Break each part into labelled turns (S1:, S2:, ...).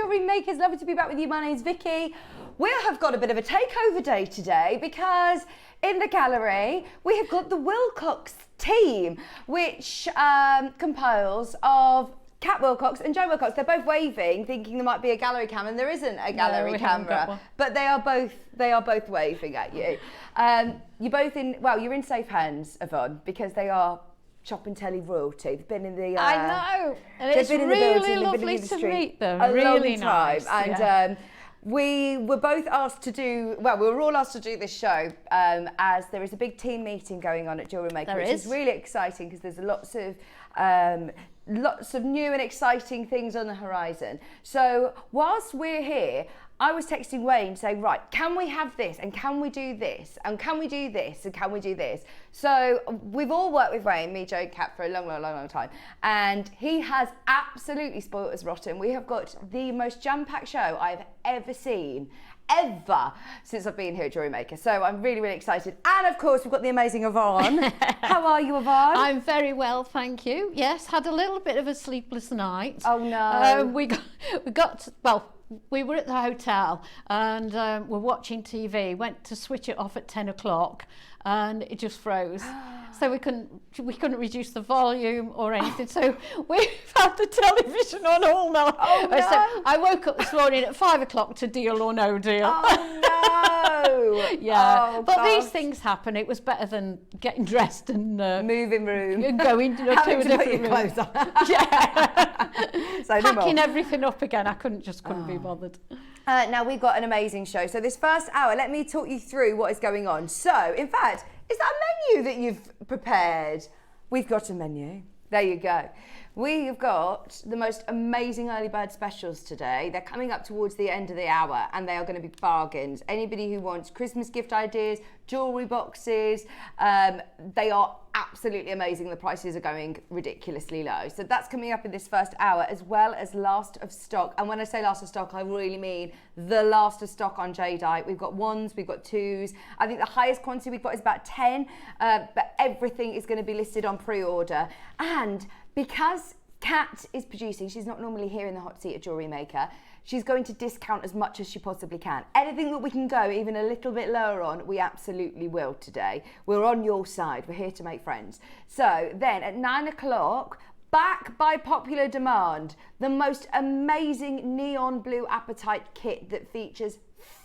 S1: Jewellery Maker. It's lovely to be back with you. My name's Vicki. We have got a bit of a takeover day today because in the gallery we have got the Wilcox team, which compiles of Kat Wilcox and Jo Wilcox. They're both waving, thinking there might be a gallery cam, and there isn't a gallery camera, but they are both waving at you. You're both in, well, you're in safe hands, Yvonne, because they are Shop and Telly royalty. They've been in the
S2: I know, and it's really lovely to meet them. Really nice.
S1: And we were both asked to do, well, we were all asked to do this show as there is a big team meeting going on at Jewellery Maker, which is really exciting because there's lots of new and exciting things on the horizon. So whilst we're here, I was texting Wayne saying, right, can we have this, and can we do this, and can we do this, and can we do this? So we've all worked with Wayne, me, Jo, Kat, for a long time, and he has absolutely spoilt us rotten. We have got the most jam-packed show I've ever seen, ever, since I've been here at Jewellery Maker. So I'm really, really excited. And of course, we've got the amazing Yvonne. How are you, Yvonne?
S2: I'm very well, thank you. Yes, had a little bit of a sleepless night.
S1: Oh no.
S2: We were at the hotel and we're watching TV, went to switch it off at 10 o'clock and it just froze. So we couldn't reduce the volume or anything. So we've had the television on all night.
S1: Oh no.
S2: So I woke up this morning at 5 o'clock to Deal or No Deal.
S1: Oh no.
S2: Yeah.
S1: Oh,
S2: but
S1: gosh.
S2: these things happen. It was better than getting dressed and
S1: moving room.
S2: And going to a
S1: Having to put
S2: different
S1: your
S2: room.
S1: clothes on.
S2: Yeah.
S1: So no
S2: Packing
S1: more.
S2: everything up again. I couldn't be bothered.
S1: Now we've got an amazing show. So this first hour, let me talk you through what is going on. So, in fact, is that a menu that you've prepared? We've got a menu. There you go. We've got the most amazing early bird specials today. They're coming up towards the end of the hour and they are going to be bargains. Anybody who wants Christmas gift ideas, jewellery boxes, they are absolutely amazing. The prices are going ridiculously low. So that's coming up in this first hour, as well as last of stock. And when I say last of stock, I really mean the last of stock on jadeite. We've got ones, we've got twos. I think the highest quantity we've got is about 10, but everything is going to be listed on pre-order. And because Kat is producing, she's not normally here in the hot seat at Jewellery Maker, she's going to discount as much as she possibly can. Anything that we can go even a little bit lower on, we absolutely will today. We're on your side. We're here to make friends. So then at 9 o'clock, back by popular demand, the most amazing neon blue apatite kit that features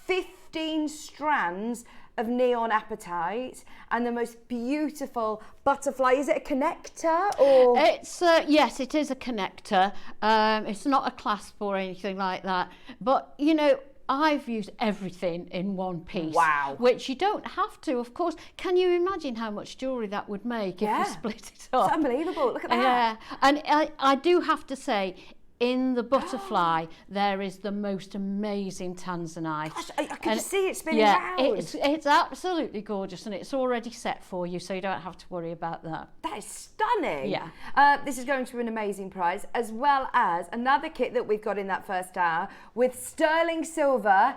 S1: 15 strands of neon apatite and the most beautiful butterfly. Is it a connector or?
S2: It's yes, it is a connector. It's not a clasp or anything like that. But you know, I've used everything in one piece.
S1: Wow.
S2: Which you don't have to, of course. Can you imagine how much jewellery that would make if you split it up?
S1: It's unbelievable. Look at that.
S2: Yeah, and I do have to say, in the butterfly, there is the most amazing tanzanite.
S1: Gosh, I can see it spinning round.
S2: It's absolutely gorgeous, and it's already set for you, so you don't have to worry about that.
S1: That is stunning.
S2: Yeah.
S1: This is going to an amazing price, as well as another kit that we've got in that first hour with sterling silver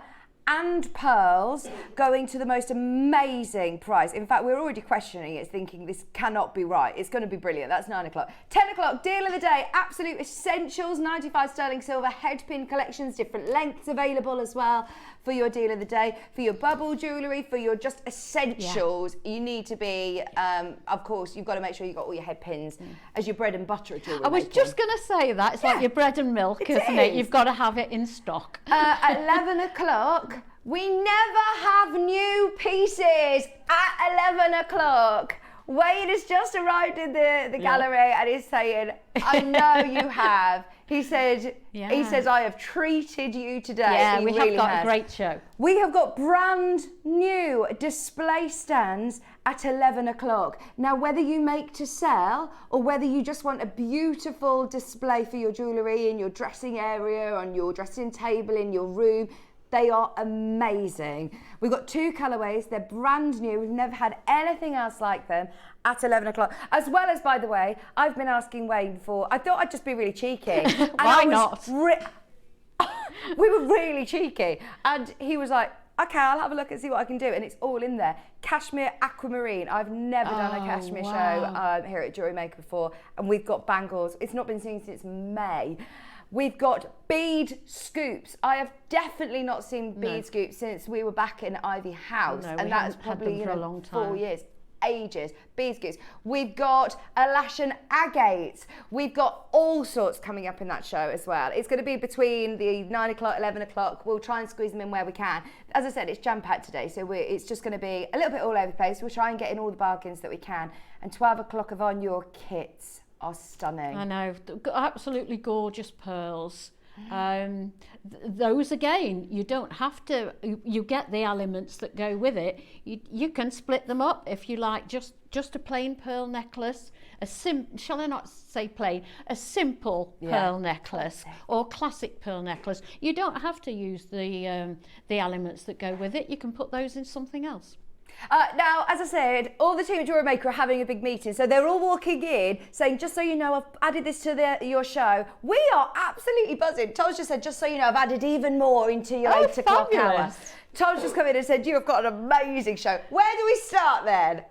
S1: and pearls going to the most amazing price. In fact, we're already questioning it, thinking this cannot be right. It's going to be brilliant. That's 9 o'clock. 10 o'clock, deal of the day, absolute essentials, 95 sterling silver, headpin collections, different lengths available as well for your deal of the day. For your bubble jewellery, for your just essentials, you need to be, of course, you've got to make sure you've got all your headpins as your bread and butter at Jewellery
S2: I was
S1: Maker.
S2: just going to say that. It's like your bread and milk, isn't it? You've got to have it in stock.
S1: At 11 o'clock, we never have new pieces at 11 o'clock. Wayne has just arrived in the gallery and is saying, I know you have. He said, he says, I have treated you today.
S2: Yeah,
S1: he
S2: we
S1: really
S2: have got
S1: has.
S2: a great show.
S1: We have got brand new display stands at 11 o'clock. Now, whether you make to sell or whether you just want a beautiful display for your jewellery in your dressing area, on your dressing table, in your room, they are amazing. We've got 2 colourways. They're brand new. We've never had anything else like them at 11 o'clock. As well as, by the way, I've been asking Wayne for, I thought I'd just be really cheeky. And
S2: Why not?
S1: We were really cheeky. And he was like, okay, I'll have a look and see what I can do. And it's all in there. Cashmere aquamarine. I've never done a cashmere show here at Jewellery Maker before. And we've got bangles. It's not been seen since May. We've got bead scoops. I have definitely not seen bead scoops since we were back in Ivy House.
S2: No,
S1: and that's probably
S2: for a long time.
S1: 4 years. Ages. Bead scoops. We've got a lash and agates. We've got all sorts coming up in that show as well. It's going to be between the 9 o'clock, 11 o'clock. We'll try and squeeze them in where we can. As I said, it's jam-packed today, so it's just going to be a little bit all over the place. We'll try and get in all the bargains that we can. And 12 o'clock, Yvonne, your kits are stunning.
S2: I know, absolutely gorgeous pearls. Those again, you don't have to, you get the elements that go with it. You can split them up if you like, just a plain pearl necklace, shall I not say plain, a simple pearl necklace or classic pearl necklace. You don't have to use the elements that go with it. You can put those in something else.
S1: Now, as I said, all the team at Jewellery Maker are having a big meeting, so they're all walking in saying, just so you know, I've added this to your show. We are absolutely buzzing. Tom's just said, just so you know, I've added even more into your 8 o'clock hour. Tom's just come in and said, you have got an amazing show. Where do we start then?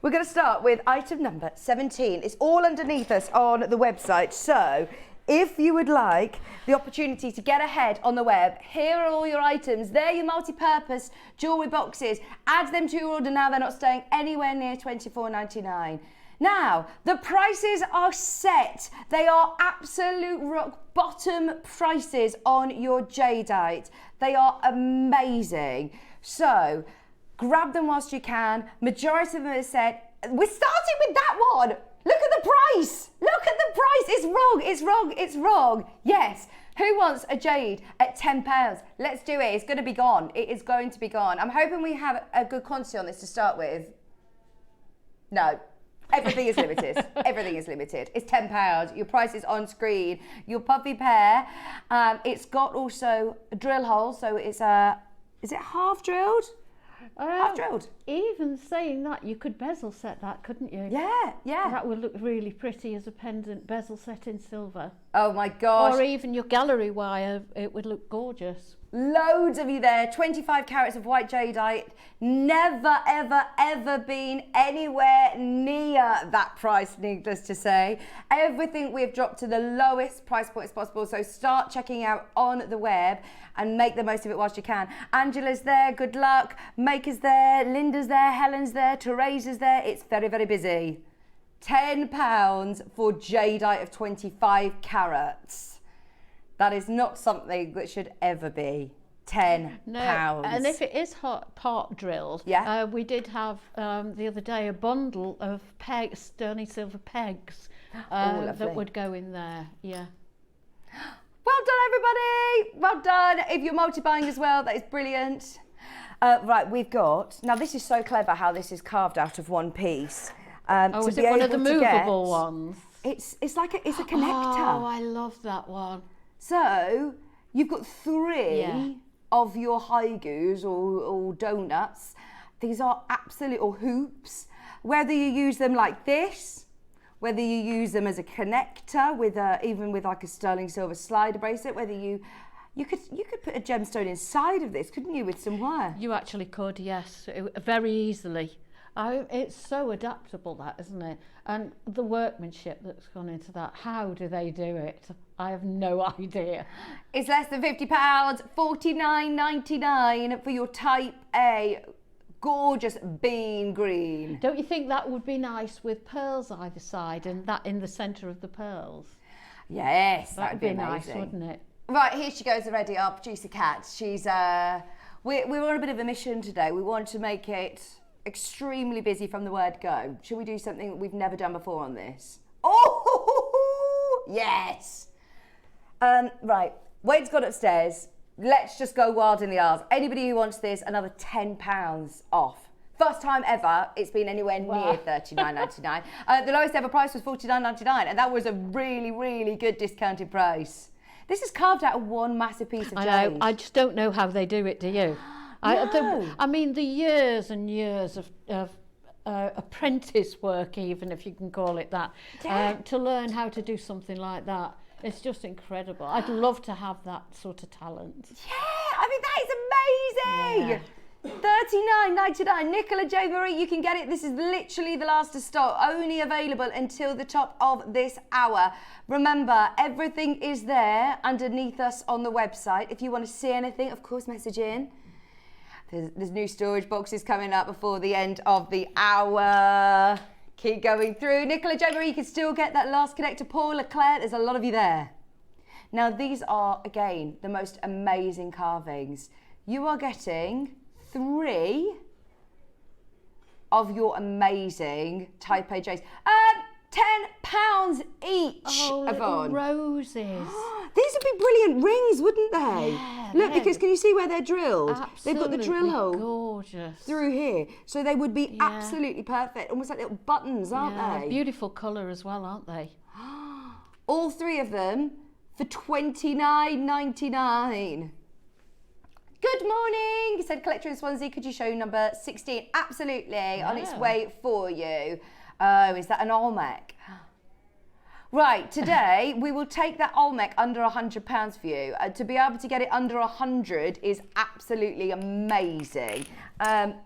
S1: We're going to start with item number 17. It's all underneath us on the website, so if you would like the opportunity to get ahead on the web, here are all your items. They're your multi-purpose jewellery boxes. Add them to your order now. They're not staying anywhere near $24.99. Now, the prices are set. They are absolute rock bottom prices on your jadeite. They are amazing. So, grab them whilst you can. Majority of them are set. We're starting with that one. Look at the price. Look at the price. It's wrong. It's wrong. It's wrong. Yes. Who wants a jade at £10? Let's do it. It's going to be gone. It is going to be gone. I'm hoping we have a good quantity on this to start with. No. Everything is limited. Everything is limited. It's £10. Your price is on screen. Your puffy pear. It's got also a drill hole. So it's is it half drilled? Half drilled.
S2: Even saying that, you could bezel set that, couldn't you?
S1: Yeah, yeah.
S2: That would look really pretty as a pendant bezel set in silver.
S1: Oh my gosh.
S2: Or even your gallery wire, it would look gorgeous.
S1: Loads of you there, 25 carats of white jadeite. Never, ever, ever been anywhere near that price, needless to say. Everything we've dropped to the lowest price points possible, so start checking out on the web and make the most of it whilst you can. Angela's there, good luck. Maker's there, Linda's there, Helen's there, Teresa's there. It's very, very busy. £10 for jadeite of 25 carats. That is not something that should ever be £10.
S2: No, and if it is part drilled, we did have the other day a bundle of pegs, sterling silver pegs that would go in there. Yeah.
S1: Well done, everybody. Well done. If you're multi-buying as well, that is brilliant. Right, we've got, now this is so clever how this is carved out of one piece.
S2: Is it one of the movable ones?
S1: It's like it's a connector.
S2: Oh, I love that one.
S1: So you've got 3 of your haigus or donuts. These are absolute, or hoops. Whether you use them like this, whether you use them as a connector with even with like a sterling silver slider bracelet, whether you could put a gemstone inside of this, couldn't you, with some wire?
S2: You actually could, yes, very easily. It's so adaptable, that, isn't it? And the workmanship that's gone into that, how do they do it? I have no idea.
S1: It's less than £50, $49.99 for your Type A gorgeous bean green.
S2: Don't you think that would be nice with pearls either side and that in the centre of the pearls?
S1: Yes, that would be
S2: nice, wouldn't it?
S1: Right, here she goes already, our producer Kat. She's we're on a bit of a mission today. We want to make it extremely busy from the word go. Should we do something that we've never done before on this? Oh, yes. Right, Wade's gone upstairs. Let's just go wild in the aisles. Anybody who wants this, another £10 off. First time ever it's been anywhere near $39.99. The lowest ever price was $49.99, and that was a really, really good discounted price. This is carved out of one massive piece of jade.
S2: I know. I just don't know how they do it, do you?
S1: No.
S2: I mean, the years and years of apprentice work, even if you can call it that, to learn how to do something like that. It's just incredible. I'd love to have that sort of talent.
S1: Yeah, I mean, that is amazing. $39.99. Nicola Jewellery, you can get it. This is literally the last of stock, only available until the top of this hour. Remember, everything is there underneath us on the website. If you want to see anything, of course, message in. There's new storage boxes coming up before the end of the hour. Keep going through. Nicola Jewellery, you can still get that last connector. Paula, Claire, there's a lot of you there. Now, these are, again, the most amazing carvings. You are getting 3 of your amazing Type A J's. £10 each, Yvonne.
S2: Roses.
S1: These would be brilliant rings, wouldn't they?
S2: Yeah,
S1: look, because can you see where they're drilled?
S2: Absolutely
S1: They've got the drill hole
S2: gorgeous
S1: through here. So they would be absolutely perfect. Almost like little buttons, aren't they?
S2: Beautiful colour as well, aren't they?
S1: All 3 of them for $29.99. Good morning, said Collector in Swansea. Could you show number 16? Absolutely, on its way for you. Oh, is that an Olmec? Right, today we will take that Olmec under £100 for you. To be able to get it under 100 is absolutely amazing.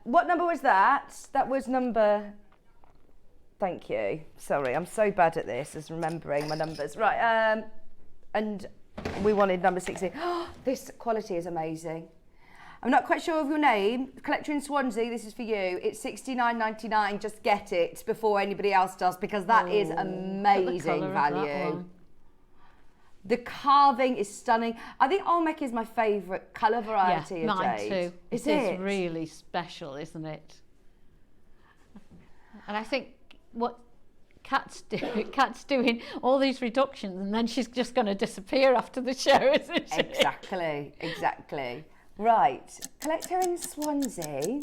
S1: What number was that? That was number... Thank you. Sorry, I'm so bad at this, as remembering my numbers. Right, and we wanted number 16. This quality is amazing. I'm not quite sure of your name. Collector in Swansea, this is for you. It's $69.99. Just get it before anybody else does, because that is amazing value. The carving is stunning. I think Olmec is my favourite colour variety of
S2: mine
S1: jade.
S2: too.
S1: Is
S2: it
S1: it?
S2: is really special, isn't it? And I think what Kat's doing all these reductions, and then she's just going to disappear after the show, isn't she?
S1: Exactly, exactly. Right, Collector in Swansea.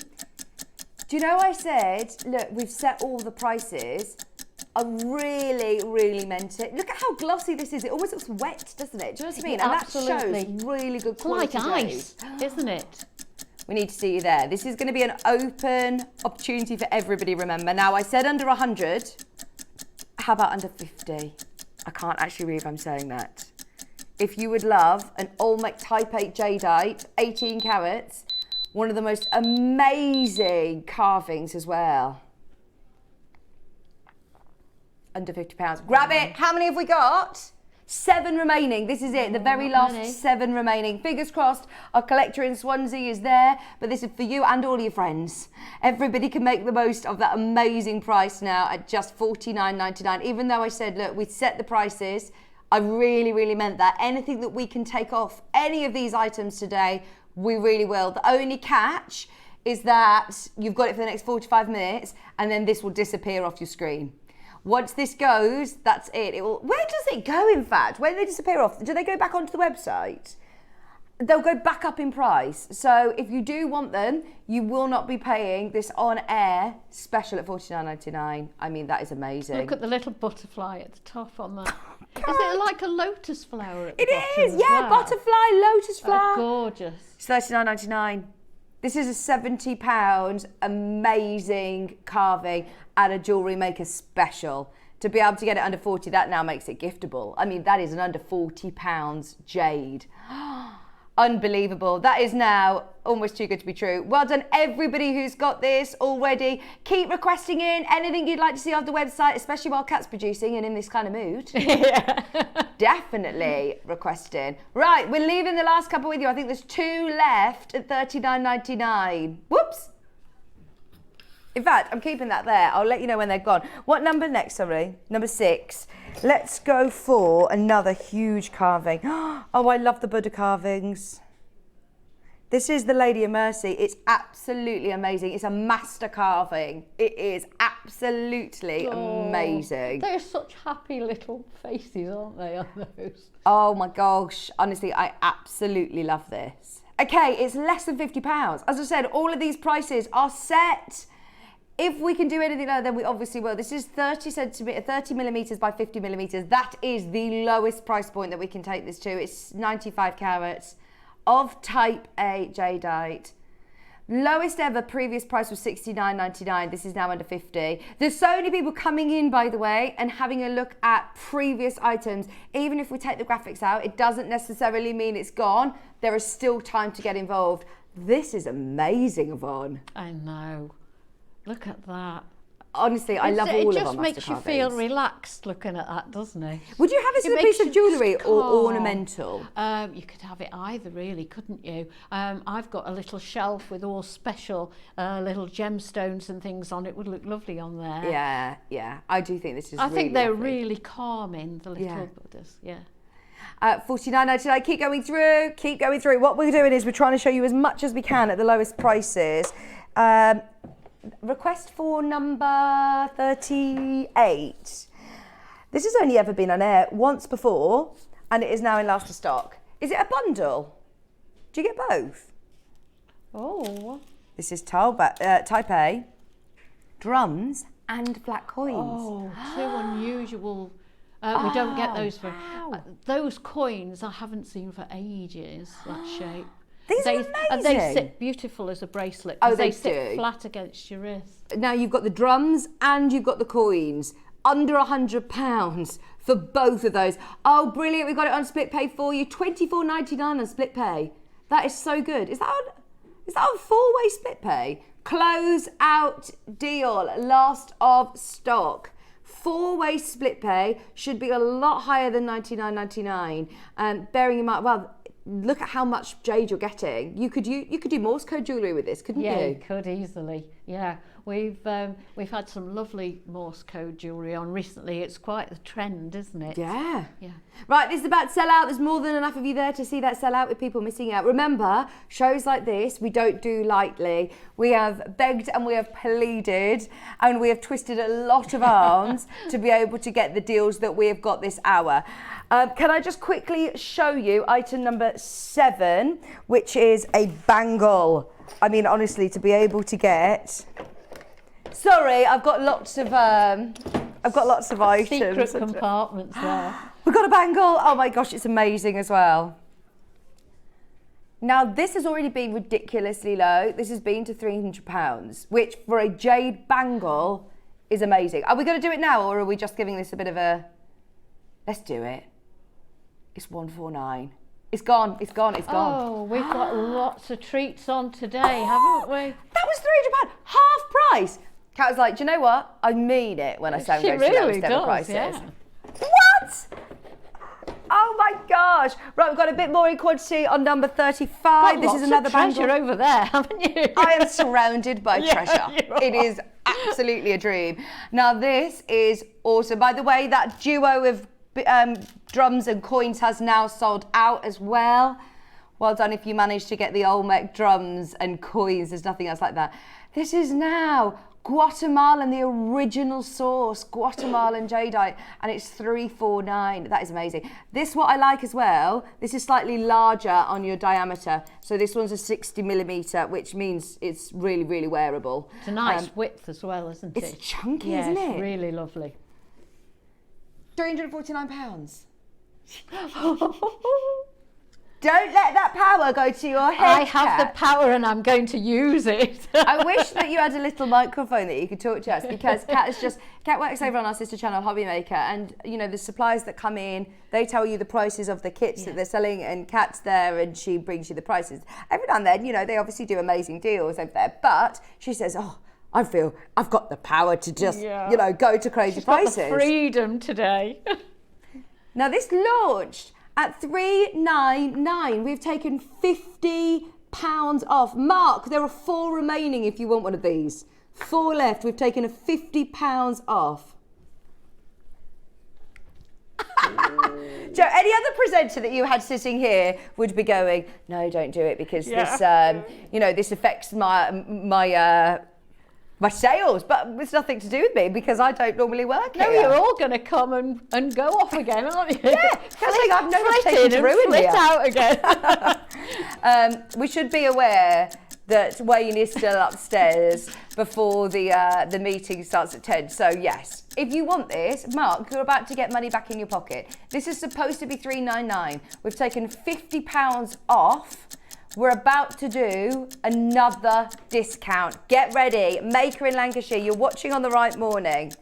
S1: Do you know I said, look, we've set all the prices. I really, really meant it. Look at how glossy this is. It almost looks wet, doesn't it? Do you know what I mean? And that shows really good quality.
S2: It's like ice, isn't it?
S1: We need to see you there. This is going to be an open opportunity for everybody, remember. Now, I said under 100. How about under 50? I can't actually read if I'm saying that. If you would love an Olmec Type 8 jadeite, 18 carats, one of the most amazing carvings as well. Under £50. Grab it. How many have we got? 7 remaining. This is it. The very last 7 remaining. Fingers crossed. Our Collector in Swansea is there, but this is for you and all your friends. Everybody can make the most of that amazing price now at just $49.99. Even though I said, look, we set the prices, I really, really meant that. Anything that we can take off any of these items today, we really will. The only catch is that you've got it for the next 45 minutes and then this will disappear off your screen. Once this goes, that's it. It will. Where does it go, in fact? Where do they disappear off? Do they go back onto the website? They'll go back up in price. So if you do want them, you will not be paying this on-air special at $49.99. I mean, that is amazing.
S2: Look at the little butterfly at the top on that. Is it like a lotus flower at the bottom?
S1: It is, yeah,
S2: well?
S1: butterfly, lotus flower.
S2: Gorgeous.
S1: It's $39.99. This is a £70 amazing carving at a Jewellery Maker special. To be able to get it under 40, that now makes it giftable. I mean, that is an under £40 jade. Unbelievable. That is now almost too good to be true. Well done, everybody who's got this already. Keep requesting in anything you'd like to see off the website, especially while Kat's producing and in this kind of mood.
S2: Yeah.
S1: Definitely request in. Right, we're leaving the last couple with you. I think there's 2 left at $39.99. Whoops. In fact, I'm keeping that there. I'll let you know when they're gone. What number next, sorry? Number 6. Let's go for another huge carving. Oh, I love the Buddha carvings. This is the Lady of Mercy. It's absolutely amazing. It's a master carving. It is absolutely amazing.
S2: They're such happy little faces, aren't they, on those?
S1: Oh my gosh. Honestly, I absolutely love this. Okay, it's less than £50. As I said, all of these prices are set. If we can do anything lower, then we obviously will. This is 30 millimetres by 50 millimetres. That is the lowest price point that we can take this to. It's 95 carats of Type A jadeite. Lowest ever previous price was $69.99. This is now under 50. There's so many people coming in, by the way, and having a look at previous items. Even if we take the graphics out, it doesn't necessarily mean it's gone. There is still time to get involved. This is amazing, Yvonne.
S2: I know. Look at that.
S1: Honestly, I love all of our Masterclass.
S2: It just makes you feel relaxed looking at that, doesn't it?
S1: Would you have this as a piece of jewellery or ornamental?
S2: You could have it either, really, couldn't you? I've got a little shelf with all special little gemstones and things on it. Would look lovely on there.
S1: Yeah, yeah. I do think this is
S2: I think they're
S1: lovely.
S2: Really calming, the little Buddhas. Yeah.
S1: $49.99. Keep going through. Keep going through. What we're doing is we're trying to show you as much as we can at the lowest prices. Request for number 38. This has only ever been on air once before, and it is now in last of stock. Is it a bundle? Do you get both?
S2: Oh.
S1: This is type A, drums and flat coins.
S2: Oh, two unusual. We don't get those for those coins. I haven't seen for ages. That shape.
S1: These are amazing.
S2: And they sit beautiful as a bracelet.
S1: Oh,
S2: they sit flat against your wrist.
S1: Now you've got the drums and you've got the coins. Under £100 for both of those. Oh, brilliant. We've got it on split pay for you. $24.99 on split pay. That is so good. Is that on four-way split pay? Close out deal. Last of stock. Four-way split pay should be a lot higher than $99.99. Bearing in mind, well, look at how much jade you're getting. You could do Morse code jewellery with this, couldn't you?
S2: Yeah, you could easily. Yeah, we've had some lovely Morse code jewellery on recently. It's quite the trend, isn't it?
S1: Yeah.
S2: Yeah.
S1: Right, this is about to sell out. There's more than enough of you there to see that sell out with people missing out. Remember, shows like this we don't do lightly. We have begged and we have pleaded and we have twisted a lot of arms to be able to get the deals that we have got this hour. Can I just quickly show you item number 7, which is a bangle. I mean, honestly, to be able to get... Sorry, I've got lots of items.
S2: Secret compartments there.
S1: We've got a bangle. Oh my gosh, it's amazing as well. Now, this has already been ridiculously low. This has been to £300, which for a jade bangle is amazing. Are we going to do it now, or are we just giving this a bit of a... Let's do it. It's $149. It's gone, it's gone, it's gone.
S2: Oh, we've got lots of treats on today, haven't we?
S1: That was £300, half price. Kat was like, do you know what? I mean it when I say I'm going to the lowest ever prices.
S2: Yeah.
S1: What? Oh my gosh. Right, we've got a bit more in quantity on number 35. This is another bangle.
S2: Treasure over there, haven't you?
S1: I am surrounded by treasure.
S2: You are.
S1: It is absolutely a dream. Now this is awesome. By the way, that duo of drums and coins has now sold out as well. Well done if you managed to get the Olmec drums and coins. There's nothing else like that. This is now Guatemalan, the original source, Guatemalan jadeite, and it's $349. That is amazing. This, what I like as well, this is slightly larger on your diameter. So this one's a 60mm, which means it's really, really wearable.
S2: It's a nice width as well, isn't it?
S1: It's chunky,
S2: yeah,
S1: isn't it?
S2: It's really lovely.
S1: £349. Don't let that power go to your head,
S2: I have
S1: Kat.
S2: the power and I'm going to use it.
S1: I wish that you had a little microphone that you could talk to us, because Kat works over on our sister channel, Hobby Maker, and you know the suppliers that come in, they tell you the prices of the kits that they're selling, and Kat's there and she brings you the prices. Every now and then, you know, they obviously do amazing deals over there, but she says, oh, I feel I've got the power to just, you know, go to crazy prices.
S2: Got the freedom today.
S1: Now this launched at $399. We've taken £50 off. Mark, there are 4 remaining if you want one of these. 4 left. We've taken a £50 off. Joe, any other presenter that you had sitting here would be going, no, don't do it, because this, you know, this affects my sales, but it's nothing to do with me because I don't normally work here.
S2: No, you're all going to come and go off again, aren't you?
S1: Yeah, I've no reputation to ruin
S2: flit
S1: here.
S2: out again.
S1: We should be aware that Wayne is still upstairs before the meeting starts at 10. So yes, if you want this, Mark, you're about to get money back in your pocket. This is supposed to be $399. We've taken £50 off, we're about to do another discount. Get ready. Maker in Lancashire, you're watching on the right morning.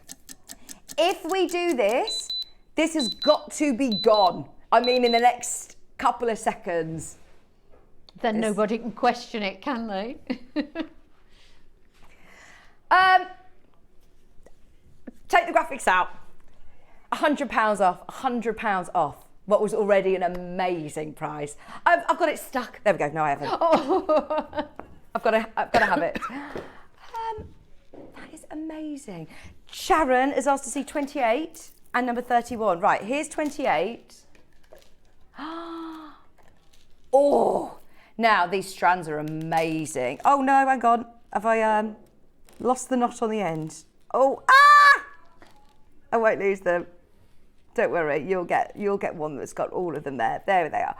S1: If we do this, this has got to be gone. I mean, in the next couple of seconds.
S2: Then nobody can question it, can they?
S1: Take the graphics out. £100 off, £100 off. What was already an amazing price. I've got it stuck. There we go. No, I haven't. Oh. I've got to have it. That is amazing. Sharon has asked to see 28 and number 31. Right, here's 28. Oh, now these strands are amazing. Oh no, hang on. Have I lost the knot on the end? Oh, I won't lose them. Don't worry, you'll get one that's got all of them there. There they are.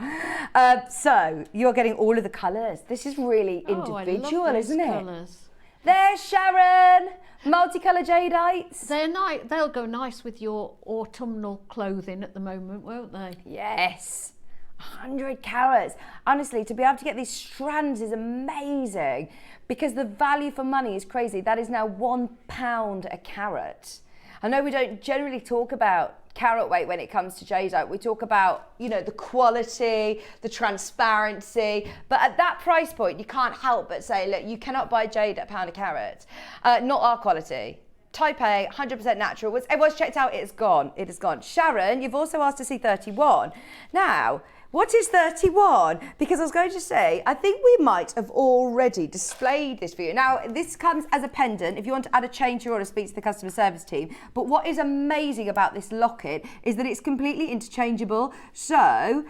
S1: So you're getting all of the colours. This is really individual,
S2: I love
S1: isn't
S2: those
S1: it?
S2: colours.
S1: There's Sharon. Multicolour jadeite.
S2: They'll go nice with your autumnal clothing at the moment, won't they?
S1: Yes. 100 carats. Honestly, to be able to get these strands is amazing because the value for money is crazy. That is now £1 a carat. I know we don't generally talk about carat weight when it comes to jadeite. We talk about, you know, the quality, the transparency, but at that price point, you can't help but say, look, you cannot buy jade at £1 a carat. Not our quality. Type A, 100% natural. Once everyone's checked out, it's gone. It is gone. Sharon, you've also asked to see 31. Now, what is 31? Because I was going to say, I think we might have already displayed this for you. Now, this comes as a pendant. If you want to add a chain to your order, speak to the customer service team. But what is amazing about this locket is that it's completely interchangeable. So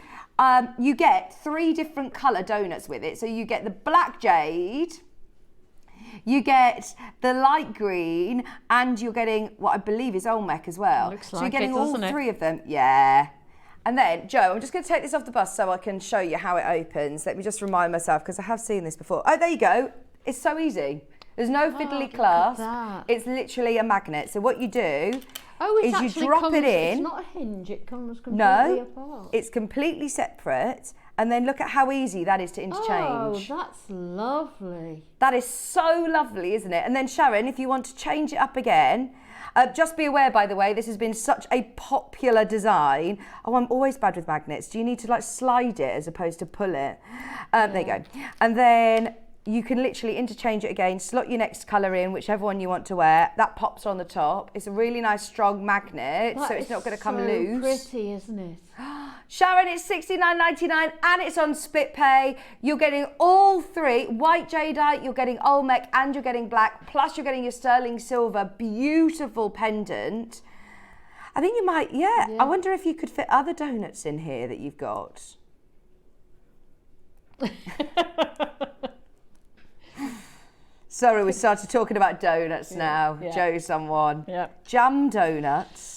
S1: you get 3 different colour donuts with it. So you get the black jade, you get the light green, and you're getting what I believe is Olmec as well.
S2: Looks
S1: so
S2: like
S1: you're getting
S2: it,
S1: all 3 of them. Yeah. And then, Joe, I'm just going to take this off the bus so I can show you how it opens. Let me just remind myself, because I have seen this before. Oh, there you go. It's so easy. There's no fiddly clasp. It's literally a magnet. So what you do is you drop it in.
S2: It's not a hinge, it comes completely apart.
S1: It's completely separate. And then look at how easy that is to interchange.
S2: Oh, that's lovely.
S1: That is so lovely, isn't it? And then, Sharon, if you want to change it up again, just be aware, by the way, this has been such a popular design. Oh, I'm always bad with magnets. Do you need to like slide it as opposed to pull it? There you go. And then you can literally interchange it again, slot your next colour in, whichever one you want to wear. That pops on the top. It's a really nice strong magnet, so it's not going to come loose.
S2: Pretty, isn't it?
S1: Sharon, it's $69.99 and it's on split pay. You're getting all 3, white jadeite, you're getting Olmec and you're getting black, plus you're getting your sterling silver, beautiful pendant. I think you might, I wonder if you could fit other donuts in here that you've got. Sorry, we started talking about donuts now.
S2: Yeah.
S1: Joe, someone.
S2: Yeah.
S1: Jam donuts.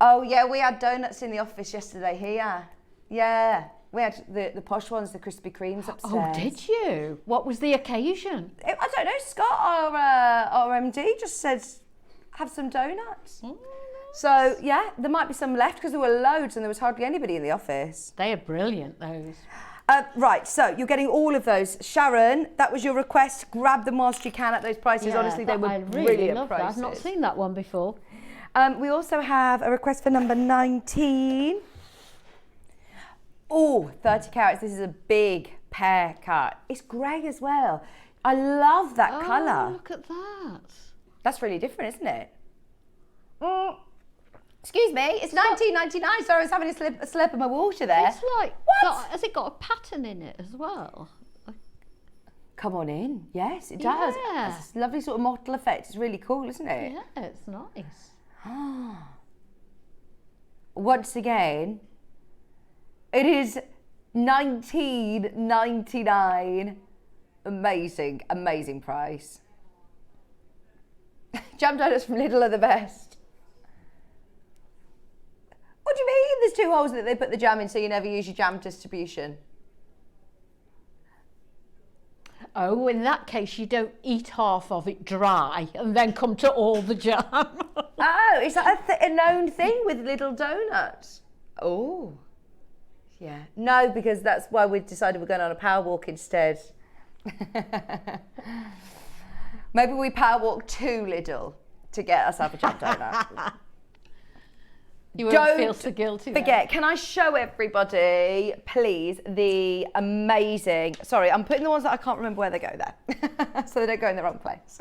S1: Oh, yeah, we had donuts in the office yesterday here. Yeah, we had the posh ones, the Krispy Kremes upstairs.
S2: Oh, did you? What was the occasion?
S1: I don't know, Scott, our MD, just said, have some donuts. So, yeah, there might be some left because there were loads and there was hardly anybody in the office.
S2: They are brilliant, those.
S1: Right, so you're getting all of those. Sharon, that was your request. Grab them whilst you can at those prices.
S2: Yeah,
S1: honestly, they were
S2: I really
S1: brilliant
S2: love
S1: prices.
S2: that. I've not seen that one before.
S1: We also have a request for number 19. Oh, 30 carats. This is a big pear cut. It's grey as well. I love that colour.
S2: Look at that.
S1: That's really different, isn't it? Excuse me, it's $19.99. Sorry, I was having a slurp of my water there.
S2: It's like, has it got a pattern in it as well?
S1: Come on in. Yes, it does.
S2: Yeah.
S1: It's a lovely sort of mottle effect. It's really cool, isn't it?
S2: Yeah, it's nice.
S1: Once again, it is $19.99. Amazing, amazing price. Jam donuts from Lidl are the best. What do you mean? There's 2 holes that they put the jam in so you never use your jam distribution.
S2: Oh, in that case, you don't eat half of it dry and then come to all the jam.
S1: Oh, is that a known thing with little donuts? Oh, Yeah. No, because that's why we decided we're going on a power walk instead. Maybe we power walk to Lidl to get ourselves a chopped donut.
S2: You won't feel so guilty.
S1: Forget, can I show everybody, please, the amazing... Sorry, I'm putting the ones that I can't remember where they go there. So they don't go in the wrong place.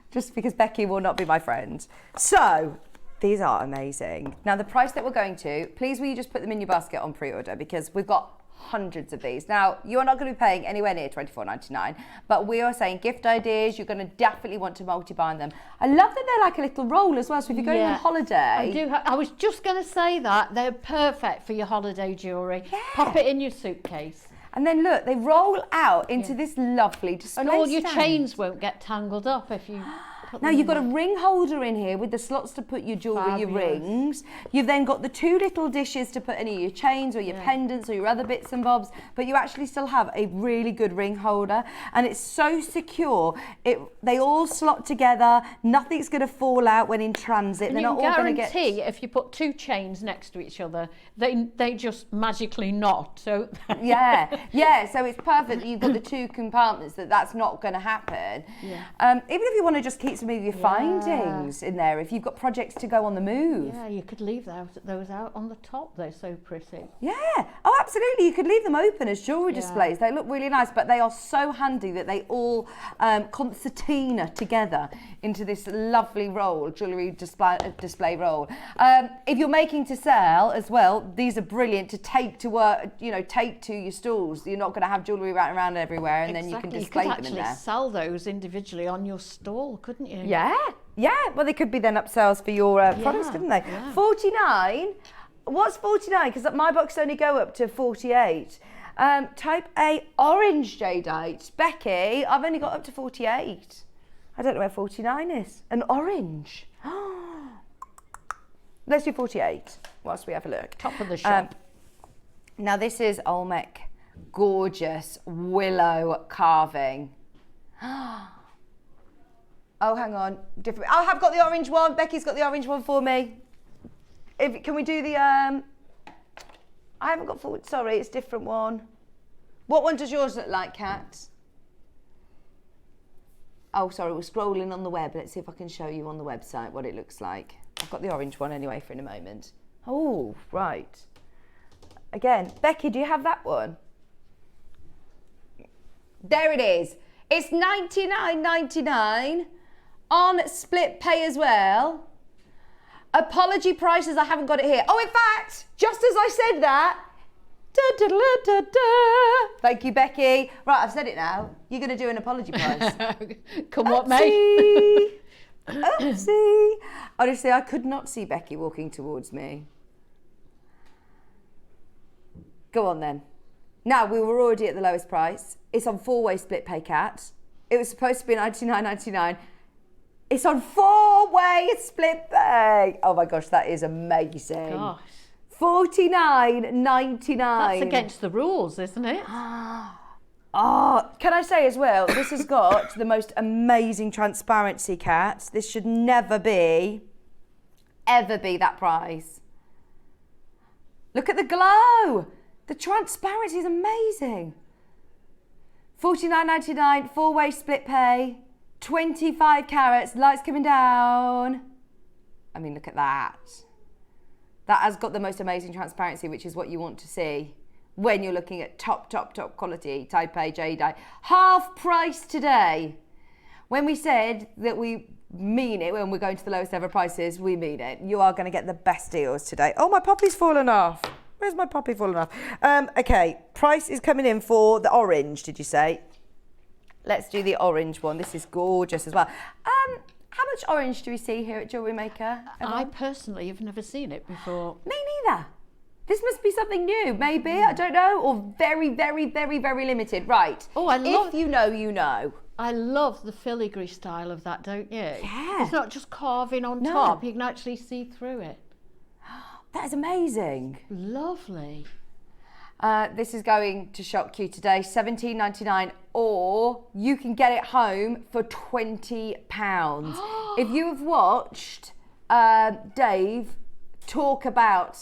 S1: Just because Becky will not be my friend. So, these are amazing. Now, the price that we're going to, please will you just put them in your basket on pre-order, because we've got hundreds of these. Now, you're not going to be paying anywhere near $24.99, but we are saying gift ideas, you're going to definitely want to multi-bind them. I love that they're like a little roll as well, so if you're going on holiday...
S2: I was just going to say that. They're perfect for your holiday jewellery.
S1: Yeah.
S2: Pop it in your suitcase.
S1: And then look, they roll out into this lovely display
S2: And all your
S1: stand.
S2: chains won't get tangled up if you...
S1: Now you've got a ring holder in here with the slots to put your jewellery, your rings. You've then got the two little dishes to put any of your chains or your pendants or your other bits and bobs, but you actually still have a really good ring holder, and it's so secure. They all slot together. Nothing's going to fall out when in transit.
S2: And
S1: they're
S2: you
S1: not
S2: can
S1: all going to
S2: guarantee if you put two chains next to each other, they just magically knot. So
S1: yeah. So it's perfect that you've got the two compartments. That's not going to happen. Yeah. Even if you want to just keep some of your findings in there, if you've got projects to go on the move.
S2: Yeah, you could leave those out on the top. They're so pretty.
S1: Yeah. Oh, absolutely. You could leave them open as jewellery displays. They look really nice, but they are so handy that they all concertina together into this lovely roll, jewellery display roll. If you're making to sell as well, these are brilliant to take to work, take to your stalls. You're not going to have jewellery right around everywhere, and then you can display them in there.
S2: You could actually sell those individually on your stall, couldn't you?
S1: Yeah. Well, they could be then upsells for your products, couldn't they? Yeah. 49. What's 49? Because my box only go up to 48. Type A orange jadeite. Becky, I've only got up to 48. I don't know where 49 is. An orange. Let's do 48 whilst we have a look.
S2: Top of the shop.
S1: Now this is Olmec. Gorgeous willow carving. Oh, hang on. Different. I have got the orange one. Becky's got the orange one for me. Can we do the... I haven't got forward. Sorry, it's a different one. What one does yours look like, Kat? Oh, sorry, we're scrolling on the web. Let's see if I can show you on the website what it looks like. I've got the orange one anyway for in a moment. Oh, right. Again, Becky, do you have that one? There it is. It's $99.99 on split pay as well. Apology prices, I haven't got it here. Oh, in fact, just as I said that, thank you, Becky. Right, I've said it now. You're going to do an apology price.
S2: Come what may.
S1: Oopsie. Honestly, I could not see Becky walking towards me. Go on then. Now, we were already at the lowest price. It's on four-way split pay, Kat. It was supposed to be $99.99. It's on four-way split pay. Oh my gosh, that is amazing.
S2: Gosh.
S1: $49.99.
S2: That's against the rules, isn't it?
S1: Oh, can I say as well, this has got the most amazing transparency, Kat. This should never be, ever be that price. Look at the glow. The transparency is amazing. $49.99, four-way split pay, 25 carats, lights coming down. I mean, look at that. That has got the most amazing transparency, which is what you want to see when you're looking at top quality type A jadeite. Half price today. When we said that we mean it, when we're going to the lowest ever prices, we mean it. You are going to get the best deals today. Oh, my poppy's fallen off. Where's my poppy fallen off? Okay, price is coming in for the orange, did you say? Let's do the orange one. This is gorgeous as well. How much orange do we see here at Jewellery Maker?
S2: I personally have never seen it before.
S1: Me neither. This must be something new, maybe, I don't know, or very, very, very, very limited. Right.
S2: Oh, I love...
S1: If you know, you know.
S2: I love the filigree style of that, don't you?
S1: Yeah.
S2: It's not just carving on top. You can actually see through it.
S1: That is amazing.
S2: Lovely.
S1: This is going to shock you today, $17.99, or you can get it home for £20. If you have watched Dave talk about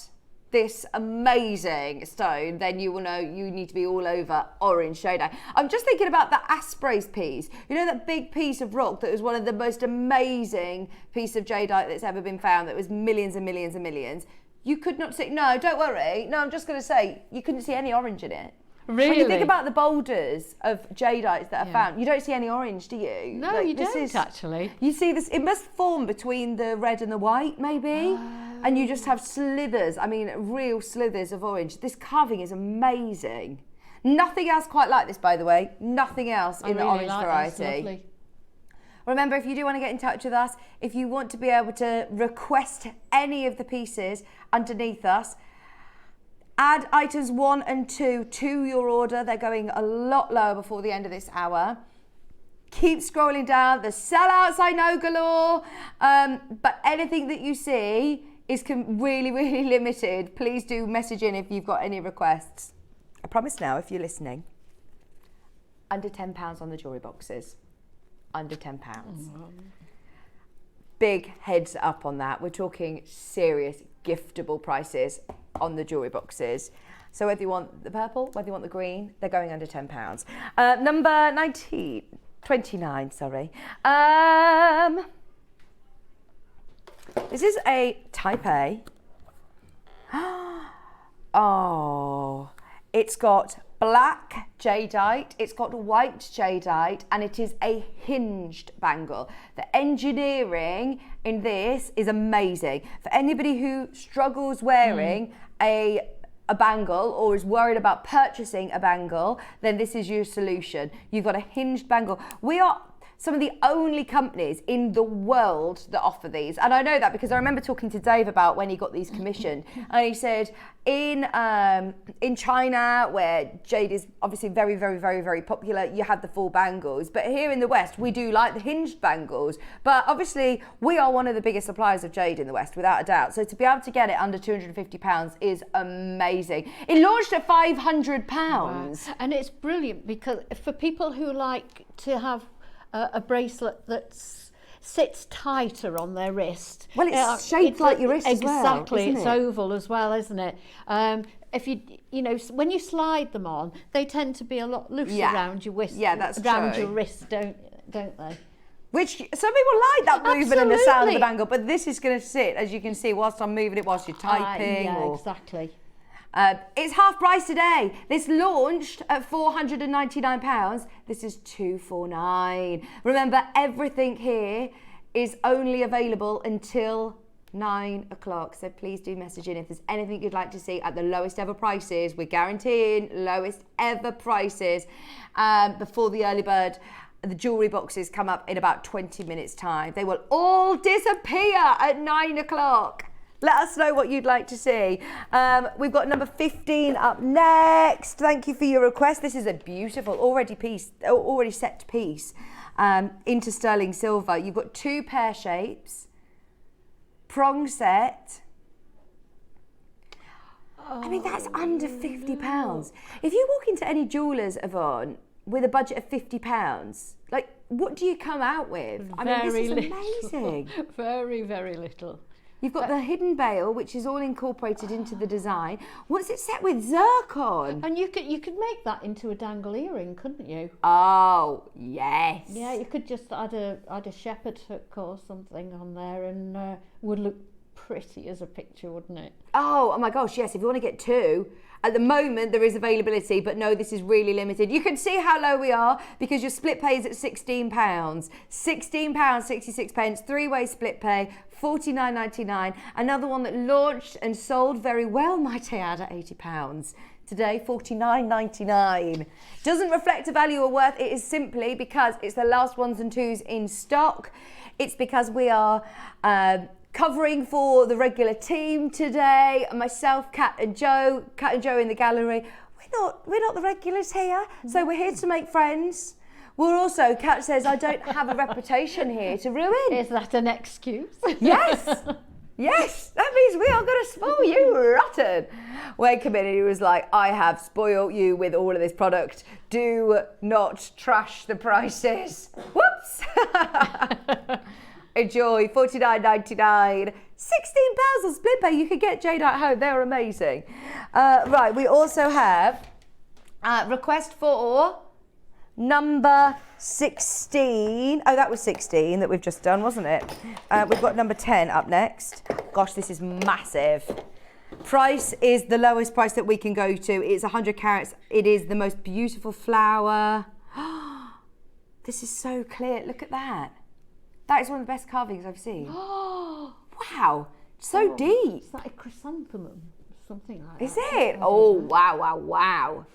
S1: this amazing stone, then you will know you need to be all over orange jadeite. I'm just thinking about the Asprey's piece. You know that big piece of rock that was one of the most amazing pieces of jadeite that's ever been found, that was millions and millions and millions. You could not see, no, don't worry. No, I'm just going to say, you couldn't see any orange in it.
S2: Really?
S1: When you think about the boulders of jadeites that are found, you don't see any orange, do you?
S2: No, you don't actually.
S1: You see this, it must form between the red and the white, maybe. And you just have slithers, I mean, real slithers of orange. This carving is amazing. Nothing else quite like this, by the way. Nothing else in the orange variety. Remember, if you do want to get in touch with us, if you want to be able to request any of the pieces underneath us, add items 1 and 2 to your order. They're going a lot lower before the end of this hour. Keep scrolling down. The sellouts, I know, galore. But anything that you see is really, really limited. Please do message in if you've got any requests. I promise now, if you're listening, under £10 on the jewellery boxes. Under £10. Big heads up on that. We're talking serious giftable prices on the jewellery boxes. So whether you want the purple, whether you want the green, they're going under £10. Number 29, sorry. This is a Type A. Oh, it's got black jadeite, it's got white jadeite, and it is a hinged bangle. The engineering in this is amazing. For anybody who struggles wearing a bangle or is worried about purchasing a bangle, then this is your solution. You've got a hinged bangle. We are some of the only companies in the world that offer these. And I know that because I remember talking to Dave about when he got these commissioned. And he said in China, where jade is obviously very, very, very, very popular, you have the full bangles. But here in the West, we do like the hinged bangles. But obviously, we are one of the biggest suppliers of jade in the West, without a doubt. So to be able to get it under £250 is amazing. It launched at £500.
S2: Wow. And it's brilliant because for people who like to have a bracelet that sits tighter on their wrist.
S1: Well, it's shaped like your wrist as well.
S2: Exactly,
S1: isn't
S2: it's
S1: it?
S2: oval as well, isn't it? If you know, when you slide them on, they tend to be a lot looser around your wrist.
S1: Yeah, that's
S2: around
S1: true.
S2: your wrist, don't they?
S1: Which some people like that movement and the sound of the
S2: Absolutely.
S1: bangle, but this is going to sit, as you can see, whilst I'm moving it, whilst you're typing.
S2: Yeah, exactly.
S1: It's half price today. This launched at £499. This is £249. Remember, everything here is only available until 9 o'clock. So please do message in if there's anything you'd like to see at the lowest ever prices. We're guaranteeing lowest ever prices before the early bird. The jewellery boxes come up in about 20 minutes time. They will all disappear at 9 o'clock. Let us know what you'd like to see. We've got number 15 up next. Thank you for your request. This is a beautiful, already set piece into sterling silver. You've got 2 pear shapes, prong set. I mean, that's under £50. If you walk into any jewellers, Yvonne, with a budget of £50, like, what do you come out with? I mean, this is amazing.
S2: Very, very little.
S1: You've got the hidden bail, which is all incorporated into the design. What's it set with? Zircon.
S2: And you could make that into a dangle earring, couldn't you?
S1: Oh, yes.
S2: Yeah, you could just add a shepherd hook or something on there, and would look pretty as a picture, wouldn't it?
S1: Oh my gosh, yes. If you want to get 2, at the moment there is availability, but no, this is really limited. You can see how low we are because your split pay is at £16. £16, 66 pence, 3-way split pay, $49.99. Another one that launched and sold very well, might I add, at £80. Today, $49.99. Doesn't reflect a value or worth. It is simply because it's the last 1s and 2s in stock. It's because we are covering for the regular team today. Myself, Kat and Joe in the gallery. We're not the regulars here, so we're here to make friends. We're also, Kat says, I don't have a reputation here to ruin.
S2: Is that an excuse?
S1: Yes. Yes, that means we are going to spoil you rotten. When community was like, I have spoiled you with all of this product. Do not trash the prices. Whoops. Enjoy, $49.99, £16 on split pay. You could get Jade at home. They're amazing. Right, we also have request for number 16. Oh, that was 16 that we've just done, wasn't it? We've got number 10 up next. Gosh, this is massive. Price is the lowest price that we can go to. It's 100 carats. It is the most beautiful flower. This is so clear. Look at that. That is one of the best carvings I've seen. Wow, so deep.
S2: It's like a chrysanthemum, something like that.
S1: Is it? Oh, wow, wow, wow.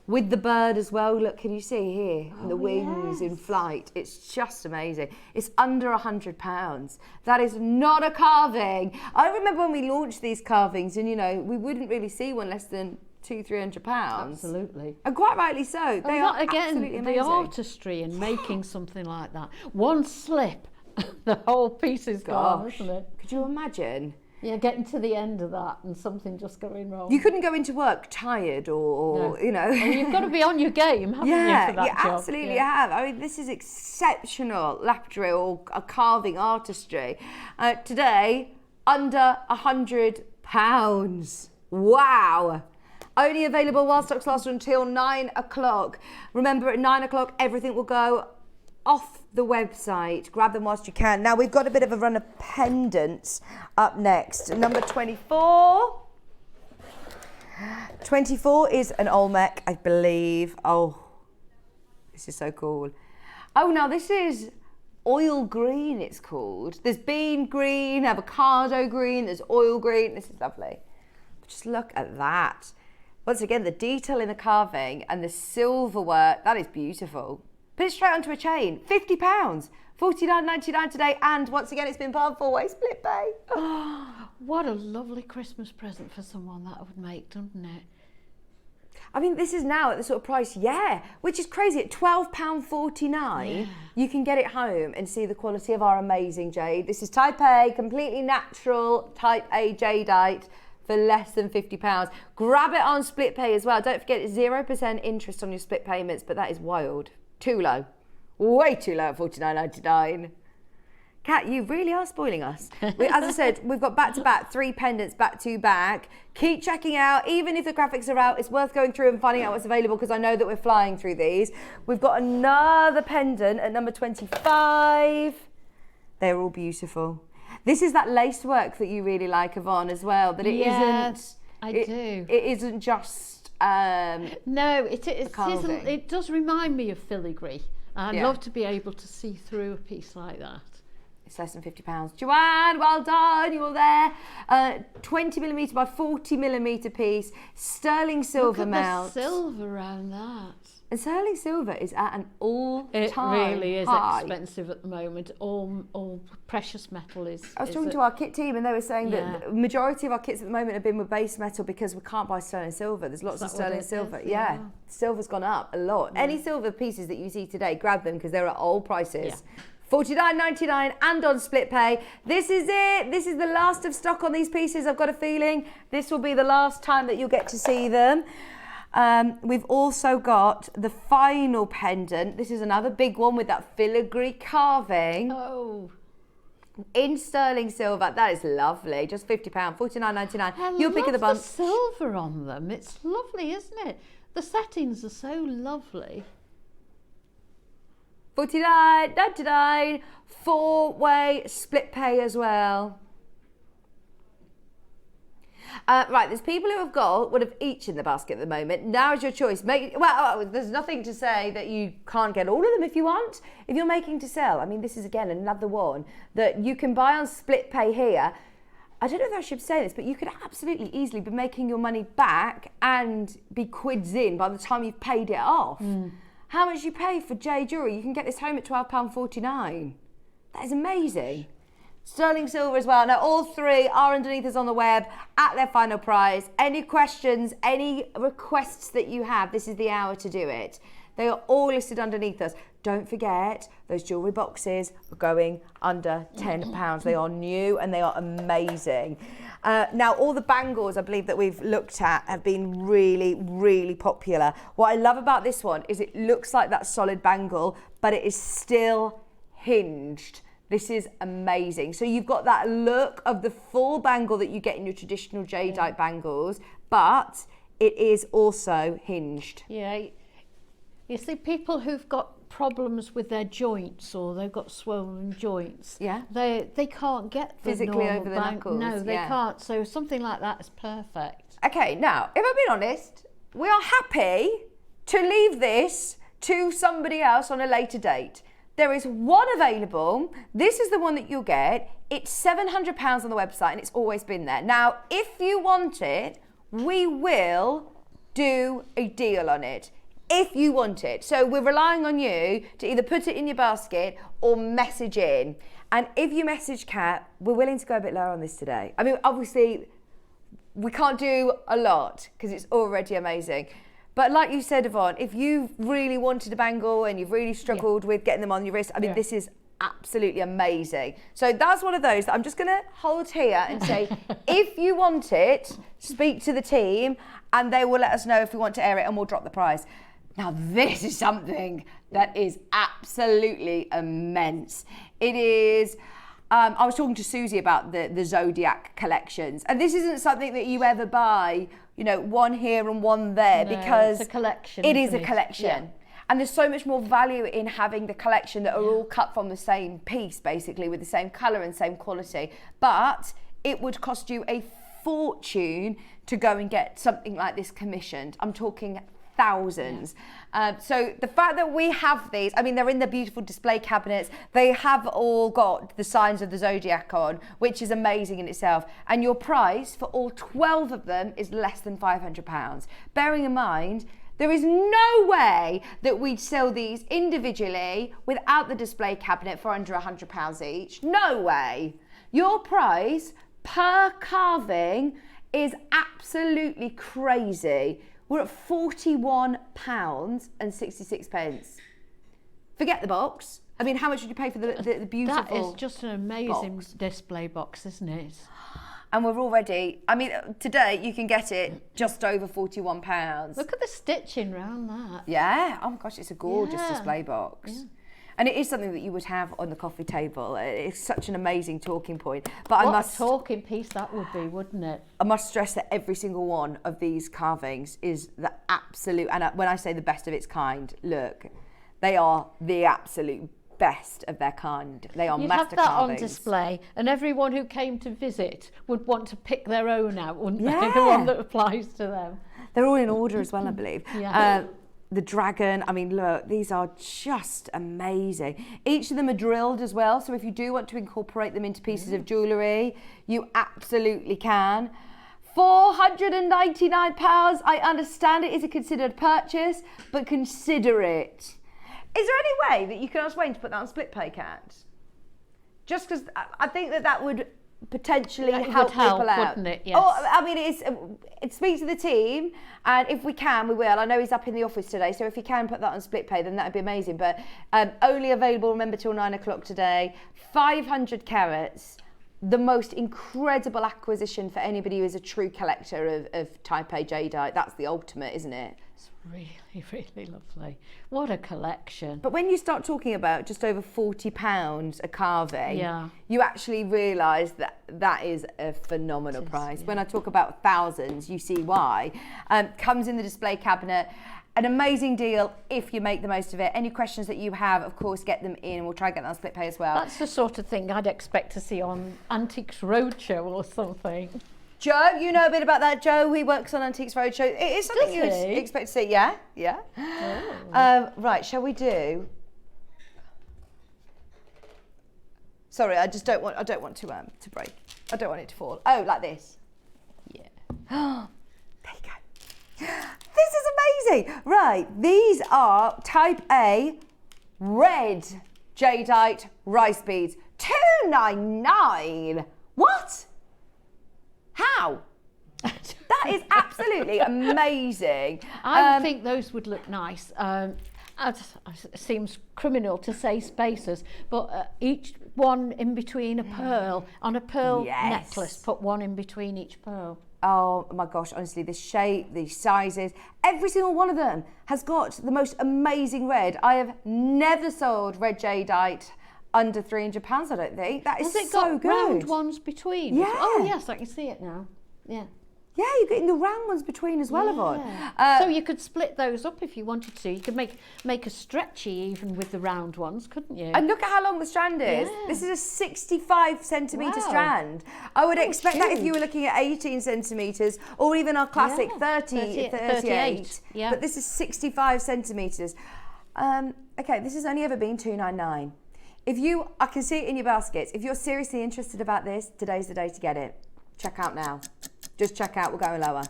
S1: With the bird as well, look, can you see here? The wings in flight. It's just amazing. It's under £100. That is not a carving. I remember when we launched these carvings and, you know, we wouldn't really see one less than £200-300.
S2: Absolutely.
S1: And quite rightly so. They are absolutely amazing.
S2: The artistry in making something like that. One slip, the whole piece is gone, isn't it?
S1: Could you imagine?
S2: Yeah, getting to the end of that and something just going wrong.
S1: You couldn't go into work tired or you know.
S2: And you've got to be on your game, haven't you, for that job?
S1: You absolutely have. I mean, this is exceptional lapidary or a carving artistry. Today, under £100. Wow. Only available while stocks last until 9 o'clock. Remember, at 9 o'clock, everything will go off the website. Grab them whilst you can. Now, we've got a bit of a run of pendants up next. Number 24. 24 is an Olmec, I believe. Oh, this is so cool. Oh, now this is oil green, it's called. There's bean green, avocado green, there's oil green. This is lovely. Just look at that. Once again, the detail in the carving and the silver work, that is beautiful. Put it straight onto a chain, £50, $49.99 today, and once again, it's been part of 4-way split pay.
S2: What a lovely Christmas present for someone that would make, doesn't it?
S1: I mean, this is now at the sort of price, which is crazy. At £12.49, you can get it home and see the quality of our amazing jade. This is Type A, completely natural Type A jadeite for less than £50. Grab it on split pay as well. Don't forget, it's 0% interest on your split payments, but that is wild. Too low. Way too low at $49.99. Kat, you really are spoiling us. As I said, we've got back-to-back 3 pendants back-to-back. Keep checking out. Even if the graphics are out, it's worth going through and finding out what's available because I know that we're flying through these. We've got another pendant at number 25. They're all beautiful. This is that lace work that you really like, Yvonne, as well. That it isn't.
S2: I do.
S1: It isn't just.
S2: No, it isn't. It does remind me of filigree. I'd love to be able to see through a piece like that.
S1: It's less than £50. Joanne, well done, you're there. 20mm by 40mm piece, sterling silver mount.
S2: The silver around that.
S1: And sterling silver is at an all-time
S2: It really is
S1: high.
S2: expensive at the moment. All precious metal is.
S1: I was talking to our kit team and they were saying that the majority of our kits at the moment have been with base metal because we can't buy sterling silver. There's lots of sterling silver. Yeah, silver's gone up a lot. Yeah. Any silver pieces that you see today, grab them because they're at old prices. Yeah. $49.99 and on split pay. This is it. This is the last of stock on these pieces. I've got a feeling this will be the last time that you'll get to see them. We've also got the final pendant. This is another big one with that filigree carving.
S2: Oh.
S1: In sterling silver. That is lovely. Just £50, $49.99. Your pick of the bunch.
S2: The silver on them. It's lovely, isn't it? The settings are so lovely.
S1: $49.99, 4-way split pay as well. Right, there's people who have got one of each in the basket at the moment. Now is your choice. There's nothing to say that you can't get all of them if you want. If you're making to sell, I mean, this is again another one that you can buy on split pay here. I don't know if I should say this, but you could absolutely easily be making your money back and be quids in by the time you've paid it off. How much you pay for J Jewellery? You can get this home at £12.49. That is amazing. Sterling silver as well. Now, all 3 are underneath us on the web at their final price. Any questions, any requests that you have, this is the hour to do it. They are all listed underneath us. Don't forget, those jewellery boxes are going under £10. They are new and they are amazing. Now, all the bangles, I believe, that we've looked at have been really, really popular. What I love about this one is it looks like that solid bangle, but it is still hinged. This is amazing. So you've got that look of the full bangle that you get in your traditional jadeite bangles, but it is also hinged.
S2: Yeah. You see, people who've got problems with their joints or they've got swollen joints, they can't get the
S1: physically
S2: normal
S1: over the knuckles.
S2: No, they can't. So something like that is perfect.
S1: Okay, now, if I'm being honest, we are happy to leave this to somebody else on a later date. There is one available. This is the one that you'll get. It's £700 on the website and it's always been there. Now, if you want it, we will do a deal on it. If you want it. So we're relying on you to either put it in your basket or message in. And if you message Kat, we're willing to go a bit lower on this today. I mean, obviously, we can't do a lot because it's already amazing. But like you said, Yvonne, if you really wanted a bangle and you've really struggled with getting them on your wrist, I mean, this is absolutely amazing. So that's one of those that I'm just going to hold here and say, if you want it, speak to the team and they will let us know if we want to air it and we'll drop the price. Now, this is something that is absolutely immense. It is... I was talking to Susie about the Zodiac collections, and this isn't something that you ever buy, you know, one here and one there, because
S2: it's a collection.
S1: It is a collection. And there's so much more value in having the collection that are all cut from the same piece, basically, with the same colour and same quality. But it would cost you a fortune to go and get something like this commissioned. I'm talking thousands. So the fact that we have these, I mean, they're in the beautiful display cabinets. They have all got the signs of the Zodiac on, which is amazing in itself. And your price for all 12 of them is less than £500. Bearing in mind, there is no way that we'd sell these individually without the display cabinet for under £100 each. No way. Your price per carving is absolutely crazy. We're at £41.66. Forget the box. I mean, how much would you pay for the beautiful
S2: That is just an amazing
S1: box?
S2: Display box, isn't it?
S1: And we're already, I mean, today you can get it just over £41.
S2: Look at the stitching around that.
S1: Yeah. Oh my gosh, it's a gorgeous display box. Yeah. And it is something that you would have on the coffee table. It's such an amazing talking point. But
S2: what a talking piece that would be, wouldn't it?
S1: I must stress that every single one of these carvings is the absolute, and when I say the best of its kind, look, they are the absolute best of their kind. They are master
S2: carvings. You'd have that
S1: carvings.
S2: on display, and everyone who came to visit would want to pick their own out, wouldn't they?
S1: Yeah.
S2: The one that applies to them.
S1: They're all in order as well, I believe.
S2: Yeah.
S1: The dragon, I mean, look, these are just amazing. Each of them are drilled as well, so if you do want to incorporate them into pieces of jewellery, you absolutely can. £499, I understand it is a considered purchase, but consider it. Is there any way that you can ask Wayne to put that on split pay, Kat? Just because I think that would potentially help people out,
S2: wouldn't it? Yes.
S1: Oh, I mean, it speaks to the team, and if we can, we will. I know he's up in the office today, so if he can put that on split pay, then that'd be amazing. But only available, remember, till 9 o'clock today. 500 carats. The most incredible acquisition for anybody who is a true collector of Type A jadeite. That's the ultimate, isn't it?
S2: It's really, really lovely. What a collection.
S1: But when you start talking about just over £40 a carving, you actually realise that that is a phenomenal price. When I talk about thousands, you see why. Comes in the display cabinet. An amazing deal if you make the most of it. Any questions that you have, of course, get them in. We'll try and get that on split pay as well.
S2: That's the sort of thing I'd expect to see on Antiques Roadshow or something.
S1: Joe, you know a bit about that. Joe, he works on Antiques Roadshow. It is something you would expect to see. Yeah. Oh. Right, shall we do? Sorry, I don't want to break. I don't want it to fall. Oh, like this.
S2: Yeah.
S1: There you go. This is amazing. Right, these are Type A red jadeite rice beads. $299. What? How? That is absolutely amazing.
S2: I think those would look nice. It seems criminal to say spacers, but each one in between a pearl, on a pearl necklace, put one in between each pearl.
S1: Oh my gosh, honestly, the shape, the sizes, every single one of them has got the most amazing red. I have never sold red jadeite under £300, I don't think. That is
S2: Has it
S1: so
S2: got
S1: good.
S2: round ones between?
S1: Yeah.
S2: Oh yes, I can see it now. Yeah.
S1: Yeah, you're getting the round ones between as well, Yvonne.
S2: So you could split those up if you wanted to. You could make a stretchy even with the round ones, couldn't you?
S1: And look at how long the strand is.
S2: Yeah.
S1: This is a 65 centimetre
S2: Wow.
S1: strand. I would expect that if you
S2: huge.
S1: were looking at 18 centimetres or even our classic 38.
S2: Yeah.
S1: But this is 65 centimetres. Okay, this has only ever been $2.99. I can see it in your baskets. If you're seriously interested about this, today's the day to get it. Check out now. Just check out, we're going lower.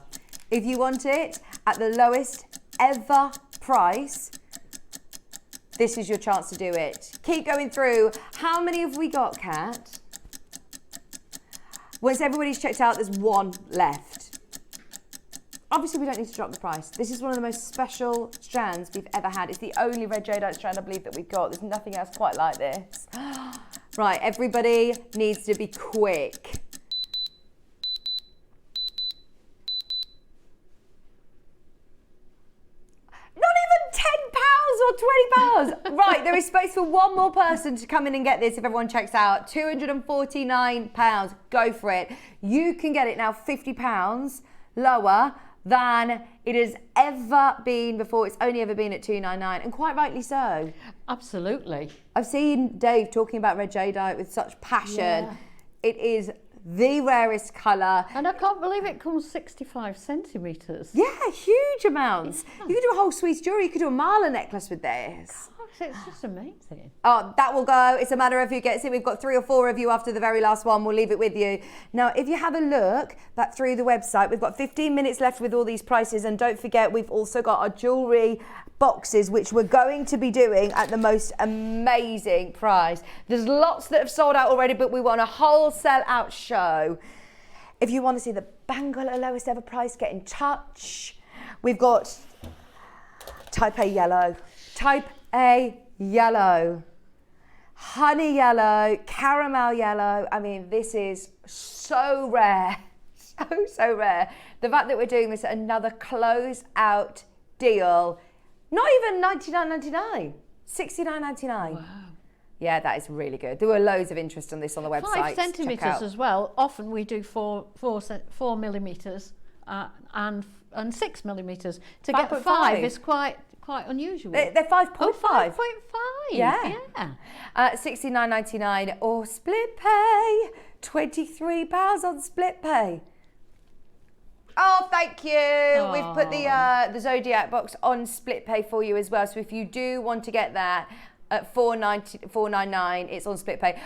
S1: If you want it at the lowest ever price, this is your chance to do it. Keep going through. How many have we got, Kat? Once everybody's checked out, there's one left. Obviously, we don't need to drop the price. This is one of the most special strands we've ever had. It's the only red jadeite strand, I believe, that we've got. There's nothing else quite like this. Right, everybody needs to be quick. £20 or £20. Right, there is space for one more person to come in and get this if everyone checks out. £249. Go for it. You can get it now £50 lower than it has ever been before. It's only ever been at $299, and quite rightly so.
S2: Absolutely.
S1: I've seen Dave talking about red jadeite with such passion.
S2: Yeah.
S1: It is the rarest colour.
S2: And I can't believe it comes 65 centimetres.
S1: Yeah, huge amounts. You could do a whole Swiss jewellery. You could do a mala necklace with this.
S2: Gosh, it's just amazing.
S1: Oh, that will go. It's a matter of who gets it. We've got 3 or 4 of you after the very last one. We'll leave it with you. Now, if you have a look back through the website, we've got 15 minutes left with all these prices. And don't forget, we've also got our jewellery boxes, which we're going to be doing at the most amazing price. There's lots that have sold out already, but we want a whole sell-out show. If you want to see the bangle at lowest ever price, get in touch. We've got type A yellow, type A yellow, honey yellow, caramel yellow. I mean, this is so rare, so rare. The fact that we're doing this at another close-out deal, not even $99.99, $69.99.
S2: Wow.
S1: Yeah, that is really good. There were loads of interest on this on the website.
S2: 5 centimetres as well. Often we do 4 millimetres and 6 millimetres. To get
S1: 5.5.
S2: 5 is quite unusual.
S1: They're 5.5.
S2: Oh, 5.5.
S1: Yeah.
S2: Yeah.
S1: $69.99 or split pay. £23 on split pay. Oh, thank you.
S2: Aww.
S1: We've put the Zodiac box on split pay for you as well. So if you do want to get that at $4.99, it's on split pay.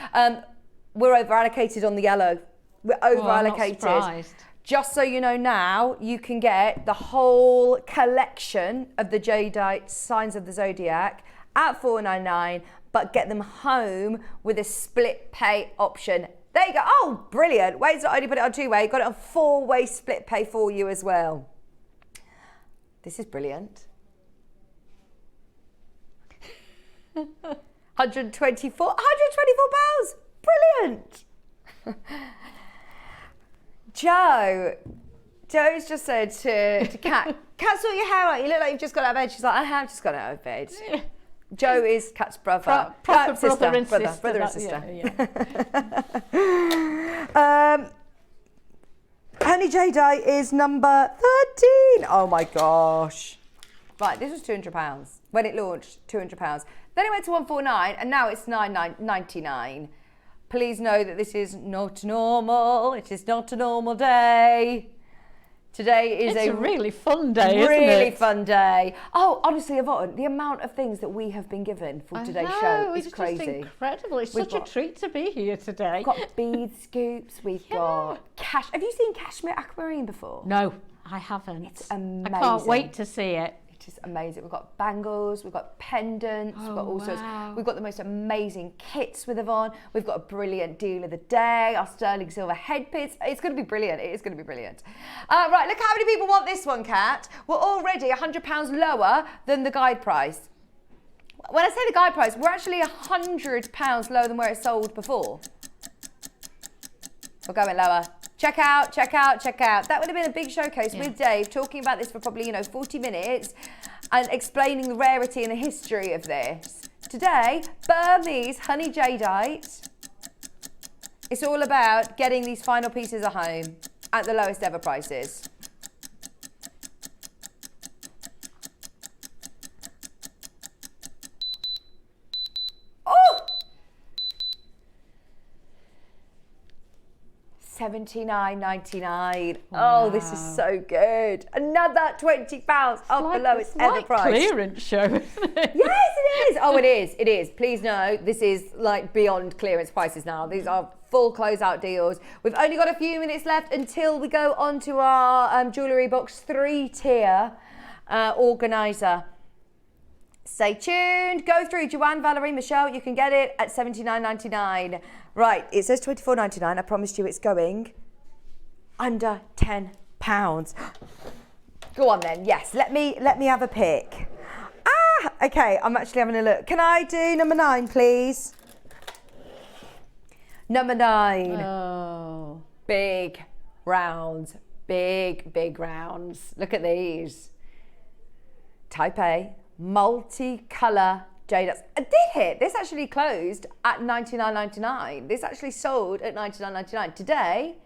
S1: We're over allocated on the yellow. We're over allocated.
S2: I'm not surprised.
S1: Just so you know now, you can get the whole collection of the jadeite signs of the Zodiac at $4.99, but get them home with a split pay option. There you go. Oh, brilliant. Wait, I only put it on 2-way. Got it on 4-way split pay for you as well. This is brilliant. 124 pounds. Brilliant. Joe's just said to Kat, Kat, sort your hair out. You look like you've just got out of bed. She's like, I have just got out of bed. Joe is Kat's brother.
S2: Proper
S1: sister,
S2: brother and sister.
S1: Brother and sister.
S2: Yeah.
S1: Honey jadeite is number 13. Oh my gosh. Right, this was £200 when it launched. £200. Then it went to 149, and now it's $9.99. Please know that this is not normal. It is not a normal day. Today is
S2: It's a really fun day, isn't it?
S1: Really fun day. Oh, honestly, Yvonne, the amount of things that we have been given for today's show is crazy.
S2: It's just incredible. It's such a treat to be here today.
S1: We've got bead scoops. We've got cash. Have you seen cashmere aquamarine before?
S2: No, I haven't.
S1: It's amazing.
S2: I can't wait to see it.
S1: It is amazing. We've got bangles, we've got pendants, we've got all sorts. We've got the most amazing kits with Yvonne. We've got a brilliant deal of the day, our sterling silver headpins. It's going to be brilliant. It is going to be brilliant. Right, look how many people want this one, Kat. We're already £100 lower than the guide price. When I say the guide price, we're actually £100 lower than where it sold before. We're going lower. Check out, check out, check out. That would have been a big showcase with Dave, talking about this for probably, 40 minutes and explaining the rarity and the history of this. Today, Burmese honey jadeite. It's all about getting these final pieces at home at the lowest ever prices. $79.99.
S2: Wow.
S1: Oh, this is so good. Another £20 off the lowest ever price.
S2: Clearance show, isn't it?
S1: Yes, it is. Oh, it is. It is. Please know this is like beyond clearance prices now. These are full closeout deals. We've only got a few minutes left until we go on to our jewellery box 3-tier organiser. Stay tuned. Go through Joanne, Valerie, Michelle. You can get it at $79.99. Right, it says $24.99. I promised you it's going under £10. Go on then. Yes, let me have a pick. Okay, I'm actually having a look. Can I do number 9, please? Number 9.
S2: Oh.
S1: Big rounds. Big rounds. Look at these. Type A. Multicolour jade. I did hit. This actually closed at $99.99. This actually sold at $99.99. Today,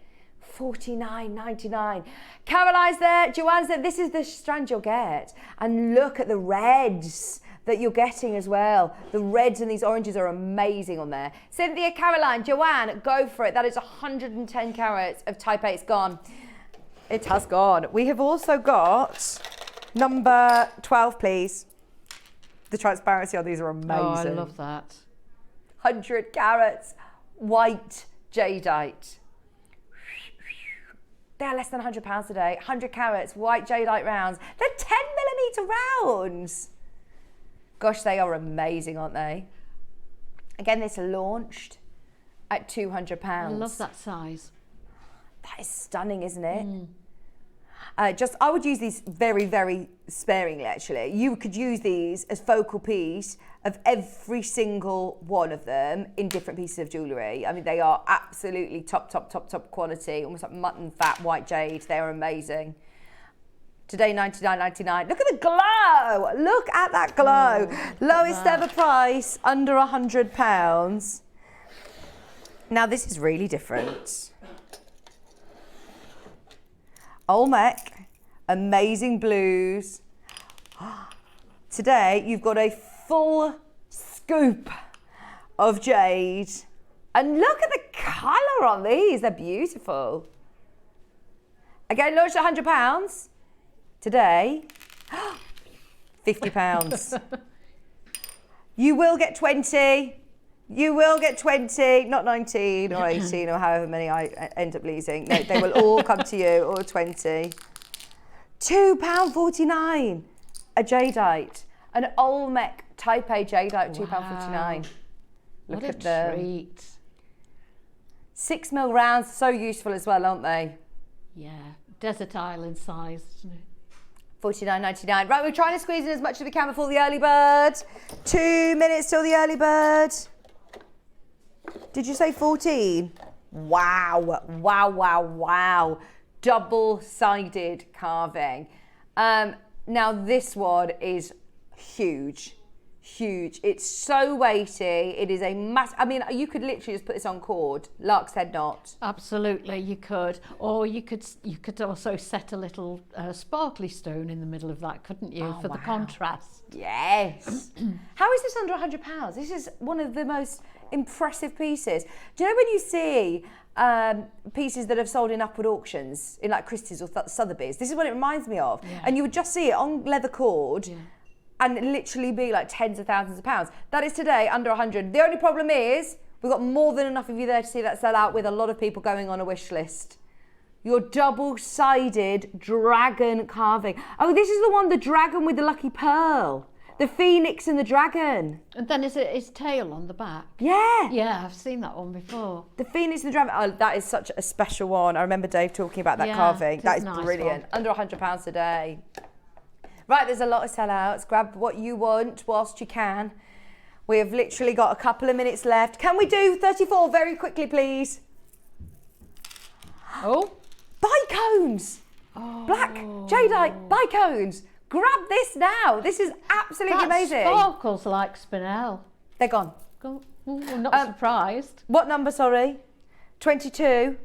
S1: $49.99. Caroline's there. Joanne's there. This is the strand you'll get. And look at the reds that you're getting as well. The reds and these oranges are amazing on there. Cynthia, Caroline, Joanne, go for it. That is 110 carats of type A. It's gone. It has gone. We have also got number 12, please. The transparency on these are amazing.
S2: Oh, I love that.
S1: 100 carats, white jadeite. They're less than £100 today. 100 carats, white jadeite rounds. They're 10mm rounds. Gosh, they are amazing, aren't they? Again, this launched at £200.
S2: I love that size.
S1: That is stunning, isn't it? I would use these very sparingly, actually. You could use these as focal piece of every single one of them in different pieces of jewellery. I mean, they are absolutely top quality, almost like mutton fat white jade. They're amazing. Today, $99.99. Look at the glow. Look at that glow. Lowest ever price, under £100. Now, this is really different. Olmec, amazing blues. Today, you've got a full scoop of jade. And look at the colour on these. They're beautiful. Again, launched at £100. Today, £50. You will get 20. You will get 20, not 19 or 18 or however many I end up losing. No, they will all come to you, or 20. £2.49 a jadeite. An Olmec Type A jadeite, £2.49. Look at them.
S2: What a treat.
S1: 6mm rounds, so useful as well, aren't they?
S2: Yeah, desert island size, isn't it?
S1: $49.99. Right, we're trying to squeeze in as much as we can before the early bird. 2 minutes till the early bird. Did you say 14? Wow. Double-sided carving. Now this one is huge. It's so weighty. It is a I mean, you could literally just put this on cord, lark's head knot.
S2: Absolutely, you could. Or you could also set a little sparkly stone in the middle of that, couldn't you, for the contrast?
S1: Yes. How is this under £100? This is one of the most impressive pieces. Do you know when you see pieces that have sold in upward auctions, in like Christie's or Sotheby's? This is what it reminds me of. Yeah. And you would just see it on leather cord. Yeah. And literally be like tens of thousands of pounds. That is today under 100. The only problem is we've got more than enough of you there to see that sell out, with a lot of people going on a wish list. Your double-sided dragon carving. Oh, this is the one, the dragon with the lucky pearl. The phoenix and the dragon.
S2: And then is it his tail on the back?
S1: Yeah.
S2: Yeah, I've seen that one before.
S1: The phoenix and the dragon. Oh, that is such a special one. I remember Dave talking about that carving. That is nice, brilliant. One. Under £100 a day. Right, there's a lot of sellouts. Grab what you want whilst you can. We have literally got a couple of minutes left. Can we do 34 very quickly, please?
S2: Oh.
S1: Bicones. Oh. Black jadeite bicones. Grab this now. This is absolutely amazing.
S2: Sparkles like spinel.
S1: They're gone.
S2: Ooh, I'm not surprised.
S1: What number, sorry? 22?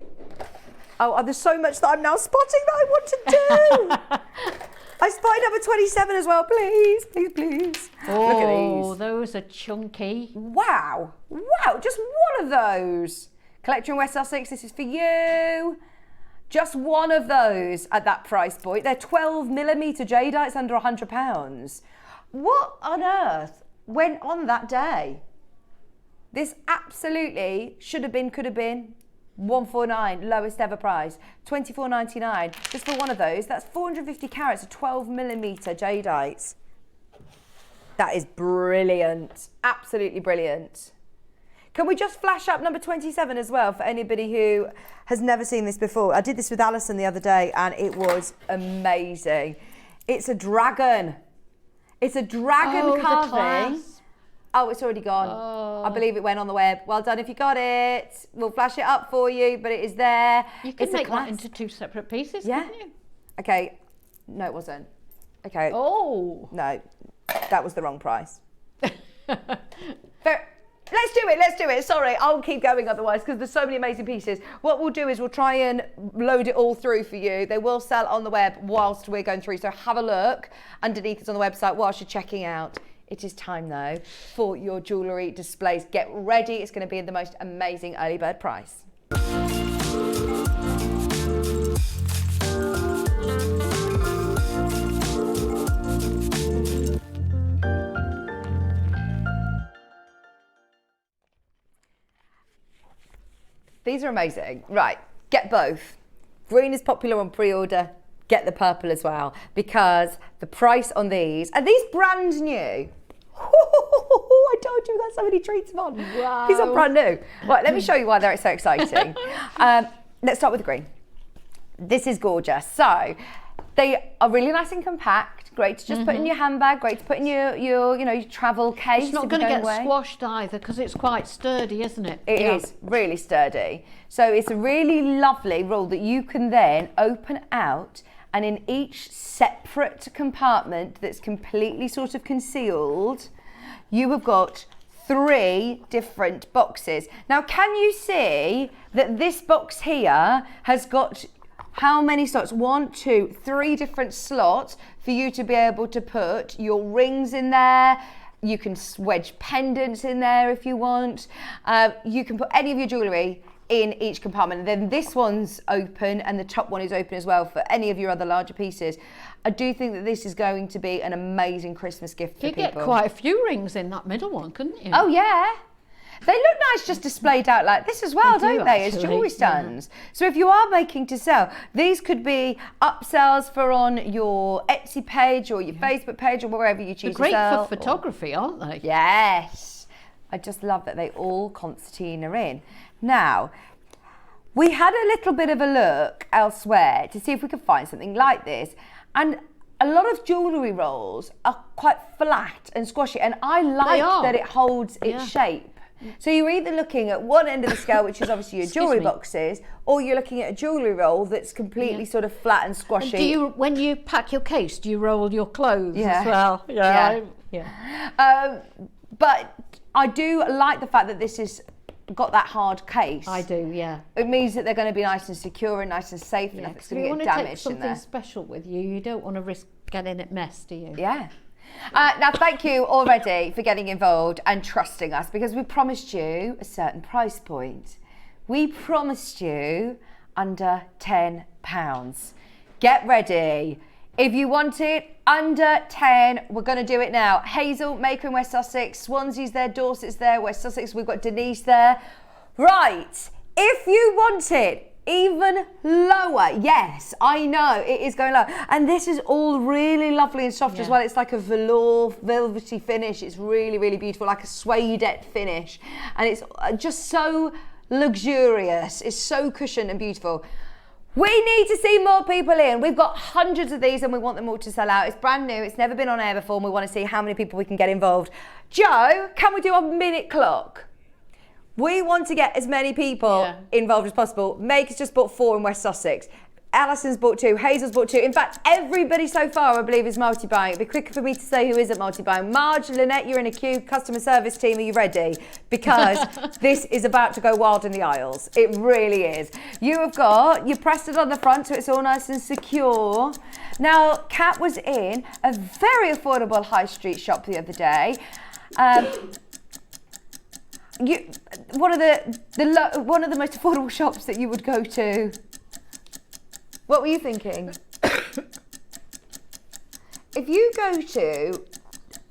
S1: Oh, there's so much that I'm now spotting that I want to do. I spotted number 27 as well, please, please, please.
S2: Oh,
S1: look at these.
S2: Those are chunky.
S1: Wow, wow, just one of those. Collector in West Sussex, this is for you. Just one of those at that price point. They're 12mm jadeite, under £100. What on earth went on that day? This absolutely should have been, could have been. 149, lowest ever price. 24.99 just for one of those. That's 450 carats of 12mm jadeite. That is brilliant, absolutely brilliant. Can we just flash up number 27 as well for anybody who has never seen this before? I did this with Alison the other day and it was amazing. It's a dragon. It's a dragon carving. Oh, it's already gone.
S2: Oh.
S1: I believe it went on the web. Well done if you got it. We'll flash it up for you, but it is there.
S2: You can
S1: it's
S2: make that into 2 separate pieces, couldn't you?
S1: Okay. No, it wasn't. Okay.
S2: Oh.
S1: No, that was the wrong price. Let's do it. Sorry, I'll keep going otherwise because there's so many amazing pieces. What we'll do is we'll try and load it all through for you. They will sell on the web whilst we're going through. So have a look underneath. It's on the website whilst you're checking out. It is time though for your jewellery displays. Get ready. It's going to be the most amazing early bird price. These are amazing. Right, get both. Green is popular on pre-order. Get the purple as well because the price on these, are these brand new? I told you we got so many treats on.
S2: Wow.
S1: These are brand new. Right, let me show you why they're so exciting. Let's start with the green. This is gorgeous. So they are really nice and compact. Great to just put in your handbag. Great to put in your travel case.
S2: It's not going to get squashed either because it's quite sturdy, isn't it?
S1: It is really sturdy. So it's a really lovely roll that you can then open out, and in each separate compartment that's completely sort of concealed, you have got 3 different boxes. Now, can you see that this box here has got how many slots? 1, 2, 3 different slots for you to be able to put your rings in there. You can wedge pendants in there if you want. You can put any of your jewellery in each compartment. And then this one's open and the top one is open as well for any of your other larger pieces. I do think that this is going to be an amazing Christmas gift for people.
S2: You get quite a few rings in that middle one, couldn't you?
S1: Oh yeah. They look nice just displayed out like this as well, don't they, as jewellery stands? Yeah. So if you are making to sell, these could be upsells for on your Etsy page or your Facebook page or wherever you choose to sell.
S2: They're great for photography, aren't they?
S1: Yes. I just love that they all concertina in. Now, we had a little bit of a look elsewhere to see if we could find something like this. And a lot of jewellery rolls are quite flat and squashy, and I like that it holds its shape. So you're either looking at one end of the scale, which is obviously your jewellery boxes, or you're looking at a jewellery roll that's completely sort of flat and squashy.
S2: And do you, when you pack your case, do you roll your clothes as well?
S1: But I do like the fact that this has got that hard case.
S2: I do, yeah.
S1: It means that they're going to be nice and secure and nice and safe, and nothing's going to get damaged in there.
S2: You want to take something special with you. You don't want to risk getting it messed, do you?
S1: Yeah. Now, thank you already for getting involved and trusting us, because we promised you a certain price point. We promised you under £10. Get ready. If you want it under 10, we're going to do it now. Hazel, Maker in West Sussex, Swansea's there, Dorset's there, West Sussex, we've got Denise there. Right, if you want it even lower, yes, I know it is going low. And this is all really lovely and soft as well. It's like a velour, velvety finish. It's really, really beautiful, like a suede finish. And it's just so luxurious. It's so cushioned and beautiful. We need to see more people in. We've got hundreds of these and we want them all to sell out. It's brand new. It's never been on air before and we want to see how many people we can get involved. Joe, can we do a minute clock? We want to get as many people involved as possible. Maker's just bought 4 in West Sussex. Alison's bought 2, Hazel's bought 2. In fact, everybody so far, I believe, is multi-buying. It'd be quicker for me to say who isn't multi-buying. Marge, Lynette, you're in a queue. Customer service team, are you ready? Because this is about to go wild in the aisles. It really is. You pressed it on the front so it's all nice and secure. Now, Kat was in a very affordable high street shop the other day. One of the most affordable shops that you would go to. What were you thinking? If you go to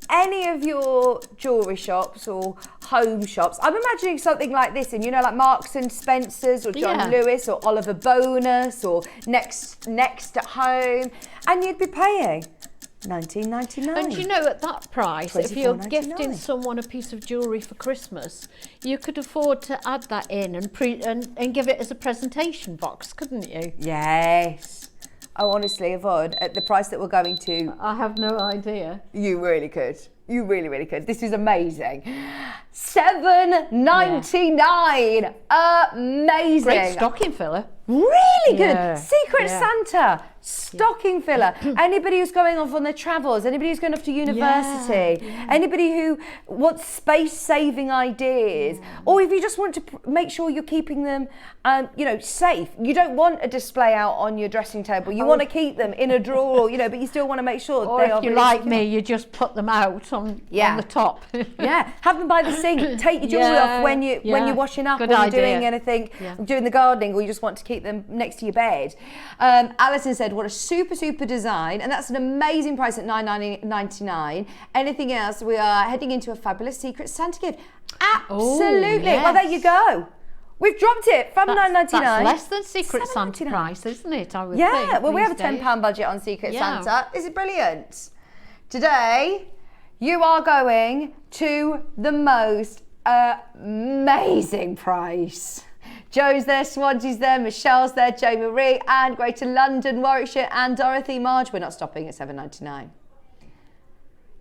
S1: any of your jewellery shops or home shops, I'm imagining something like this, and like Marks and Spencer's or John Lewis or Oliver Bonus or Next at Home, and you'd be paying $19.99.
S2: And at that price, if you're gifting someone a piece of jewellery for Christmas, you could afford to add that in and give it as a presentation box, couldn't you?
S1: Yes. Oh, honestly, Yvonne, at the price that we're going to...
S2: I have no idea.
S1: You really could. You really, really could. This is amazing. $7.99. Amazing.
S2: Great stocking filler.
S1: Really good. Secret Santa. Stocking filler. Anybody who's going off on their travels, anybody who's going off to university, anybody who wants space-saving ideas, or if you just want to make sure you're keeping them, safe. You don't want a display out on your dressing table. You want to keep them in a drawer, but you still want to make sure
S2: or
S1: they
S2: if
S1: are
S2: you
S1: really
S2: like
S1: secure.
S2: me, you just put them out on the top.
S1: Have them by the sink. Take your jewellery off when you're washing up,
S2: Good
S1: or you're
S2: idea.
S1: doing anything, doing the gardening, or you just want to keep them next to your bed. Alison said, what a super design, and that's an amazing price at $9.99. Anything else, we are heading into a fabulous Secret Santa gift. Absolutely. Well, there you go. We've dropped it from $9.99.
S2: That's less than Secret Santa price, isn't it? I would think.
S1: Well, we have a
S2: days.
S1: £10 budget on Secret Santa. This is brilliant. Today, you are going to the most amazing price. Joe's there, Swansea's there, Michelle's there, Jo Marie, and Greater London, Warwickshire, and Dorothy. Marge, we're not stopping at $7.99.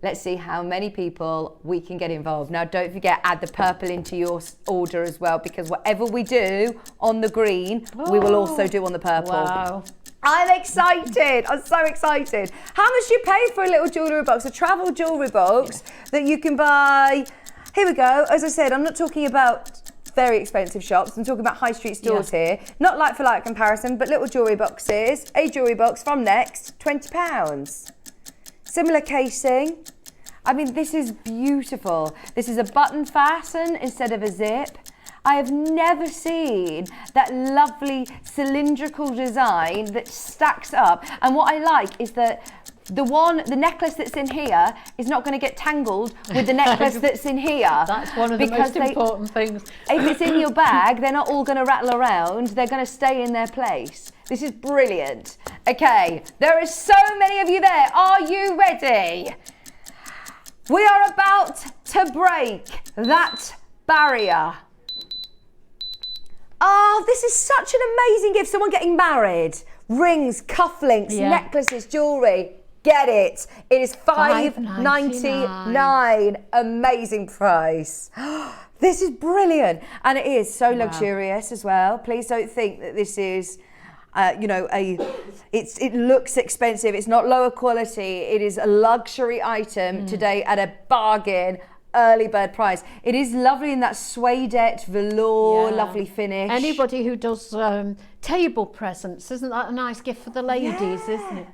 S1: Let's see how many people we can get involved. Now, don't forget, add the purple into your order as well, because whatever we do on the green, we will also do on the purple.
S2: Wow.
S1: I'm excited. I'm so excited. How much do you pay for a little jewellery box, a travel jewellery box that you can buy? Here we go. As I said, I'm not talking about very expensive shops. I'm talking about high street stores here. Not like for like comparison, but little jewellery boxes. A jewellery box from Next, £20. Similar casing. I mean, this is beautiful. This is a button fasten instead of a zip. I have never seen that lovely cylindrical design that stacks up. And what I like is that the necklace that's in here is not going to get tangled with the necklace that's in here.
S2: That's one of the most important things.
S1: If it's in your bag, they're not all going to rattle around. They're going to stay in their place. This is brilliant. Okay, there are so many of you there. Are you ready? We are about to break that barrier. Oh, this is such an amazing gift. Someone getting married. Rings, cufflinks, necklaces, jewellery. Get it. It is $5.99. Amazing price. This is brilliant. And it is so luxurious as well. Please don't think that this is, it looks expensive. It's not lower quality. It is a luxury item today at a bargain. Early bird price. It is lovely in that suedette velour, lovely finish.
S2: Anybody who does table presents, isn't that a nice gift for the ladies, isn't it?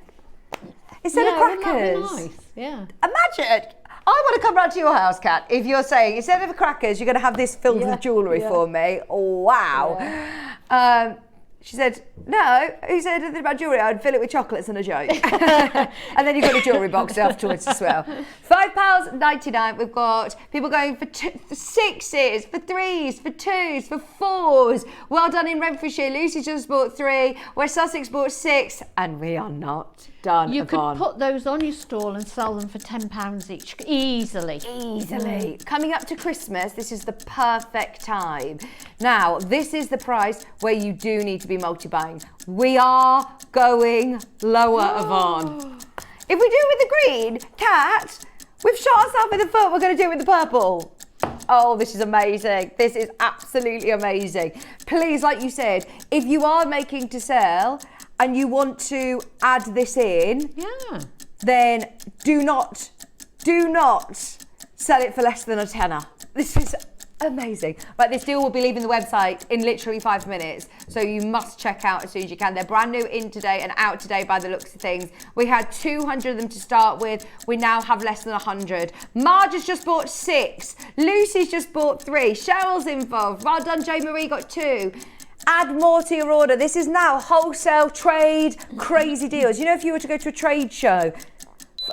S1: Instead of crackers.
S2: Wouldn't that be nice? Yeah.
S1: Imagine, I want to come round to your house, Kat, if you're saying, instead of crackers, you're going to have this filled with jewellery for me. Oh, wow. Yeah. She said, no, who said anything about jewellery? I'd fill it with chocolates and a joke. And then you've got a jewellery box afterwards as well. £5.99. We've got people going for sixes, for threes, for twos, for fours. Well done in Renfrewshire. Lucy just bought 3. West Sussex bought 6. And we are not done.
S2: You could put those on your stall and sell them for £10 each, easily.
S1: Easily. Coming up to Christmas, this is the perfect time. Now, this is the price where you do need to be multi-buying. We are going lower, Yvonne. If we do it with the green, Kat, we've shot ourselves in the foot. We're going to do it with the purple. Oh, this is amazing. This is absolutely amazing. Please, like you said, if you are making to sell, and you want to add this in, then do not sell it for less than a tenner. This is amazing. But this deal will be leaving the website in literally 5 minutes, so you must check out as soon as you can. They're brand new in today and out today by the looks of things. We had 200 of them to start with. We now have less than 100. Marge has just bought 6. Lucy's just bought 3. Cheryl's involved. Well done, Jo Marie got 2. Add more to your order. This is now wholesale trade crazy deals. You know, if you were to go to a trade show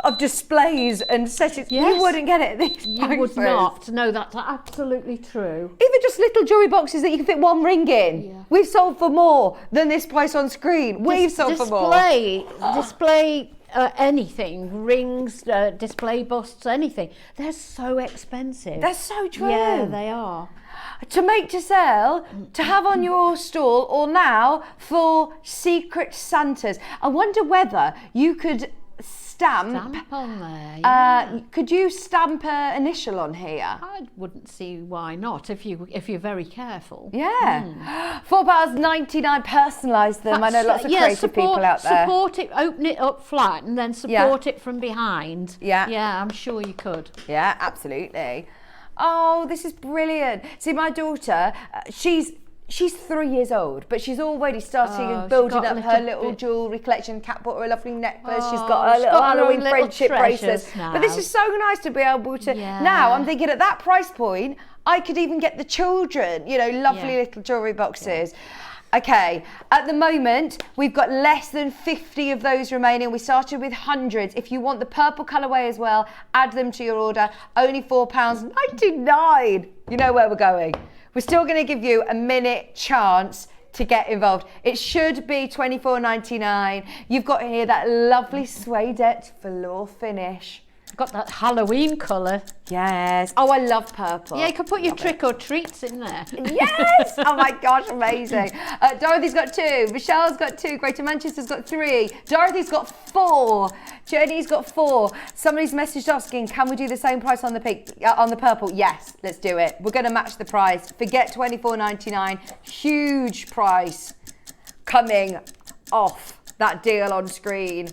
S1: of displays and sessions, you wouldn't get it at these prices.
S2: You would not. No, that's absolutely true.
S1: Even just little jewellery boxes that you can fit 1 ring in. Yeah. We've sold for more than this price on screen. We've sold for more.
S2: Display anything, rings, display busts, anything. They're so expensive.
S1: They're so true.
S2: Yeah, they are.
S1: To make to sell, to have on your stall, or now for Secret Santas. I wonder whether you could stamp
S2: on there. Yeah.
S1: Could you stamp an initial on here?
S2: I wouldn't see why not if you're very careful.
S1: Yeah. £4.99, personalise them. I know lots of creative people out there.
S2: Support it, open it up flat and then support it from behind.
S1: Yeah.
S2: Yeah, I'm sure you could.
S1: Yeah, absolutely. Oh, this is brilliant. See, my daughter, she's 3 years old, but she's already starting building up her little jewellery collection. Kat bought her a lovely necklace. She's got her little Halloween friendship bracelet. But this is so nice to be able to. Now I'm thinking at that price point, I could even get the children, you know, lovely little jewellery boxes. Okay, at the moment, we've got less than 50 of those remaining. We started with hundreds. If you want the purple colourway as well, add them to your order. Only £4.99. You know where we're going. We're still going to give you a minute chance to get involved. It should be £24.99. You've got here that lovely suedette velour finish.
S2: Got that Halloween colour.
S1: Yes. Oh, I love purple.
S2: Yeah, you can put your trick or treats in there.
S1: Yes. Oh my gosh, amazing. Dorothy's got 2. Michelle's got 2. Greater Manchester's got 3. Dorothy's got 4. Jenny's got 4. Somebody's messaged asking, can we do the same price on the pink, on the purple? Yes, let's do it. We're going to match the price. Forget £24.99. Huge price coming off that deal on screen.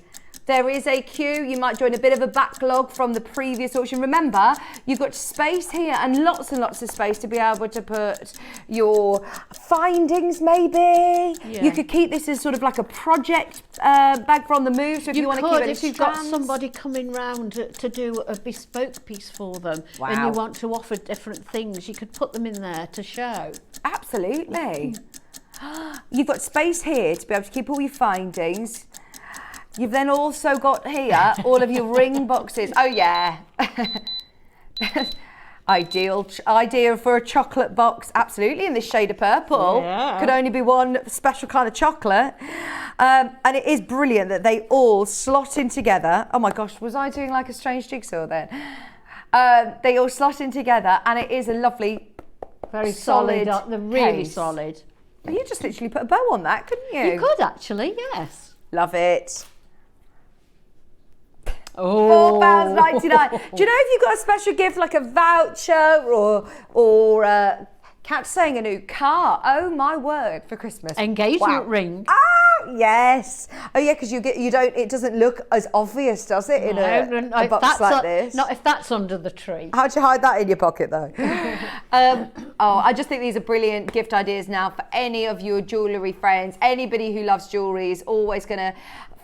S1: There is a queue. You might join a bit of a backlog from the previous auction. Remember, you've got space here and lots of space to be able to put your findings, maybe. Yeah. You could keep this as sort of like a project bag from the move. So if you want to keep it,
S2: if you've got somebody coming round to do a bespoke piece for them, and you want to offer different things, you could put them in there to show.
S1: Absolutely. You've got space here to be able to keep all your findings. You've then also got here all of your ring boxes. Oh yeah. Idea for a chocolate box, absolutely, in this shade of purple. Yeah. Could only be one special kind of chocolate. And it is brilliant that they all slot in together. Oh my gosh, was I doing like a strange jigsaw then? They all slot in together and it is a lovely,
S2: very solid, they're really solid.
S1: You just literally put a bow on that, couldn't you?
S2: You could actually, yes.
S1: Love it.
S2: Oh.
S1: £4.99. Do you know if you've got a special gift like a voucher or Kat's saying a new car? Oh my word, for Christmas.
S2: Engagement ring.
S1: Ah, yes. Oh yeah, because it doesn't look as obvious, does it, in a box like this?
S2: Not if that's under the tree.
S1: How'd you hide that in your pocket though? I just think these are brilliant gift ideas now for any of your jewellery friends. Anybody who loves jewellery is always going to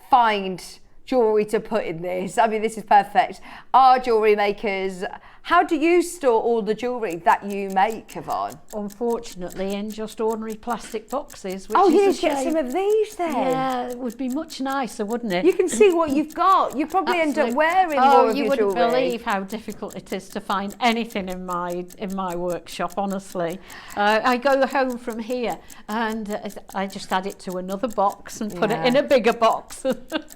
S1: find jewellery to put in this. I mean, this is perfect. Our jewellery makers, how do you store all the jewellery that you make, Yvonne?
S2: Unfortunately, in just ordinary plastic boxes.
S1: Oh, you need to get some of these then.
S2: Yeah, it would be much nicer, wouldn't it?
S1: You can see what you've got. You probably end up wearing more of your jewellery.
S2: You wouldn't believe how difficult it is to find anything in my workshop, honestly. I go home from here and I just add it to another box and put it in a bigger box.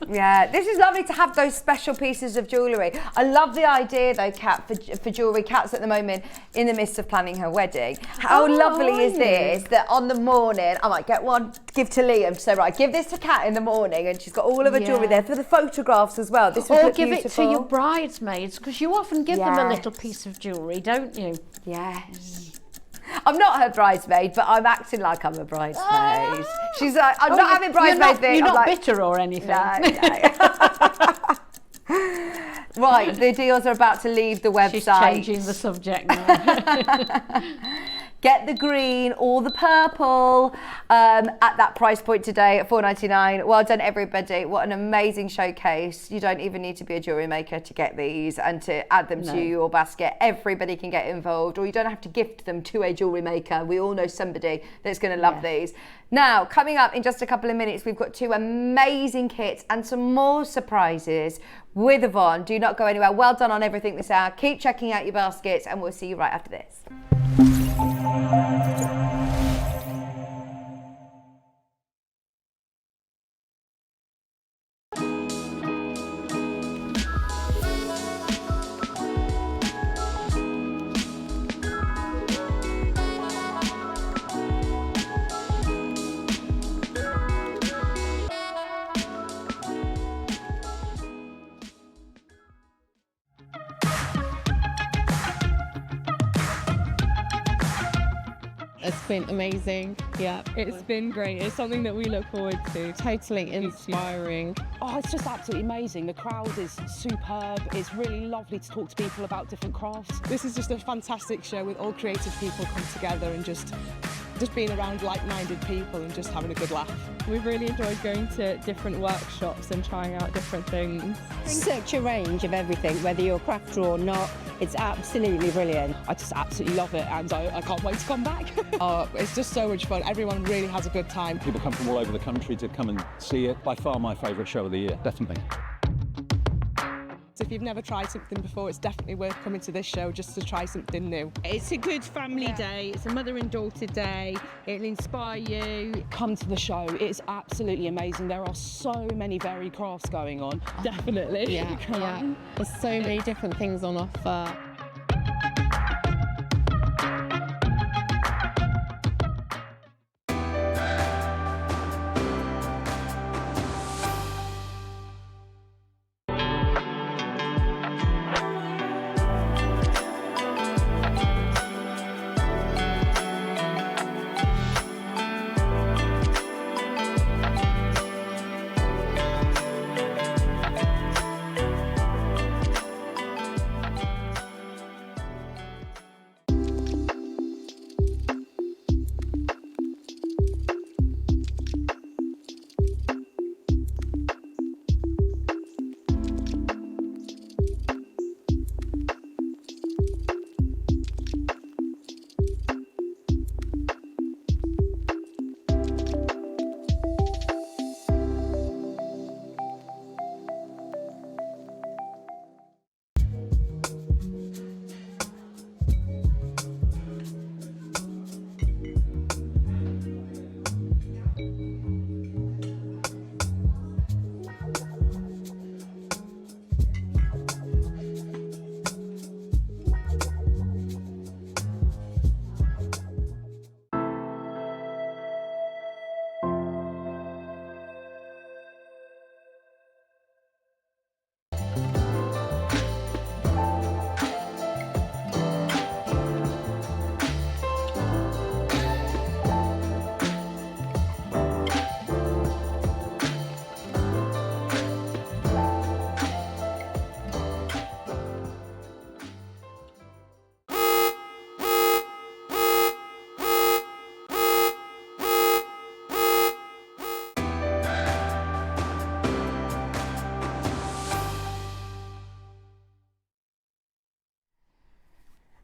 S1: Yeah, this is lovely to have those special pieces of jewellery. I love the idea though, Kat, for jewellery. Kat's at the moment in the midst of planning her wedding. How lovely is this that on the morning, I might get one, give to Liam, so right, give this to Kat in the morning, and she's got all of her jewellery there for the photographs as well. This would look
S2: give
S1: beautiful.
S2: It to your bridesmaids, because you often give them a little piece of jewellery, don't you?
S1: Yes. I'm not her bridesmaid, but I'm acting like I'm a bridesmaid. She's like, I'm not having bridesmaids.
S2: You're not
S1: like,
S2: bitter or anything.
S1: No. Right, the deals are about to leave the website.
S2: She's changing the subject now.
S1: Get the green or the purple at that price point today at $4.99. Well done, everybody. What an amazing showcase. You don't even need to be a jewellery maker to get these and to add them to your basket. Everybody can get involved, or you don't have to gift them to a jewellery maker. We all know somebody that's going to love these. Now, coming up in just a couple of minutes, we've got 2 amazing kits and some more surprises with Yvonne. Do not go anywhere. Well done on everything this hour. Keep checking out your baskets, and we'll see you right after this.
S3: It's been amazing. Yeah,
S4: It's been great. It's something that we look forward to.
S3: totally inspiring.
S5: Oh, it's just absolutely amazing. The crowd is superb. It's really lovely to talk to people about different crafts.
S4: This is just a fantastic show with all creative people come together and just being around like-minded people and just having a good laugh. We've really enjoyed going to different workshops and trying out different things.
S6: Such a range of everything, whether you're a crafter or not. It's absolutely brilliant.
S5: I just absolutely love it, and I can't wait to come back.
S4: It's just so much fun. Everyone really has a good time.
S7: People come from all over the country to come and see it. By far my favourite show of the year, definitely.
S4: So if you've never tried something before, it's definitely worth coming to this show just to try something new.
S3: It's a good family day. It's a mother and daughter day. It'll inspire you.
S5: Come to the show. It's absolutely amazing. There are so many varied crafts going on.
S4: Definitely.
S3: Yeah. There's so many different things on offer.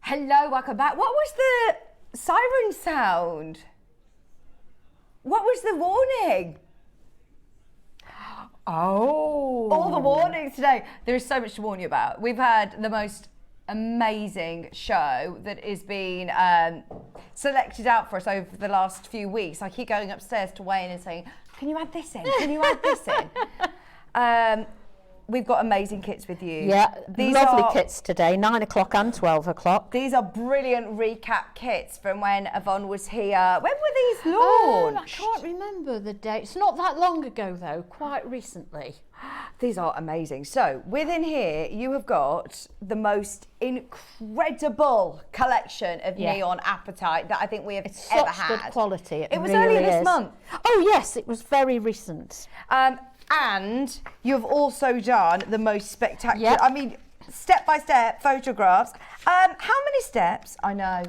S1: Hello, welcome back. What was the siren sound? What was the warning? Oh. All the warnings today. There is so much to warn you about. We've had the most amazing show that is being selected out for us over the last few weeks. I keep going upstairs to Wayne and saying, can you add this in? Can you add this in? we've got amazing kits with you.
S2: Yeah,
S1: These
S2: lovely
S1: are,
S2: kits today, 9 o'clock and 12 o'clock.
S1: These are brilliant recap kits from when Yvonne was here. When were these launched?
S2: I can't remember the date. It's not that long ago though, quite recently.
S1: These are amazing. So within here, you have got the most incredible collection of neon apatite that I think we have ever had.
S2: Such good quality.
S1: It was
S2: really
S1: earlier this
S2: is.
S1: month.
S2: Oh yes, it was very recent.
S1: And you've also done the most spectacular,
S2: Yep.
S1: I mean, step-by-step photographs. How many steps? I know.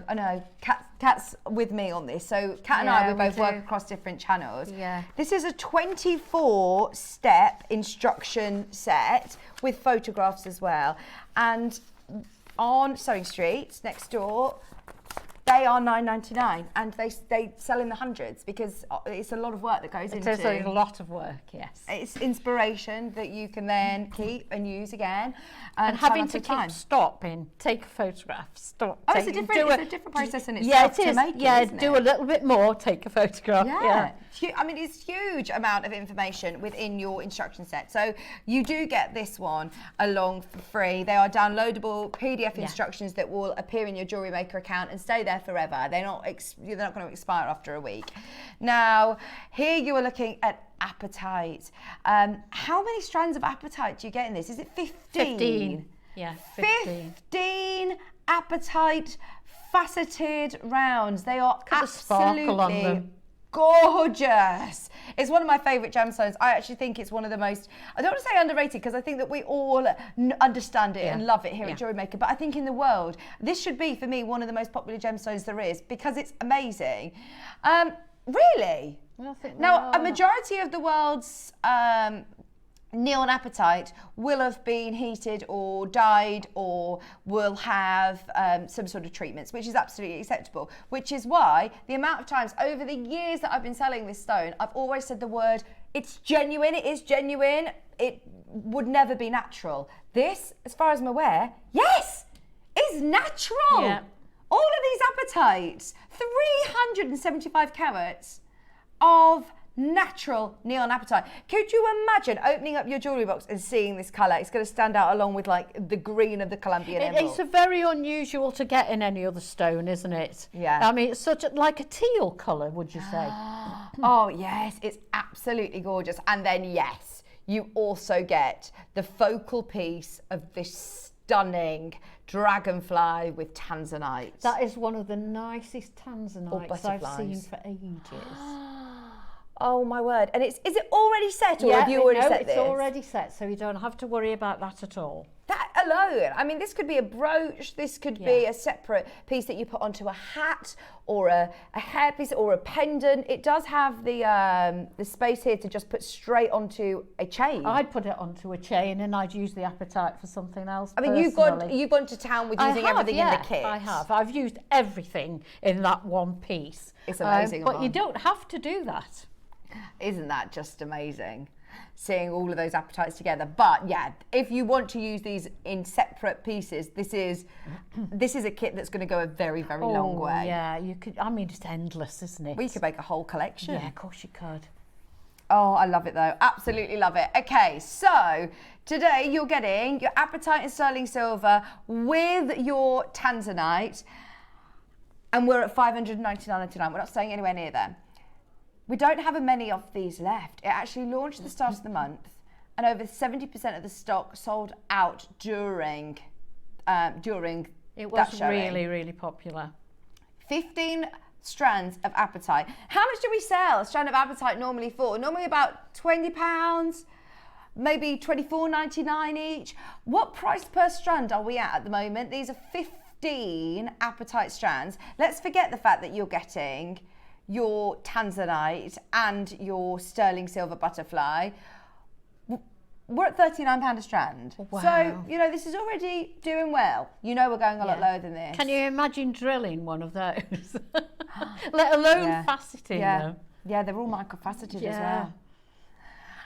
S1: Kat's with me on this. So Kat and I, we both work across different channels.
S2: Yeah.
S1: This is a 24-step instruction set with photographs as well. And on Sewing Street, next door, they are $9.99 and they sell in the hundreds because it's a lot of work that goes into it.
S2: It is a lot of work, yes.
S1: It's inspiration that you can then keep and use again.
S2: And having to keep stopping, take a photograph, stop.
S1: Oh,
S2: take,
S1: it's a different process in itself.
S2: Yeah, it is.
S1: To make
S2: Yeah,
S1: isn't
S2: do
S1: it?
S2: a little bit more, take a photograph.
S1: Yeah. I mean, it's huge amount of information within your instruction set. So you do get this one along for free. They are downloadable PDF instructions that will appear in your Jewellery Maker account and stay there forever. They're not going to expire after a week. Now, here you are looking at apatite. How many strands of apatite do you get in this? Is it 15?
S2: 15. Yeah, 15.
S1: 15 apatite faceted rounds. They are
S2: Look at the sparkle on
S1: absolutely
S2: them.
S1: gorgeous. It's one of my favourite gemstones. I actually think it's one of the most, I don't want to say underrated because I think that we all understand it and love it here at Jewellery Maker, but I think in the world, this should be for me one of the most popular gemstones there is because it's amazing. Really? Now, a majority of the world's neon apatite will have been heated or dyed or will have some sort of treatments, which is absolutely acceptable, which is why the amount of times over the years that I've been selling this stone, I've always said the word, it's genuine, it is genuine, it would never be natural. This, as far as I'm aware, yes, is natural.
S2: Yeah.
S1: All of these apatites, 375 carats of natural neon apatite. Could you imagine opening up your jewellery box and seeing this colour? It's going to stand out along with like the green of the Colombian emerald.
S2: It's a very unusual to get in any other stone, isn't it?
S1: Yeah.
S2: I mean, it's such like a teal colour, would you say?
S1: Oh yes, it's absolutely gorgeous. And then yes, you also get the focal piece of this stunning dragonfly with tanzanite.
S2: That is one of the nicest tanzanites I've seen for ages.
S1: Oh my word. And is it already set or have you already set this?
S2: It's already set, so you don't have to worry about that at all.
S1: That alone, I mean, this could be a brooch, this could be a separate piece that you put onto a hat or a hairpiece or a pendant. It does have the space here to just put straight onto a chain.
S2: I'd put it onto a chain and I'd use the apatite for something else.
S1: I mean, you've gone to town with using everything in the kit.
S2: I have. I've used everything in that one piece.
S1: It's amazing.
S2: But you don't have to do that.
S1: Isn't that just amazing? Seeing all of those apatites together. But yeah, if you want to use these in separate pieces, this is a kit that's going to go a very, very long way.
S2: Yeah, you could. I mean, it's endless, isn't it?
S1: We could make a whole collection.
S2: Yeah, of course you could.
S1: Oh, I love it though. Absolutely love it. Okay, so today you're getting your apatite and sterling silver with your tanzanite, and we're at $599.99. We're not staying anywhere near there. We don't have many of these left. It actually launched at the start of the month, and over 70% of the stock sold out during
S2: It was
S1: that showing.
S2: really, really popular.
S1: 15 strands of apatite. How much do we sell a strand of apatite normally for? Normally about £20, maybe $24.99 each. What price per strand are we at the moment? These are 15 apatite strands. Let's forget the fact that you're getting your tanzanite and your sterling silver butterfly. We're at £39 a strand.
S2: Wow.
S1: So, you know, this is already doing well. You know we're going a lot lower than this.
S2: Can you imagine drilling one of those? Let alone faceting them.
S1: Yeah, they're all microfaceted as well.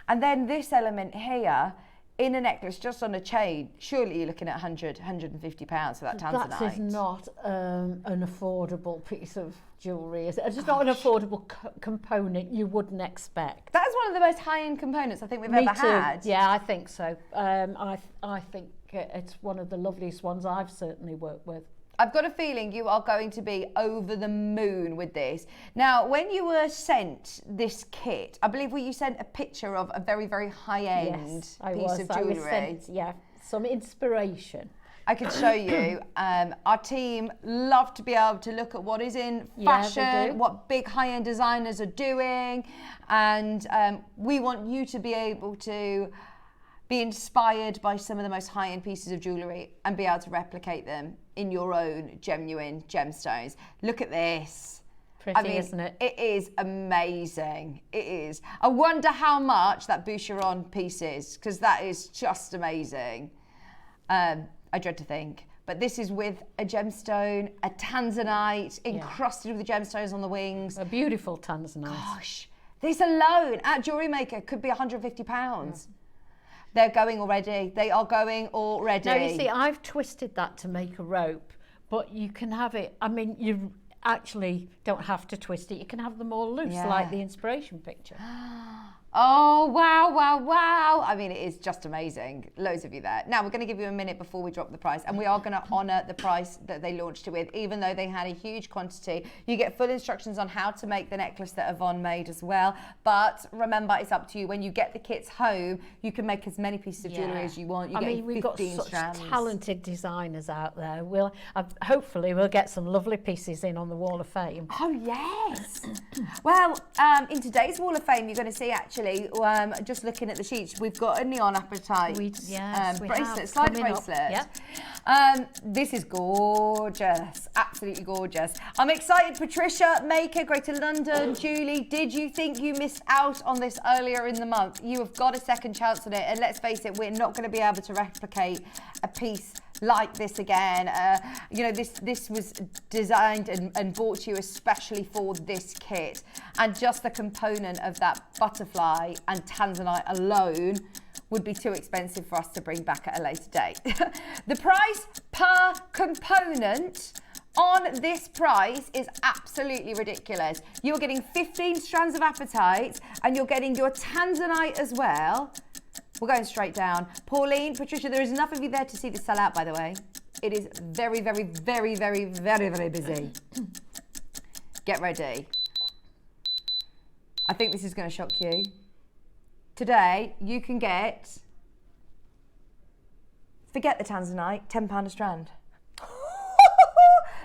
S1: And then this element here in a necklace, just on a chain, surely you're looking at 100, 150 pounds for that tanzanite.
S2: That is not an affordable piece of jewellery, is it? It's just not an affordable component you wouldn't expect.
S1: That is one of the most high-end components I think we've ever had.
S2: Yeah, I think so. I think it's one of the loveliest ones I've certainly worked with.
S1: I've got a feeling you are going to be over the moon with this. Now, when you were sent this kit, I believe you sent a picture of a very, very high-end piece of jewellery.
S2: I was sent, some inspiration.
S1: I could show you. Our team love to be able to look at what is in fashion, what big high-end designers are doing, and we want you to be able to be inspired by some of the most high-end pieces of jewellery and be able to replicate them in your own genuine gemstones. Look at this.
S2: Pretty, isn't it?
S1: It is amazing. It is. I wonder how much that Boucheron piece is, because that is just amazing. I dread to think. But this is with a gemstone, a tanzanite, encrusted with the gemstones on the wings.
S2: A beautiful tanzanite.
S1: Gosh, this alone at Jewellery Maker could be £150. Yeah. They're going already. They are going already.
S2: Now, you see, I've twisted that to make a rope, but you can have it, I mean, you actually don't have to twist it. You can have them all loose, like the inspiration picture.
S1: Oh, wow, wow, wow. I mean, it is just amazing. Loads of you there. Now, we're going to give you a minute before we drop the price, and we are going to honour the price that they launched it with, even though they had a huge quantity. You get full instructions on how to make the necklace that Yvonne made as well. But remember, it's up to you. When you get the kits home, you can make as many pieces of jewellery as you want. You get
S2: we've
S1: 15
S2: got such
S1: strands.
S2: talented designers out there. Hopefully, we'll get some lovely pieces in on the Wall of Fame.
S1: Oh, yes. Well, in today's Wall of Fame, you're going to see actually, just looking at the sheets, we've got a neon apatite bracelet, slide bracelet. This is gorgeous, absolutely gorgeous. I'm excited. Patricia, Maker, Greater London, Julie, did you think you missed out on this earlier in the month? You have got a second chance on it, and let's face it, we're not going to be able to replicate a piece like this again. You know, this was designed and bought to you especially for this kit, and just the component of that butterfly and tanzanite alone would be too expensive for us to bring back at a later date. The price per component on this price is absolutely ridiculous. You're getting 15 strands of apatite, and you're getting your tanzanite as well. We're going straight down. Pauline, Patricia, there is enough of you there to see this sell out, by the way. It is very, very, very, very, very, very busy. Get ready. I think this is going to shock you. Today, you can get, forget the tanzanite, £10 a strand.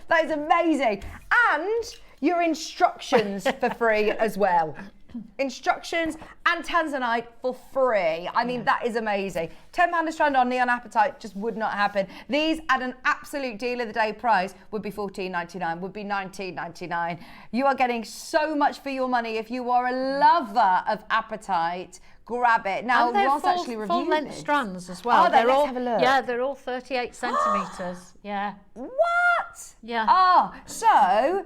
S1: That is amazing. And your instructions for free as well. Instructions and tanzanite for free. I mean, that is amazing. £10 a strand on neon apatite just would not happen. These at an absolute deal of the day price would be $14.99, would be $19.99. You are getting so much for your money. If you are a lover of apatite, grab it. Now, Ross actually reviewed
S2: full length
S1: this.
S2: strands as well.
S1: Oh, let's have a look.
S2: Yeah, they're all 38 centimetres. Yeah.
S1: What?
S2: Yeah.
S1: Oh, so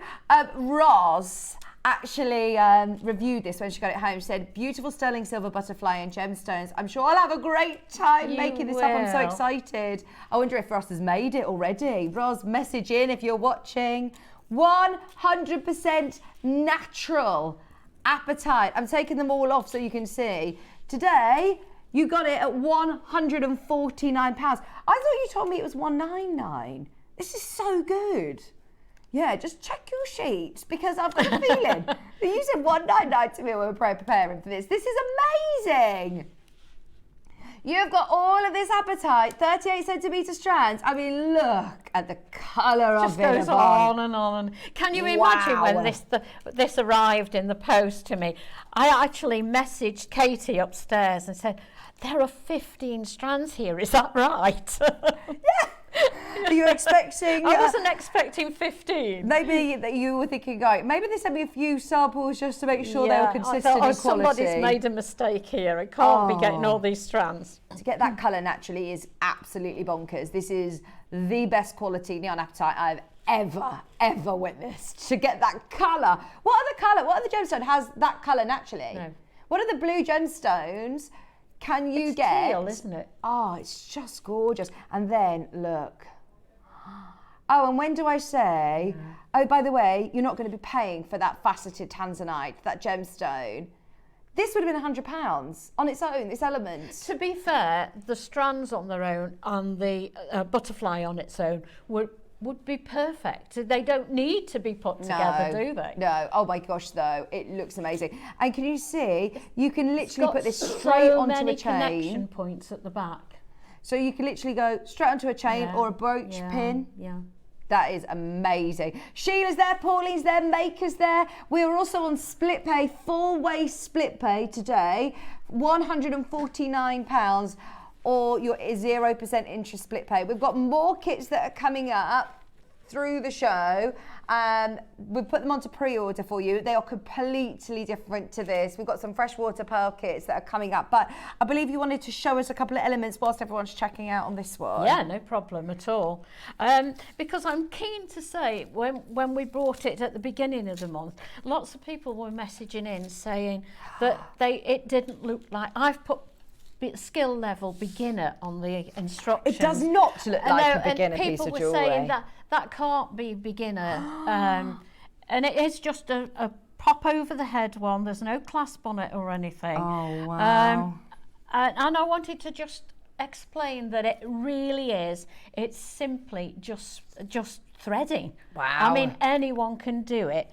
S1: Roz actually reviewed this when she got it home. She said, beautiful sterling silver butterfly and gemstones. I'm sure I'll have a great time making this up. I'm so excited. I wonder if Ross has made it already. Roz, message in if you're watching. 100% natural apatite. I'm taking them all off so you can see. Today, you got it at £149. I thought you told me it was $199. This is so good. Yeah, just check your sheets, because I've got a feeling that you said $199 to me when we were preparing for this. This is amazing. You've got all of this apatite, 38 centimetre strands. I mean, look at the colour of it.
S2: Just goes on and on. Can you imagine when this arrived in the post to me? I actually messaged Katie upstairs and said, there are 15 strands here, is that right?
S1: Yeah. Are you expecting?
S2: I wasn't expecting 15.
S1: Maybe that you were thinking, right, maybe they sent me a few samples just to make sure they were consistent in quality.
S2: Somebody's made a mistake here. It can't be getting all these strands.
S1: To get that colour naturally is absolutely bonkers. This is the best quality neon apatite I've ever witnessed. To get that colour. What other gemstone has that colour naturally?
S2: No.
S1: What are the blue gemstones Can you
S2: It's
S1: get...
S2: teal, isn't it?
S1: Oh, it's just gorgeous. And then, look. Oh, and when do I say... Oh, by the way, you're not going to be paying for that faceted tanzanite, that gemstone. This would have been £100 on its own, this element.
S2: To be fair, the strands on their own and the butterfly on its own would be perfect. They don't need to be put together, do they?
S1: No. Oh my gosh, though, it looks amazing. And can you see, you can
S2: It's
S1: literally
S2: got
S1: put this
S2: so
S1: straight onto
S2: many
S1: a chain.
S2: connection points at the back.
S1: So you can literally go straight onto a chain
S2: Yeah,
S1: or a brooch pin.
S2: Yeah.
S1: That is amazing. Sheila's there, Pauline's there, Maker's there. We are also on split pay, full-way split pay today, £149, or your 0% interest split pay. We've got more kits that are coming up through the show. We've put them onto pre-order for you. They are completely different to this. We've got some freshwater pearl kits that are coming up, but I believe you wanted to show us a couple of elements whilst everyone's checking out on this one.
S2: Yeah, no problem at all. Because I'm keen to say, when we brought it at the beginning of the month, lots of people were messaging in saying that it didn't look like... I've put skill level beginner on the instructions.
S1: It does not look like a beginner piece of
S2: jewellery. People were saying that can't be beginner. And it is just a pop over the head one. There's no clasp on it or anything.
S1: Oh, wow.
S2: And I wanted to just explain that it really is. It's simply just threading.
S1: Wow.
S2: I mean, anyone can do it.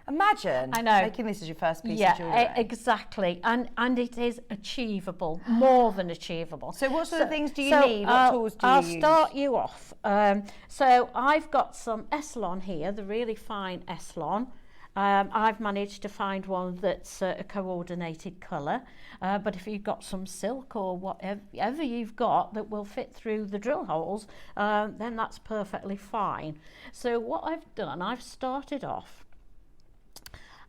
S1: Imagine
S2: I know.
S1: making this as your first piece of jewellery.
S2: Yeah, exactly. And it is achievable, more than achievable.
S1: So what sort of things do you need? What tools do you use?
S2: I'll start you off. So I've got some Eslon here, the really fine Eslon. I've managed to find one that's a coordinated colour, but if you've got some silk or whatever you've got that will fit through the drill holes, then that's perfectly fine. So what I've done, I've started off,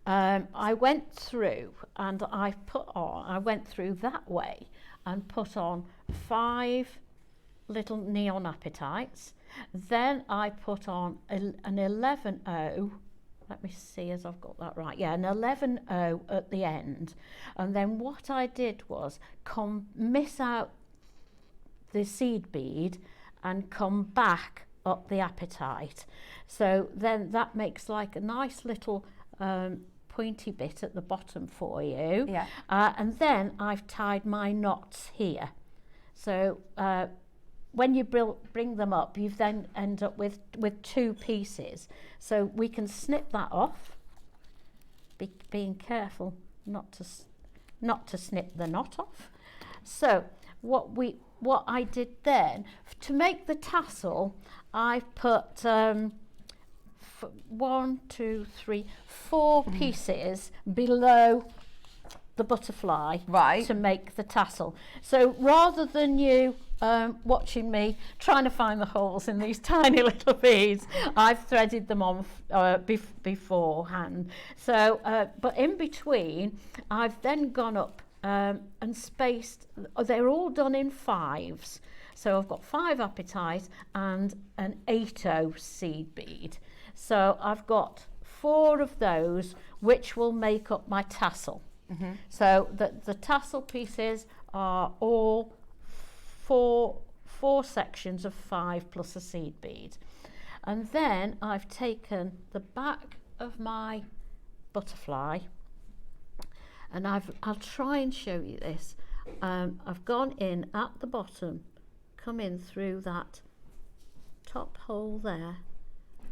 S2: I went through and I went through that way and put on 5 little neon apatites. Then I put on an 11O. Let me see as I've got that right. Yeah, an 11O at the end. And then what I did was miss out the seed bead and come back up the apatite. So then that makes like a nice little pointy bit at the bottom for you.
S1: Yeah.
S2: And then I've tied my knots here. So when you bring them up, you then end up with 2 pieces. So we can snip that off, being careful not to snip the knot off. So what I did then, to make the tassel, I've put 1, 2, 3, 4 pieces below the butterfly,
S1: right,
S2: to make the tassel. So rather than you watching me trying to find the holes in these tiny little beads, I've threaded them on beforehand. So but in between I've then gone up and spaced. They're all done in 5s. So I've got 5 apatite and an 8O seed bead. So I've got 4 of those, which will make up my tassel. Mm-hmm. So the tassel pieces are all 4 sections of 5 plus a seed bead. And then I've taken the back of my butterfly, and I'll try and show you this. I've gone in at the bottom, come in through that top hole there.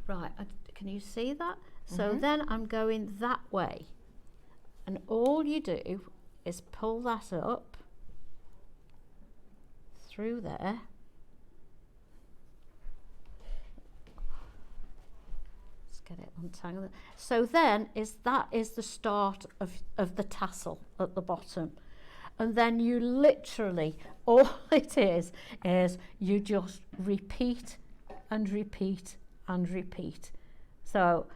S2: Right, can you see that? So then I'm going that way, and all you do is pull that up through there. Let's get it untangled. So then that is the start of the tassel at the bottom. And then you literally, all it is you just repeat and repeat and repeat. So,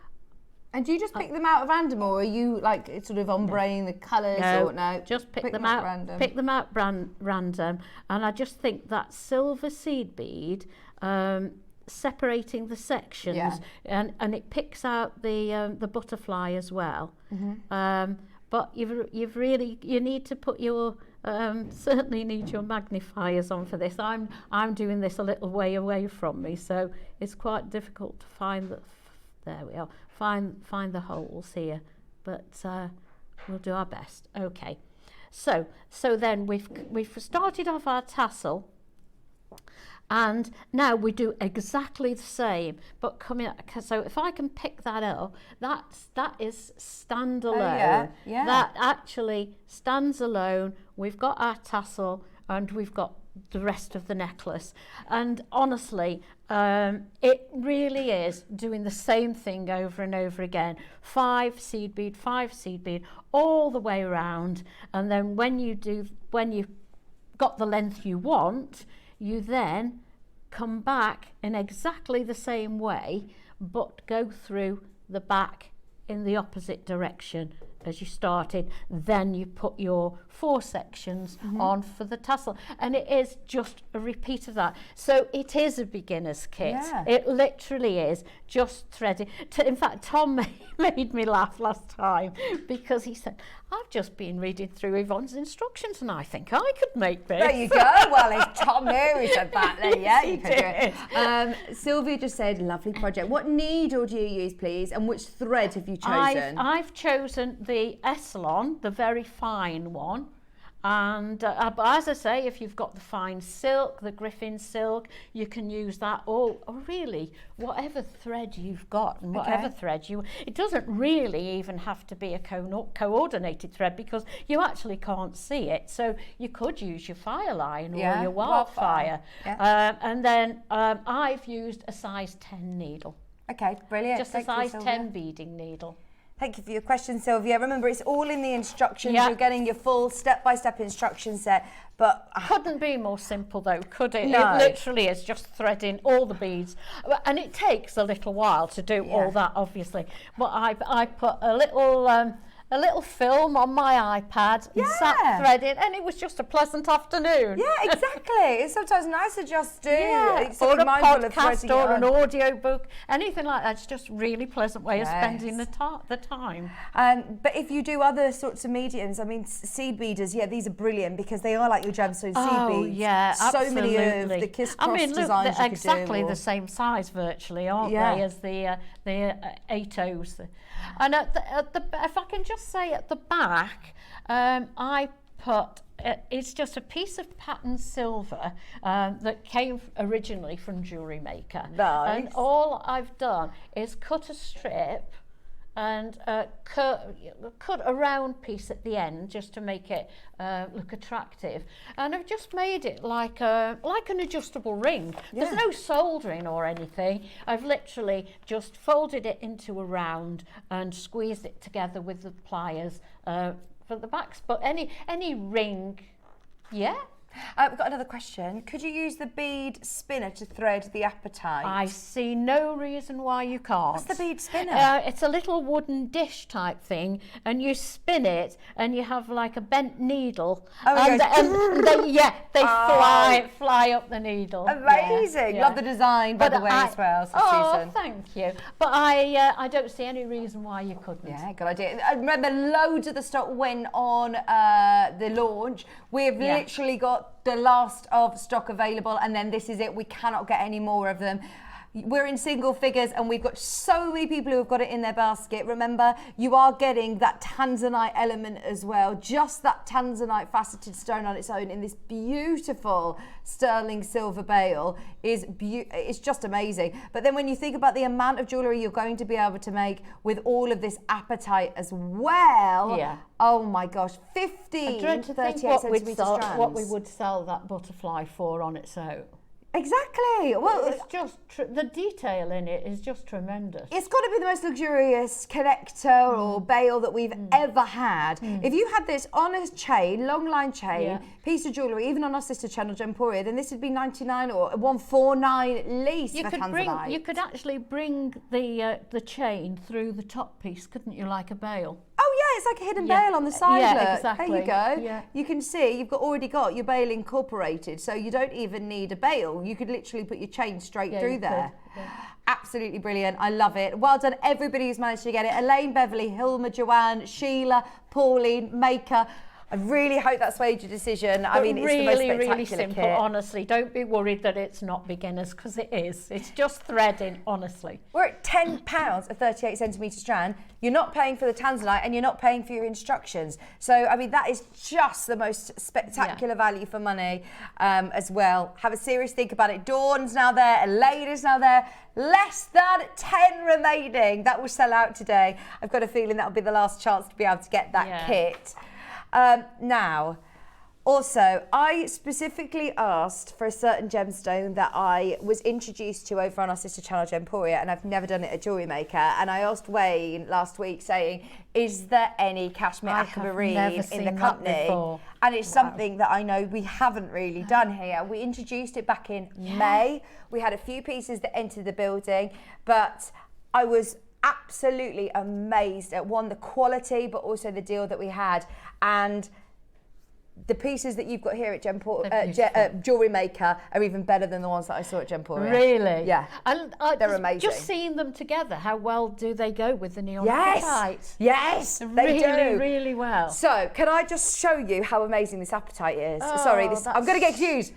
S1: and do you just pick them out at random, or are you like sort of ombre-ing the colours? No,
S2: just pick them out random. Pick them out random. And I just think that silver seed bead, separating the sections, and it picks out the butterfly as well. Mm-hmm. But you need to put your certainly need your magnifiers on for this. I'm doing this a little way away from me, so it's quite difficult to find the. There we are. Find the holes here, but we'll do our best. Okay. So then we've started off our tassel, and now we do exactly the same, but so if I can pick that up, that is standalone.
S1: Yeah.
S2: That actually stands alone. We've got our tassel and we've got the rest of the necklace, and honestly it really is doing the same thing over and over again. 5 seed bead, 5 seed bead all the way around, and then when you've got the length you want, you then come back in exactly the same way, but go through the back in the opposite direction as you started. Then you put your 4 sections on for the tassel, and it is just a repeat of that. So it is a beginner's kit.
S1: Yeah.
S2: It literally is just threading. In fact, Tom made me laugh last time because he said, I've just been reading through Yvonne's instructions and I think I could make this.
S1: There you go. Well, it's Tom here who said that. Then, yeah, you could do it. Sylvia just said, lovely project. What needle do you use, please? And which thread have you chosen?
S2: I've chosen the Essilon, the very fine one. And but as I say, if you've got the fine silk, the Griffin silk, you can use that, or really whatever thread you've got, and whatever thread it doesn't really even have to be a coordinated thread, because you actually can't see it. So you could use your Fireline or your Wildfire. And then I've used a size 10 needle.
S1: Okay, brilliant.
S2: Just a size 10 beading needle.
S1: Thank you for your question, Sylvia. Remember, it's all in the instructions.
S2: Yeah.
S1: You're getting your full step-by-step instruction set. But
S2: couldn't be more simple, though, could it?
S1: No.
S2: It literally is just threading all the beads, and it takes a little while to do all that, obviously. But I put a little film on my iPad and sat threading, and it was just a pleasant afternoon.
S1: yeah, exactly. It's sometimes nice to just do.
S2: Or a podcast or an audio book, anything like that. It's just a really pleasant way of spending the time.
S1: But if you do other sorts of mediums, I mean, seed beaders, these are brilliant because they are like your gemstone seed beads.
S2: Yeah,
S1: so many of
S2: absolutely.
S1: the crisscross designs you
S2: they're
S1: could
S2: exactly
S1: do.
S2: the same size virtually, aren't they, as the 8/0s. And if I can just say at the back, I put, it's just a piece of patterned silver that came originally from Jewellery Maker.
S1: Nice.
S2: And all I've done is cut a strip and cut a round piece at the end just to make it look attractive, and I've just made it like an adjustable ring. There's no soldering or anything. I've literally just folded it into a round and squeezed it together with the pliers for the backs. But any ring,
S1: We've got another question. Could you use the bead spinner to thread the apatite?
S2: I see no reason why you can't.
S1: What's the bead spinner?
S2: It's a little wooden dish type thing, and you spin it, and you have like a bent needle, and they fly up the needel.
S1: Amazing. Love the design, by the way, as well, Susan.
S2: Thank you. But I don't see any reason why you couldn't.
S1: Yeah, good idea. I remember loads of the stock went on the launch. We've literally got the last of stock available, and then this is it. We cannot get any more of them. We're in single figures, and we've got so many people who have got it in their basket. Remember, you are getting that tanzanite element as well. Just that tanzanite faceted stone on its own in this beautiful sterling silver bail is it's just amazing. But then when you think about the amount of jewellery you're going to be able to make with all of this apatite as well, oh my gosh, 50 to 38 centimetre strands.
S2: What we would sell that butterfly for on its own.
S1: Exactly. Well,
S2: it's just the detail in it is just tremendous.
S1: It's got to be the most luxurious connector or bail that we've ever had. If you had this on a chain, long line chain, piece of jewellery, even on our sister channel, Gemporia, then this would be 99 or 149 at least for tanzanite.
S2: You could actually bring the chain through the top piece, couldn't you, like a bail?
S1: Oh yeah, it's like a hidden bail on the side.
S2: Yeah, exactly.
S1: There you go.
S2: Yeah.
S1: You can see you've already got your bail incorporated, so you don't even need a bail. You could literally put your chain straight through there. Absolutely brilliant. I love it. Well done, everybody who's managed to get it. Elaine, Beverly, Hilma, Joanne, Sheila, Pauline, Maker. I really hope that swayed your decision. I
S2: But
S1: mean, it's
S2: really,
S1: the most spectacular
S2: really simple,
S1: kit.
S2: honestly. Don't be worried that it's not beginners, because it is. It's just threading, honestly.
S1: We're at £10 a 38 centimetre strand. You're not paying for the tanzanite and you're not paying for your instructions. So, I mean, that is just the most spectacular value for money as well. Have a serious think about it. Dawn's now there, Elena's now there. Less than 10 remaining. That will sell out today. I've got a feeling that'll be the last chance to be able to get that kit. Now, also, I specifically asked for a certain gemstone that I was introduced to over on our sister channel, Gemporia, and I've never done it at Jewellery Maker. And I asked Wayne last week saying, is there any cashmere aquamarine in the company? And it's something that I know we haven't really done here. We introduced it back in May. We had a few pieces that entered the building, but I was absolutely amazed at the quality, but also the deal that we had. And the pieces that you've got here at Jewellery Maker are even better than the ones that I saw at Gemporia.
S2: Really?
S1: Yeah.
S2: And
S1: they're amazing.
S2: Just seeing them together, how well do they go with the neon
S1: Yes, yes, they do.
S2: Really well.
S1: So, can I just show you how amazing this apatite is? Sorry, I'm going to get confused.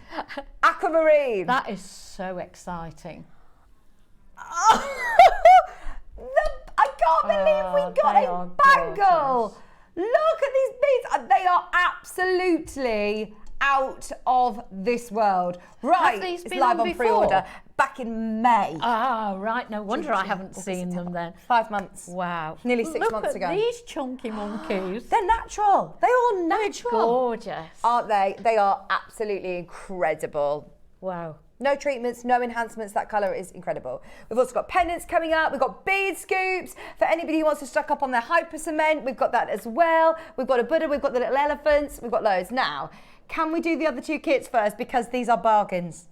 S1: Aquamarine.
S2: That is so exciting.
S1: I can't believe we got a bangle.
S2: Gorgeous.
S1: Look at these beads. They are absolutely out of this world. Right,
S2: Have these
S1: it's
S2: been
S1: live on
S2: before?
S1: pre-order back in May.
S2: Ah, right. No wonder I haven't seen them then.
S1: 5 months.
S2: Wow.
S1: Nearly 6 months ago.
S2: Look at these chunky monkeys.
S1: They're natural. They're all natural.
S2: Gorgeous.
S1: Aren't they? They are absolutely incredible.
S2: Wow.
S1: No treatments, no enhancements. That colour is incredible. We've also got pendants coming up. We've got bead scoops for anybody who wants to stock up on their hyper cement. We've got that as well. We've got a Buddha. We've got the little elephants. We've got loads. Now, can we do the other two kits first, because these are bargains?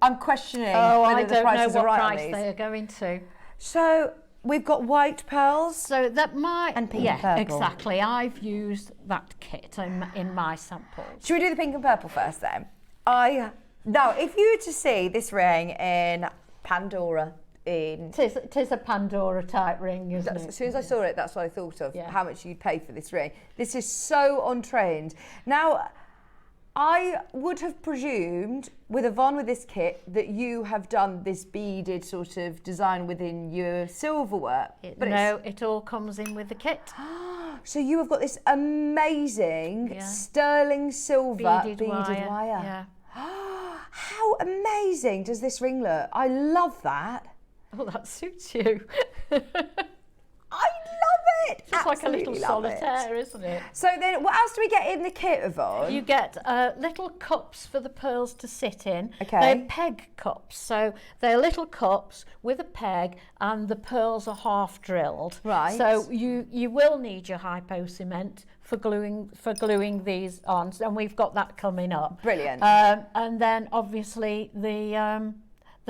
S1: I'm questioning whether the prices are right on these.
S2: They are going to.
S1: So we've got white pearls.
S2: So that might
S1: and pink and purple.
S2: Exactly. I've used that kit in my samples.
S1: Should we do the pink and purple first then? Now, if you were to see this ring in Pandora,
S2: Tis a Pandora type ring, isn't it?
S1: As soon as I saw it, that's what I thought of, how much you'd pay for this ring. This is so on trend. Now, I would have presumed with Yvonne with this kit that you have done this beaded sort of design within your silverware.
S2: No, it all comes in with the kit.
S1: So you have got this amazing sterling silver beaded wire.
S2: Yeah.
S1: How amazing does this ring look? I love that.
S2: Oh, that suits you.
S1: I love it.
S2: It's like a little solitaire, isn't it?
S1: So then, what else do we get in the kit, Yvonne?
S2: You get little cups for the pearls to sit in.
S1: Okay.
S2: They're peg cups, so they're little cups with a peg, and the pearls are half drilled.
S1: Right.
S2: So you will need your hypo cement for gluing these on, and we've got that coming up.
S1: Brilliant.
S2: And then obviously the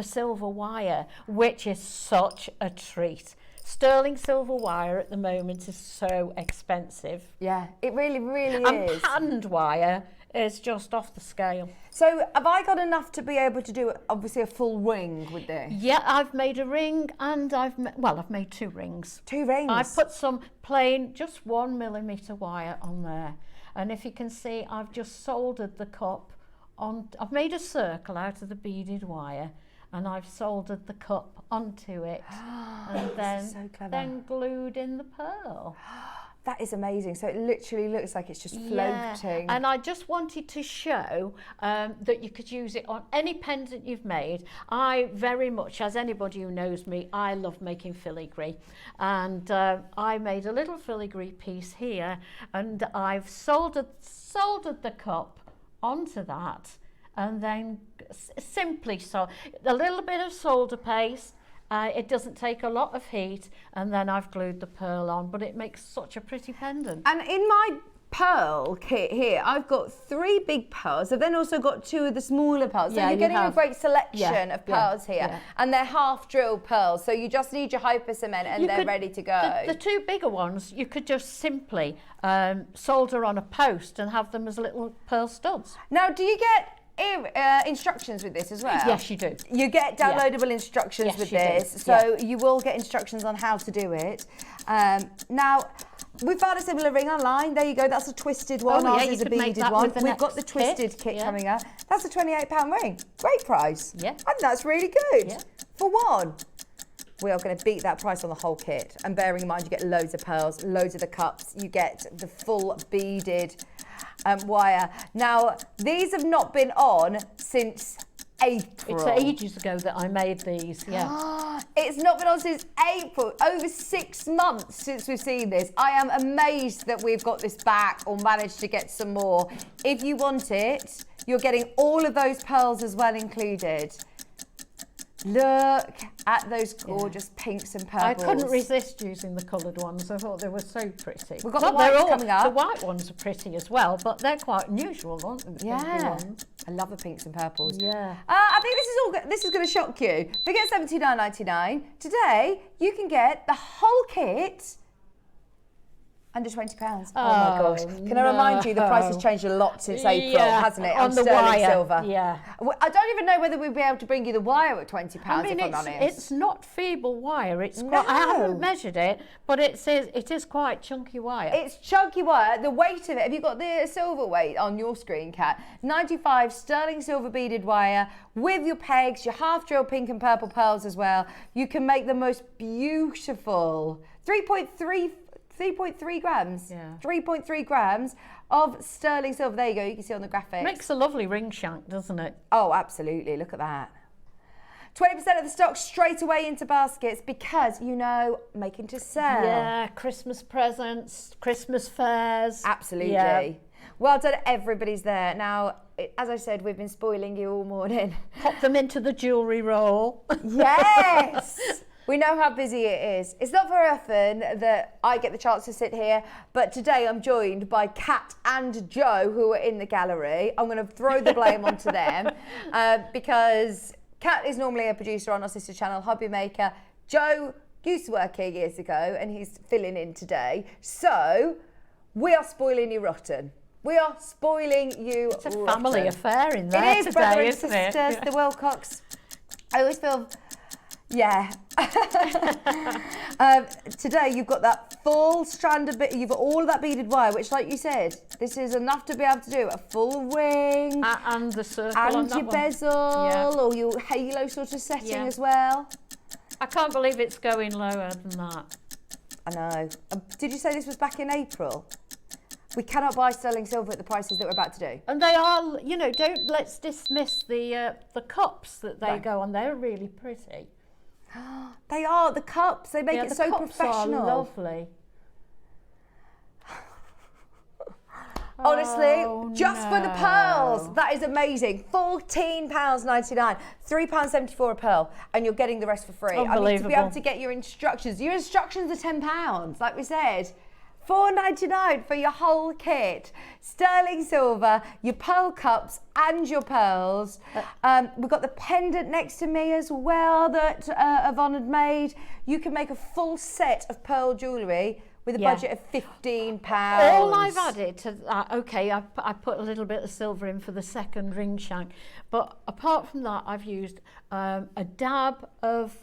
S2: silver wire, which is such a treat. Sterling silver wire at the moment is so expensive.
S1: Yeah, it really, really
S2: and
S1: is.
S2: And wire is just off the scale.
S1: So have I got enough to be able to do, obviously, a full ring with this?
S2: Yeah, I've made a ring, and I've made 2 rings.
S1: 2 rings?
S2: I've put some plain, just 1mm wire on there. And if you can see, I've just soldered the cup on. I've made a circle out of the beaded wire, and I've soldered the cup onto it, and then glued in the pearl.
S1: That is amazing. So it literally looks like it's just floating.
S2: And I just wanted to show that you could use it on any pendant you've made. I very much, as anybody who knows me, I love making filigree. And I made a little filigree piece here, and I've soldered the cup onto that, and then simply a little bit of solder paste. It doesn't take a lot of heat, and then I've glued the pearl on, but it makes such a pretty pendant.
S1: And in my pearl kit here, I've got 3 big pearls. I've then also got 2 of the smaller pearls. So you're getting a great selection of pearls here. Yeah. And they're half drilled pearls, so you just need your hyper cement and they're ready to go.
S2: The 2 bigger ones, you could just simply solder on a post and have them as little pearl studs.
S1: Now, do you get instructions with this as well?
S2: Yes, you do.
S1: You get downloadable instructions with this, so you will get instructions on how to do it. Now, We found a similar ring online. There you go. That's a twisted one.
S2: Oh,
S1: Ours
S2: yeah,
S1: is
S2: you
S1: a
S2: could make
S1: beaded
S2: that
S1: one.
S2: with the
S1: We've got the
S2: next
S1: twisted kit
S2: yeah.
S1: coming up. That's a £28 ring. Great price.
S2: Yeah.
S1: I think that's really good.
S2: Yeah.
S1: For one. We are going to beat that price on the whole kit. And bearing in mind, you get loads of pearls, loads of the cups. You get the full beaded wire. Now, these have not been on since April.
S2: It's ages ago that I made these, yeah.
S1: It's not been on since April. Over 6 months since we've seen this. I am amazed that we've got this back or managed to get some more. If you want it, you're getting all of those pearls as well included. Look at those gorgeous pinks and purples.
S2: I couldn't resist using the coloured ones. I thought they were so pretty.
S1: We've got the whites coming up.
S2: The white ones are pretty as well, but they're quite unusual, aren't they?
S1: Yeah. I love the pinks and purples.
S2: Yeah.
S1: I think this is going to shock you. Forget $79.99. Today, you can get the whole kit under £20. Oh my gosh. Can I remind you, the price has changed a lot since April, hasn't it?
S2: On the
S1: sterling
S2: wire.
S1: silver.
S2: Yeah.
S1: I don't even know whether we'd be able to bring you the wire at £20,
S2: I mean,
S1: if I'm honest.
S2: it's not feeble wire. It's quite, I haven't measured it, but it is quite chunky wire.
S1: It's chunky wire. The weight of it, have you got the silver weight on your screen, Kat? 95 sterling silver beaded wire with your pegs, your half drill pink and purple pearls as well. You can make the most beautiful 3.3 grams. Yeah. 3.3 grams of sterling silver. There you go. You can see on the graphics.
S2: Makes a lovely ring shank, doesn't it?
S1: Oh, absolutely. Look at that. 20% of the stock straight away into baskets because, you know, making to sell.
S2: Yeah, Christmas presents, Christmas fairs.
S1: Absolutely.
S2: Yeah.
S1: Well done, everybody's there. Now, as I said, we've been spoiling you all morning.
S2: Pop them into the jewellery roll.
S1: Yes! We know how busy it is. It's not very often that I get the chance to sit here, but today I'm joined by Kat and Joe, who are in the gallery. I'm going to throw the blame onto them because Kat is normally a producer on our sister channel, Hobby Maker. Joe used to work here years ago and he's filling in today. So we are spoiling you rotten. We are spoiling you rotten.
S2: It's a family affair in there
S1: it is,
S2: today,
S1: brother and
S2: isn't it?
S1: sisters, the Wilcox. I always feel... Yeah. Today you've got that full strand of you've got all of that beaded wire, which, like you said, this is enough to be able to do a full ring
S2: and the circle
S1: and your bezel or your halo sort of setting as well.
S2: I can't believe it's going lower than that.
S1: I know. Did you say this was back in April? We cannot buy sterling silver at the prices that we're about to do.
S2: And they are, you know, let's dismiss the cups that they go on. They're really pretty.
S1: They are, the cups, they make it so professional.
S2: Are lovely.
S1: Honestly, just for the pearls, that is amazing. £14.99, £3.74 a pearl, and you're getting the rest for free.
S2: Unbelievable.
S1: I mean, to be able to get your instructions are £10, like we said. £4.99 for your whole kit. Sterling silver, your pearl cups and your pearls. We've got the pendant next to me as well that Yvonne had made. You can make a full set of pearl jewellery with a budget of £15.
S2: All I've added to that, okay, I put a little bit of silver in for the second ring shank, but apart from that, I've used a dab of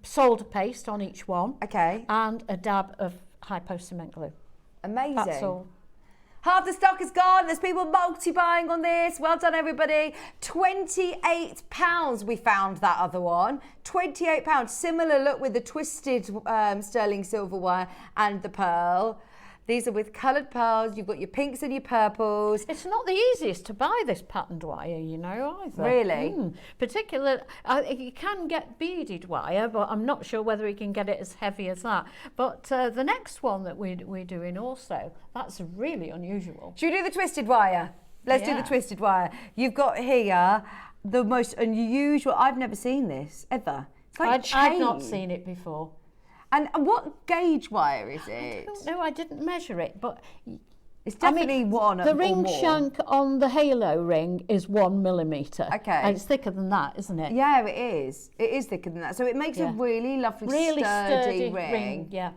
S2: solder paste on each one.
S1: Okay.
S2: And a dab of high post cement glue.
S1: Amazing.
S2: That's all.
S1: Half the stock is gone. There's people multi-buying on this. Well done, everybody. £28 we found that other one. £28. Similar look with the twisted sterling silver wire and the pearl. These are with coloured pearls. You've got your pinks and your purples.
S2: It's not the easiest to buy this patterned wire, you know, either.
S1: Really?
S2: Particularly, you can get beaded wire, but I'm not sure whether you can get it as heavy as that. But the next one that we're doing also, that's really unusual.
S1: Should we do the twisted wire? Let's do the twisted wire. You've got here the most unusual. I've never seen this, ever. It's like
S2: I've not seen it before.
S1: And what gauge wire is it?
S2: No, I didn't measure it, but
S1: it's definitely one or more.
S2: The ring shank on the halo ring is 1 millimetre.
S1: Okay.
S2: And it's thicker than that, isn't it?
S1: Yeah, it is. It is thicker than that. So it makes a really lovely, sturdy ring.
S2: Yeah.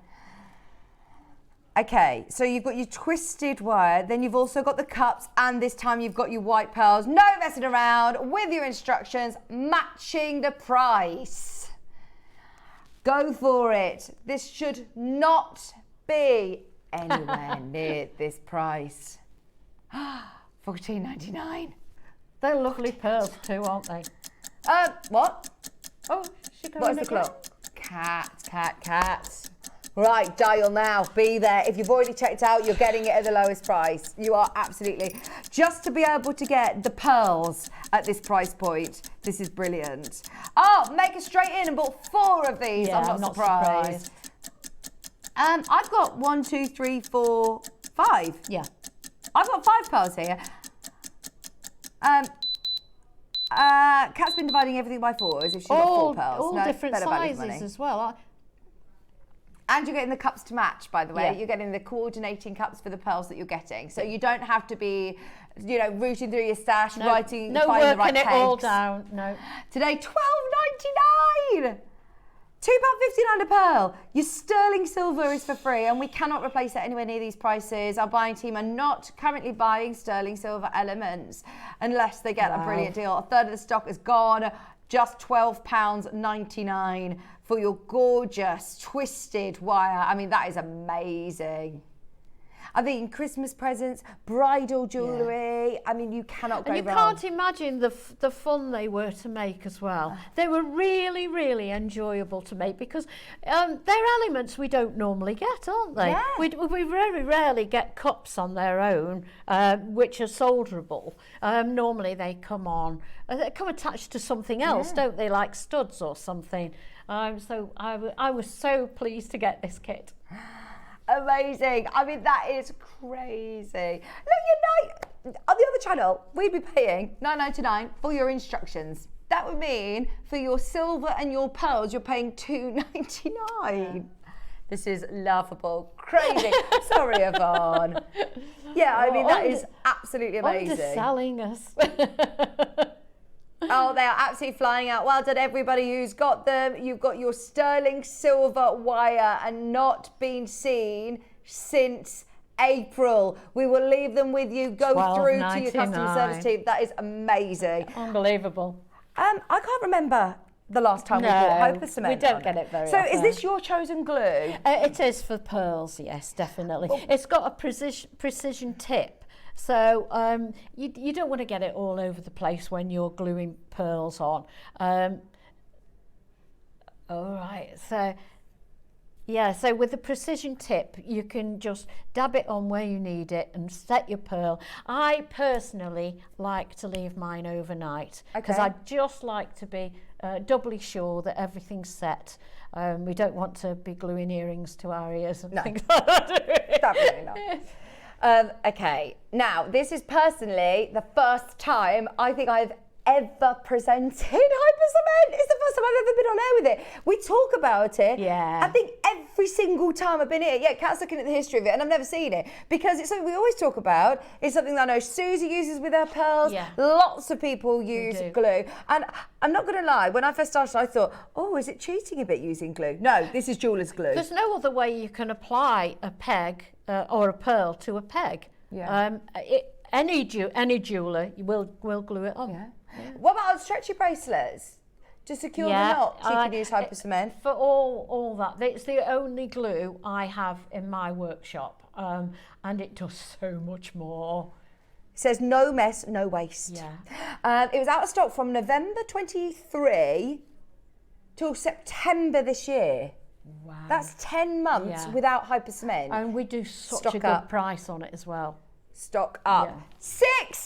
S1: Okay, so you've got your twisted wire, then you've also got the cups, and this time you've got your white pearls. No messing around with your instructions, matching the price. Go for it. This should not be anywhere near this price. $14.99.
S2: They're lovely pearls too, aren't they?
S1: What?
S2: Oh, she going
S1: What's the
S2: again?
S1: clock? Cat. Right, dial now. Be there. If you've already checked out, you're getting it at the lowest price. You are absolutely. Just to be able to get the pearls at this price point, this is brilliant. Oh, make it straight in and bought 4 of these.
S2: Yeah,
S1: I'm not surprised. I've got 1, 2, 3, 4, 5.
S2: Yeah.
S1: I've got 5 pearls here. Kat's been dividing everything by 4 as if she's got 4 pearls.
S2: All
S1: No,
S2: different
S1: better value for money.
S2: sizes as well.
S1: And you're getting the cups to match, by the way.
S2: Yeah.
S1: You're getting the coordinating cups for the pearls that you're getting. So you don't have to be, rooting through your stash, finding the right
S2: working it all
S1: pegs.
S2: down. No.
S1: Today, £12.99. £2.59 a pearl. Your sterling silver is for free, and we cannot replace it anywhere near these prices. Our buying team are not currently buying sterling silver elements unless they get a brilliant deal. A third of the stock is gone. Just £12.99 for your gorgeous twisted wire. I mean, that is amazing. I think Christmas presents, bridal jewellery. Yeah. I mean, you cannot go wrong.
S2: And you can't imagine the fun they were to make as well. They were really, really enjoyable to make because they're elements we don't normally get, aren't they?
S1: Yeah.
S2: We very rarely get cups on their own, which are solderable. Normally they come attached to something else, don't they? Like studs or something. So I was so pleased to get this kit.
S1: Amazing. I mean, that is crazy. Look, on the other channel, we'd be paying $9.99 for your instructions. That would mean for your silver and your pearls, you're paying $2.99. Yeah. This is laughable. Crazy. Sorry, Yvonne. Yeah, I mean, that is absolutely amazing.
S2: Underselling us.
S1: Oh, they are absolutely flying out. Well done, everybody who's got them. You've got your sterling silver wire and not been seen since April. We will leave them with you. Go through to your customer service team. That is amazing.
S2: Unbelievable.
S1: I can't remember the last time we bought Hope of Cement.
S2: We don't get it very
S1: often. So is this your chosen glue?
S2: It is for pearls, yes, definitely. Oh. It's got a precision tip. So you don't want to get it all over the place when you're gluing pearls on. All right, so with the precision tip, you can just dab it on where you need it and set your pearl. I personally like to leave mine overnight because I just like to be doubly sure that everything's set. We don't want to be gluing earrings to our ears and things like that.
S1: Definitely not. Okay, now this is personally the first time I think I've ever presented Hypercement. It's the first time I've ever been on air with it. We talk about it.
S2: Yeah.
S1: I think every single time I've been here. Yeah, Kat's looking at the history of it and I've never seen it because it's something we always talk about. It's something that I know Susie uses with her pearls.
S2: Yeah.
S1: Lots of people use glue. And I'm not going to lie, when I first started I thought, oh, is it cheating a bit using glue? No, this is jeweller's glue.
S2: There's no other way you can apply a peg or a pearl to a peg.
S1: Yeah.
S2: Any jeweller will glue it on.
S1: Yeah. What about stretchy bracelets? To secure the knots, you can use Hypercement.
S2: For all that. It's the only glue I have in my workshop, and it does so much more.
S1: It says no mess, no waste.
S2: Yeah.
S1: It was out of stock from November 23 till September this year.
S2: Wow.
S1: That's 10 months without Hypercement.
S2: And we do such a good price on it as well.
S1: Stock up. Yeah.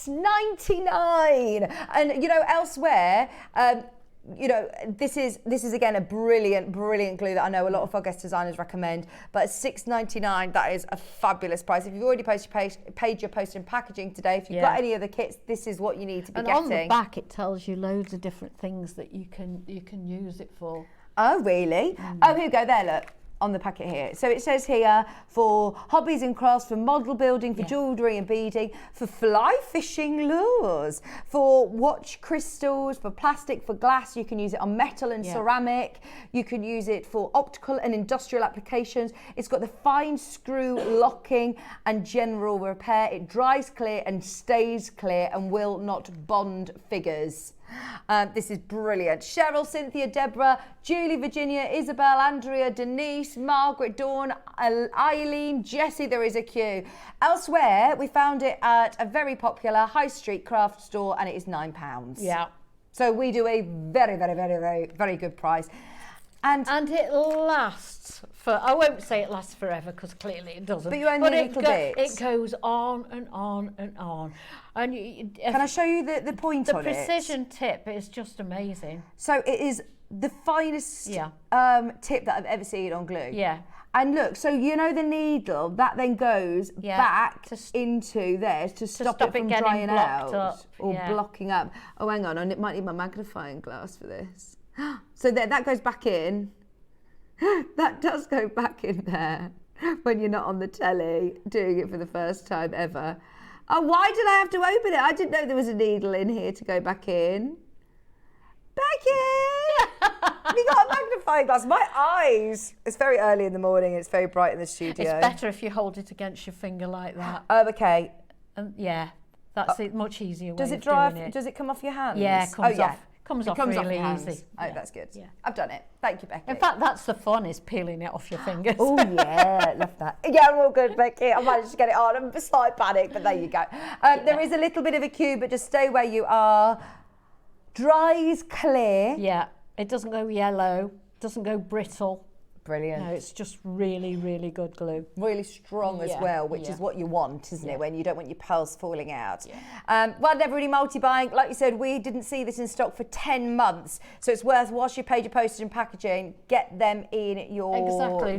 S1: $6.99. And elsewhere, this is again a brilliant glue that I know a lot of our guest designers recommend. But at $6.99, that is a fabulous price. If you've already paid your post and packaging today, if you've got any other kits, this is what you need to be getting.
S2: And on the back, it tells you loads of different things that you can use it for.
S1: Oh, really? Oh, here we go. There, look. On the packet here. So it says here for hobbies and crafts, for model building, for jewellery and beading, for fly fishing lures, for watch crystals, for plastic, for glass. You can use it on metal and ceramic. You can use it for optical and industrial applications. It's got the fine screw locking and general repair. It dries clear and stays clear and will not bond figures. This is brilliant. Cheryl, Cynthia, Deborah, Julie, Virginia, Isabel, Andrea, Denise, Margaret, Dawn, Eileen, Jessie, there is a queue. Elsewhere, we found it at a very popular high street craft store and it is £9.
S2: Yeah.
S1: So we do a very, very, very, very, very good price. And
S2: it lasts for, I won't say it lasts forever because clearly it doesn't.
S1: But you only need little bits.
S2: It goes on and on and on. And
S1: can I show you the point on it?
S2: The precision tip is just amazing.
S1: So it is the finest tip that I've ever seen on glue.
S2: Yeah.
S1: And look, so you know the needle, that then goes back into there to stop it from drying out or blocking up. Oh, hang on, I might need my magnifying glass for this. So that goes back in. That does go back in there when you're not on the telly doing it for the first time ever. Oh, why did I have to open it? I didn't know there was a needle in here to go back in. Becky! You got a magnifying glass. My eyes. It's very early in the morning. It's very bright in the studio.
S2: It's better if you hold it against your finger like that.
S1: Oh, okay.
S2: Yeah, that's a much easier way
S1: does it
S2: of
S1: dry
S2: doing it.
S1: Does it come off your hands?
S2: Yeah, it comes off. Comes off really easy.
S1: Oh, that's good. Yeah. I've done it. Thank you, Becky.
S2: In fact, that's the fun, is peeling it off your fingers.
S1: Oh, yeah. Love that. Yeah, I'm all good, Becky. I managed to get it on. I'm a slight panic, but there you go. There is a little bit of a queue, but just stay where you are. Dries clear.
S2: Yeah. It doesn't go yellow, doesn't go brittle.
S1: Brilliant.
S2: No, it's just really, really good glue.
S1: Really strong as well, which is what you want, isn't it? When you don't want your pearls falling out. Yeah. Well, never really multi-buying. Like you said, we didn't see this in stock for 10 months. So it's worth, whilst you paid your postage and packaging, get them in your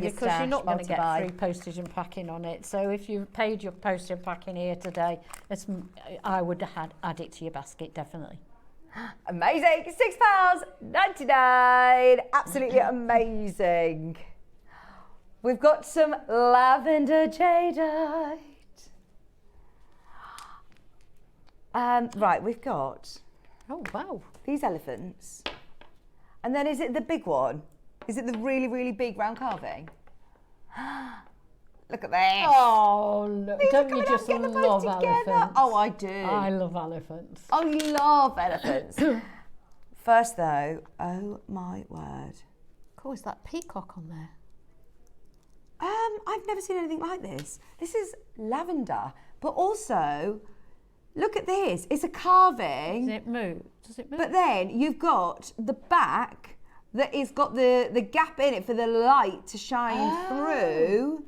S2: because you're not going to get free postage and packing on it. So if you paid your postage and packing here today, I would add it to your basket, definitely.
S1: Amazing. £6.99. Absolutely amazing. We've got some lavender jadeite. Right, we've got these elephants. And then is it the big one? Is it the really, really big round carving? Look at this.
S2: Oh, look. Don't you just love elephants?
S1: Oh, I do.
S2: I love elephants.
S1: I love elephants. First though, oh my word.
S2: Cool, is that peacock on there?
S1: I've never seen anything like this. This is lavender, but also, look at this. It's a carving.
S2: Does it move?
S1: But then you've got the back that has got the gap in it for the light to shine through.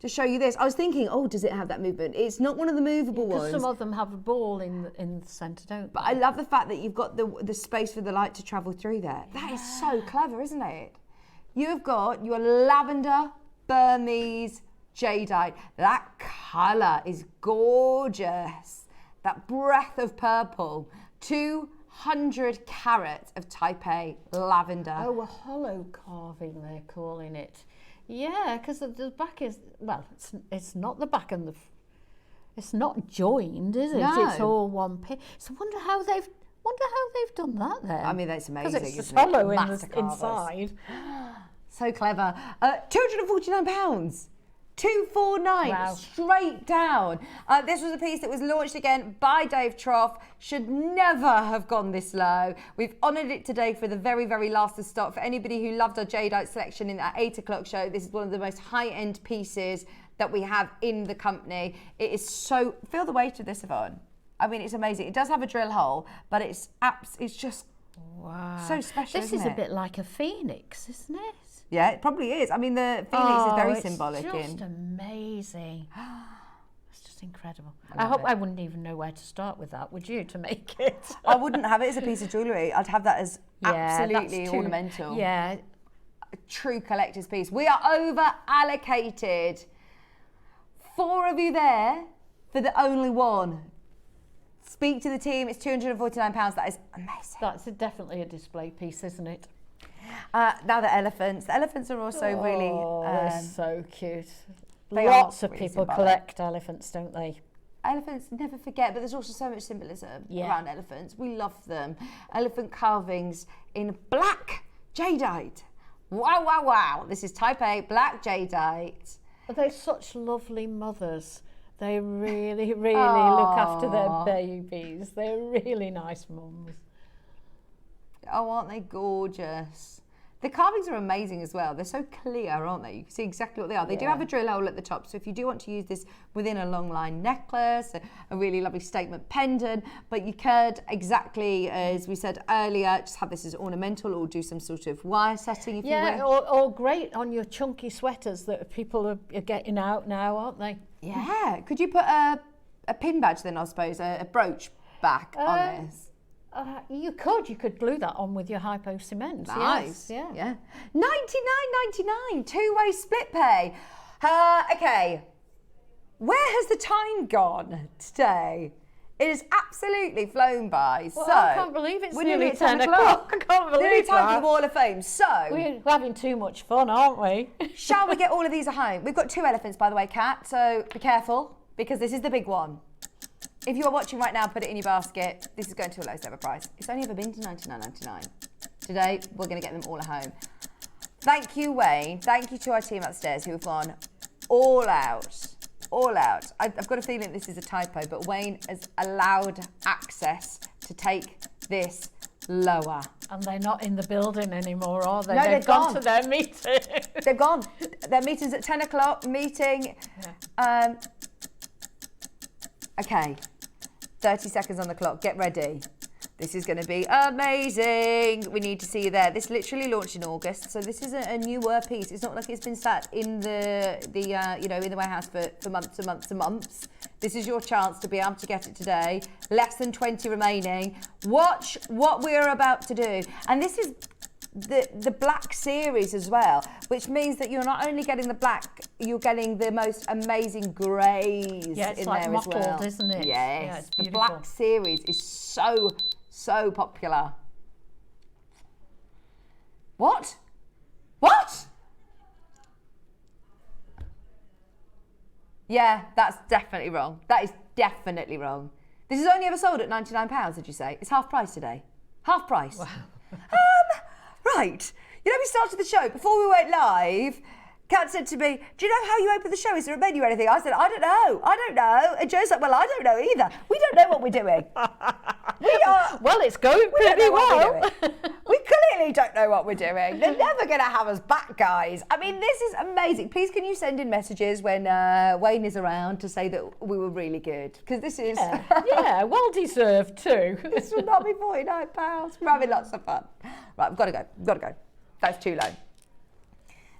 S1: To show you this, I was thinking, oh, does it have that movement? It's not one of the movable ones.
S2: Some of them have a ball in the centre, don't they?
S1: But I love the fact that you've got the space for the light to travel through there. Yeah. That is so clever, isn't it? You've got your lavender Burmese jadeite. That colour is gorgeous. That breath of purple. 200 carats of Type A lavender.
S2: Oh, a hollow carving, they're calling it. Yeah, because the back is, well, it's not the back and it's not joined, is it?
S1: No.
S2: It's all one piece. So wonder how they've done that then.
S1: I mean, that's amazing.
S2: Because it's hollow inside.
S1: So clever. £249. 249, straight down. This was a piece that was launched again by Dave Trough. Should never have gone this low. We've honoured it today for the very, very last of stock. For anybody who loved our jadeite selection in that 8 o'clock show, this is one of the most high-end pieces that we have in the company. It is so, feel the weight of this, Yvonne. I mean, it's amazing. It does have a drill hole, but it's just so special,
S2: This is a bit like a phoenix, isn't it?
S1: Yeah, it probably is. I mean, the phoenix is very symbolic.
S2: It's just amazing. It's just incredible. I wouldn't even know where to start with that, would you, to make it?
S1: I wouldn't have it as a piece of jewellery. I'd have that as absolutely ornamental.
S2: Yeah.
S1: A true collector's piece. We are over allocated. 4 of you there for the only one. Speak to the team. It's £249. That is amazing.
S2: That's definitely a display piece, isn't it?
S1: Now the elephants are also really...
S2: they're so cute.
S1: They
S2: Lots
S1: are
S2: of
S1: really
S2: people
S1: symbolic.
S2: collect elephants, don't they?
S1: Elephants never forget, but there's also so much symbolism around elephants. We love them. Elephant carvings in black jadeite. Wow, wow, wow. This is Type A black jadeite.
S2: But they're such lovely mothers. They really, really look after their babies. They're really nice mums.
S1: Oh, aren't they gorgeous? The carvings are amazing as well. They're so clear, aren't they? You can see exactly what they are. They do have a drill hole at the top, so if you do want to use this within a long line necklace, a really lovely statement pendant, but you could, exactly as we said earlier, just have this as ornamental or do some sort of wire setting if you will.
S2: or great on your chunky sweaters that people are getting out now, aren't they?
S1: Yeah. Could you put a pin badge then, I suppose, a brooch back on this?
S2: You could glue that on with your hypo cement.
S1: Nice.
S2: Yes,
S1: Yeah. $99.99, two-way split pay. Okay. Where has the time gone today? It has absolutely flown by.
S2: Well,
S1: so
S2: I can't believe it's
S1: we're
S2: nearly
S1: at
S2: 10 o'clock. I can't believe
S1: nearly time for
S2: that.
S1: the Wall of Fame. So
S2: We're having too much fun, aren't we?
S1: shall we get all of these at home? We've got 2 elephants, by the way, Kat. So be careful because this is the big one. If you are watching right now, put it in your basket. This is going to a lowest ever price. It's only ever been to $99.99. Today, we're going to get them all at home. Thank you, Wayne. Thank you to our team upstairs who have gone all out. All out. I've got a feeling this is a typo, but Wayne has allowed access to take this lower.
S2: And they're not in the building anymore, are they?
S1: No,
S2: They've
S1: they've
S2: gone
S1: gone
S2: to their meeting.
S1: They've gone. Their meeting's at 10 o'clock. Meeting. Okay. 30 seconds on the clock. Get ready. This is going to be amazing. We need to see you there. This literally launched in August, so this is a newer piece. It's not like it's been sat in the in the warehouse for months and months and months. This is your chance to be able to get it today. Less than 20 remaining. Watch what we're about to do. And this is the black series as well, which means that you're not only getting the black, you're getting the most amazing greys in there as well.
S2: Yeah, it's like mottled, isn't it?
S1: Yes,
S2: Yeah, it's
S1: the
S2: beautiful.
S1: black series is so popular. What? Yeah, that's definitely wrong. That is definitely wrong. This is only ever sold at £99, did you say? It's half price today. Half price. Wow. Right. You know, we started the show, before we went live, Kat said to me, do you know how you open the show? Is there a menu or anything? I said, I don't know. And Joe's like, well, I don't know either. We don't know what we're doing.
S2: Well, it's going pretty well.
S1: We clearly don't know what we're doing. They're never going to have us back, guys. I mean, this is amazing. Please, can you send in messages when Wayne is around to say that we were really good? Because this is...
S2: Yeah, well deserved too.
S1: This will not be £49. We're having lots of fun. Right, we've got to go. That's too low.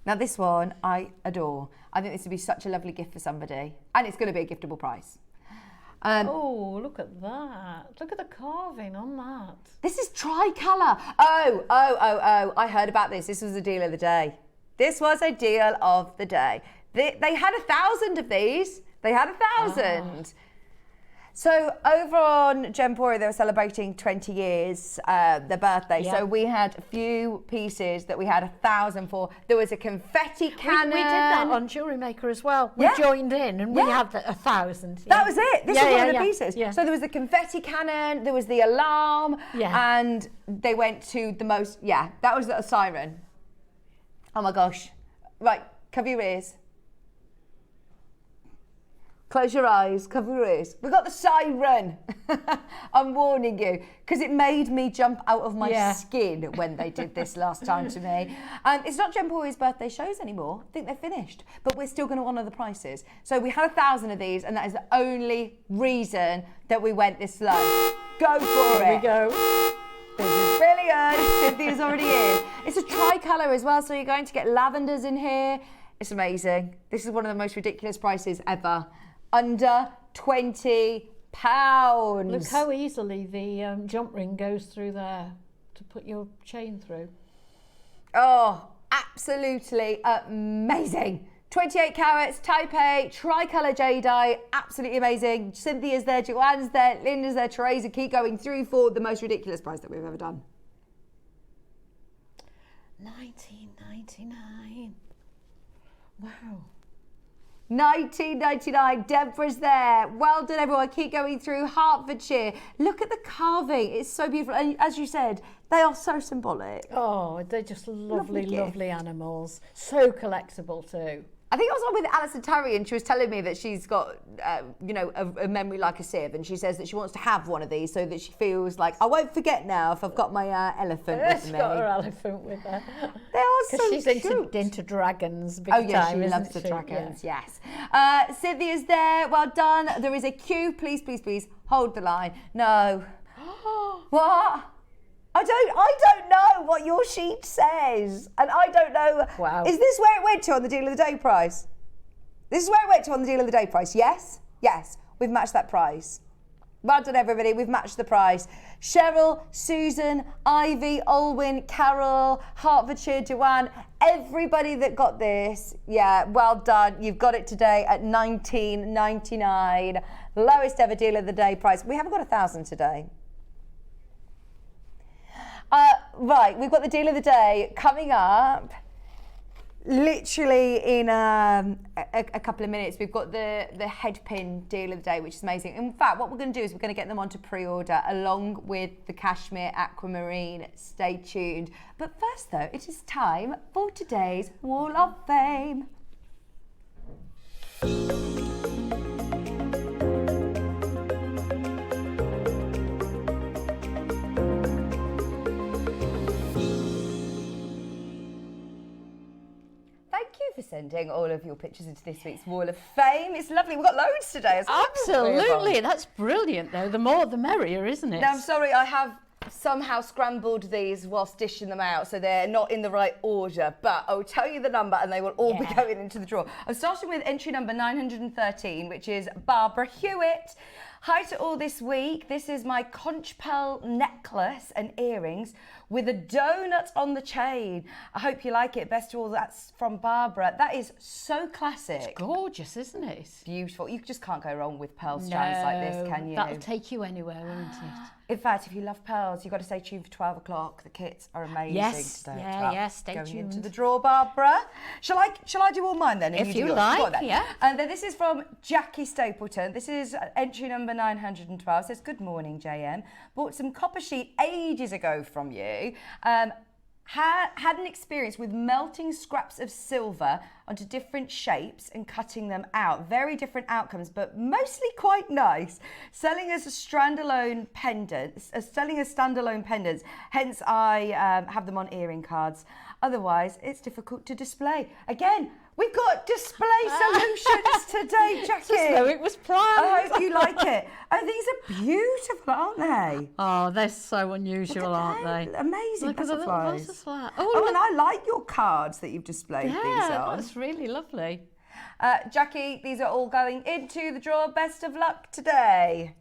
S1: Now this one, I adore. I think this would be such a lovely gift for somebody. And it's going to be a giftable price.
S2: Oh, look at that. Look at the carving on that.
S1: This is tricolour. Oh, I heard about this. This was a deal of the day. This was a deal of the day. They had 1,000 of these. They had 1,000. So over on Gempori, they were celebrating 20 years, their birthday.
S2: Yeah.
S1: So we had a few pieces that we had 1,000 for. There was a confetti cannon.
S2: We did that on Jewellery Maker as well. We joined in and we had 1,000. Yeah.
S1: That was it. This is one of the pieces.
S2: Yeah.
S1: So there was the confetti cannon, there was the alarm, and they went to the most, that was a siren. Oh my gosh. Right, cover your ears. Close your eyes, cover your ears. We got the siren. I'm warning you, because it made me jump out of my skin when they did this last time to me. It's not Gempori's birthday shows anymore. I think they're finished, but we're still going to honour the prices. So we had 1,000 of these, and that is the only reason that we went this low. Go for it.
S2: Here we go.
S1: This is brilliant. Cynthia's already in. It's a tricolour as well, so you're going to get lavenders in here. It's amazing. This is one of the most ridiculous prices ever. Under £20.
S2: Look how easily the jump ring goes through there to put your chain through.
S1: Oh, absolutely amazing. 28 carats, type A, tricolour jadeite, absolutely amazing. Cynthia's there, Joanne's there, Linda's there, Teresa, keep going through for the most ridiculous price that we've ever done.
S2: $19.99. Wow.
S1: $19.99. Deborah's there. Well done, everyone. Keep going through. Hertfordshire. Look at the carving. It's so beautiful. And as you said, they are so symbolic.
S2: Oh, they're just lovely,
S1: Lovely gift.
S2: lovely animals. So collectible too.
S1: I think I was on with Alison Tarry and she was telling me that she's got, you know, a memory like a sieve, and she says that she wants to have one of these so that she feels like, I won't forget now if I've got my elephant with
S2: She's
S1: me.
S2: got her elephant with her.
S1: They are so
S2: She's into dragons big
S1: Oh yeah,
S2: time,
S1: she loves
S2: isn't
S1: the
S2: she?
S1: dragons, yes. Cynthia's there, well done. There is a queue, please, please, please, hold the line. No. What? I don't know what your sheet says, and I don't know.
S2: Wow.
S1: Is this where it went to on the deal of the day price? This is where it went to on the deal of the day price. Yes, yes, we've matched that price. Well done, everybody. We've matched the price. Cheryl, Susan, Ivy, Olwyn, Carroll, Hertfordshire, Joanne, everybody that got this, yeah, well done. You've got it today at $19.99. Lowest ever deal of the day price. We haven't got 1,000 today. Right, we've got the deal of the day coming up literally in a couple of minutes. We've got the headpin deal of the day, which is amazing. In fact, what we're going to do is we're going to get them onto pre-order along with the cashmere aquamarine. Stay tuned. But first though, it is time for today's Wall of Fame. For sending all of your pictures into this week's Wall of Fame. It's lovely. We've got loads today as well.
S2: Absolutely. That's brilliant, though. The more the merrier, isn't it?
S1: Now, I'm sorry, I have somehow scrambled these whilst dishing them out, so they're not in the right order, but I'll tell you the number and they will all be going into the draw. I'm starting with entry number 913, which is Barbara Hewitt. Hi to all this week. This is my conch pearl necklace and earrings with a donut on the chain. I hope you like it. Best of all, that's from Barbara. That is so classic.
S2: It's gorgeous, isn't it?
S1: Beautiful. You just can't go wrong with pearl strands like this, can you?
S2: That'll take you anywhere, won't it?
S1: In fact, if you love pearls, you've got to stay tuned for 12 o'clock. The kits are amazing today.
S2: Yes, stay
S1: Going
S2: tuned.
S1: into the draw, Barbara. Shall I do all mine then? And
S2: If
S1: do
S2: you
S1: yours?
S2: like,
S1: Go on then.
S2: yeah.
S1: And then this is from Jackie Stapleton. This is entry number 912. It says, good morning, JM. Bought some copper sheet ages ago from you. Had an experience with melting scraps of silver onto different shapes and cutting them out. Very different outcomes, but mostly quite nice. Selling as standalone pendants. Hence, I have them on earring cards. Otherwise, it's difficult to display. Again, we've got display solutions today, Jackie.
S2: Just so it was planned.
S1: I hope you like it. Oh, these are beautiful, aren't they?
S2: Oh, they're so unusual, aren't they?
S1: Amazing
S2: Look at the little
S1: butterflies.
S2: butterfly.
S1: Oh, and I like your cards that you've displayed these
S2: Yeah,
S1: on.
S2: that's really lovely.
S1: Jackie, these are all going into the draw. Best of luck today.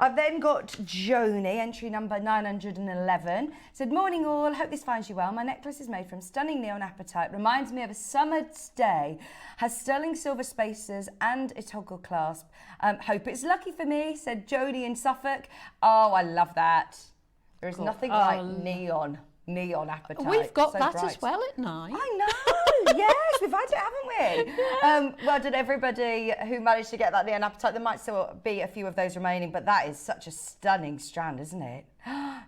S1: I've then got Joni, entry number 911. Said, morning all, hope this finds you well. My necklace is made from stunning neon apatite. Reminds me of a summer's day. Has sterling silver spacers and a toggle clasp. Hope it's lucky for me, said Joni in Suffolk. Oh, I love that. There is nothing like neon apatite.
S2: We've got
S1: So
S2: that
S1: bright.
S2: as well at night.
S1: I know, yes, we've had it, haven't we? Well done, everybody who managed to get that neon apatite. There might still be a few of those remaining, but that is such a stunning strand, isn't it?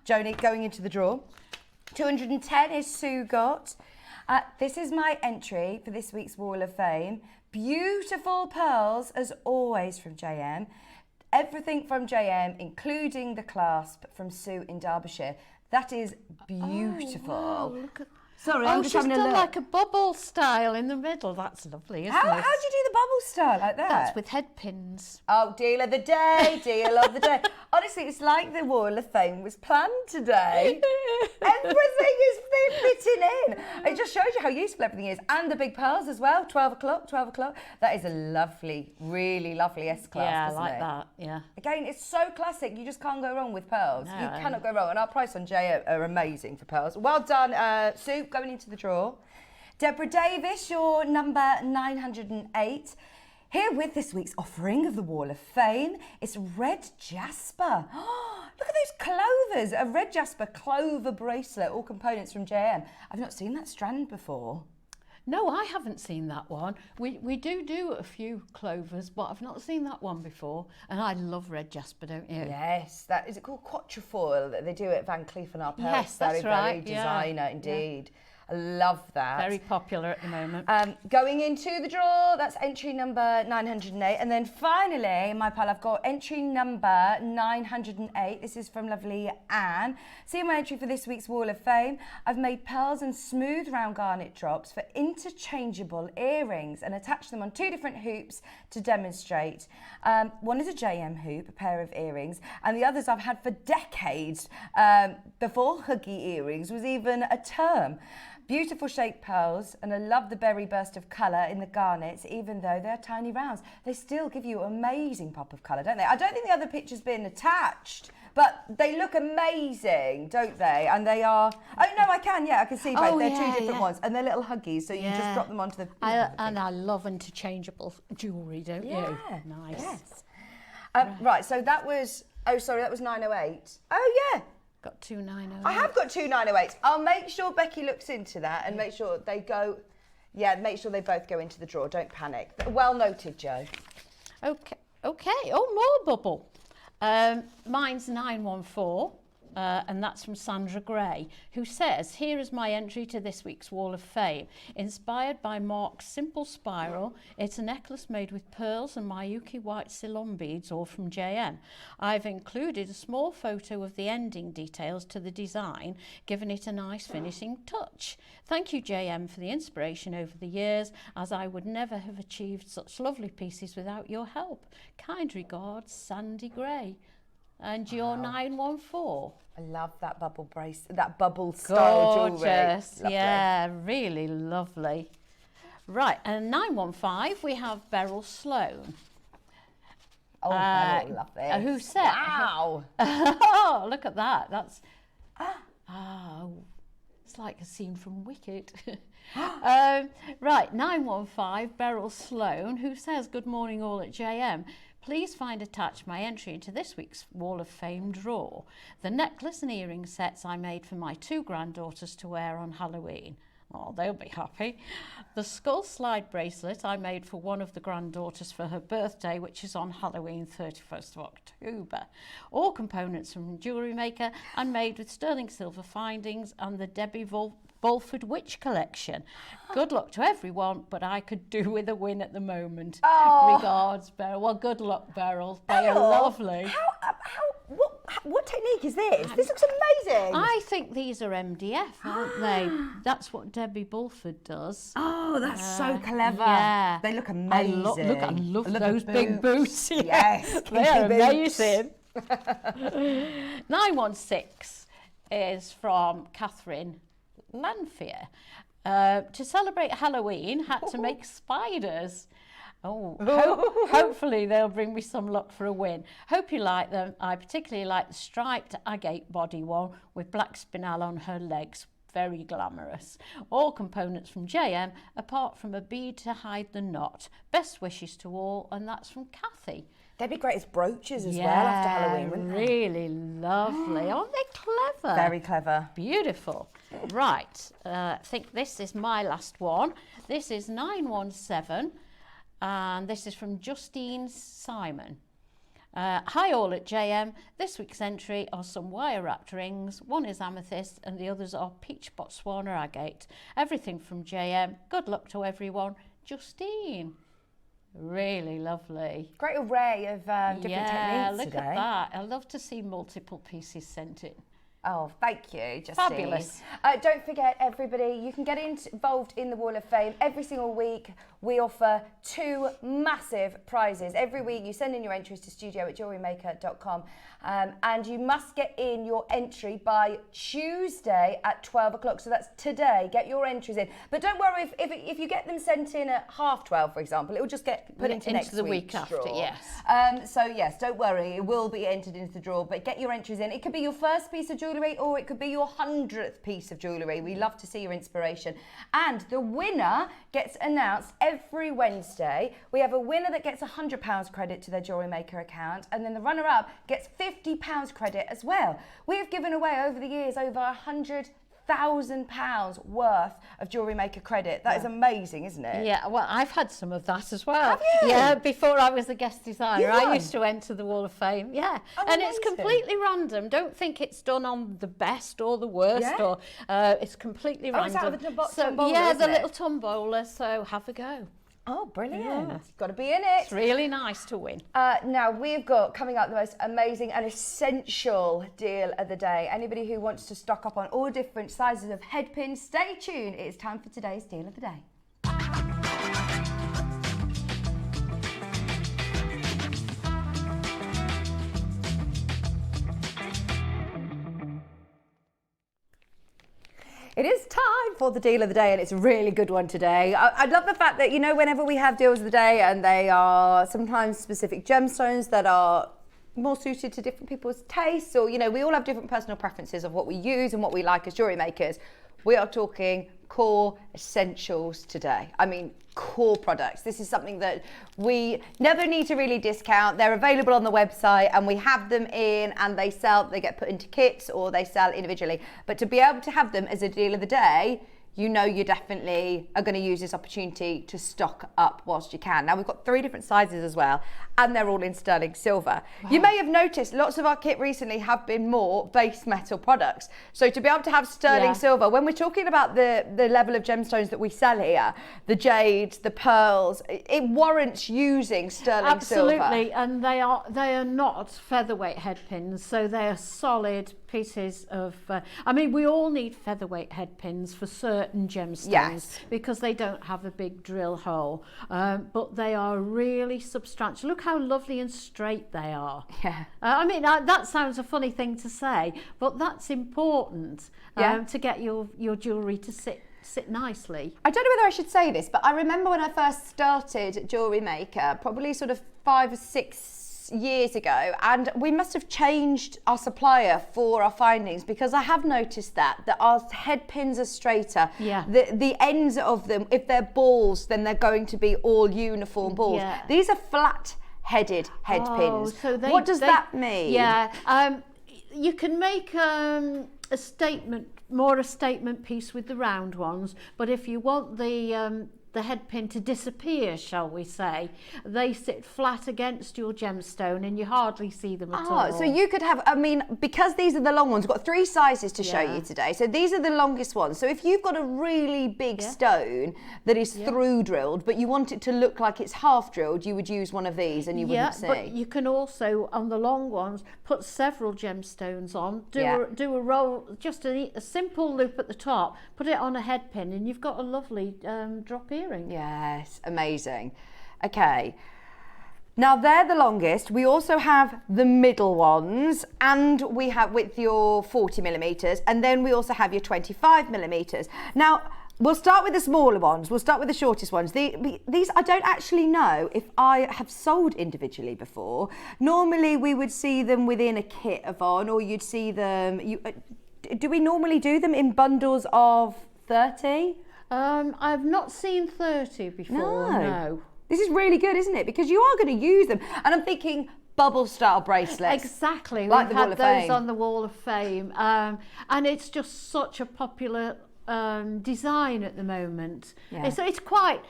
S1: Joni, going into the draw. 210 is Sue got. This is my entry for this week's Wall of Fame. Beautiful pearls, as always, from JM. Everything from JM, including the clasp from Sue in Derbyshire. That is beautiful.
S2: Oh, wow, look at...
S1: Sorry,
S2: Oh,
S1: I'm just
S2: she's
S1: having a
S2: done
S1: look.
S2: like a bubble style in the middle. That's lovely, isn't
S1: How
S2: it?
S1: do you do the bubble style like that?
S2: That's with headpins.
S1: Oh, deal of the day, deal of the day. Honestly, it's like the Wall of Fame was planned today. Everything is fitting in. It just shows you how useful everything is. And the big pearls as well, 12 o'clock. That is a lovely, really lovely S-Class,
S2: Yeah, I
S1: isn't
S2: like
S1: it?
S2: that, yeah.
S1: Again, it's so classic. You just can't go wrong with pearls.
S2: No.
S1: You cannot go wrong. And our price on J are amazing for pearls. Well done, Sue, going into the draw. Deborah Davis, your number 908. Here with this week's offering of the Wall of Fame, it's red jasper. Oh, look at those clovers. A red jasper clover bracelet, all components from JM. I've not seen that strand before.
S2: No, I haven't seen that one. We do a few clovers, but I've not seen that one before. And I love red jasper, don't you?
S1: Yes, that is it called quatrefoil that they do at Van Cleef & Arpels.
S2: Yes, that's
S1: very
S2: right, yeah.
S1: designer indeed.
S2: Yeah.
S1: Love that.
S2: Very popular at the moment.
S1: Going into the draw, that's entry number 908. And then finally, in my pile, I've got entry number 908. This is from lovely Anne. See my entry for this week's Wall of Fame. I've made pearls and smooth round garnet drops for interchangeable earrings and attached them on 2 different hoops to demonstrate. One is a JM hoop, a pair of earrings, and the others I've had for decades, before huggy earrings was even a term. Beautiful shaped pearls, and I love the berry burst of colour in the garnets, even though they're tiny rounds. They still give you amazing pop of colour, don't they? I don't think the other picture's been attached, but they look amazing, don't they? And they are... Oh, no, I can see both. They're 2 different ones, and they're little huggies, so you just drop them onto the...
S2: And I love interchangeable jewellery, don't you? Nice.
S1: Yes. Right, so that was... Oh, sorry, that was 908. Oh, yeah.
S2: Got 2 908s.
S1: I have got 2 908s. I'll make sure Becky looks into that and make sure they go... Yeah, make sure they both go into the drawer. Don't panic. Well noted, Jo.
S2: Okay. Oh, more bubble. Mine's 914. And that's from Sandra Gray, who says, here is my entry to this week's Wall of Fame. Inspired by Mark's simple spiral, it's a necklace made with pearls and Miyuki white Ceylon beads, all from JM. I've included a small photo of the ending details to the design, giving it a nice finishing touch. Thank you, JM, for the inspiration over the years, as I would never have achieved such lovely pieces without your help. Kind regards, Sandy Gray. And your 914.
S1: I love that bubble that bubble style jewellery.
S2: Gorgeous, yeah, really lovely. Right, and 915 we have Beryl Sloan.
S1: Oh, Beryl, love this.
S2: Who said?
S1: Wow.
S2: Oh, look at that. That's it's like a scene from Wicked. Right, 915 Beryl Sloan, who says, good morning all at JM. Please find attached my entry into this week's Wall of Fame draw. The necklace and earring sets I made for my 2 granddaughters to wear on Halloween. Oh, they'll be happy. The skull slide bracelet I made for one of the granddaughters for her birthday, which is on Halloween, 31st of October. All components from Jewellery Maker and made with sterling silver findings and the Debbie Bulford Witch collection. Good luck to everyone, but I could do with a win at the moment. Oh. Regards, Beryl. Well, good luck, Beryl. They are lovely.
S1: What technique is this? This looks amazing.
S2: I think these are MDF, aren't they? That's what Debbie Bulford does.
S1: Oh, that's so clever.
S2: Yeah.
S1: They look amazing.
S2: I love those big boots.
S1: Yes.
S2: They're amazing. 916 is from Catherine Lanfear. To celebrate Halloween, had to make spiders. Hopefully they'll bring me some luck for a win. Hope you like them. I particularly like the striped agate body one with black spinel on her legs. Very glamorous. All components from JM, apart from a bead to hide the knot. Best wishes to all, and that's from Kathy.
S1: They'd be great as brooches as well after Halloween, wouldn't they?
S2: Really lovely. Aren't they clever?
S1: Very clever.
S2: Beautiful. Right, I think this is my last one. This is 917, and this is from Justine Simon. Hi all at JM. This week's entry are some wire-wrapped rings. One is amethyst and the others are peach Botswana agate. Everything from JM. Good luck to everyone. Justine. Really lovely.
S1: Great array of different techniques
S2: Yeah, look
S1: today.
S2: at that. I love to see multiple pieces sent in.
S1: Oh, thank you, Justine.
S2: Fabulous.
S1: Don't forget, everybody, you can get involved in the Wall of Fame. Every single week, we offer 2 massive prizes. Every week, you send in your entries to studio@jewellerymaker.com, and you must get in your entry by Tuesday at 12 o'clock. So that's today. Get your entries in. But don't worry, if you get them sent in at 12:30, for example, it will just get put into next
S2: the
S1: week's
S2: week after,
S1: draw.
S2: yes.
S1: So, yes, don't worry. It will be entered into the draw, but get your entries in. It could be your first piece of jewellery, or it could be your 100th piece of jewellery. We love to see your inspiration. And the winner gets announced every Wednesday. We have a winner that gets £100 credit to their Jewellery Maker account, and then the runner-up gets £50 credit as well. We have given away over the years over £1,000 worth of Jewellery Maker credit. That is amazing, isn't it?
S2: Yeah, well, I've had some of that as well.
S1: Have you?
S2: Yeah, before I was a guest designer,
S1: You won?
S2: I used to enter the Wall of Fame. Yeah,
S1: Oh,
S2: and it's
S1: amazing.
S2: completely random. Don't think it's done on the best or the worst,
S1: Yeah.
S2: or it's completely
S1: Oh, it's
S2: random.
S1: out of the
S2: So
S1: tombola,
S2: yeah,
S1: isn't
S2: the
S1: it?
S2: little tombola. So have a go.
S1: Oh, brilliant.
S2: Yeah.
S1: Got to be in it.
S2: It's really nice to win.
S1: Now, we've got coming up the most amazing and essential deal of the day. Anybody who wants to stock up on all different sizes of headpins, stay tuned. It's time for today's deal of the day. It is time for the deal of the day, and it's a really good one today. I love the fact that, you know, whenever we have deals of the day, and they are sometimes specific gemstones that are more suited to different people's tastes, or, you know, we all have different personal preferences of what we use and what we like as jewellery makers. We are talking core essentials today. I mean, core products. This is something that we never need to really discount. They're available on the website, and we have them in, and they sell, they get put into kits or they sell individually. But to be able to have them as a deal of the day, you know you definitely are going to use this opportunity to stock up whilst you can. Now, we've got 3 different sizes as well, and they're all in sterling silver. Wow. You may have noticed lots of our kit recently have been more base metal products. So to be able to have sterling silver, when we're talking about the level of gemstones that we sell here, the jades, the pearls, it warrants using sterling silver.
S2: Absolutely, and they are not featherweight headpins, so they are solid pieces of, I mean, we all need featherweight headpins for certain gemstones because they don't have a big drill hole, but they are really substantial. Look how lovely and straight they are.
S1: Yeah.
S2: I mean, that sounds a funny thing to say, but that's important to get your jewellery to sit nicely.
S1: I don't know whether I should say this, but I remember when I first started Jewellery Maker, probably sort of 5 or 6 years ago, and we must have changed our supplier for our findings, because I have noticed that our head pins are straighter.
S2: Yeah.
S1: The ends of them, if they're balls, then they're going to be all uniform balls.
S2: Yeah.
S1: These are flat-headed head pins.
S2: So
S1: what does that mean?
S2: Yeah, you can make a statement piece with the round ones, but if you want the head pin to disappear, shall we say, they sit flat against your gemstone and you hardly see them at all.
S1: So you could have, I mean, because these are the long ones, we've got 3 sizes to show you today. So these are the longest ones. So if you've got a really big stone that is through drilled, but you want it to look like it's half drilled, you would use one of these and you wouldn't see.
S2: But you can also, on the long ones, put several gemstones on, do a roll, just a simple loop at the top, put it on a head pin, and you've got a lovely drop earring.
S1: Yes, amazing. Okay, now they're the longest. We also have the middle ones, and we have with your 40 millimeters, and then we also have your 25 millimeters. Now, we'll start with the smaller ones. We'll start with the shortest ones. These I don't actually know if I have sold individually before. Normally, we would see them within a kit, Yvonne, or you'd see them. Do we normally do them in bundles of 30?
S2: I've not seen 30 before, no.
S1: This is really good, isn't it? Because you are going to use them. And I'm thinking bubble style bracelets.
S2: Exactly.
S1: Like
S2: We've
S1: the Wall
S2: had
S1: of
S2: those
S1: Fame.
S2: on the Wall of Fame. And it's just such a popular design at the moment.
S1: Yeah.
S2: So it's quite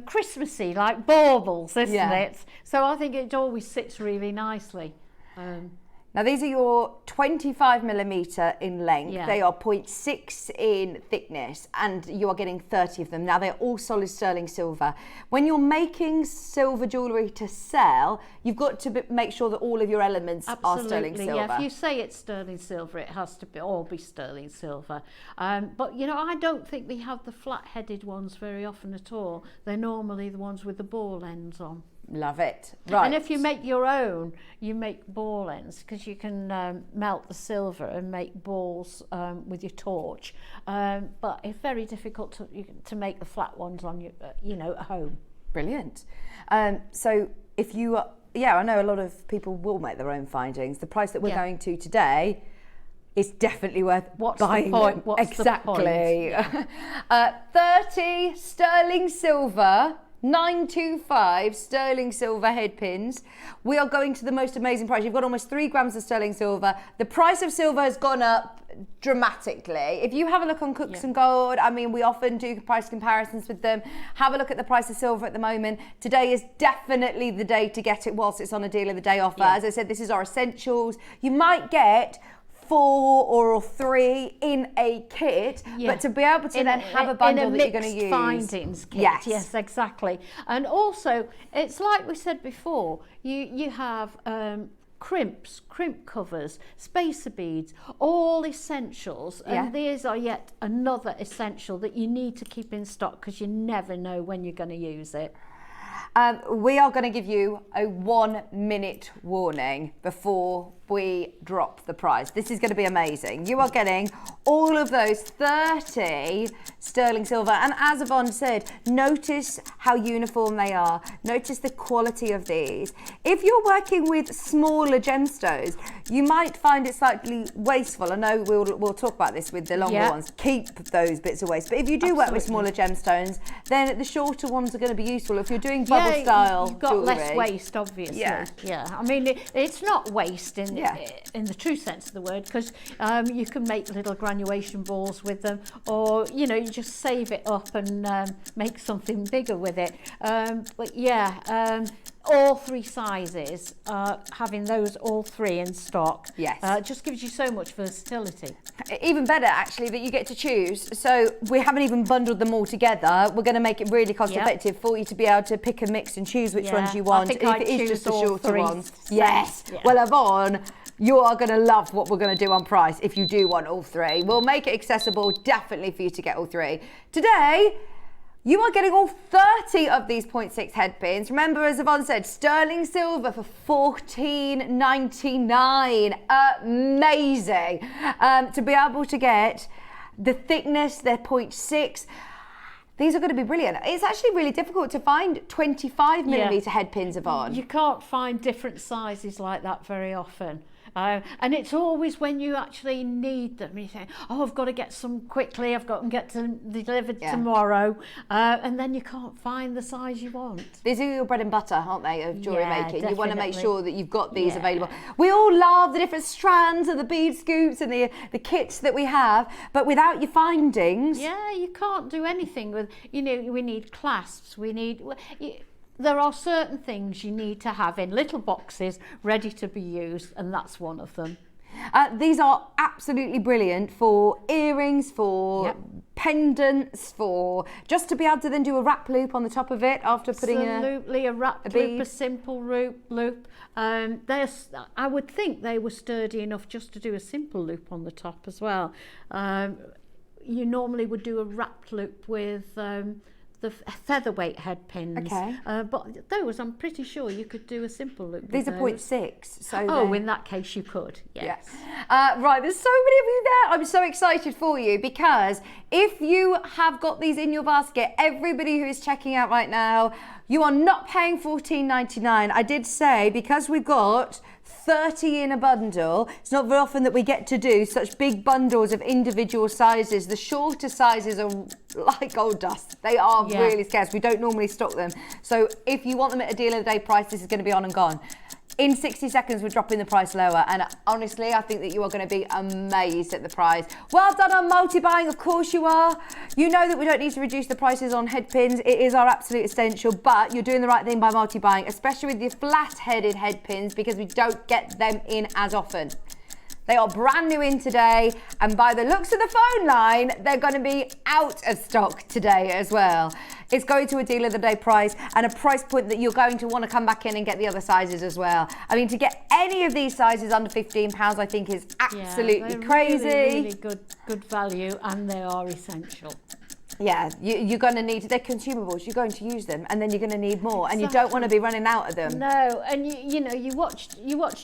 S2: Christmassy, like baubles, isn't it? So I think it always sits really nicely.
S1: Now these are your 25 millimeter in length.
S2: Yeah.
S1: They are 0.6 in thickness, and you are getting 30 of them. Now they're all solid sterling silver. When you're making silver jewellery to sell, you've got to make sure that all of your elements are sterling silver.
S2: Yeah, if you say it's sterling silver, it has to all be sterling silver. But you know, I don't think we have the flat-headed ones very often at all. They're normally the ones with the ball ends on.
S1: Love it. Right.
S2: And if you make your own, you make ball ends, because you can melt the silver and make balls with your torch. But it's very difficult to make the flat ones on your, at home.
S1: Brilliant. So if you, I know a lot of people will make their own findings. The price that we're going to today is definitely worth buying them.
S2: What's
S1: exactly.
S2: the point?
S1: 30 sterling silver. 925 sterling silver head pins. We are going to the most amazing price. You've got almost 3 grams of sterling silver. The price of silver has gone up dramatically. If you have a look on Cooks and Gold, I mean, we often do price comparisons with them. Have a look at the price of silver at the moment. Today is definitely the day to get it whilst it's on a deal of the day offer. As I said, this is our essentials. You might get 4 or 3 in a kit, but to be able to then have a bundle that you're going to use.
S2: Findings kit. Yes, exactly. And also, it's like we said before, you have crimp covers, spacer beads, all essentials, and these are yet another essential that you need to keep in stock because you never know when you're going to use it.
S1: We are going to give you a 1-minute warning before we drop the price. This is going to be amazing. You are getting all of those 30 sterling silver, and as Yvonne said, notice how uniform they are. Notice the quality of these. If you're working with smaller gemstones, you might find it slightly wasteful. I know we'll talk about this with the longer ones. Keep those bits of waste. But if you do work with smaller gemstones, then the shorter ones are going to be useful. If you're doing bubble style
S2: you've got
S1: jewellery,
S2: less waste, obviously. I mean, it's not waste in the true sense of the word, because you can make little granulation balls with them, or you just save it up and make something bigger with it. All 3 sizes, having those all 3 in stock, just gives you so much versatility.
S1: Even better, actually, that you get to choose. So we haven't even bundled them all together. We're going to make it really cost effective for you to be able to pick and mix and choose which ones you want.
S2: If
S1: it is just the shorter ones.
S2: Yes.
S1: Well, Yvonne, you are going to love what we're going to do on price if you do want all 3. We'll make it accessible, definitely, for you to get all 3. Today, you are getting all 30 of these 0.6 head pins. Remember, as Yvonne said, sterling silver for $14.99. Amazing. To be able to get the thickness, they're 0.6. These are going to be brilliant. It's actually really difficult to find 25 millimetre head pins, Yvonne.
S2: You can't find different sizes like that very often. And it's always when you actually need them. You think, oh, I've got to get some quickly, I've got to get them delivered tomorrow. And then you can't find the size you want.
S1: These are your bread and butter, aren't they, of jewellery making? Definitely. You want to make sure that you've got these available. We all love the different strands of the bead scoops and the kits that we have, but without your findings...
S2: Yeah, you can't do anything with, we need clasps, there are certain things you need to have in little boxes ready to be used, and that's one of them.
S1: These are absolutely brilliant for earrings, for pendants, for just to be able to then do a wrap loop on the top of it after putting
S2: a wrap loop, a simple loop. I would think they were sturdy enough just to do a simple loop on the top as well. You normally would do a wrap loop with the featherweight head pins, but those I'm pretty sure you could do a simple loop.
S1: These are 0.6,
S2: so in that case you could. Yes.
S1: Right, there's so many of you there. I'm so excited for you, because if you have got these in your basket, everybody who is checking out right now, you are not paying $14.99. I did say, because we've got 30 in a bundle, it's not very often that we get to do such big bundles of individual sizes. The shorter sizes are like gold dust. They are really scarce. We don't normally stock them. So if you want them at a deal of the day price, this is going to be on and gone. In 60 seconds, we're dropping the price lower, and honestly, I think that you are going to be amazed at the price. Well done on multi-buying, of course you are. You know that we don't need to reduce the prices on head pins. It is our absolute essential, but you're doing the right thing by multi-buying, especially with your flat-headed head pins, because we don't get them in as often. They are brand new in today, and by the looks of the phone line, they're going to be out of stock today as well. It's going to a deal of the day price, and a price point that you're going to want to come back in and get the other sizes as well. I mean, to get any of these sizes under £15, I think is absolutely crazy.
S2: Really good value, and they are essential.
S1: Yeah, you're going to need, they're consumables, you're going to use them, and then you're going to need more, and you don't want to be running out of them.
S2: No, and you watch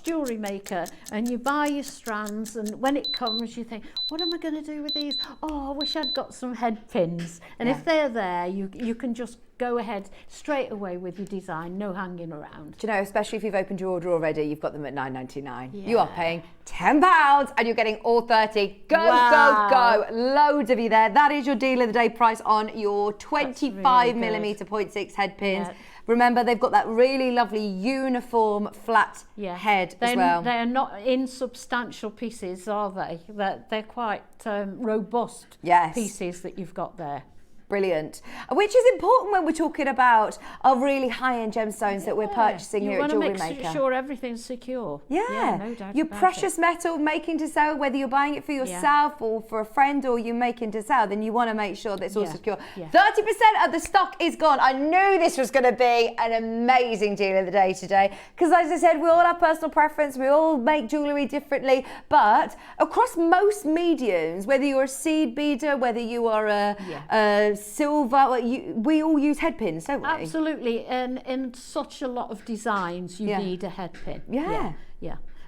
S2: Jewellery Maker, and you buy your strands, and when it comes you think, what am I going to do with these? Oh, I wish I'd got some head pins. And if they're there, you can just go ahead straight away with your design, no hanging around.
S1: Do you know, especially if you've opened your order already, you've got them at £9.99. You are paying £10 and you're getting all 30. Go, go, go. Loads of you there. That is your deal of the day price on your 25mm 0.6 head pins.
S2: Yeah.
S1: Remember, they've got that really lovely uniform flat head as well.
S2: They're not insubstantial pieces, are they? They're quite robust pieces that you've got there.
S1: Brilliant. Which is important when we're talking about our really high-end gemstones that we're purchasing here at Jewellery Maker.
S2: You want to make sure everything's secure.
S1: Yeah,
S2: no doubt
S1: your
S2: about
S1: precious
S2: it.
S1: metal making to sell, whether you're buying it for yourself or for a friend or you're making to sell, then you want to make sure that it's all secure. 30% of the stock is gone. I knew this was going to be an amazing deal of the day today because, as I said, we all have personal preference. We all make jewellery differently, but across most mediums, whether you're a seed beader, whether you are a silver, we all use head pins, don't we?
S2: Absolutely, and in such a lot of designs you need a head pin.
S1: Yeah.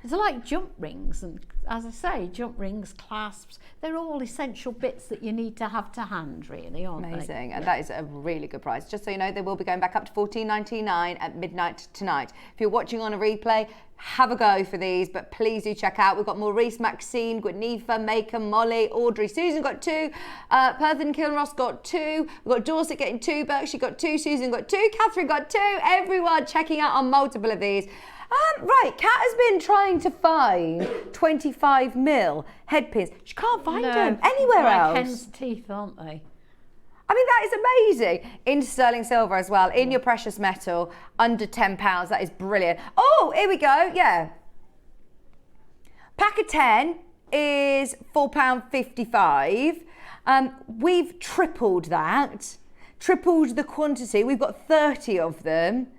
S2: It's like jump rings, and as I say, jump rings, clasps, they're all essential bits that you need to have to hand, really, aren't they?
S1: Amazing, and that is a really good price. Just so you know, they will be going back up to $14.99 at midnight tonight. If you're watching on a replay, have a go for these, but please do check out. We've got Maurice, Maxine, Gwynetha, Maker, Molly, Audrey, Susan got 2, Perth and Kilross got 2, we've got Dorset getting 2, Berkshire got 2, Susan got 2, Catherine got 2, everyone checking out on multiple of these. Right, Kat has been trying to find 25mm head pins. She can't find them anywhere else.
S2: Like hen's teeth, aren't they?
S1: I mean, that is amazing. In sterling silver as well, in your precious metal, under £10. That is brilliant. Oh, here we go. Yeah. Pack of 10 is £4.55. We've tripled that, tripled the quantity. We've got 30 of them.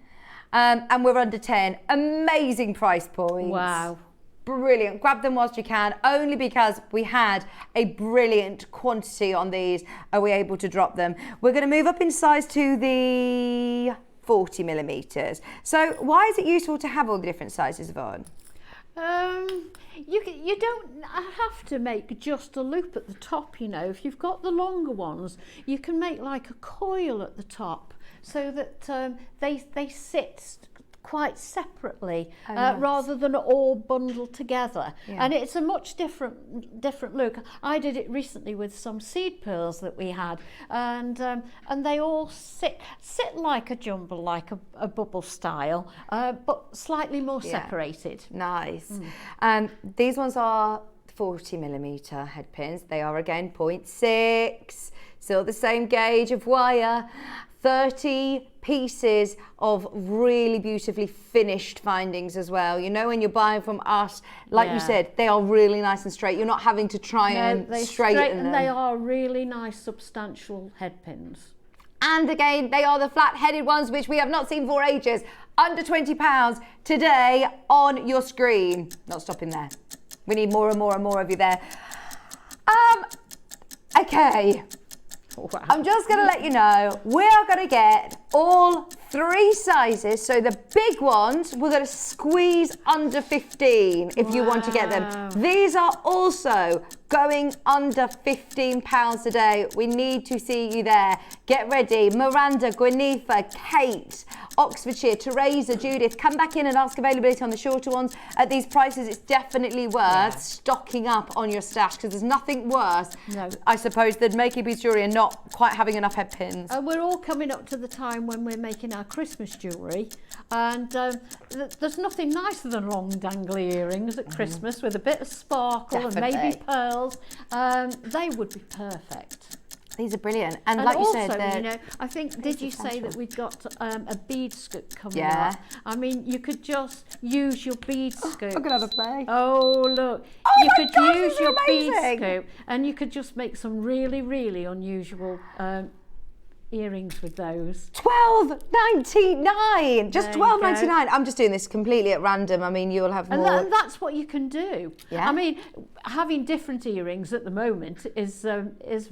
S1: And we're under 10. Amazing price points.
S2: Wow.
S1: Brilliant. Grab them whilst you can. Only because we had a brilliant quantity on these are we able to drop them. We're going to move up in size to the 40mm. So why is it useful to have all the different sizes, Yvonne?
S2: You don't have to make just a loop at the top, you know. If you've got the longer ones, you can make like a coil at the top so that they sit quite separately rather than all bundled together. And it's a much different look. I did it recently with some seed pearls that we had, and they all sit like a jumble, like a bubble style, but slightly more separated.
S1: Nice. These ones are 40mm head pins. They are again 0.6, still the same gauge of wire. 30 pieces of really beautifully finished findings as well. You know, when you're buying from us, like you said, they are really nice and straight. You're not having to try and straighten them.
S2: And they are really nice, substantial head pins.
S1: And again, they are the flat-headed ones, which we have not seen for ages. Under £20 today on your screen. Not stopping there. We need more and more and more of you there. Okay. Wow. I'm just going to let you know, we are going to get all 3 sizes. So the big ones, we're going to squeeze under 15 if you want to get them. These are also going under £15 today. We need to see you there. Get ready. Miranda, Gwynetha, Kate, Oxfordshire, Teresa, Judith, come back in and ask availability on the shorter ones. At these prices, it's definitely worth stocking up on your stash because there's nothing worse, I suppose, than making beads jewellery and not quite having enough head pins.
S2: We're all coming up to the time when we're making our Christmas jewellery, and there's nothing nicer than long dangly earrings at Christmas with a bit of sparkle and maybe pearls. They would be perfect.
S1: These are brilliant, and like
S2: also,
S1: you said,
S2: you know, I think, did you say that we've got a bead scoop coming up? I mean, you could just use your bead scoop.
S1: I'm gonna have a play.
S2: Oh look, you could use your bead scoop, and you could just make some really, really unusual earrings with those.
S1: $12.99, just $12.99. I'm just doing this completely at random. I mean, you'll have more.
S2: And that's what you can do. I mean, having different earrings at the moment is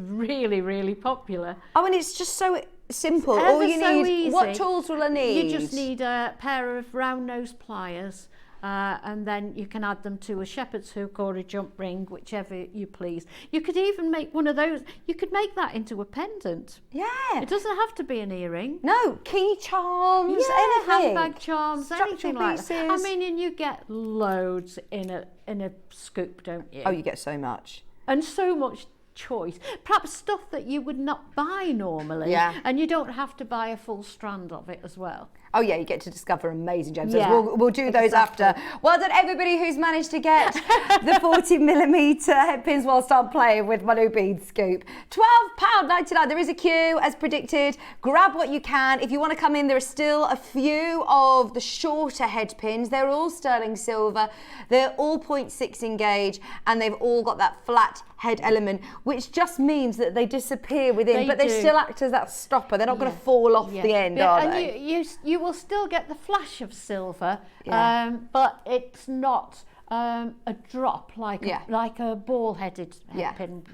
S2: really, really popular.
S1: Oh, and it's just so simple. All you need.
S2: Easy.
S1: What tools will I need?
S2: You just need a pair of round nose pliers, and then you can add them to a shepherd's hook or a jump ring, whichever you please. You could even make one of those, you could make that into a pendant.
S1: Yeah.
S2: It doesn't have to be an earring.
S1: No, key charms,
S2: Yeah,
S1: anything.
S2: handbag charms, anything
S1: Structural
S2: like that. I
S1: pieces.
S2: mean, and you get loads in a scoop, don't you?
S1: Oh, you get so much.
S2: And so much choice. Perhaps stuff that you would not buy normally.
S1: Yeah.
S2: And you don't have to buy a full strand of it as well.
S1: Oh yeah, you get to discover amazing gems.
S2: Yeah,
S1: We'll do those
S2: exactly.
S1: after. Well done everybody who's managed to get the 40mm headpins whilst I'm playing with my new bead scoop. £12.99. There is a queue as predicted. Grab what you can. If you want to come in, there are still a few of the shorter headpins. They're all sterling silver. They're all 0.6 in gauge, and they've all got that flat head element, which just means that they disappear within, but they
S2: do.
S1: still act as that stopper. They're not going to fall off the end, are
S2: and
S1: they?
S2: You will still get the flash of silver,
S1: Yeah.
S2: but it's not a drop like a ball-headed
S1: Yeah.
S2: headpin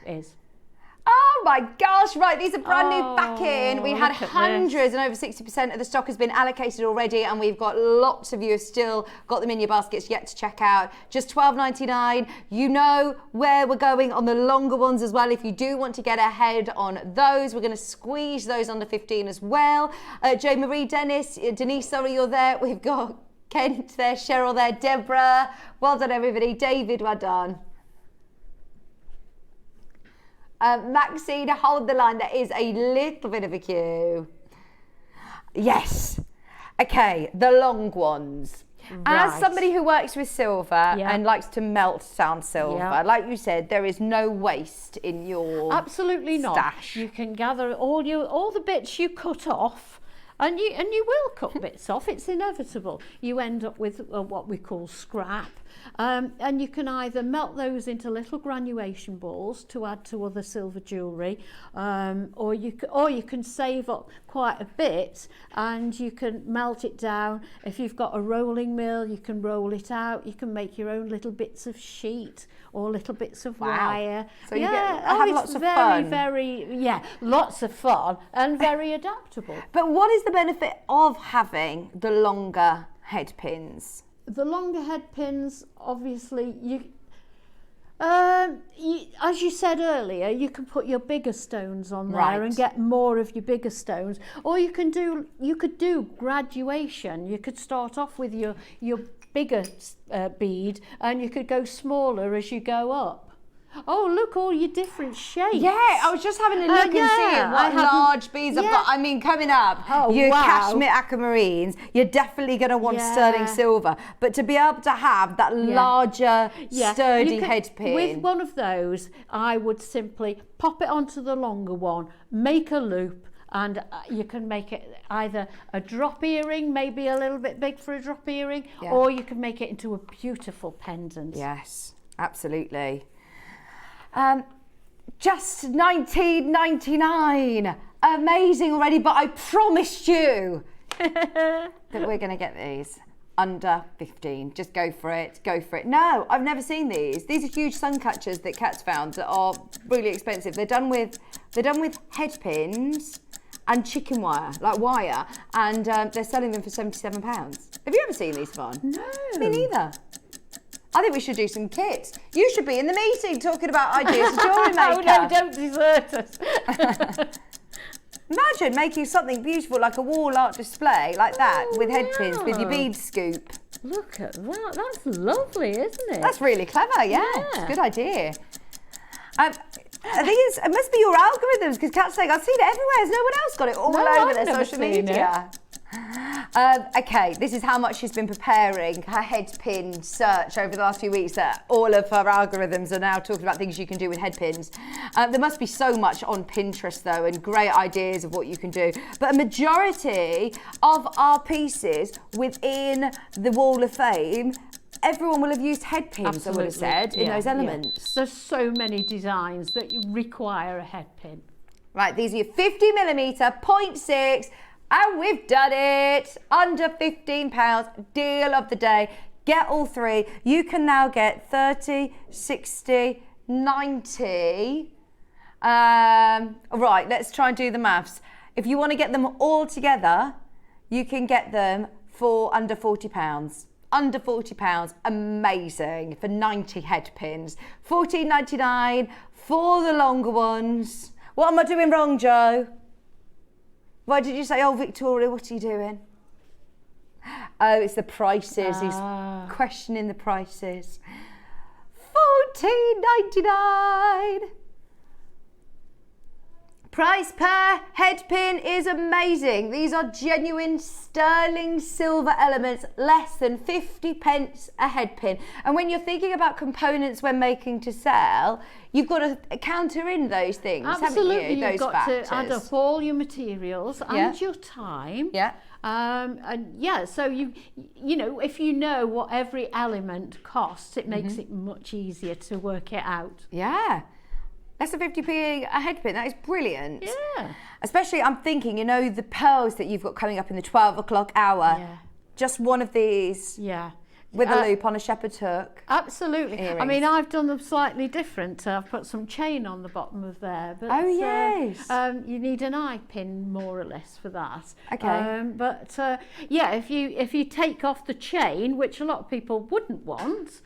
S2: is.
S1: Oh my gosh, right, these are brand new back in. We had
S2: look at
S1: hundreds and over 60% of the stock has been allocated already, and we've got lots of you have still got them in your baskets yet to check out. Just £12.99. You know where we're going on the longer ones as well. If you do want to get ahead on those, we're going to squeeze those under 15 as well. Jo Marie, Denise, sorry you're there. We've got Kent there, Cheryl there, Deborah. Well done everybody. David, well done. Maxine, hold the line. There is a little bit of a queue. Yes. Okay, the long ones. As
S2: Right.
S1: somebody who works with silver and likes to melt down silver, like you said, there is no waste in your
S2: Absolutely not.
S1: stash.
S2: You can gather all the bits you cut off, and you will cut bits off. It's inevitable. You end up with what we call scrap, and you can either melt those into little granulation balls to add to other silver jewellery, or you can save up quite a bit and you can melt it down. If you've got a rolling mill, you can roll it out. You can make your own little bits of sheet or little bits of wire.
S1: So you have lots of fun.
S2: Lots of fun and very adaptable.
S1: But what is the benefit of having the longer head pins?
S2: The longer head pins, obviously, as you said earlier, you can put your bigger stones on there and get more of your bigger stones. Or you could do graduation. You could start off with your bigger bead, and you could go smaller as you go up. Oh, look, all your different shapes.
S1: Yeah, I was just having a look and seeing what large beads I've got. I mean, coming up, your cashmere aquamarines, you're definitely going to want sterling silver. But to be able to have that larger, sturdy head pin.
S2: With one of those, I would simply pop it onto the longer one, make a loop, and you can make it either a drop earring, maybe a little bit big for a drop earring, or you can make it into a beautiful pendant.
S1: Yes, absolutely. Just $19.99. Amazing already, but I promised you that we're going to get these under 15. Just go for it. Go for it. No, I've never seen these. These are huge sun catchers that Kat's found that are really expensive. They're done with head pins and chicken wire, like wire, and they're selling them for £77. Have you ever seen these, Yvonne?
S2: No.
S1: Me neither. I think we should do some kits. You should be in the meeting talking about ideas for Jewellery Maker.
S2: Oh no, don't desert us.
S1: Imagine making something beautiful like a wall art display like that with head pins, with your bead scoop.
S2: Look at that. That's lovely, isn't it?
S1: That's really clever, yeah. It's a good idea. I think it must be your algorithms, because Kat's saying, I've seen it everywhere. Has no one else got it all over
S2: I've
S1: their
S2: never
S1: social
S2: seen
S1: media? Okay, this is how much she's been preparing her head pin search over the last few weeks, that all of her algorithms are now talking about things you can do with head pins. There must be so much on Pinterest though, and great ideas of what you can do. But a majority of our pieces within the Wall of Fame, everyone will have used head pins, I would have said, in those elements.
S2: There's so many designs that you require a head pin.
S1: Right, these are your 50mm, 0.6, and we've done it. Under £15, deal of the day. Get all three. You can now get 30, 60, 90. Right, let's try and do the maths. If you want to get them all together, you can get them for under £40. under £40, amazing, for 90 head pins. £14.99 for the longer ones. What am I doing wrong, Jo? Why did you say, oh, Victoria, what are you doing? Oh, it's the prices. He's questioning the prices. £14.99. Price per head pin is amazing. These are genuine sterling silver elements, less than 50 pence a head pin. And when you're thinking about components when making to sell, you've got to counter in those things,
S2: Absolutely,
S1: haven't you?
S2: you've
S1: Those
S2: got
S1: factors.
S2: to add up all your materials and your time.
S1: Yeah.
S2: And yeah, so you know, if you know what every element costs, it makes it much easier to work it out.
S1: Yeah. Less than 50p a head pin, that is brilliant.
S2: Yeah.
S1: Especially, I'm thinking, you know, the pearls that you've got coming up in the 12 o'clock hour.
S2: Yeah.
S1: Just one of these.
S2: Yeah.
S1: With a loop on a shepherd's hook.
S2: Absolutely.
S1: Earrings.
S2: I mean, I've done them slightly different. I've put some chain on the bottom of there. But,
S1: oh, yes.
S2: You need an eye pin, more or less, for that.
S1: Okay.
S2: Yeah, if you take off the chain, which a lot of people wouldn't want,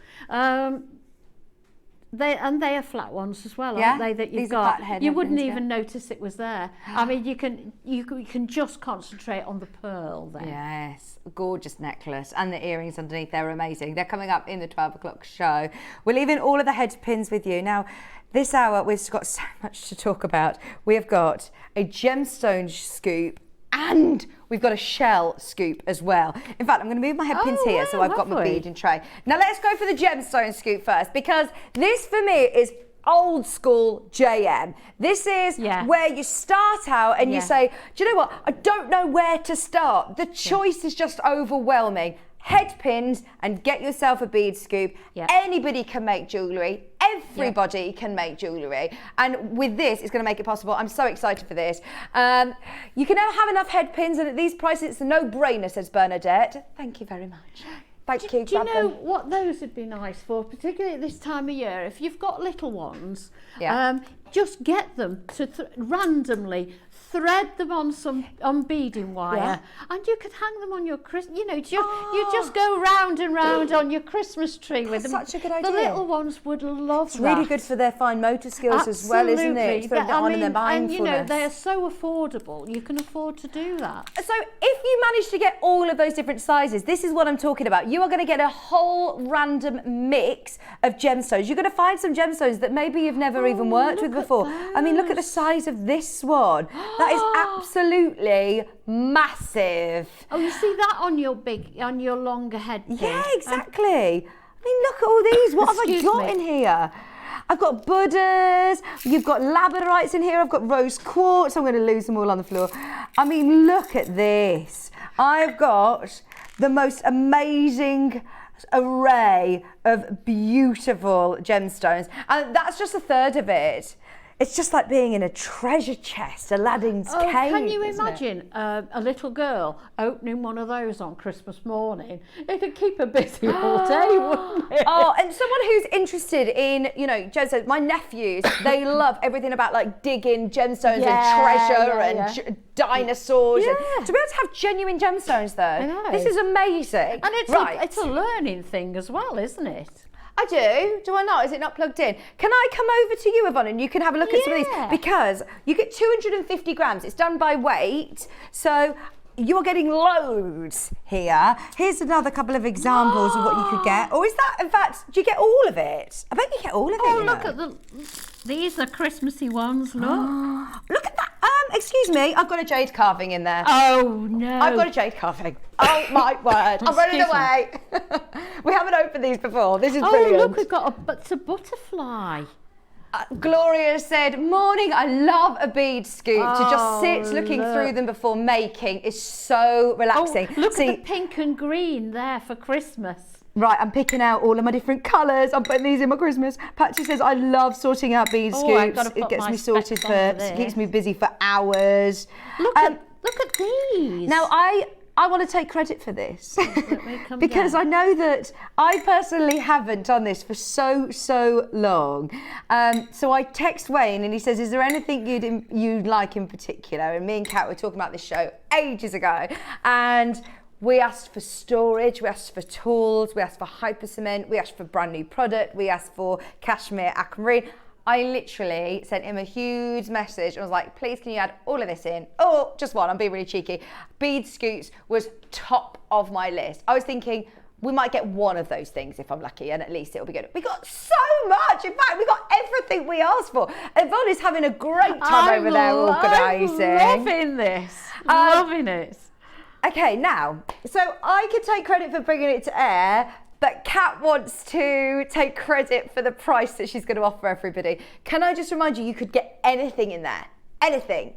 S2: they are flat ones as well, aren't they? That you've
S1: These are
S2: got.
S1: flat
S2: You wouldn't
S1: headpins,
S2: even notice it was there. I mean, you can just concentrate on the pearl there.
S1: Yes, gorgeous necklace, and the earrings underneath, they're amazing. They're coming up in the 12 o'clock show. We're leaving all of the head pins with you. Now, this hour, we've got so much to talk about. We have got a gemstone scoop, and we've got a shell scoop as well. In fact, I'm going to move my head pins here, so I've got my beading tray. Now let's go for the gemstone scoop first, because this for me is old school JM. This is where you start out and you say, do you know what? I don't know where to start. The choice is just overwhelming. Head pins and get yourself a bead scoop. Anybody can make jewellery. Everybody can make jewellery. And with this, it's going to make it possible. I'm so excited for this. You can never have enough head pins, and at these prices, it's a no-brainer, says Bernadette. Thank you very much. Thank you.
S2: Do you know what those would be nice for, particularly at this time of year? If you've got little ones, just get them to randomly thread them on beading wire, and you could hang them on your you just go round and round on your Christmas tree with them.
S1: Such a good idea.
S2: The little ones would love
S1: It's really good for their fine motor skills as well, isn't it? It's on in their mindfulness.
S2: And you know, they're so affordable. You can afford to do that.
S1: So if you manage to get all of those different sizes, this is what I'm talking about. You are going to get a whole random mix of gemstones. You're going to find some gemstones that maybe you've never even worked with before. I mean, look at the size of this one. That is absolutely massive.
S2: Oh, you see that on your longer head pin?
S1: Yeah, exactly. I mean, look at all these. What have I got in here? I've got Buddhas, you've got labradorites in here, I've got rose quartz, I'm going to lose them all on the floor. I mean, look at this. I've got the most amazing array of beautiful gemstones, and that's just a third of it. It's just like being in a treasure chest, Aladdin's cave.
S2: Can you imagine a little girl opening one of those on Christmas morning? It could keep her busy all day, wouldn't it?
S1: Oh, and someone who's interested in, you know, gemstones, my nephews, they love everything about like digging gemstones and treasure and dinosaurs. And to be able to have genuine gemstones though, this is amazing.
S2: And it's a learning thing as well, isn't it?
S1: I do. Do I not? Is it not plugged in? Can I come over to you, Yvonne, and you can have a look at some of these? Because you get 250 grams. It's done by weight. So you're getting loads here. Here's another couple of examples of what you could get. Or is that, in fact, do you get all of it? I bet you get all of it.
S2: Oh, look at these are Christmassy ones, look.
S1: Look at that. Excuse me, I've got a jade carving in there.
S2: Oh, no.
S1: I've got a jade carving. Oh, my word. I'm running away. We haven't opened these before. This is brilliant.
S2: Oh, look, we've got a butterfly.
S1: Gloria said, morning, I love a bead scoop. To just sit looking through them before making is so relaxing.
S2: Oh, look at the pink and green there for Christmas.
S1: Right, I'm picking out all of my different colours. I'm putting these in my Christmas. Patsy says, I love sorting out bead scoops. It gets me sorted it keeps me busy for hours.
S2: Look at these.
S1: Now, I want to take credit for this because I know that I personally haven't done this for so long. So I text Wayne and he says, is there anything you'd like in particular? And me and Kat were talking about this show ages ago, and We asked for storage, we asked for tools, we asked for hyper cement, we asked for brand new product, we asked for cashmere aquamarine. I literally sent him a huge message and was like, please can you add all of this in? Oh, just one, I'm being really cheeky. Bead scoops was top of my list. I was thinking, we might get one of those things if I'm lucky, and at least it'll be good. We got so much. In fact, we got everything we asked for. Yvonne is having a great time over there organising.
S2: I'm loving this. Loving it.
S1: Okay, now, so I could take credit for bringing it to air, but Kat wants to take credit for the price that she's going to offer everybody. Can I just remind you, you could get anything in there. Anything.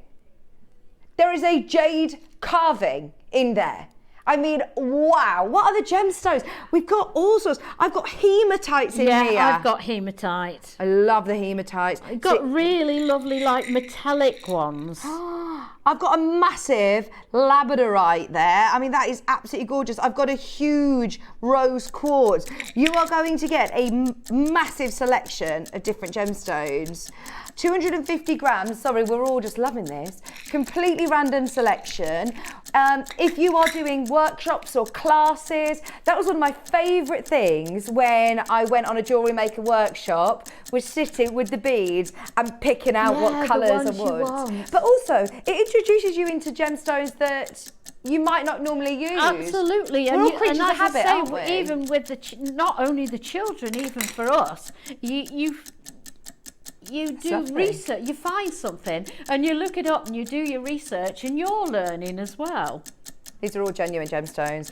S1: There is a jade carving in there. I mean, wow, what are the gemstones? We've got all sorts. I've got hematites in here.
S2: Yeah, I've got hematite.
S1: I love the hematites.
S2: I've got really lovely, like, metallic ones.
S1: I've got a massive labradorite there. I mean, that is absolutely gorgeous. I've got a huge rose quartz. You are going to get a massive selection of different gemstones. 250 grams, sorry, we're all just loving this. Completely random selection. If you are doing workshops or classes, that was one of my favourite things when I went on a Jewellery Maker workshop, was sitting with the beads and picking out what colours and what. But also, it introduces you into gemstones that you might not normally use.
S2: Absolutely.
S1: We're all creatures of habit, aren't we?
S2: Even with not only the children, even for us, you do research, you find something and you look it up and you do your research and you're learning as well.
S1: These are all genuine gemstones.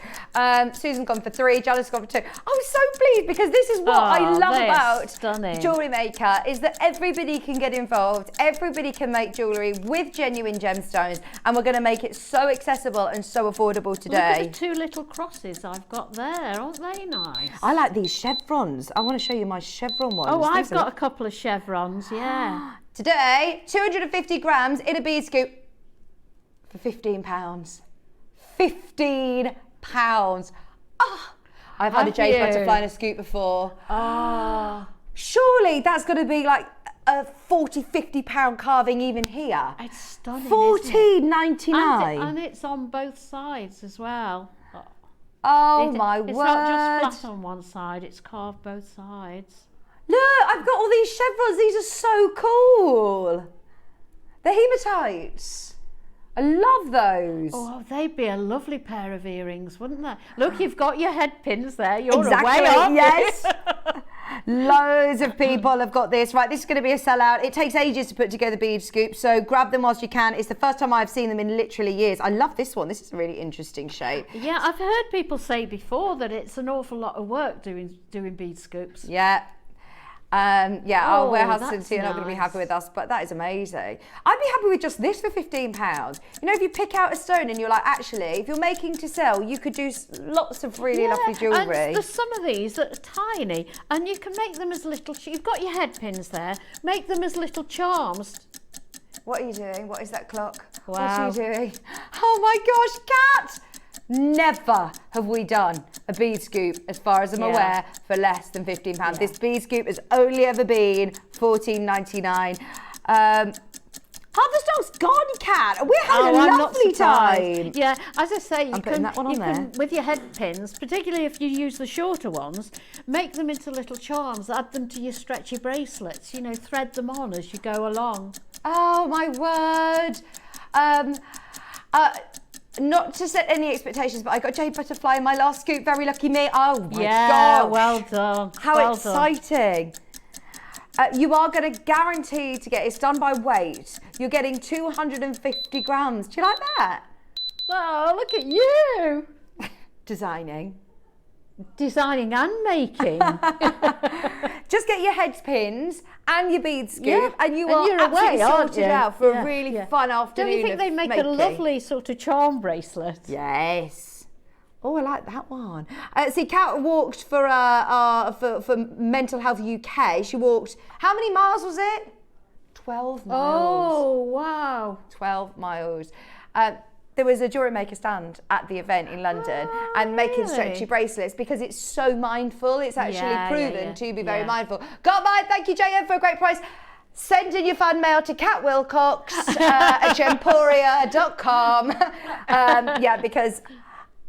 S1: Susan's gone for 3, Janice's gone for 2. I'm so pleased because this is what I love about Jewellery Maker, is that everybody can get involved, everybody can make jewellery with genuine gemstones, and we're going to make it so accessible and so affordable today.
S2: Look at the 2 little crosses I've got there, aren't they nice?
S1: I like these chevrons. I want to show you my chevron ones.
S2: Oh, I've got a couple of chevrons, yeah.
S1: Today, 250 grams in a bead scoop for £15. £15. Oh, I've had a jade butterfly in a scoop before. Surely that's going to be like a £40–50 carving even here.
S2: It's stunning.
S1: $14.99.
S2: And it's on both sides as well.
S1: Oh my word.
S2: It's not just flat on one side, it's carved both sides.
S1: Look, I've got all these chevrons. These are so cool. The hematites. I love those.
S2: Oh, they'd be a lovely pair of earrings, wouldn't they? Look, you've got your headpins there. You're
S1: exactly,
S2: away, aren't
S1: yes.
S2: you?
S1: Loads of people have got this. Right, this is going to be a sellout. It takes ages to put together bead scoops, so grab them whilst you can. It's the first time I've seen them in literally years. I love this one. This is a really interesting shape.
S2: Yeah, I've heard people say before that it's an awful lot of work doing bead scoops.
S1: Yeah. Our warehouse
S2: that's
S1: are not going to be happy with us, but that is amazing. I'd be happy with just this for £15. You know, if you pick out a stone and you're like, actually, if you're making to sell, you could do lots of really lovely jewellery.
S2: And there's some of these that are tiny, and you can make them as little. You've got your head pins there. Make them as little charms.
S1: What are you doing? What is that clock?
S2: Wow.
S1: What are you doing? Oh my gosh, Kat! Never have we done a bead scoop, as far as I'm aware, for less than £15. Yeah. This bead scoop has only ever been $14.99. Half the stock's gone, Kat. We're having a lovely time.
S2: Yeah, as I say, you
S1: putting that one on there.
S2: can, with your head pins, particularly if you use the shorter ones, make them into little charms, add them to your stretchy bracelets, you know, thread them on as you go along.
S1: Oh, my word. Not to set any expectations, but I got jade butterfly in my last scoop. Very lucky me. Oh my gosh.
S2: Well done.
S1: How exciting. You are going to guarantee to get, it's done by weight. You're getting 250 grams. Do you like that?
S2: Oh, look at you.
S1: Designing
S2: And making.
S1: Just get your head pins and your bead scoop,
S2: Yeah.
S1: and you're
S2: away,
S1: sorted out for a really fun afternoon.
S2: Don't you think they make a lovely sort of charm bracelet?
S1: Yes. Oh, I like that one. See, Kat walked for Mental Health UK. She walked, how many miles was it? 12 miles.
S2: Oh, wow.
S1: 12 miles. There was a Jewellery Maker stand at the event in London and making stretchy bracelets because it's so mindful. It's actually proven to be very mindful. Got mine. Thank you, JM, for a great price. Send in your fan mail to Kat Wilcox at gemporia.com. Because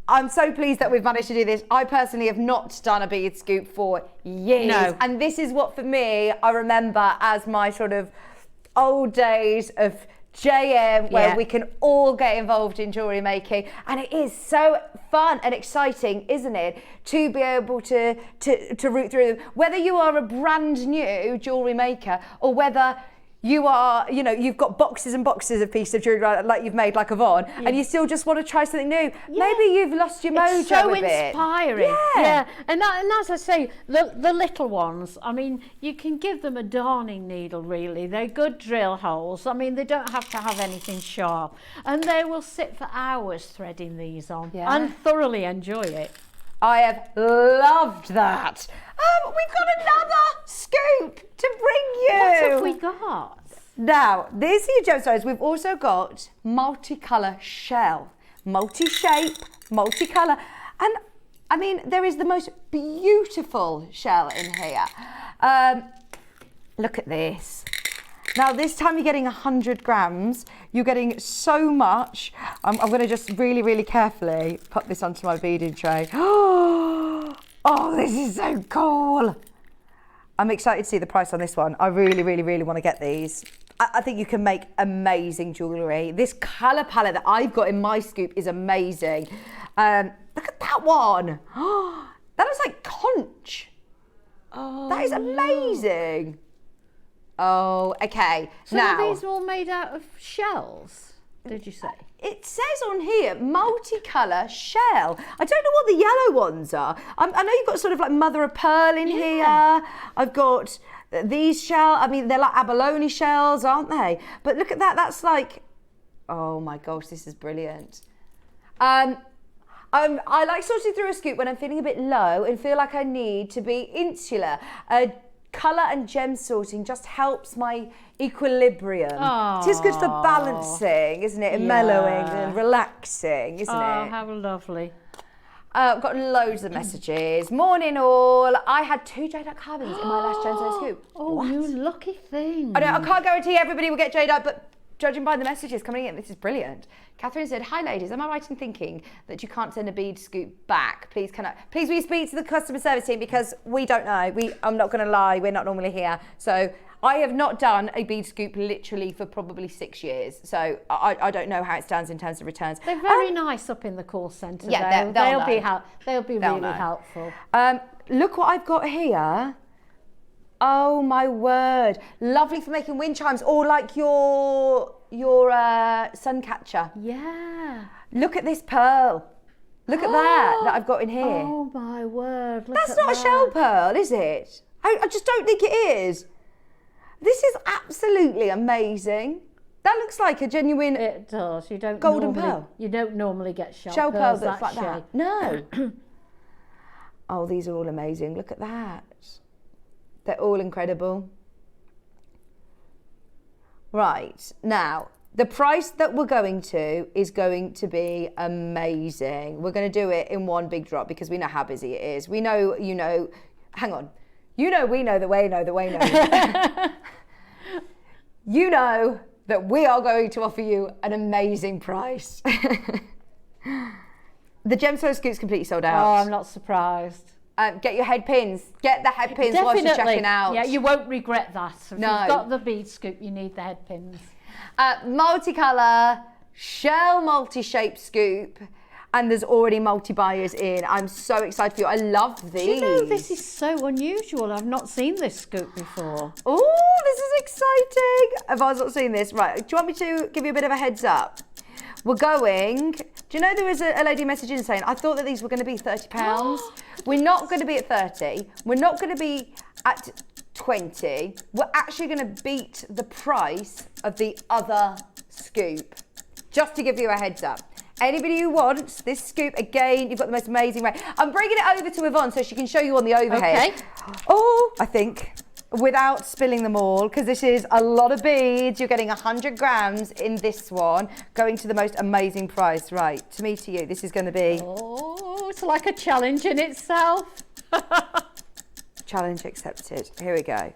S1: I'm so pleased that we've managed to do this. I personally have not done a bead scoop for years.
S2: No.
S1: And this is what, for me, I remember as my sort of old days of JM, where we can all get involved in jewellery making. And it is so fun and exciting, isn't it, to be able to root through them. Whether you are a brand new jewellery maker or whether you are, you know, you've got boxes and boxes of pieces of jewellery like you've made like Yvonne, and you still just want to try something new. Maybe you've lost your mojo
S2: It's so
S1: a bit.
S2: inspiring. Yeah. And as I say, the little ones, I mean, you can give them a darning needle, really. They're good drill holes. I mean, they don't have to have anything sharp. And they will sit for hours threading these on and thoroughly enjoy it.
S1: I have loved that. We've got another scoop to bring you.
S2: What have we got?
S1: Now, these are your gemstones. We've also got multicolour shell, multi-shape, multicolour. And I mean, there is the most beautiful shell in here. Look at this. Now, this time you're getting 100 grams. You're getting so much. I'm going to just really, really carefully put this onto my beading tray. Oh, this is so cool. I'm excited to see the price on this one. I really, really, really want to get these. I think you can make amazing jewellery. This colour palette that I've got in my scoop is amazing. Look at that one. That looks like conch. Oh, that is amazing. Oh, okay.
S2: So
S1: now,
S2: are these all made out of shells, did you say?
S1: It says on here, multicolour shell. I don't know what the yellow ones are. I know you've got sort of like mother of pearl in here. I've got these shells. I mean, they're like abalone shells, aren't they? But look at that. That's like, oh my gosh, this is brilliant. I like sorting through a scoop when I'm feeling a bit low and feel like I need to be insular. Colour and gem sorting just helps my equilibrium. It is good for balancing, isn't it? And mellowing and relaxing, isn't it?
S2: Oh, how lovely.
S1: I've got loads of messages. Morning all. I had 2 jadeite carbons in my last gemstone scoop.
S2: Oh,
S1: What?
S2: you lucky thing.
S1: I know, I can't guarantee everybody will get jadeite, but judging by the messages coming in, this is brilliant. Catherine said, "Hi ladies, am I right in thinking that you can't send a bead scoop back? Please will you speak to the customer service team, because we don't know. I'm not going to lie, we're not normally here. So I have not done a bead scoop literally for probably 6 years. So I don't know how it stands in terms of returns.
S2: They're very nice up in the call centre.
S1: Yeah, they'll
S2: be
S1: They'll
S2: really
S1: know.
S2: helpful.
S1: Look what I've got here. Oh my word. Lovely for making wind chimes, or like your sun catcher.
S2: Yeah.
S1: Look at this pearl. Look at that I've got in here.
S2: Oh my word. Look
S1: That's
S2: at
S1: not a
S2: that.
S1: shell pearl, is it? I just don't think it is. This is absolutely amazing. That looks like a genuine
S2: It does. You don't
S1: golden
S2: normally,
S1: pearl.
S2: You don't normally get shell
S1: pearl
S2: pearls
S1: that's like
S2: shape.
S1: that. No. Oh, these are all amazing. Look at that. They're all incredible. Right, now, the price that we're going to is going to be amazing. We're going to do it in one big drop because we know how busy it is. We know, you know, hang on. You know, we know that we know that we know. You know that we are going to offer you an amazing price. The gemstone scoop's completely sold out.
S2: Oh, I'm not surprised.
S1: Get your head pins. Get the head pins whilst you're checking out.
S2: Yeah, you won't regret that. If
S1: No.
S2: you've got the bead scoop, you need the head pins.
S1: Multicolour, shell multi-shape scoop, and there's already multi-buyers in. I'm so excited for you. I love these.
S2: Do you know, this is so unusual. I've not seen this scoop before.
S1: Oh, this is exciting. Have I not seen this? Right, do you want me to give you a bit of a heads up? We're going, do you know there was a lady messaging saying, I thought that these were going to be £30. We're not going to be at 30. We're not going to be at 20. We're actually going to beat the price of the other scoop, just to give you a heads up. Anybody who wants this scoop, again, you've got the most amazing rate. I'm bringing it over to Yvonne so she can show you on the overhead.
S2: Okay.
S1: Oh, I think, without spilling them all, because this is a lot of beads. You're getting 100 grams in this one, going to the most amazing price. Right, to me, to you, this is going to be...
S2: Oh, it's like a challenge in itself.
S1: Challenge accepted. Here we go.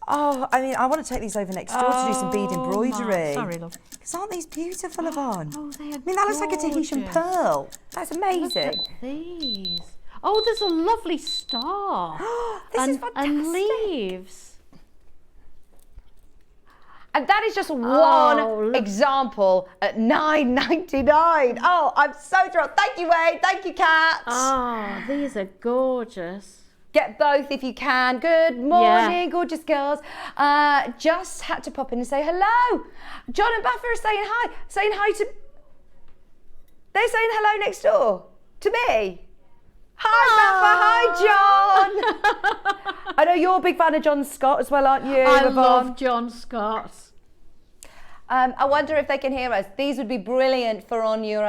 S1: Oh, I mean, I want to take these over next door to do some bead embroidery.
S2: Sorry, love.
S1: Because aren't these beautiful, Yvonne?
S2: Oh, they are
S1: I mean, that looks like a Tahitian
S2: gorgeous.
S1: pearl. That's amazing.
S2: Look at these. Oh, there's a lovely star.
S1: This is
S2: and
S1: fantastic.
S2: leaves.
S1: And that is just one
S2: look.
S1: example at $9.99. Oh, I'm so thrilled. Thank you, Wade. Thank you, Kat.
S2: Oh, these are gorgeous.
S1: Get both if you can. Good morning, gorgeous girls. Just had to pop in and say hello. John and Buffer are saying hi. Saying hi to... They're saying hello next door to me. Hi, Buffer. Hi, John. I know you're a big fan of John Scott as well, aren't you,
S2: I
S1: Yvonne?
S2: love John Scott.
S1: I wonder if they can hear us. These would be brilliant for on your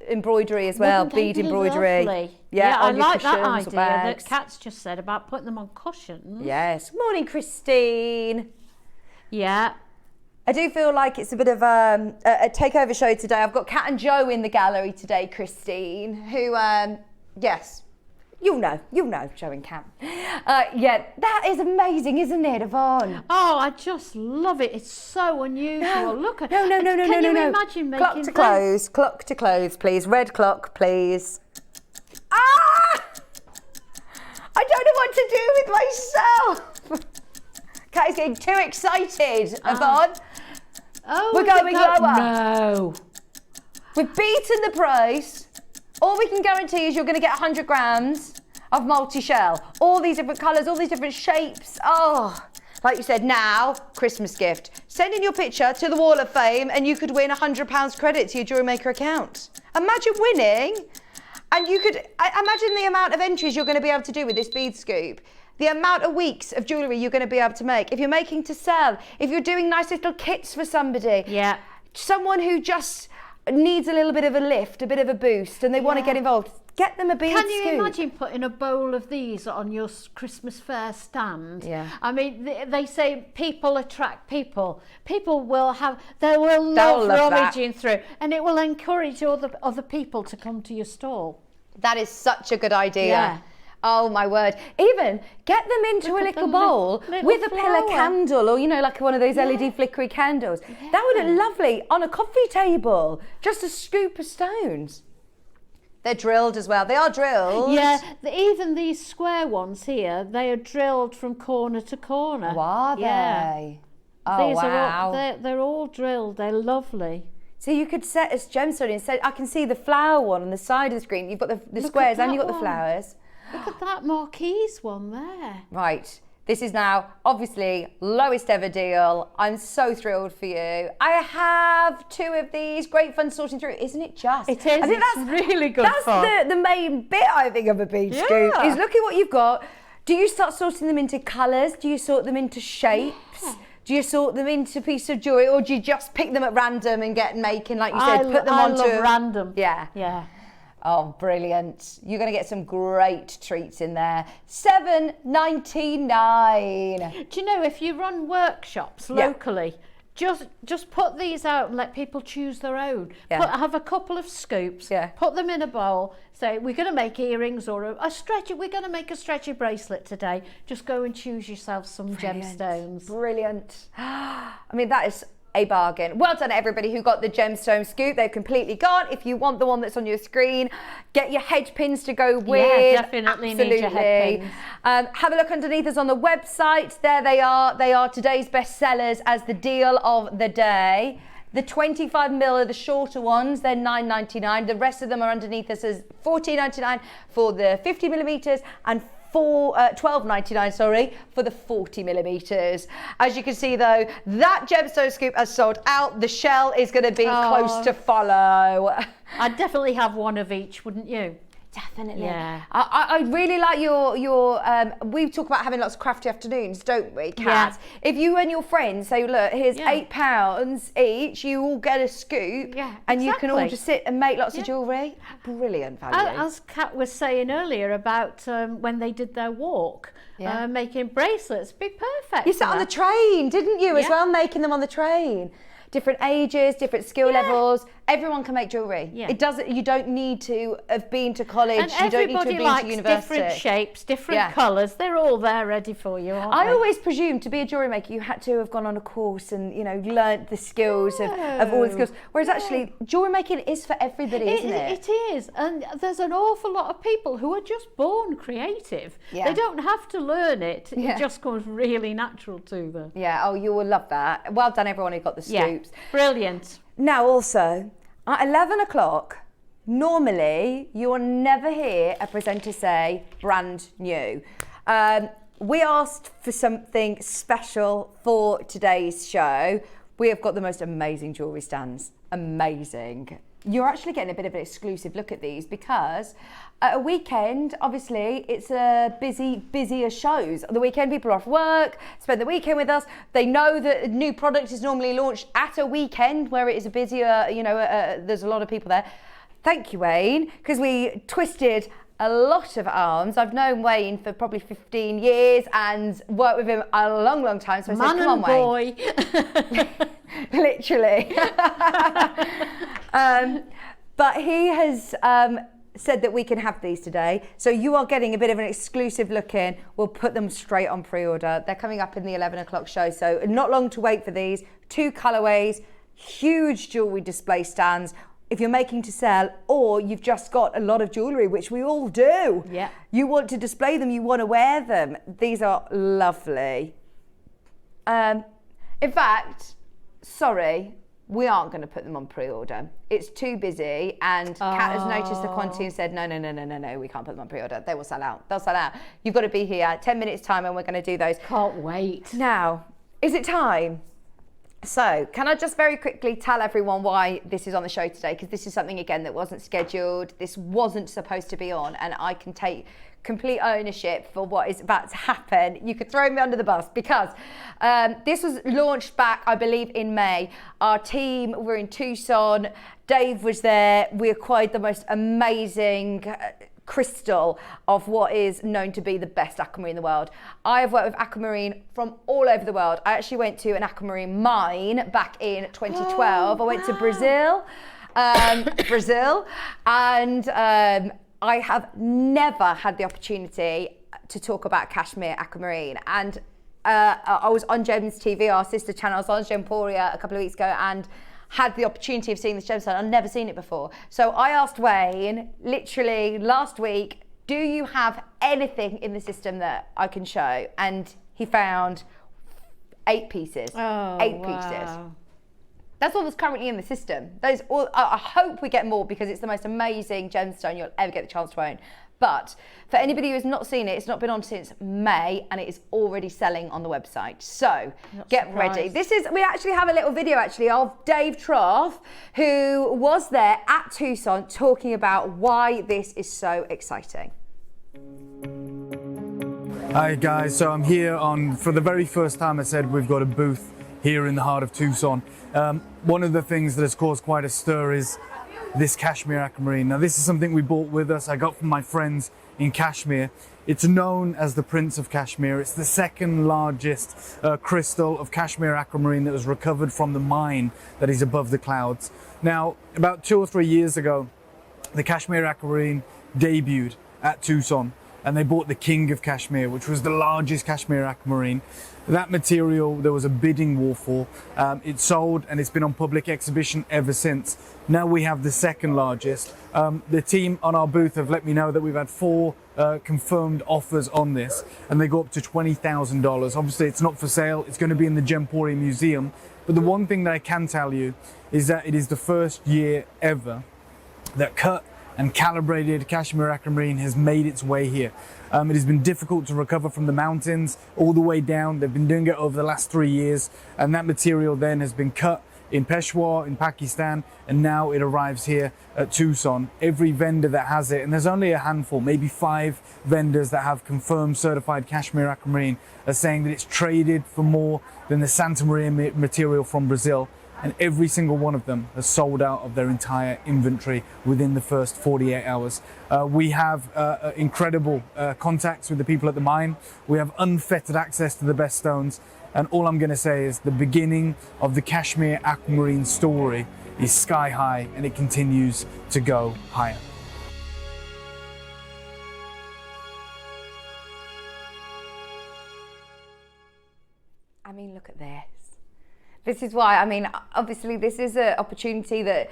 S1: embroidery as well,
S2: Wouldn't they
S1: bead
S2: be
S1: embroidery.
S2: lovely?
S1: Yeah,
S2: I
S1: on your
S2: like that
S1: cushions or
S2: idea that
S1: bags.
S2: Kat's just said about putting them on cushions.
S1: Yes. Morning, Christine.
S2: Yeah.
S1: I do feel like it's a bit of a takeover show today. I've got Kat and Joe in the gallery today, Christine, who, yes, you'll know, Joe and Kat. Yeah, that is amazing, isn't it, Yvonne?
S2: Oh, I just love it. It's so unusual. Look at
S1: No.
S2: Can you imagine making
S1: Clock to close, clock to close, please. Red clock, please. Ah! I don't know what to do with myself. Kat is getting too excited, Yvonne.
S2: Oh,
S1: We're going lower.
S2: No.
S1: We've beaten the price. All we can guarantee is you're going to get 100 grams of multi-shell. All these different colours, all these different shapes. Oh, like you said, now, Christmas gift. Send in your picture to the Wall of Fame and you could win £100 credit to your Jewellery Maker account. Imagine winning. And you could, imagine the amount of entries you're going to be able to do with this bead scoop. The amount of weeks of jewellery you're going to be able to make. If you're making to sell, if you're doing nice little kits for somebody.
S2: Yeah.
S1: Someone who just needs a little bit of a lift, a bit of a boost, and they want to get involved. Get them a bead
S2: Can you
S1: scoop.
S2: imagine putting a bowl of these on your Christmas fair stand?
S1: Yeah.
S2: I mean, they say people attract people. People will have, they will love rummaging through, and it will encourage other people to come to your stall.
S1: That is such a good idea.
S2: Yeah.
S1: Oh my word. Even get them into
S2: Look
S1: a
S2: at
S1: little
S2: the
S1: bowl
S2: little
S1: with a pillar
S2: flower.
S1: candle, or, you know, like one of those LED flickery candles. That would look lovely on a coffee table. Just a scoop of stones. They're drilled as well. They are drilled.
S2: Yeah, even these square ones here, they are drilled from corner to corner.
S1: Oh, are they? Oh,
S2: These
S1: wow.
S2: are all, they're all drilled. They're lovely.
S1: So you could set a gemstone instead. I can see the flower one on the side of the screen. You've got the
S2: Look
S1: squares
S2: at
S1: and you've got
S2: that
S1: the
S2: one.
S1: flowers.
S2: Look at that marquise one there.
S1: Right. This is now, obviously, lowest ever deal. I'm so thrilled for you. I have 2 of these. Great fun sorting through. Isn't it just?
S2: It is.
S1: I think
S2: It's really good
S1: That's
S2: fun.
S1: the main bit, I think, of a bead scoop, is look at what you've got. Do you start sorting them into colours? Do you sort them into shapes? Yeah. Do you sort them into pieces of jewellery, or do you just pick them at random and get making, like you said, put them onto...
S2: I love random.
S1: Yeah.
S2: Yeah.
S1: Oh, brilliant. You're going to get some great treats in there. $7.99.
S2: Do you know, if you run workshops locally, just put these out and let people choose their own.
S1: Yeah.
S2: Have a couple of scoops, put them in a bowl, say, we're going to make earrings or a stretchy, we're going to make a stretchy bracelet today. Just go and choose yourself some gemstones.
S1: Brilliant. I mean, that is a bargain. Well done, everybody who got the gemstone scoop. They've completely gone. If you want the one that's on your screen, get your head pins to go with.
S2: Yeah, definitely need your head pins.
S1: Have a look underneath us on the website. There they are. They are today's best sellers as the deal of the day. The 25mm are the shorter ones. They're $9.99. The rest of them are underneath us as $14.99 for the 50mm and $12.99, sorry, for the 40mm. As you can see, though, that gemstone scoop has sold out. The shell is going to be close to follow.
S2: I'd definitely have one of each, wouldn't you?
S1: Definitely.
S2: Yeah.
S1: I really like your we talk about having lots of crafty afternoons, don't we, Kat?
S2: Yeah.
S1: If you and your friends say, look, here's £8 each, you all get a scoop, and you can all just sit and make lots of jewellery. Brilliant value.
S2: As Kat was saying earlier about when they did their walk, making bracelets, be perfect.
S1: You sat on the train, didn't you, as well, making them on the train? Different ages, different skill levels, Everyone can make jewellery.
S2: Yeah.
S1: It doesn't. You don't need to have been to college.
S2: And
S1: you don't need to have
S2: everybody
S1: been
S2: likes
S1: to university.
S2: different shapes, different
S1: Yeah.
S2: colours. They're all there ready for you, aren't
S1: I
S2: they?
S1: always presumed to be a jewellery maker, you had to have gone on a course and, you know, learnt the skills of all the skills. Whereas actually, jewellery making is for everybody, isn't it?
S2: It is, and there's an awful lot of people who are just born creative.
S1: Yeah.
S2: They don't have to learn it.
S1: Yeah.
S2: It just comes really natural to them.
S1: Yeah. Oh, you will love that. Well done, everyone who got the scoops.
S2: Yeah, brilliant.
S1: Now, also at 11 o'clock. Normally, you will never hear a presenter say brand new. We asked for something special for today's show. We have got the most amazing jewellery stands. Amazing. You're actually getting a bit of an exclusive look at these because at a weekend, obviously, it's a busier shows. On the weekend, people are off work, spend the weekend with us. They know that a new product is normally launched at a weekend where it is a busier, you know, there's a lot of people there. Thank you, Wayne, because we twisted a lot of arms. I've known Wayne for probably 15 years and worked with him a long, long time. So I said, come on, Wayne.
S2: Boy.
S1: Literally. But he has said that we can have these today. So you are getting a bit of an exclusive look in. We'll put them straight on pre-order. They're coming up in the 11 o'clock show. So not long to wait for these. 2 colourways, huge jewellery display stands. If you're making to sell or you've just got a lot of jewellery, which we all do.
S2: Yeah.
S1: You want to display them, you want to wear them. These are lovely. In fact, sorry, we aren't going to put them on pre-order. It's too busy and Kat has noticed the quantity and said, no, we can't put them on pre-order. They will sell out. They'll sell out. You've got to be here 10 minutes time and we're going to do those.
S2: Can't wait.
S1: Now, is it time? So, can I just very quickly tell everyone why this is on the show today? Because this is something, again, that wasn't scheduled. This wasn't supposed to be on, and I can take complete ownership for what is about to happen. You could throw me under the bus because this was launched back, I believe, in May. Our team were in Tucson. Dave was there. We acquired the most amazing crystal of what is known to be the best aquamarine in the world. I have worked with aquamarine from all over the world. I actually went to an aquamarine mine back in 2012. I went to Brazil, and I have never had the opportunity to talk about cashmere aquamarine. And I was on Gem's TV, our sister channel. I was on Gemporia a couple of weeks ago and had the opportunity of seeing this gemstone. I'd never seen it before. So I asked Wayne, literally last week, do you have anything in the system that I can show? And he found 8 pieces.
S2: Oh,
S1: 8
S2: wow.
S1: pieces. That's all that's currently in the system. Those all, I hope we get more because it's the most amazing gemstone you'll ever get the chance to own. But for anybody who has not seen it, it's not been on since May and it is already selling on the website. So get ready. We actually have a little video actually of Dave Trough, who was there at Tucson talking about why this is so exciting.
S8: Hi guys, so I'm here for the very first time. I said we've got a booth here in the heart of Tucson. One of the things that has caused quite a stir is this cashmere aquamarine. Now this is something we brought with us. I got from my friends in Kashmir. It's known as the Prince of Kashmir. It's the second largest crystal of cashmere aquamarine that was recovered from the mine that is above the clouds. Now, about 2 or 3 years ago, the cashmere aquamarine debuted at Tucson and they bought the King of Kashmir, which was the largest cashmere aquamarine. That material, there was a bidding war for. It sold and it's been on public exhibition ever since. Now we have the second largest. The team on our booth have let me know that we've had 4 confirmed offers on this and they go up to $20,000. Obviously it's not for sale, it's going to be in the Gemporia Museum. But the one thing that I can tell you is that it is the first year ever that cut and calibrated cashmere aquamarine has made its way here. It has been difficult to recover from the mountains all the way down. They've been doing it over the last 3 years, and that material then has been cut in Peshawar, in Pakistan, and now it arrives here at Tucson. Every vendor that has it, and there's only a handful, maybe 5 vendors that have confirmed certified cashmere aquamarine, are saying that it's traded for more than the Santa Maria material from Brazil. And every single one of them has sold out of their entire inventory within the first 48 hours. We have incredible contacts with the people at the mine. We have unfettered access to the best stones. And all I'm going to say is the beginning of the cashmere aquamarine story is sky high and it continues to go higher.
S1: I mean, look at this. This is why, I mean, obviously this is an opportunity that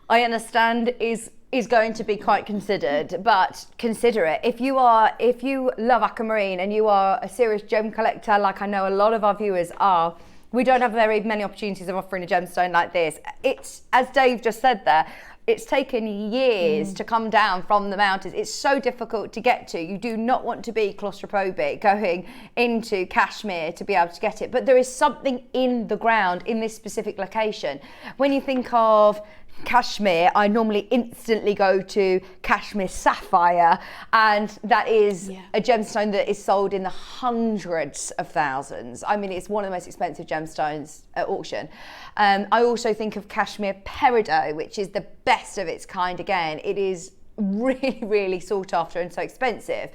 S1: I understand is going to be quite considered, but consider it. If you love aquamarine and you are a serious gem collector, like I know a lot of our viewers are, we don't have very many opportunities of offering a gemstone like this. It's, as Dave just said there, it's taken years to come down from the mountains. It's so difficult to get to. You do not want to be claustrophobic going into Kashmir to be able to get it. But there is something in the ground in this specific location. When you think of Kashmir, I normally instantly go to Kashmir Sapphire, and that is a gemstone that is sold in the hundreds of thousands. I mean, it's one of the most expensive gemstones at auction. I also think of Kashmir Peridot, which is the best of its kind again. It is really, really sought after and so expensive.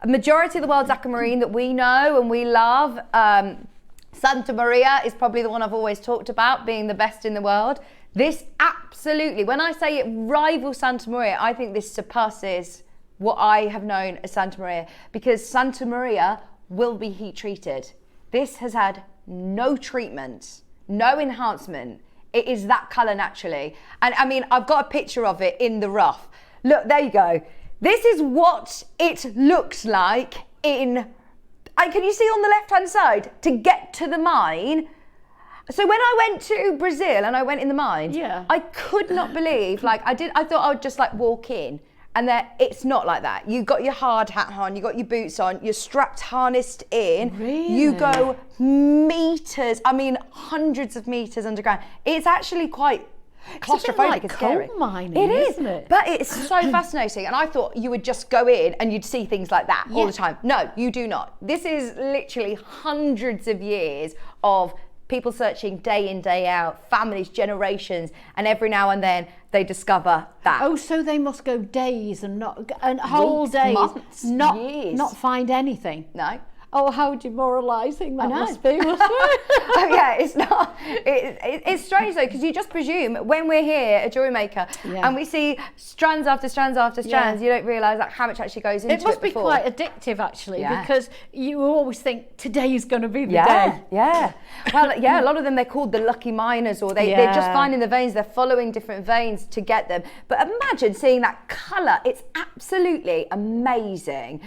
S1: A majority of the world's aquamarine that we know and we love, Santa Maria is probably the one I've always talked about being the best in the world. This absolutely, when I say it rivals Santa Maria, I think this surpasses what I have known as Santa Maria, because Santa Maria will be heat treated. This has had no treatment, no enhancement. It is that colour naturally. And I mean, I've got a picture of it in the rough. Look, there you go. This is what it looks like in, can you see on the left-hand side, to get to the mine? So when I went to Brazil and I went in the mine, I could not believe, like I thought I would just like walk in, and it's not like that. You got your hard hat on, you got your boots on, you're strapped, harnessed in.
S2: Really?
S1: You go meters, I mean hundreds of meters underground. It's actually quite claustrophobic.
S2: It's coal mining, isn't it?
S1: But it's so fascinating. And I thought you would just go in and you'd see things like that all the time. No, you do not. This is literally hundreds of years of people searching day in, day out, families, generations, and every now and then they discover that.
S2: Oh, so they must go days and whole
S1: Weeks,
S2: days,
S1: months, years.
S2: not find anything.
S1: No.
S2: Oh, how demoralising that must be.
S1: Oh yeah, it's not. It's strange though, because you just presume when we're here at Jewellery Maker and we see strands after strands after strands, you don't realise like how much actually goes into it.
S2: It must be quite addictive actually, because you always think today is going to be the day.
S1: Yeah. Well, a lot of them they're called the lucky miners, or they're just finding the veins. They're following different veins to get them. But imagine seeing that colour. It's absolutely amazing.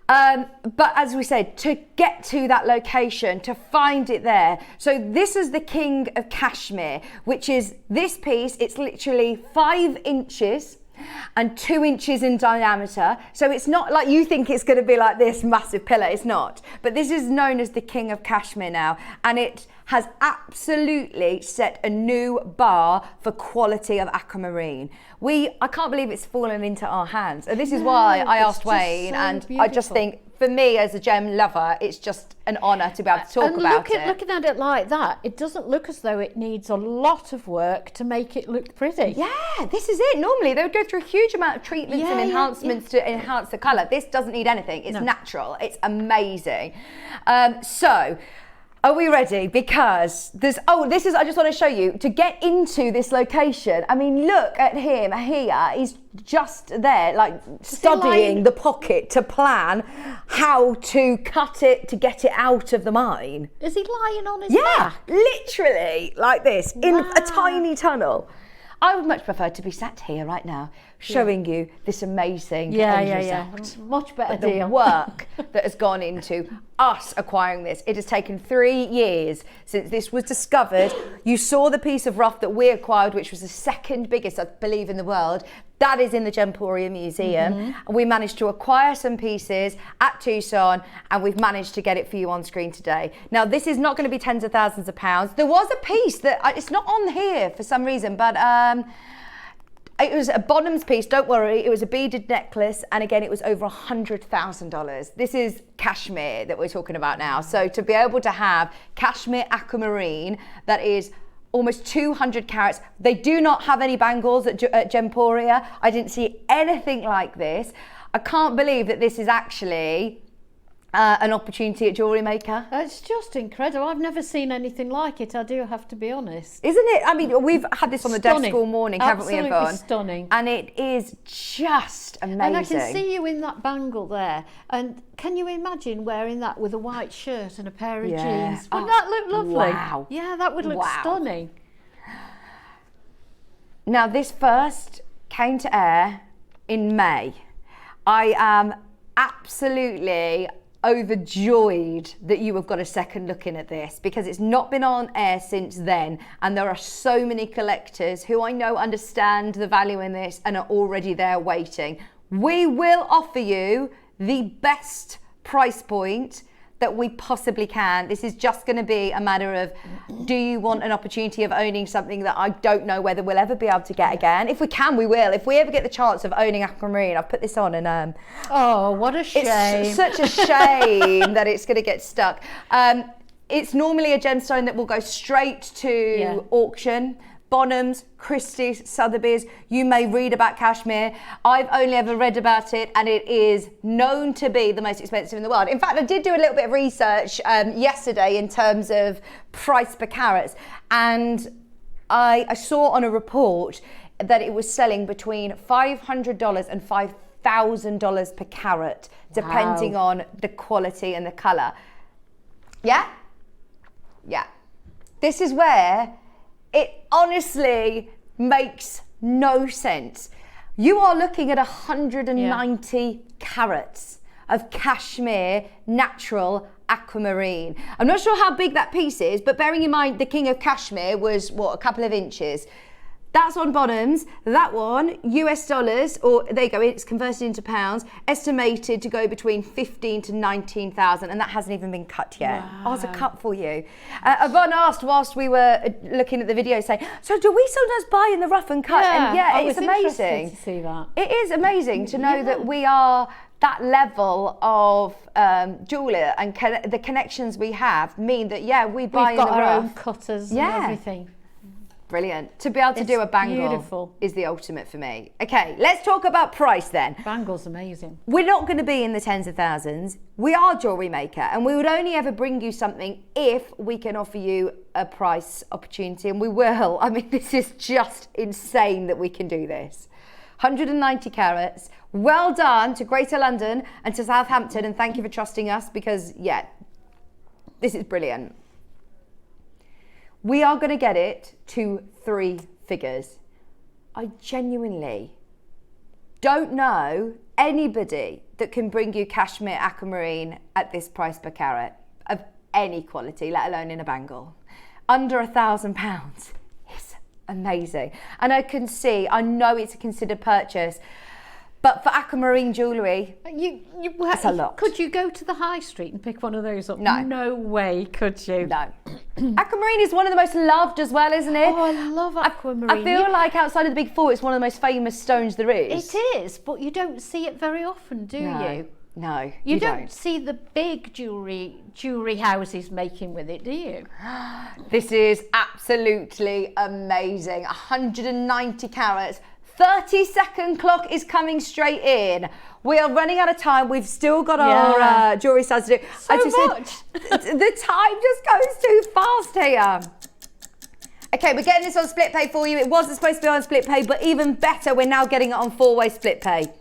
S1: But as we said, to get to that location, to find it there. So this is the King of Kashmir, which is this piece. It's literally 5 inches and 2 inches in diameter. So it's not like you think it's going to be like this massive pillar. It's not. But this is known as the King of Kashmir now. And it has absolutely set a new bar for quality of aquamarine. I can't believe it's fallen into our hands. And this is why I asked Wayne, and beautiful. I just think, for me as a gem lover, it's just an honour to be able to talk about it.
S2: Looking at it like that, it doesn't look as though it needs a lot of work to make it look pretty.
S1: Yeah, this is it. Normally they would go through a huge amount of treatments and enhancements to enhance the colour. This doesn't need anything. It's natural. It's amazing. So, are we ready? Because I just want to show you, to get into this location, I mean, look at him here. He's just there, like studying the pocket to plan how to cut it to get it out of the mine.
S2: Is he lying on his back?
S1: Yeah, literally like this, in a tiny tunnel. I would much prefer to be sat here right now, showing you this amazing end result.
S2: Much better
S1: the
S2: deal.
S1: work that has gone into us acquiring this. It has taken 3 years since this was discovered. You saw the piece of rough that we acquired, which was the second biggest, I believe, in the world. That is in the Gemporia Museum. And we managed to acquire some pieces at Tucson, and we've managed to get it for you on screen today. Now, this is not going to be tens of thousands of pounds. There was a piece that, it's not on here for some reason, but it was a Bonham's piece, don't worry. It was a beaded necklace, and again, it was over $100,000. This is Kashmir that we're talking about now. So to be able to have Kashmir aquamarine that is almost 200 carats. They do not have any bangles at Gemporia. I didn't see anything like this. I can't believe that this is actually an opportunity at Jewellery Maker?
S2: It's just incredible. I've never seen anything like it, I do have to be honest.
S1: Isn't it? I mean, we've had this on the desk
S2: Stunning.
S1: all morning, haven't we, Yvonne?
S2: Absolutely stunning.
S1: And it is just amazing.
S2: And I can see you in that bangle there. And can you imagine wearing that with a white shirt and a pair of jeans? Wouldn't that look lovely?
S1: Wow.
S2: Yeah, that would look stunning.
S1: Now, this first came to air in May. I am absolutely overjoyed that you have got a second look in at this, because it's not been on air since then, and there are so many collectors who I know understand the value in this and are already there waiting. We will offer you the best price point that we possibly can. This is just going to be a matter of, do you want an opportunity of owning something that I don't know whether we'll ever be able to get again? If we can, we will. If we ever get the chance of owning aquamarine, I've put this on and
S2: oh, what a shame.
S1: It's such a shame that it's going to get stuck. It's normally a gemstone that will go straight to auction. Bonhams, Christie's, Sotheby's, you may read about cashmere. I've only ever read about it, and it is known to be the most expensive in the world. In fact, I did do a little bit of research yesterday in terms of price per carats, and I saw on a report that it was selling between $500 and $5,000 per carat, depending on the quality and the colour. Yeah? Yeah. This is where it honestly makes no sense. You are looking at 190 carats of cashmere natural aquamarine. I'm not sure how big that piece is, but bearing in mind the king of cashmere was, what, a couple of inches. That's on Bonhams. That one, US dollars, or there you go, it's converted into pounds, estimated to go between 15 to 19,000, and that hasn't even been cut yet.
S2: Wow.
S1: Oh, it's a cut for you. Yvonne asked whilst we were looking at the video, saying, so do we sometimes buy in the rough and cut?
S2: Yeah,
S1: And yeah,
S2: I
S1: it's
S2: was
S1: amazing.
S2: interested to see that.
S1: It is amazing to know that we are that level of jeweller, and the connections we have mean that, yeah, we buy
S2: We've
S1: in
S2: got
S1: the
S2: our
S1: rough.
S2: own cutters
S1: Yeah.
S2: and everything.
S1: Brilliant. To be able to
S2: It's
S1: do a bangle
S2: beautiful.
S1: is the ultimate for me. Okay, let's talk about price then.
S2: Bangle's amazing.
S1: We're not going to be in the tens of thousands. We are Jewellery Maker, and we would only ever bring you something if we can offer you a price opportunity, and we will. I mean, this is just insane that we can do this. 190 carats. Well done to Greater London and to Southampton, and thank you for trusting us, because, yeah, this is brilliant. We are going to get it to 3 figures. I genuinely don't know anybody that can bring you cashmere aquamarine at this price per carat of any quality, let alone in a bangle. Under £1,000 is amazing. And I know it's a considered purchase, but for aquamarine jewellery, it's a lot.
S2: Could you go to the high street and pick one of those up?
S1: No.
S2: No way could you.
S1: No. Aquamarine is one of the most loved as well, isn't it?
S2: Oh, I love aquamarine.
S1: I feel like outside of the big four, it's one of the most famous stones there is.
S2: It is, but you don't see it very often, do you?
S1: No,
S2: You don't see the big jewellery houses making with it, do you?
S1: This is absolutely amazing. 190 carats. 30-second clock is coming straight in. We are running out of time. We've still got our jewellery styles to do.
S2: So
S1: As you
S2: much.
S1: Said, the time just goes too fast here. Okay, we're getting this on split pay for you. It wasn't supposed to be on split pay, but even better, we're now getting it on 4-way split pay.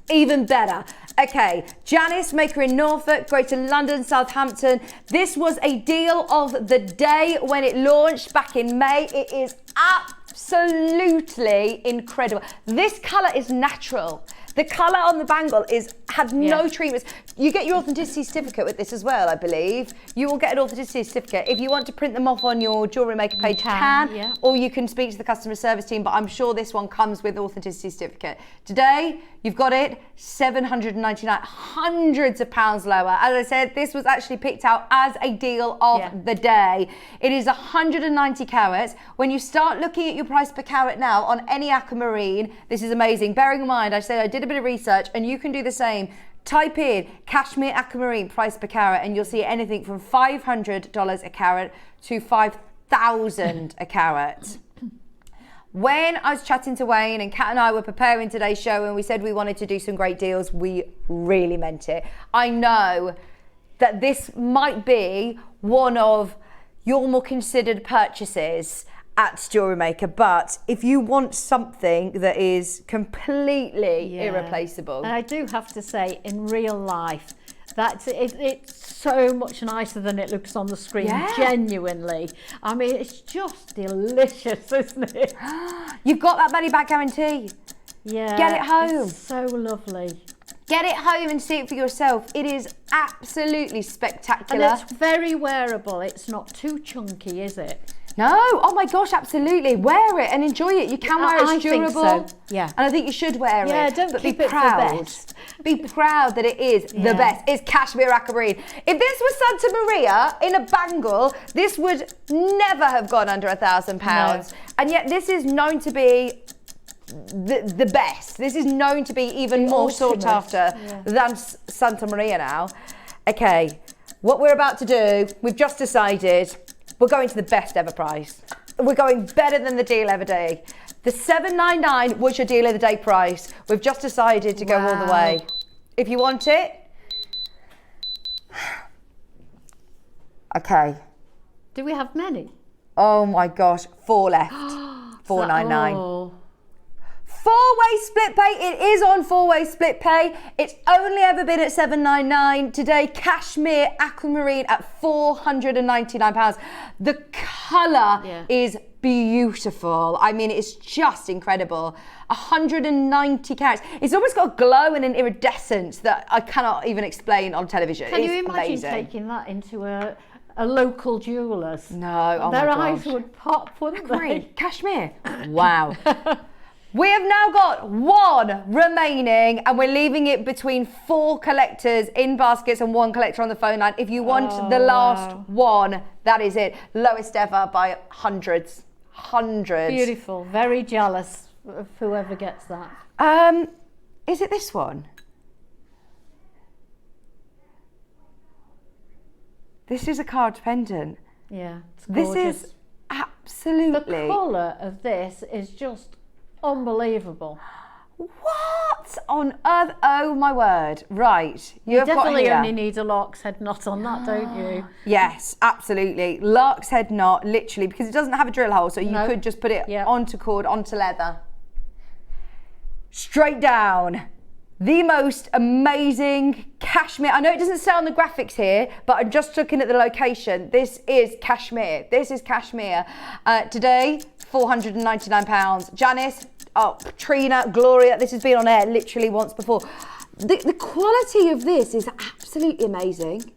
S1: Even better. Okay, Janice, maker in Norfolk, Greater London, Southampton. This was a deal of the day when it launched back in May. It is absolutely incredible. This colour is natural. The colour on the bangle had no treatments. You get your authenticity certificate with this as well, I believe. You will get an authenticity certificate. If you want to print them off on your Jewellery Maker page, you can, or you can speak to the customer service team, but I'm sure this one comes with authenticity certificate. Today, you've got it, $799, hundreds of pounds lower. As I said, this was actually picked out as a deal of the day. It is 190 carats. When you start looking at your price per carat now on any aquamarine, this is amazing. Bearing in mind, I said I did a bit of research, and you can do the same. Type in cashmere aquamarine price per carat, and you'll see anything from $500 a carat to $5,000 a carat. When I was chatting to Wayne, and Kat and I were preparing today's show, and we said we wanted to do some great deals, we really meant it. I know that this might be one of your more considered purchases at Jewellery Maker, but if you want something that is completely irreplaceable.
S2: And I do have to say, in real life, it's so much nicer than it looks on the screen, genuinely. I mean, it's just delicious, isn't it?
S1: You've got that money back guarantee.
S2: Yeah.
S1: Get it home.
S2: It's so lovely.
S1: Get it home and see it for yourself. It is absolutely spectacular.
S2: And it's very wearable. It's not too chunky, is it?
S1: No, oh my gosh, absolutely. Wear it and enjoy it. You can wear it, it's durable.
S2: I think so. Yeah.
S1: And I think you should wear it.
S2: Yeah, don't
S1: but
S2: keep
S1: be
S2: it
S1: proud.
S2: for best.
S1: Be proud that it is the best. It's cashmere aquamarine. If this was Santa Maria in a bangle, this would never have gone under £1,000.
S2: No.
S1: And yet this is known to be the best. This is known to be even more sought after than Santa Maria now. Okay, what we're about to do, we've just decided we're going to the best ever price. We're going better than the deal ever day. The $7.99 was your deal of the day price. We've just decided to go all the way. If you want it, okay.
S2: Do we have many?
S1: Oh my gosh, 4 left. $4.99.
S2: Oh.
S1: 4-way split pay. It is on 4-way split pay. It's only ever been at $7.99. Today, cashmere aquamarine at £499. The colour is beautiful. I mean, it's just incredible. 190 carats. It's almost got a glow and an iridescence that I cannot even explain on television.
S2: Can you
S1: It's
S2: imagine
S1: amazing.
S2: taking that into a local jeweller's?
S1: No, oh
S2: Their
S1: my
S2: eyes
S1: gosh.
S2: would pop, wouldn't they?
S1: Cashmere. Wow. We have now got 1 remaining and we're leaving it between 4 collectors in baskets and 1 collector on the phone line. If you want the last one, that is it. Lowest ever by hundreds.
S2: Beautiful. Very jealous of whoever gets that.
S1: Is it this one? This is a card pendant.
S2: Yeah, it's
S1: This
S2: gorgeous.
S1: is absolutely...
S2: The colour of this is just unbelievable.
S1: What on earth? Oh my word. Right.
S2: You
S1: have got
S2: definitely
S1: here.
S2: only need a lark's head knot on that, don't you?
S1: Yes, absolutely. Lark's head knot, literally, because it doesn't have a drill hole, so you could just put it onto cord, onto leather. Straight down. The most amazing cashmere. I know it doesn't say on the graphics here, but I'm just looking at the location. This is cashmere. This is cashmere. Today, £499. Janice, Trina, Gloria, this has been on air literally once before. The quality of this is absolutely amazing.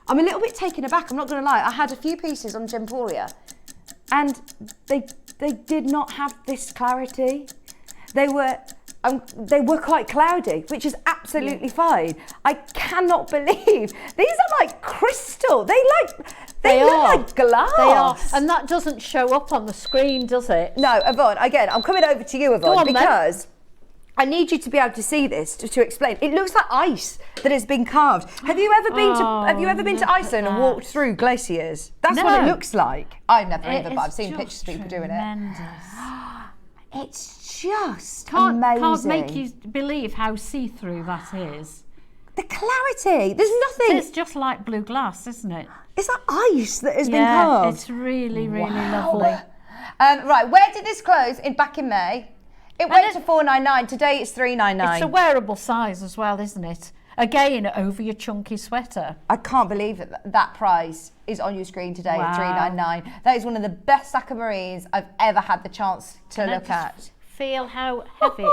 S1: I'm a little bit taken aback, I'm not going to lie. I had a few pieces on Gemporia and they did not have this clarity. They were quite cloudy, which is absolutely fine. I cannot believe these are like crystal. They look like glass.
S2: They are, and that doesn't show up on the screen, does it?
S1: No, Yvonne. Again, I'm coming over to you, Yvonne, because I need you to be able to see this to explain. It looks like ice that has been carved. Have you ever been to Iceland and walked through glaciers? That's what it looks like. I've never either, but I've seen pictures of people doing it. It's just amazing.
S2: Can't make you believe how see-through that is.
S1: The clarity. There's nothing.
S2: It's just like blue glass, isn't it?
S1: It's like ice that has been carved.
S2: It's really, really lovely.
S1: Right, where did this close? Back in May. It went to $499. Today it's $399.
S2: It's a wearable size as well, isn't it? Again, over your chunky sweater.
S1: I can't believe that price is on your scrone today at $399. That is one of the best aquamarines I've ever had the chance to look at.
S2: Feel how heavy.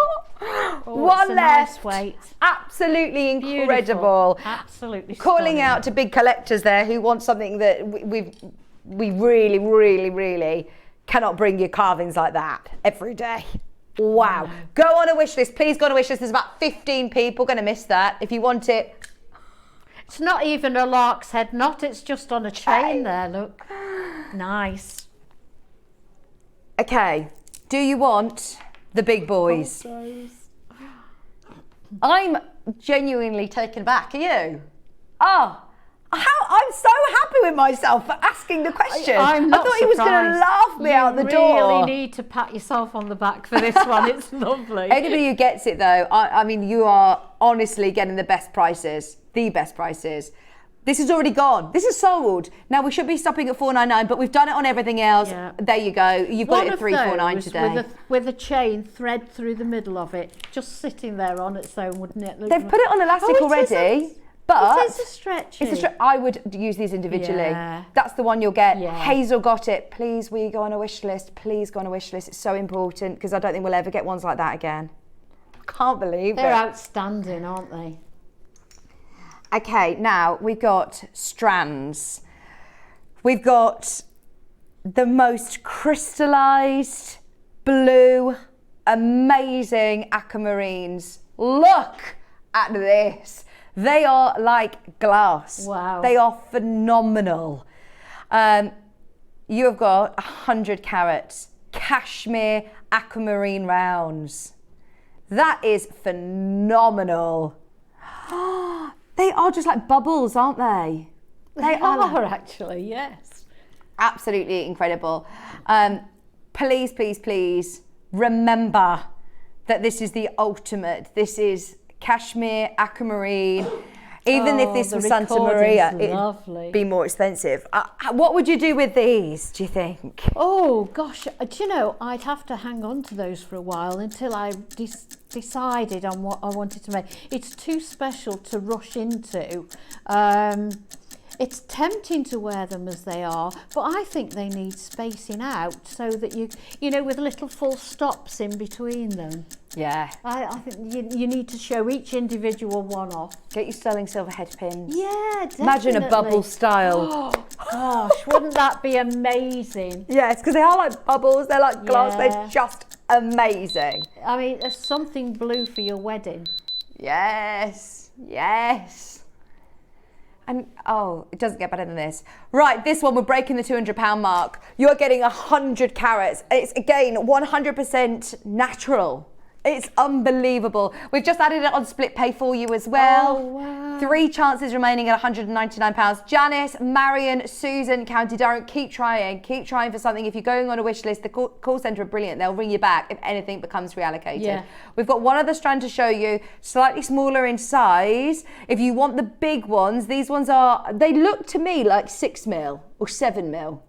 S1: One left.
S2: Nice weight.
S1: Absolutely incredible.
S2: Beautiful. Absolutely
S1: Calling
S2: stunning.
S1: out to big collectors there who want something that we really, really, really cannot bring you carvings like that every day. Wow. Go on a wish list. Please go on a wish list. There's about 15 people going to miss that. If you want it.
S2: It's not even a lark's head knot. It's just on a chain there, look. Nice. Okay. Do you want the big boys? I'm genuinely taken aback. Are you? Oh. I'm so happy with myself for asking the question. I thought he was going to laugh me out the door. You really need to pat yourself on the back for this one. It's lovely.
S1: Anybody who gets it though, I mean, you are honestly getting the best prices, This is already gone. This is sold. Now we should be stopping at $4.99, but we've done it on everything else.
S2: Yeah.
S1: There you go. You've got
S2: One
S1: it at
S2: of
S1: $3.49
S2: those
S1: today.
S2: with a chain thread through the middle of it, just sitting there on its own, wouldn't it?
S1: They've put it on elastic
S2: it
S1: already, but
S2: it is a stretchy.
S1: I would use these individually.
S2: Yeah.
S1: That's the one you'll get.
S2: Yeah.
S1: Hazel got it. Please, will you go on a wish list? Please go on a wish list. It's so important because I don't think we'll ever get ones like that again. I can't believe
S2: They're
S1: it.
S2: outstanding, aren't they?
S1: Okay, now we've got strands. We've got the most crystallized blue, amazing aquamarines. Look at this. They are like glass.
S2: Wow.
S1: They are phenomenal. You have got 100 carats, cashmere aquamarine rounds. That is phenomenal. They are just like bubbles, aren't they?
S2: They are actually, yes.
S1: Absolutely incredible. Please, please, please remember that this is the ultimate. This is cashmere, aquamarine. Even if this
S2: the
S1: was Santa
S2: recording's
S1: Maria,
S2: lovely.
S1: it'd be more expensive. What would you do with these, do you think?
S2: Oh gosh, do you know, I'd have to hang on to those for a while until I decided on what I wanted to make. It's too special to rush into. It's tempting to wear them as they are, but I think they need spacing out so that you know, with little full stops in between them.
S1: Yeah.
S2: I think you need to show each individual one off.
S1: Get your sterling silver head pins.
S2: Yeah, definitely.
S1: Imagine a bubble style.
S2: Oh, gosh, wouldn't that be amazing?
S1: Yes, because they are like bubbles. They're like glass.
S2: Yeah.
S1: They're just amazing.
S2: I mean, there's something blue for your wedding.
S1: Yes, yes. And oh, it doesn't get better than this. Right, this one, we're breaking the £200 mark. You're getting 100 carats. It's again 100% natural. It's unbelievable. We've just added it on split pay for you as well.
S2: Oh, wow.
S1: 3 chances remaining at £199. Janice, Marion, Susan, County Durham, keep trying for something. If you're going on a wish list, the call centre are brilliant. They'll ring you back if anything becomes reallocated.
S2: Yeah.
S1: We've got one other strand to show you, slightly smaller in size. If you want the big ones, these ones they look to me like 6mm or 7mm.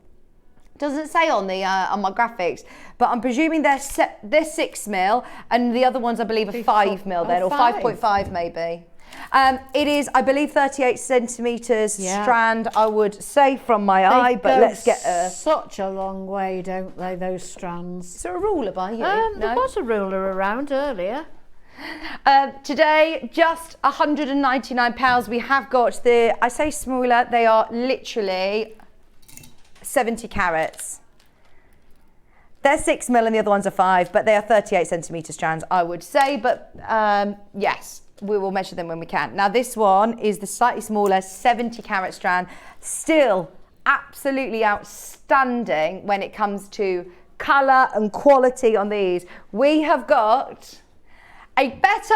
S1: Doesn't say on the on my graphics, but I'm presuming they're 6mm, and the other ones I believe are 5mm then, or 5.5 maybe. It is, I believe, 38 centimetres strand, I would say from my eye, but let's get
S2: such a long way, don't they, those strands?
S1: Is there a ruler by you?
S2: There was a ruler around earlier.
S1: Today, just £199. We have got I say smaller, they are literally 70 carats. They're 6mm and the other ones are 5, but they are 38 centimetre strands, I would say. But yes, we will measure them when we can. Now this one is the slightly smaller 70 carat strand, still absolutely outstanding when it comes to colour and quality on these. We have got a better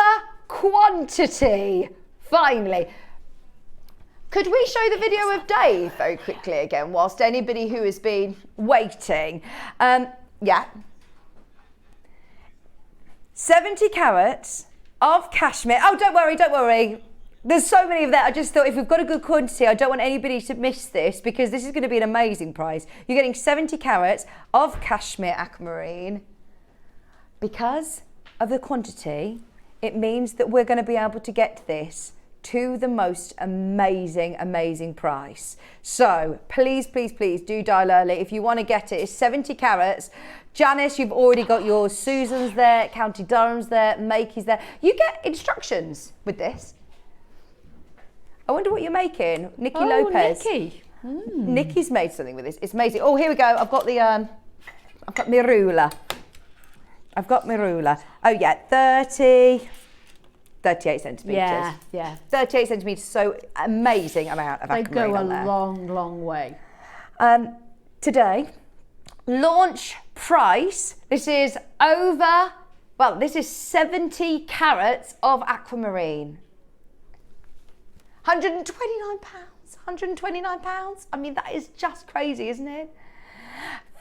S1: quantity, finally. Could we show the video of Dave very quickly again, whilst anybody who has been waiting? Yeah. 70 carats of cashmere. Oh, don't worry. There's so many of that. I just thought if we've got a good quantity, I don't want anybody to miss this because this is going to be an amazing price. You're getting 70 carats of cashmere aquamarine. Because of the quantity, it means that we're going to be able to get this to the most amazing price. So please do dial early if you want to get it. It's 70 carats. Janice, you've already got yours. Susan's there, County Durham's there, Makey's there. You get instructions with this. I wonder what you're making. Nikki Lopez.
S2: Nikki.
S1: Nikki's made something with this. It's amazing. Oh, here we go. I've got my ruler. Oh yeah, 38 centimetres.
S2: Yeah.
S1: 38 centimetres, so amazing amount of
S2: They
S1: aquamarine
S2: go
S1: on there.
S2: a long way.
S1: Today, launch price, this is 70 carats of aquamarine. £129. I mean, that is just crazy, isn't it?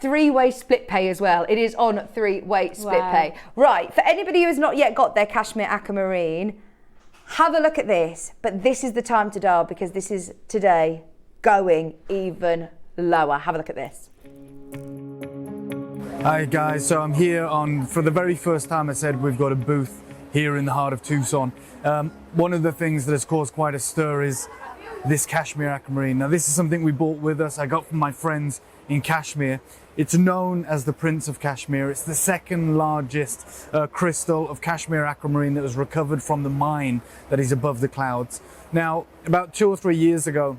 S1: 3-way split pay as well. It is on 3-way split pay. Right, for anybody who has not yet got their cashmere aquamarine, Have a look at this, but this is the time to dial because this is today going even lower. Have a look at this.
S8: Hi guys, so I'm here for the very first time. I said we've got a booth here in the heart of Tucson. One of the things that has caused quite a stir is this cashmere aquamarine. Now this is something we brought with us. I got from my friends in Kashmir. It's known as the Prince of Kashmir. It's the second largest crystal of cashmere aquamarine that was recovered from the mine that is above the clouds. Now, about 2 or 3 years ago,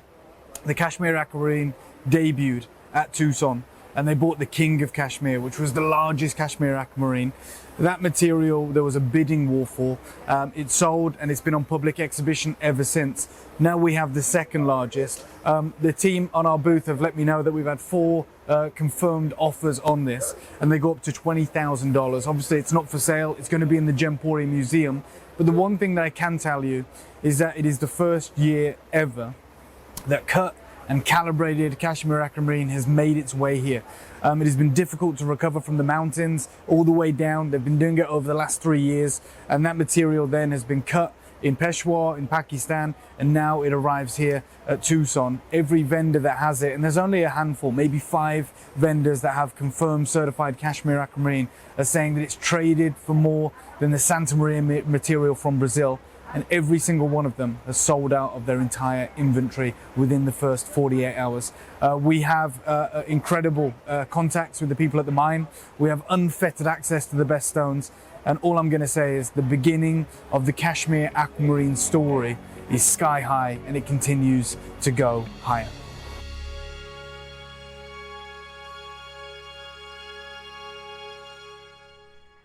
S8: the cashmere aquamarine debuted at Tucson, and they bought the King of Kashmir, which was the largest cashmere aquamarine. That material, there was a bidding war for. It sold, and it's been on public exhibition ever since. Now we have the second largest. The team on our booth have let me know that we've had 4 confirmed offers on this, and they go up to $20,000. Obviously, it's not for sale. It's going to be in the Jewellery Museum. But the one thing that I can tell you is that it is the first year ever that cut and calibrated cashmere aquamarine has made its way here. It has been difficult to recover from the mountains all the way down. They've been doing it over the last 3 years, and that material then has been cut in Peshawar, in Pakistan, and now it arrives here at Tucson. Every vendor that has it, and there's only a handful, maybe 5 vendors that have confirmed certified cashmere aquamarine, are saying that it's traded for more than the Santa Maria material from Brazil. And every single one of them has sold out of their entire inventory within the first 48 hours. We have incredible contacts with the people at the mine. We have unfettered access to the best stones. And all I'm gonna say is the beginning of the cashmere aquamarine story is sky high, and it continues to go higher.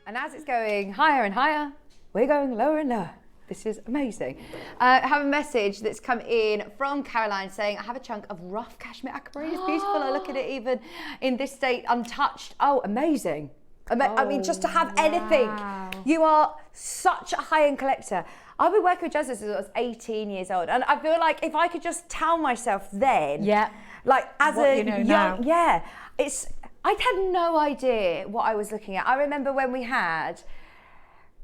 S1: And as it's going higher and higher, we're going lower and lower. This is amazing. I have a message that's come in from Caroline saying, I have a chunk of rough cashmere aquamarine. It's beautiful. I look at it even in this state, untouched. Oh, amazing. I mean, just to have anything. You are such a high-end collector. I've been working with Jezza since I was 18 years old. And I feel like if I could just tell myself then, like as
S2: what
S1: a
S2: you know
S1: young,
S2: now.
S1: I had no idea what I was looking at. I remember when we had,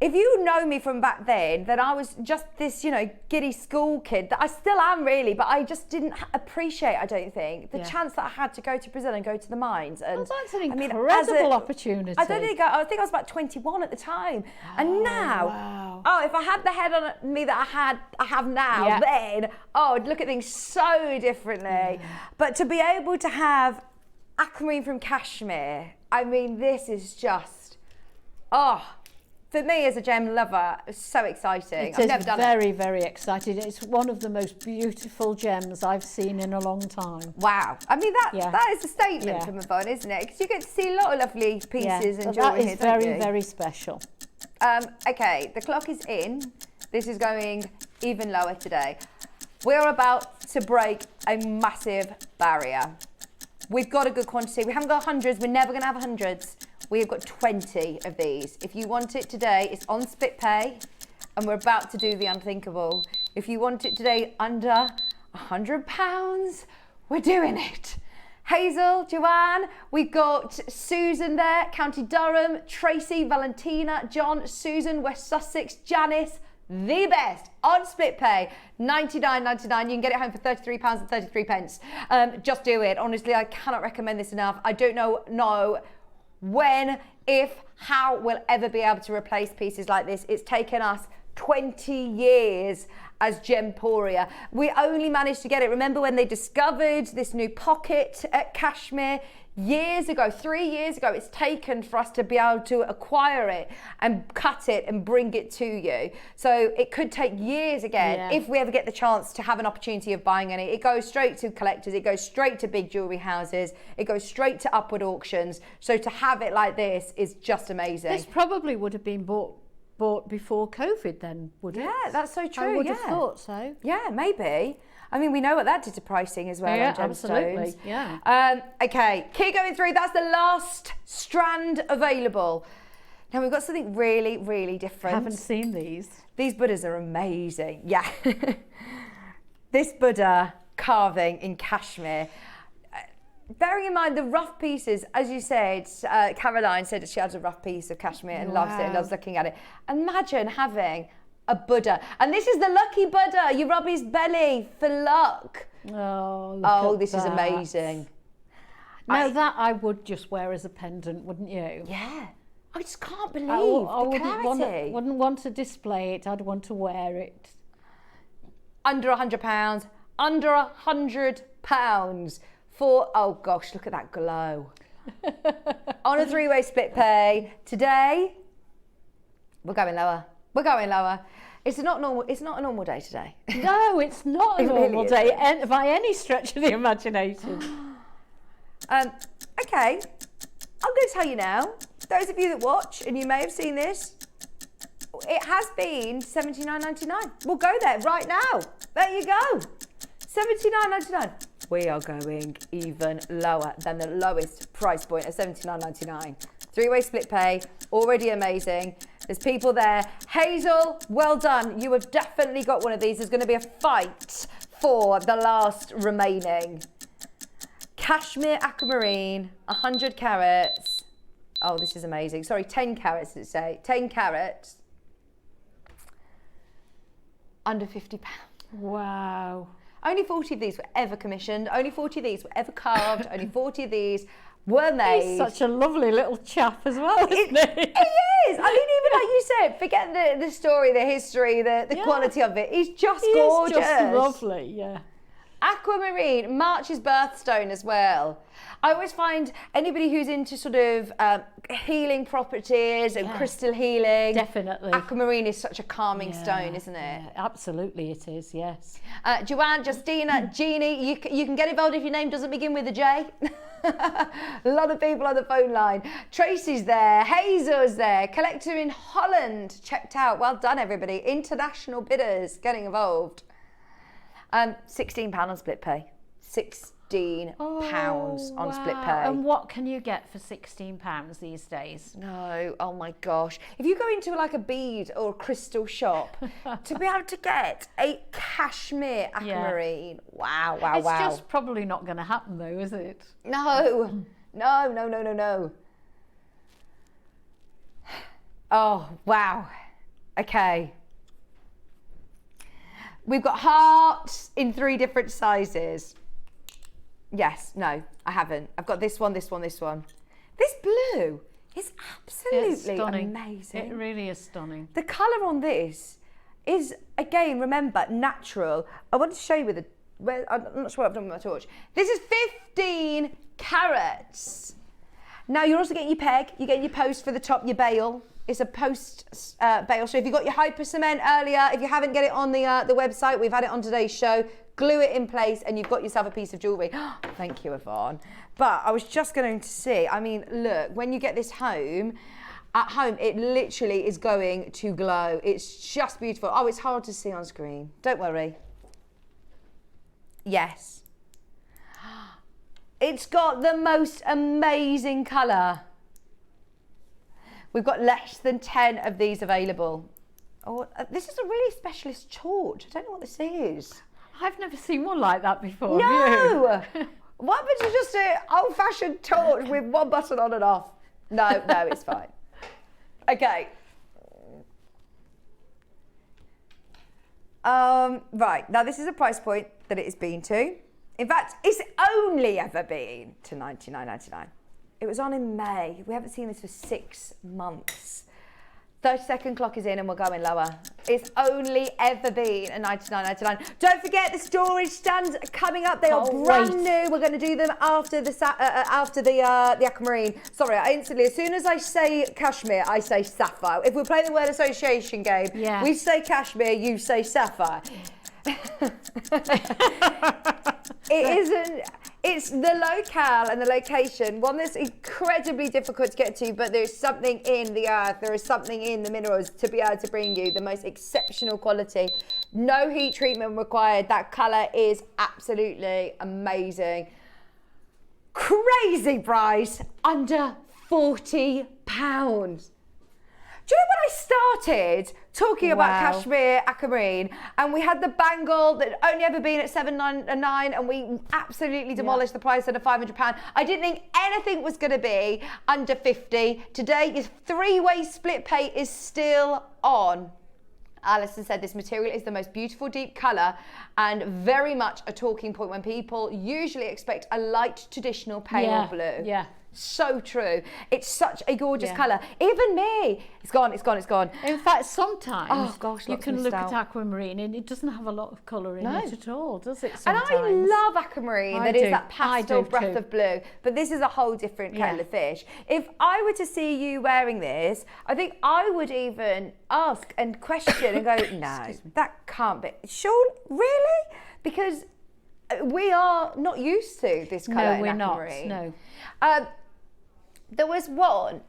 S1: if you know me from back then I was just this, giddy school kid that I still am really, but I just didn't appreciate, I don't think, the chance that I had to go to Brazil and go to the mines. And
S2: that's an incredible opportunity.
S1: I think I was about 21 at the time. And now, if I had the head on me that I have now, then, I'd look at things so differently. But to be able to have aquamarine from Kashmir, I mean, this is just, for me as a gem lover, it's so exciting. I've never done it.
S2: Very, very exciting. It's one of the most beautiful gems I've seen in a long time.
S1: Wow. I mean, that is a statement from Yvonne, isn't it? Because you get to see a lot of lovely pieces and jewellery here, don't you?
S2: That is very, very special.
S1: Okay, the clock is in. This is going even lower today. We're about to break a massive barrier. We've got a good quantity. We haven't got hundreds. We're never going to have hundreds. We have got 20 of these. If you want it today, it's on split pay, and we're about to do the unthinkable. If you want it today under £100, we're doing it. Hazel, Joanne, we've got Susan there, County Durham, Tracy, Valentina, John, Susan, West Sussex, Janice, the best on split pay, $99.99. You can get it home for £33.33. Just do it. Honestly, I cannot recommend this enough. I don't know when, if, how we'll ever be able to replace pieces like this. It's taken us 20 years as Gemporia. We only managed to get it. Remember when they discovered this new pocket at Kashmir? Years ago, 3 years ago, it's taken for us to be able to acquire it and cut it and bring it to you. So it could take years again if we ever get the chance to have an opportunity of buying any. It goes straight to collectors, it goes straight to big jewellery houses, it goes straight to upward auctions. So to have it like this is just amazing.
S2: This probably would have been bought before COVID then, would it?
S1: Yeah, that's so true.
S2: I would have thought so.
S1: Yeah, maybe. I mean, we know what that did to pricing as well.
S2: Yeah,
S1: on gemstones.
S2: absolutely. Yeah.
S1: Okay, keep going through. That's the last strand available. Now we've got something really, really different.
S2: Haven't seen these.
S1: These Buddhas are amazing. Yeah. This Buddha carving in Kashmir. Bearing in mind the rough pieces, as you said, Caroline said that she has a rough piece of Kashmir and loves it and loves looking at it. Imagine having a Buddha. And this is the lucky Buddha. You rub his belly for luck.
S2: Oh,
S1: Oh, this is amazing.
S2: Now that I would just wear as a pendant, wouldn't you?
S1: Yeah. I just can't believe
S2: I
S1: the clarity.
S2: wouldn't want to display it. I'd want to wear it.
S1: Under £100. Under £100 for, oh gosh, look at that glow. On a 3-way split pay. Today, we're going lower. We're going lower. It's not normal. It's not a normal day today.
S2: No, it's not a
S1: It
S2: normal
S1: really
S2: day
S1: isn't.
S2: by any stretch of the imagination.
S1: Okay, I'm going to tell you now. Those of you that watch, and you may have seen this, it has been $79.99. We'll go there right now. There you go. $79.99. We are going even lower than the lowest price point at $79.99. 3-way split pay, already amazing. There's people there. Hazel, well done. You have definitely got one of these. There's going to be a fight for the last remaining. Cashmere aquamarine, 100 carats. Oh, this is amazing. Sorry, 10 carats, did it say? 10 carats. Under £50.
S2: Wow.
S1: Only 40 of these were ever commissioned. Only 40 of these were ever carved. Only 40 of these were made.
S2: He's such a lovely little chap as well, isn't he?
S1: He is. I mean, even like you said, forget the story, the history, the quality of it. He's just gorgeous.
S2: He's just lovely, yeah.
S1: Aquamarine, March's birthstone as well. I always find anybody who's into sort of healing properties and crystal healing.
S2: Definitely.
S1: Aquamarine is such a calming stone, isn't it?
S2: Yeah, absolutely it is, yes.
S1: Joanne, Justina, Jeannie, you can get involved if your name doesn't begin with a J. A lot of people on the phone line. Tracy's there, Hazel's there, collector in Holland checked out. Well done, everybody. International bidders getting involved. £16 on split pay. £16 on split pay.
S2: And what can you get for £16 these days?
S1: No, oh my gosh. If you go into like a bead or a crystal shop, to be able to get a cashmere aquamarine, wow.
S2: It's just probably not going to happen though, is it?
S1: No. Oh, wow. Okay. We've got hearts in 3 different sizes. Yes, no, I haven't. I've got this one, this one, this one. This blue is absolutely amazing.
S2: It really is stunning.
S1: The colour on this is, again, remember, natural. I want to show you I'm not sure what I've done with my torch. This is 15 carats. Now, you're also getting your peg, you're getting your post for the top, your bail. It's a post bail. So if you got your hyper cement earlier, if you haven't get it on the website, we've had it on today's show, glue it in place and you've got yourself a piece of jewellery. Thank you, Yvonne. But I was just going to see, I mean, look, when you get this home, at home, it literally is going to glow. It's just beautiful. Oh, it's hard to see on screen. Don't worry. Yes. It's got the most amazing colour. We've got less than 10 of these available. Oh, this is a really specialist torch. I don't know what this is.
S2: I've never seen one like that before.
S1: No! What happened to just an old-fashioned torch with one button on and off? No, it's fine. Okay. Right, now this is a price point that it has been to. In fact, it's only ever been to $99.99. It was on in May. We haven't seen this for 6 months. 30-second clock is in and we're going lower. It's only ever been a $99.99. Don't forget the storage stands are coming up. They are brand new. We're going to do them after the aquamarine. Sorry, I instantly, as soon as I say cashmere, I say sapphire. If we're playing the word association game, we say cashmere, you say sapphire. It isn't. It's the locale and the location, one that's incredibly difficult to get to, but there's something in the earth, there is something in the minerals to be able to bring you the most exceptional quality. No heat treatment required. That colour is absolutely amazing. Crazy price, under £40. Do you know when I started talking about cashmere aquamarine and we had the bangle that only ever been at $7.99 and we absolutely demolished the price at £500. I didn't think anything was going to be under 50. Today, your 3-way split pay is still on. Alison said this material is the most beautiful deep colour and very much a talking point when people usually expect a light traditional pale blue.
S2: Yeah.
S1: So true. It's such a gorgeous colour. Even me. It's gone.
S2: In fact, sometimes you
S1: lots
S2: can
S1: missed
S2: look
S1: out.
S2: at aquamarine and it doesn't have a lot of colour in it at all, does it?
S1: And
S2: Sometimes.
S1: I love aquamarine,
S2: I
S1: that is
S2: do.
S1: that pastel
S2: I do
S1: breath
S2: too.
S1: of blue. But this is a whole different kettle
S2: Yeah.
S1: of fish. If I were to see you wearing this, I think I would even ask and question and go, no, that can't be. Sure, really? Because we are not used to this colour
S2: No, we're
S1: in
S2: not.
S1: aquamarine.
S2: No.
S1: There was one,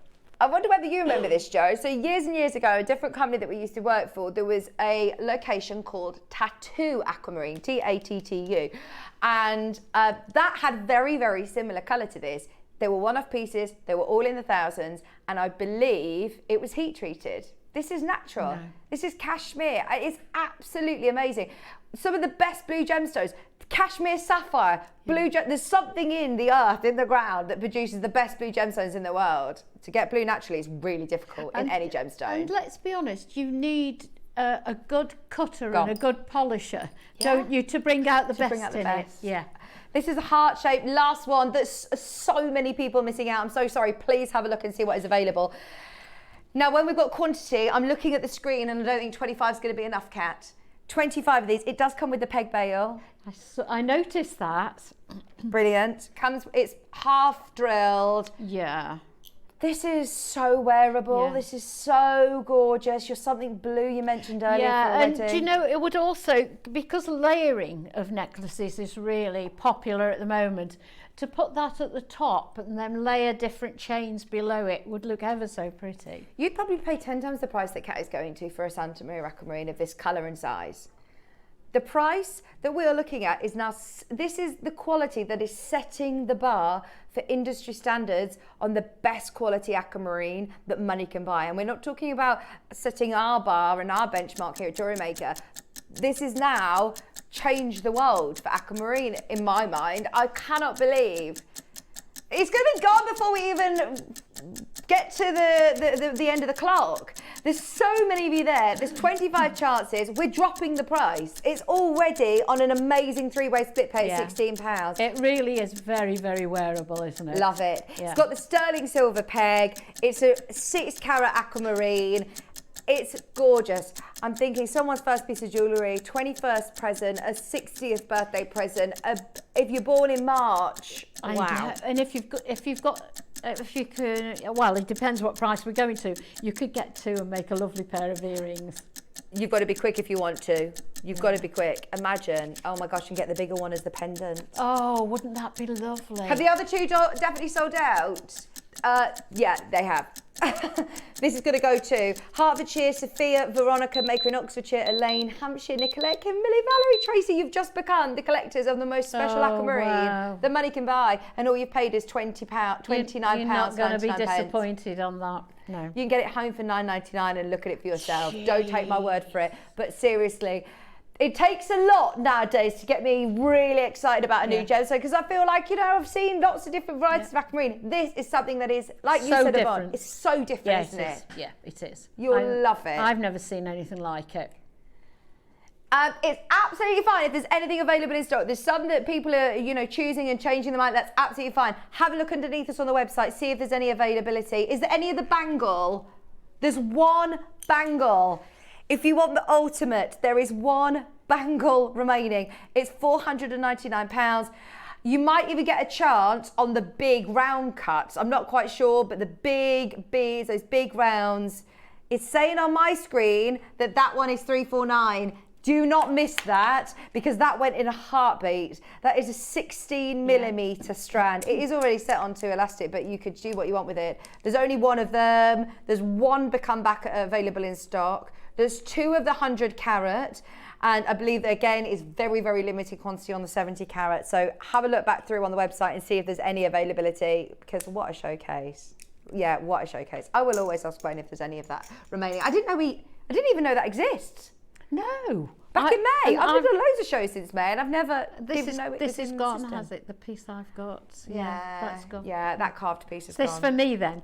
S1: I wonder whether you remember this, Joe. So years and years ago, a different company that we used to work for, there was a location called Tattoo Aquamarine, Tattu. And that had very, very similar colour to this. They were one-off pieces, they were all in the thousands, and I believe it was heat treated. This is natural. No. This is cashmere. It's absolutely amazing. Some of the best blue gemstones, cashmere sapphire, blue there's something in the earth, in the ground, that produces the best blue gemstones in the world. To get blue naturally is really difficult in any gemstone.
S2: And let's be honest, you need a good cutter and a good polisher, don't you, to bring out the best in it. Yeah.
S1: This is a heart-shaped last one. There's so many people missing out. I'm so sorry. Please have a look and see what is available. Now, when we've got quantity, I'm looking at the screen and I don't think 25 is going to be enough, Kat. 25 of these. It does come with the peg bail.
S2: I noticed that.
S1: Brilliant. It's half drilled.
S2: Yeah.
S1: This is so wearable.
S2: Yeah.
S1: This is so gorgeous. You're something blue you mentioned earlier for a
S2: and
S1: wedding.
S2: do you know, it would also, because layering of necklaces is really popular at the moment, to put that at the top and then layer different chains below it would look ever so pretty.
S1: You'd probably pay 10 times the price that Kat is going to for a Santa Maria aquamarine of this colour and size. The price that we are looking at is now, this is the quality that is setting the bar for industry standards on the best quality aquamarine that money can buy. And we're not talking about setting our bar and our benchmark here at Jewellery Maker. This is now changed the world for aquamarine in my mind. I cannot believe it's going to be gone before we even get to the end of the clock. There's so many of you there. There's 25 chances. We're dropping the price. It's already on an amazing three-way split pay at £16.
S2: It really is very, very wearable, isn't it?
S1: Love it.
S2: Yeah.
S1: It's got the sterling silver peg. It's a 6-carat aquamarine. It's gorgeous. I'm thinking someone's first piece of jewellery, 21st present, a 60th birthday present. If you're born in March, wow.
S2: And if you can, well, it depends what price we're going to. You could get two and make a lovely pair of earrings.
S1: You've got to be quick if you want to. You've got to be quick. Imagine, oh my gosh, you can get the bigger one as the pendant.
S2: Oh, wouldn't that be lovely?
S1: Have the other two definitely sold out? Yeah, they have. This is going to go to Hertfordshire, Sophia, Veronica, Maker in Oxfordshire, Elaine, Hampshire, Nicolette, Kimberly, Valerie, Tracy. You've just become the collectors of the most special aquamarine that money can buy, and all you've paid is £29.
S2: You're not going to be
S1: 99 pence.
S2: disappointed on that. No.
S1: You can get it home for £9.99 and look at it for yourself. Jeez. Don't take my word for it. But seriously, it takes a lot nowadays to get me really excited about a new gemstone, because I feel like, you know, I've seen lots of different varieties of aquamarine. This is something that is, like you said, Yvonne, it's so different, isn't it?
S2: Yeah, it is.
S1: You'll love it.
S2: I've never seen anything like it.
S1: It's absolutely fine if there's anything available in stock. There's some that people are, you know, choosing and changing their mind. That's absolutely fine. Have a look underneath us on the website, see if there's any availability. Is there any of the bangle? There's one bangle. If you want the ultimate, there is one bangle remaining. It's £499. You might even get a chance on the big round cuts. I'm not quite sure, but the big beads, those big rounds, it's saying on my screen that that one is £349. Do not miss that, because that went in a heartbeat. That is a 16mm strand. It is already set onto elastic, but you could do what you want with it. There's only one of them. There's one become back available in stock. There's two of the 100 carat. And I believe that, again, is very, very limited quantity on the 70 carat. So have a look back through on the website and see if there's any availability, because what a showcase. Yeah, what a showcase. I will always ask Wayne if there's any of that remaining. I didn't even know that exists.
S2: No.
S1: Back in May. I've done loads of shows since May, and I've never even know it.
S2: This is gone, has it? The piece I've got.
S1: Yeah,
S2: that's gone.
S1: Yeah, that carved piece is
S2: Is this
S1: gone.
S2: for me then?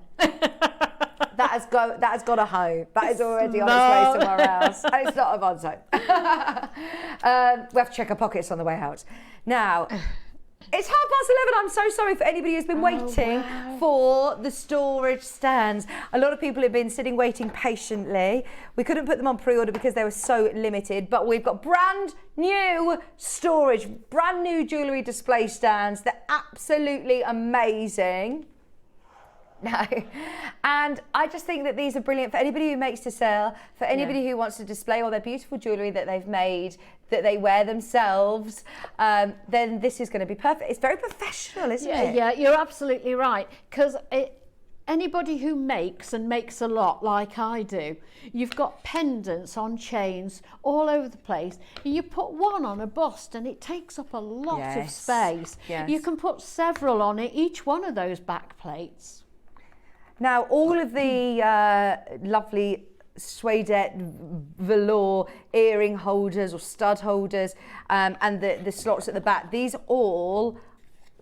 S1: that has got a home. That is already on its way somewhere else. And it's not Yvonne's home. We have to check our pockets on the way out. Now, it's 11:30. I'm so sorry for anybody who's been waiting for the storage stands. A lot of people have been sitting waiting patiently. We couldn't put them on pre-order because they were so limited, but we've got brand new storage, brand new jewellery display stands. They're absolutely amazing. No, and I just think that these are brilliant for anybody who makes to sell, for anybody who wants to display all their beautiful jewellery that they've made, that they wear themselves, then this is going to be perfect. It's very professional, isn't it?
S2: Yeah, you're absolutely right, because anybody who makes a lot like I do, you've got pendants on chains all over the place. You put one on a bust and it takes up a lot of space.
S1: Yes.
S2: You can put several on it, each one of those back plates.
S1: Now, all of the lovely suede velour earring holders or stud holders and the slots at the back, these all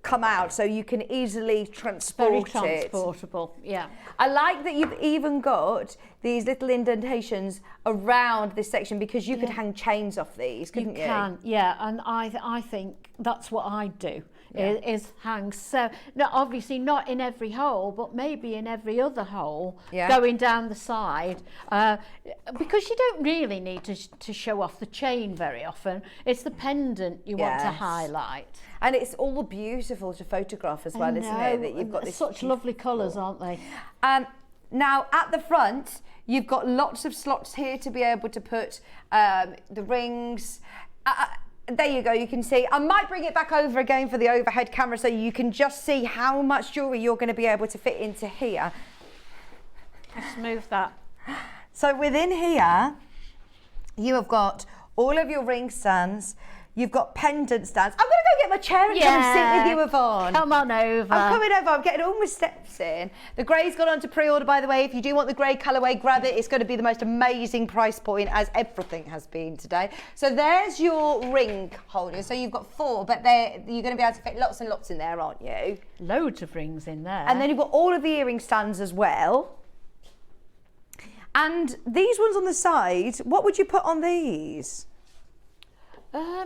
S1: come out so you can easily transport it.
S2: Very transportable, yeah.
S1: I like that you've even got these little indentations around this section because you could hang chains off these, couldn't you?
S2: You can, yeah, and I think that's what I do. Is hang obviously not in every hole, but maybe in every other hole going down the side, because you don't really need to show off the chain very often. It's the pendant you want to highlight.
S1: And it's all beautiful to photograph as well, isn't it? That you've got this
S2: such lovely colours, aren't they?
S1: Now at the front, you've got lots of slots here to be able to put the rings. There you go, you can see. I might bring it back over again for the overhead camera so you can just see how much jewellery you're going to be able to fit into here.
S2: Let's move that.
S1: So within here, you have got all of your ring stands. You've got pendant stands. I'm going to go get my chair and come and sit with you, Yvonne.
S2: Come on over.
S1: I'm coming over. I'm getting all my steps in. The grey's gone on to pre-order, by the way. If you do want the grey colourway, grab it. It's going to be the most amazing price point, as everything has been today. So there's your ring holders. So you've got 4, but you're going to be able to fit lots and lots in there, aren't you?
S2: Loads of rings in there.
S1: And then you've got all of the earring stands as well. And these ones on the side, what would you put on these?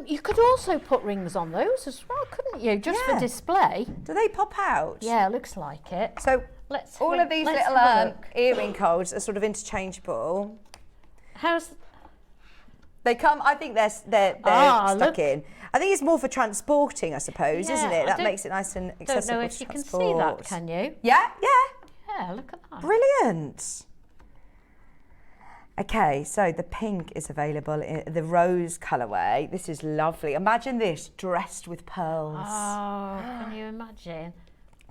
S2: You could also put rings on those as well, couldn't you? Just for display.
S1: Do they pop out?
S2: Yeah, looks like it.
S1: So all of these little earring codes are sort of interchangeable. They come, I think they're stuck in. I think it's more for transporting, I suppose, isn't it? That makes it nice and accessible.
S2: I don't know if you can see that, can you?
S1: Yeah.
S2: Yeah, look at that.
S1: Brilliant. Okay, so the pink is available in the rose colourway. This is lovely. Imagine this dressed with pearls.
S2: Oh, can you imagine?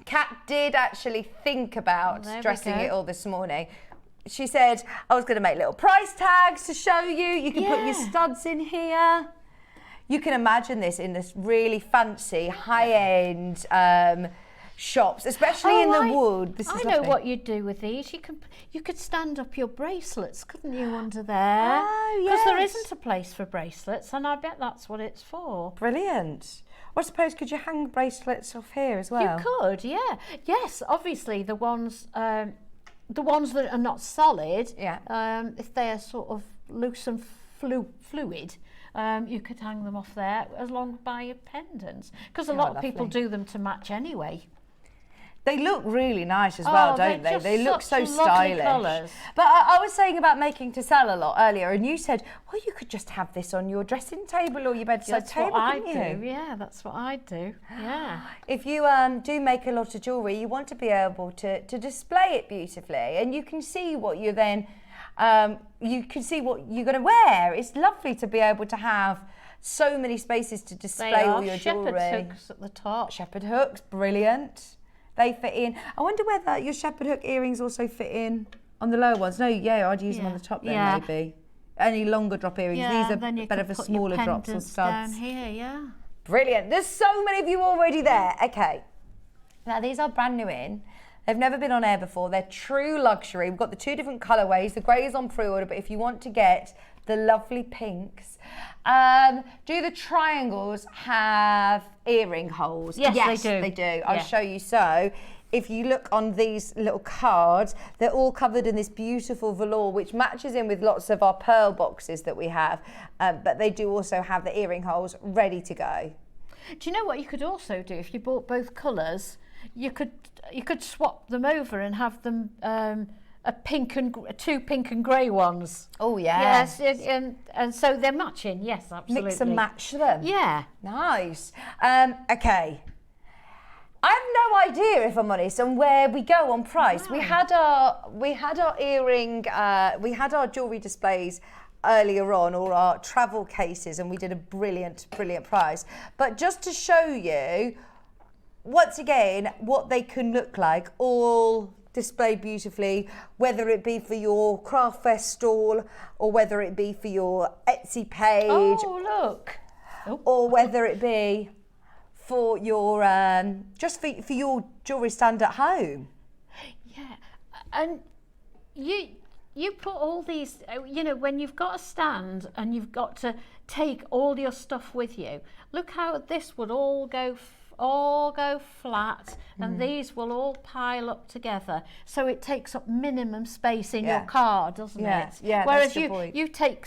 S1: Kat did actually think about dressing it all this morning. She said, I was going to make little price tags to show you. You can put your studs in here. You can imagine this in this really fancy, high-end shops, especially in the wood. This is
S2: I know what you'd do with these. You could stand up your bracelets, couldn't you, under there?
S1: Oh, yes.
S2: Because there isn't a place for bracelets, and I bet that's what it's for.
S1: Brilliant. I suppose, could you hang bracelets off here as well?
S2: You could, yeah. Yes, obviously the ones that are not solid, if they are sort of loose and fluid, you could hang them off there along by your pendants. Because a lot of people do them to match anyway.
S1: They look really nice as well, don't they? They look so stylish.
S2: Colours.
S1: But I was saying about making to sell a lot earlier, and you said, well, you could just have this on your dressing table or your bedside table, couldn't you?
S2: That's what I do, yeah, that's what I do, yeah.
S1: If you do make a lot of jewellery, you want to be able to display it beautifully, and you can see what you're then, you can see what you're going to wear. It's lovely to be able to have so many spaces to display all your jewellery.
S2: Shepherd hooks at the top.
S1: Shepherd hooks, brilliant. They fit in. I wonder whether your shepherd hook earrings also fit in on the lower ones. No, I'd use them on the top then maybe. Any longer drop earrings. These are better for smaller drops or studs.
S2: Down here, yeah.
S1: Brilliant. There's so many of you already there. Okay. Now these are brand new in. They've never been on air before. They're true luxury. We've got the 2 different colourways. The grey is on pre-order, but if you want to get the lovely pinks, do the triangles have earring holes?
S2: Yes, they do.
S1: They do. I'll show you. So if you look on these little cards, they're all covered in this beautiful velour, which matches in with lots of our pearl boxes that we have. But they do also have the earring holes ready to go.
S2: Do you know what you could also do if you bought both colours? You could swap them over and have them two pink and grey ones.
S1: Oh yeah.
S2: Yes, and so they're matching. Yes, absolutely.
S1: Mix and match them.
S2: Yeah.
S1: Nice. Okay. I have no idea, if I'm honest, on where we go on price.
S2: Wow.
S1: We had our earring, we had our jewellery displays earlier on, or our travel cases, and we did a brilliant price. But just to show you, once again, what they can look like, all displayed beautifully, whether it be for your craft fest stall or whether it be for your Etsy page.
S2: Oh, look.
S1: Or whether it be for your just for your jewellery stand at home.
S2: Yeah, and you put all these, you know, when you've got a stand and you've got to take all your stuff with you. Look how this would all go flat, and these will all pile up together, so it takes up minimum space in your car, doesn't it?
S1: Yeah.
S2: Whereas
S1: that's the point.
S2: you take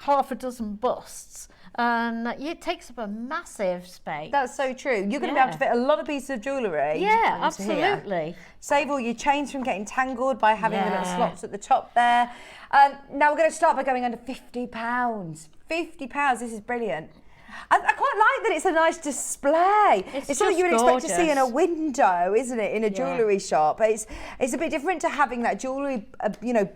S2: half a dozen busts, and it takes up a massive space.
S1: That's so true. You're going to be able to fit a lot of pieces of jewellery.
S2: Yeah,
S1: into
S2: absolutely.
S1: Here. Save all your chains from getting tangled by having the little slots at the top there. Now we're going to start by going under £50. £50. This is brilliant. I quite like that it's a nice display. It's something you would expect to see in a window, isn't it, in a jewellery shop. It's a bit different to having that jewellery,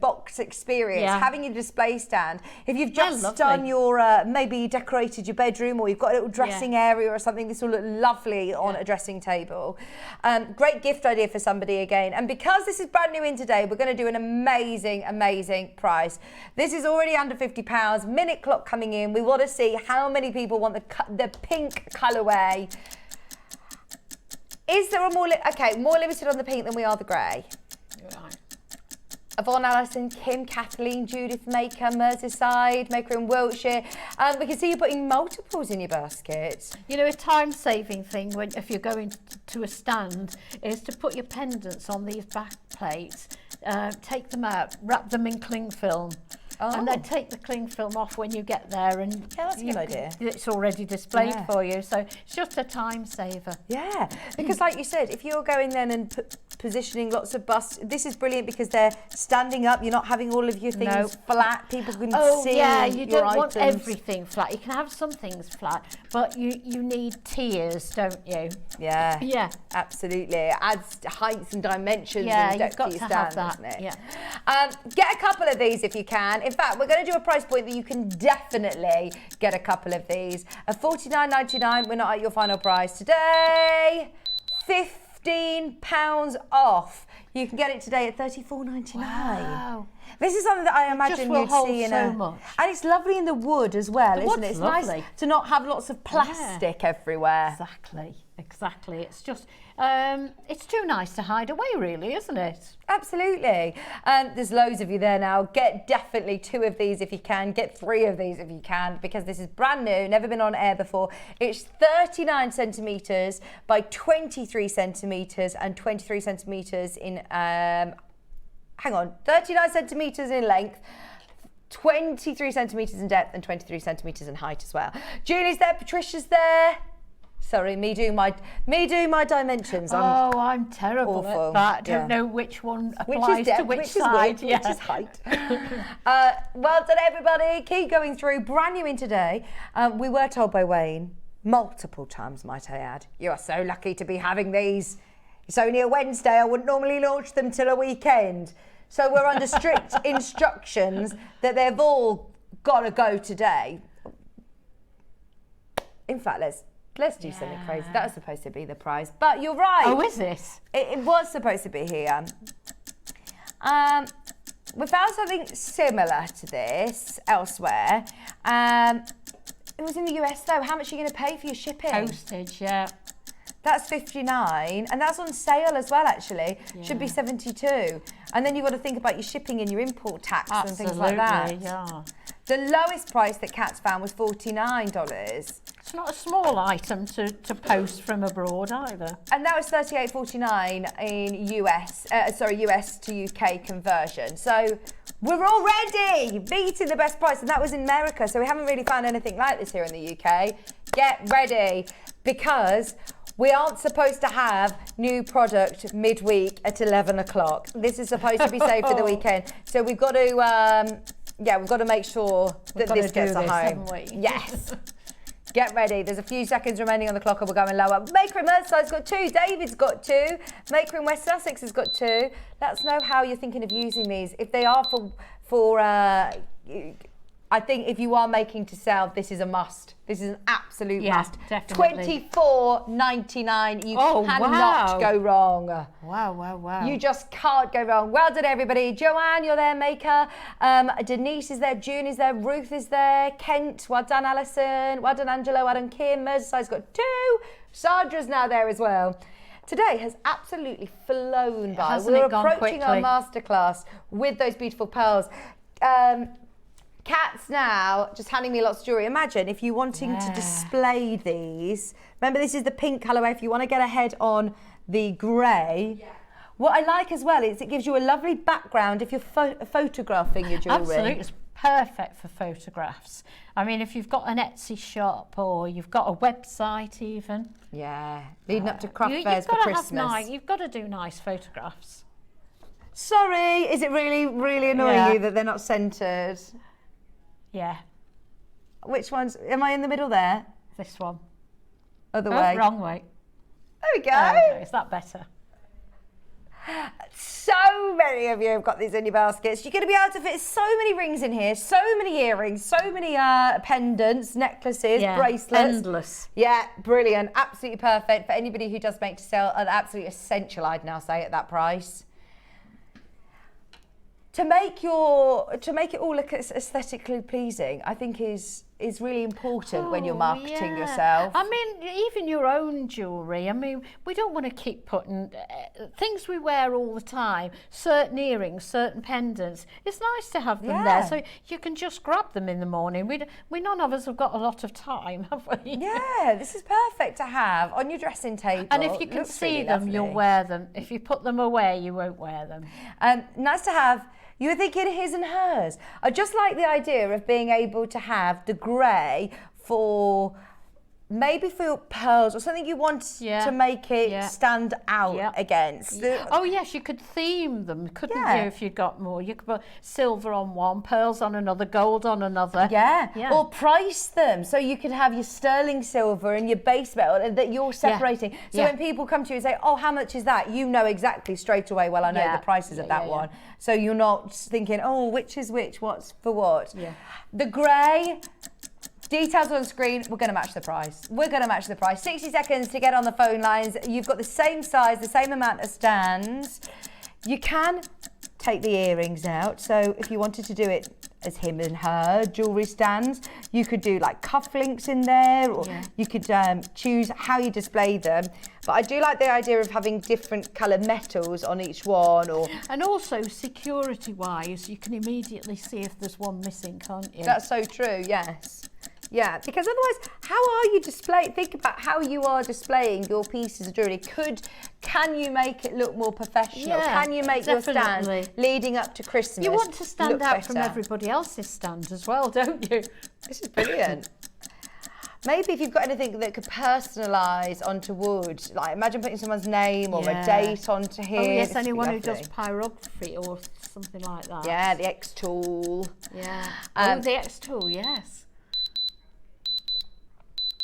S1: box experience, having a display stand. If you've just done your, maybe decorated your bedroom, or you've got a little dressing area or something, this will look lovely on a dressing table. Great gift idea for somebody again. And because this is brand new in today, we're going to do an amazing price. This is already under £50. Minute clock coming in. We want to see how many people want the pink colourway. Is there a more limited on the pink than we are the grey?
S2: Right.
S1: Yvonne, Alison, Kim, Kathleen, Judith, Maker, Merseyside, Maker in Wiltshire. We can see you putting multiples in your basket.
S2: You know, a time-saving thing if you're going to a stand is to put your pendants on these back plates, take them out, wrap them in cling film. And then take the cling film off when you get there, and
S1: that's a good idea.
S2: It's already displayed for you, so it's just a time saver.
S1: Yeah, because like you said, if you're going then and positioning lots of busts, this is brilliant because they're standing up. You're not having all of your things flat. People can see
S2: you don't want
S1: items.
S2: everything flat. You can have some things flat, but you need tiers, don't you?
S1: Yeah, absolutely. It adds heights and dimensions and depth to your stand, doesn't it?
S2: Yeah.
S1: Get a couple of these if you can. In fact, we're going to do a price point that you can definitely get a couple of these. At $49.99, we're not at your final price today. £15 off. You can get it today at $34.99.
S2: Wow.
S1: This is something that I imagine you'd see in
S2: much.
S1: And it's lovely in the wood as well, isn't it? It's
S2: lovely.
S1: Nice to not have lots of plastic everywhere.
S2: Exactly. It's just, it's too nice to hide away, really, isn't it?
S1: Absolutely. There's loads of you there now. Get definitely 2 of these if you can. Get 3 of these if you can, because this is brand new, never been on air before. It's 39 centimetres by 23 centimetres and 23 centimetres in, 39 centimetres in length, 23 centimetres in depth and 23 centimetres in height as well. Julie's there, Patricia's there. Sorry, me doing my dimensions.
S2: I'm terrible
S1: awful.
S2: at that. I don't know which one applies to which side.
S1: Which is height. Well done, everybody. Keep going through. Brand new in today. We were told by Wayne, multiple times might I add, you are so lucky to be having these. It's only a Wednesday. I wouldn't normally launch them till a weekend. So we're under strict instructions that they've all got to go today. In fact, let's do something crazy. That was supposed to be the prize, but you're right.
S2: Oh, is it?
S1: It was supposed to be here. We found something similar to this elsewhere. It was in the US though. How much are you going to pay for your shipping?
S2: Postage, yeah.
S1: That's $59, and that's on sale as well, actually. Should be $72. And then you've got to think about your shipping and your import tax and things like that.
S2: Yeah.
S1: The lowest price that Kat's found was $49.
S2: It's not a small item to post from abroad either.
S1: And that was $38.49 in US to UK conversion. So we're already beating the best price, and that was in America. So we haven't really found anything like this here in the UK. Get ready, because we aren't supposed to have new product midweek at 11 o'clock. This is supposed to be saved for the weekend. So we've got to, we've got to make sure that this gets a home. Yes. Get ready. There's a few seconds remaining on the clock and we're going lower. Maker in Merseyside's got 2. David's got 2. Maker in West Sussex has got 2. Let us know how you're thinking of using these. If they are for I think if you are making to sell, this is a must. This is an absolute must.
S2: Definitely.
S1: $24.99. You cannot go wrong.
S2: Wow.
S1: You just can't go wrong. Well done, everybody. Joanne, you're there, Maker. Denise is there. June is there. Ruth is there. Kent, well done, Alison. Well done, Angelo. Well done, Kim. Merseyside's got 2. Sandra's now there as well. Today has absolutely flown by. We're approaching our masterclass with those beautiful pearls. Kat's now just handing me lots of jewellery. Imagine if you're wanting to display these. Remember, this is the pink colourway. If you want to get ahead on the grey. What I like as well is it gives you a lovely background if you're photographing your jewellery.
S2: Absolutely, it's perfect for photographs. I mean, if you've got an Etsy shop or you've got a website even.
S1: Yeah, leading up to craft fairs for Christmas.
S2: You've got to do nice photographs.
S1: Sorry, is it really, really annoying you that they're not centred?
S2: Yeah.
S1: Which ones? Am I in the middle there?
S2: This one.
S1: Other way.
S2: Wrong way.
S1: There we go.
S2: No, is that better?
S1: So many of you have got these in your baskets. You're going to be able to fit so many rings in here, so many earrings, so many pendants, necklaces, bracelets.
S2: Endless.
S1: Yeah, brilliant. Absolutely perfect for anybody who does make to sell. An absolute essential, I'd now say, at that price. To make it all look aesthetically pleasing, I think is really important when you're marketing yourself.
S2: I mean, even your own jewellery. I mean, we don't want to keep putting things we wear all the time, certain earrings, certain pendants. It's nice to have them there, so you can just grab them in the morning. We none of us have got a lot of time, have we?
S1: Yeah, this is perfect to have on your dressing table.
S2: And if you can see them, you'll wear them. If you put them away, you won't wear them.
S1: Nice to have. You were thinking his and hers. I just like the idea of being able to have the grey for maybe for your pearls or something you want to make it stand out against.
S2: Oh yes, you could theme them, couldn't you, if you'd got more? You could put silver on one, pearls on another, gold on another.
S1: Yeah. Or price them so you could have your sterling silver and your base metal that you're separating. So when people come to you and say, oh, how much is that? You know exactly straight away, well, I know the prices of that one. So you're not thinking, oh, which is which, what's for what. The grey, details on screen, we're going to match the price. We're going to match the price. 60 seconds to get on the phone lines. You've got the same size, the same amount of stands. You can take the earrings out. So if you wanted to do it as him and her jewellery stands, you could do like cufflinks in there, or you could choose how you display them. But I do like the idea of having different colour metals on each one.
S2: And also security-wise, you can immediately see if there's one missing, can't you?
S1: That's so true, yes. Yeah, because otherwise, how are you displaying? Think about how you are displaying your pieces of jewellery. Can you make it look more professional?
S2: Yeah,
S1: can you make your stand leading up to Christmas?
S2: You want to stand out from everybody else's stand as well, don't you?
S1: This is brilliant. Maybe if you've got anything that could personalise onto wood, like imagine putting someone's name or a date onto here.
S2: Oh yes, anyone who does pyrography or something like that.
S1: Yeah, the X tool.
S2: Yeah. The X tool, yes.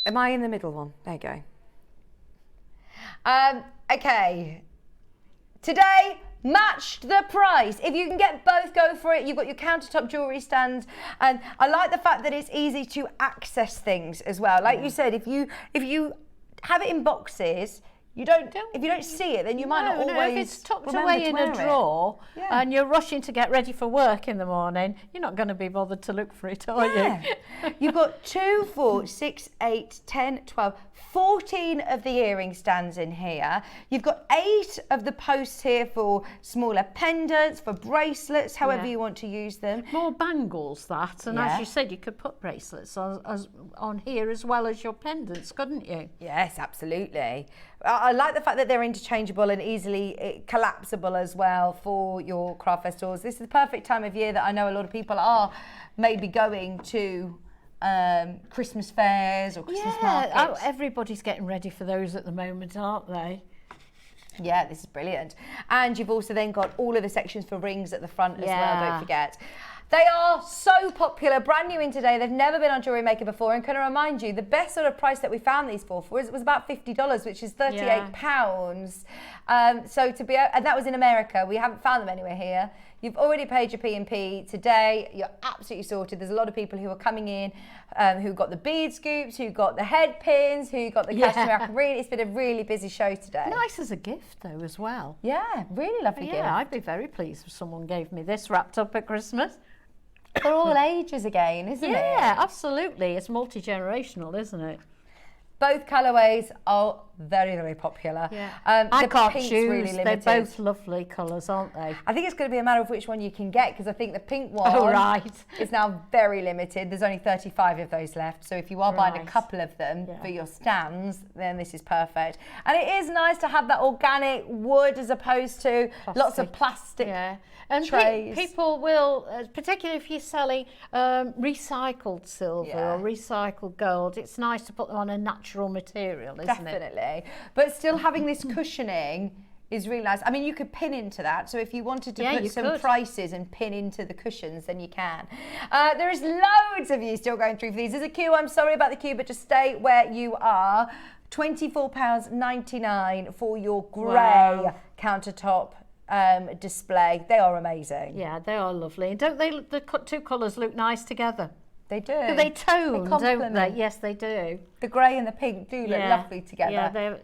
S1: Am I in the middle one? There you go. Okay. Today, matched the price. If you can get both, go for it. You've got your countertop jewellery stands, and I like the fact that it's easy to access things as well. Like you said, if you have it in boxes, You don't. If you don't see it, then you might not always.
S2: No, if it's tucked
S1: remember
S2: away
S1: to
S2: in
S1: wear
S2: a
S1: it.
S2: drawer
S1: Yeah.
S2: and you're rushing to get ready for work in the morning, you're not going to be bothered to look for it, are you?
S1: You've got 2, 4, 6, 8, 10, 12, 14 of the earring stands in here. You've got 8 of the posts here for smaller pendants, for bracelets, however you want to use them.
S2: More bangles, that, and as you said, you could put bracelets on here as well as your pendants, couldn't you?
S1: Yes, absolutely. I like the fact that they're interchangeable and easily collapsible as well for your craft fair stores. This is the perfect time of year that I know a lot of people are maybe going to Christmas fairs or Christmas markets.
S2: Everybody's getting ready for those at the moment, aren't they?
S1: Yeah, this is brilliant. And you've also then got all of the sections for rings at the front as well, don't forget. They are so popular, brand new in today. They've never been on Jewellery Maker before. And can I remind you, the best sort of price that we found these for was about $50, which is £38. So to be, and that was in America. We haven't found them anywhere here. You've already paid your P&P today. You're absolutely sorted. There's a lot of people who are coming in, who got the bead scoops, who got the head pins, who got the cashmere acrylene. It's been a really busy show today.
S2: Nice as a gift, though, as well.
S1: Yeah, really lovely gift.
S2: Yeah, I'd be very pleased if someone gave me this wrapped up at Christmas.
S1: For all ages again, isn't it?
S2: Yeah, absolutely. It's multi-generational, isn't it?
S1: Both colourways are very, very popular.
S2: Yeah.
S1: I
S2: can't
S1: pink's
S2: choose.
S1: really
S2: They're
S1: limited.
S2: both lovely colours, aren't they?
S1: I think it's going to be a matter of which one you can get, because I think the pink one is now very limited. There's only 35 of those left. So if you are buying a couple of them for your stands, then this is perfect. And it is nice to have that organic wood as opposed to lots of plastic.
S2: Yeah. And people will, particularly if you're selling recycled silver or recycled gold, it's nice to put them on a natural material, isn't it?
S1: Definitely. But still having this cushioning is really nice. I mean, you could pin into that. So if you wanted to put some prices and pin into the cushions, then you can. There is loads of you still going through for these. There's a queue. I'm sorry about the queue, but just stay where you are. £24.99 for your grey countertop display. They are amazing.
S2: Yeah, they are lovely. And don't they? The two colours look nice together.
S1: They do.
S2: They tone, don't they? Yes, they do.
S1: The grey and the pink do look lovely together.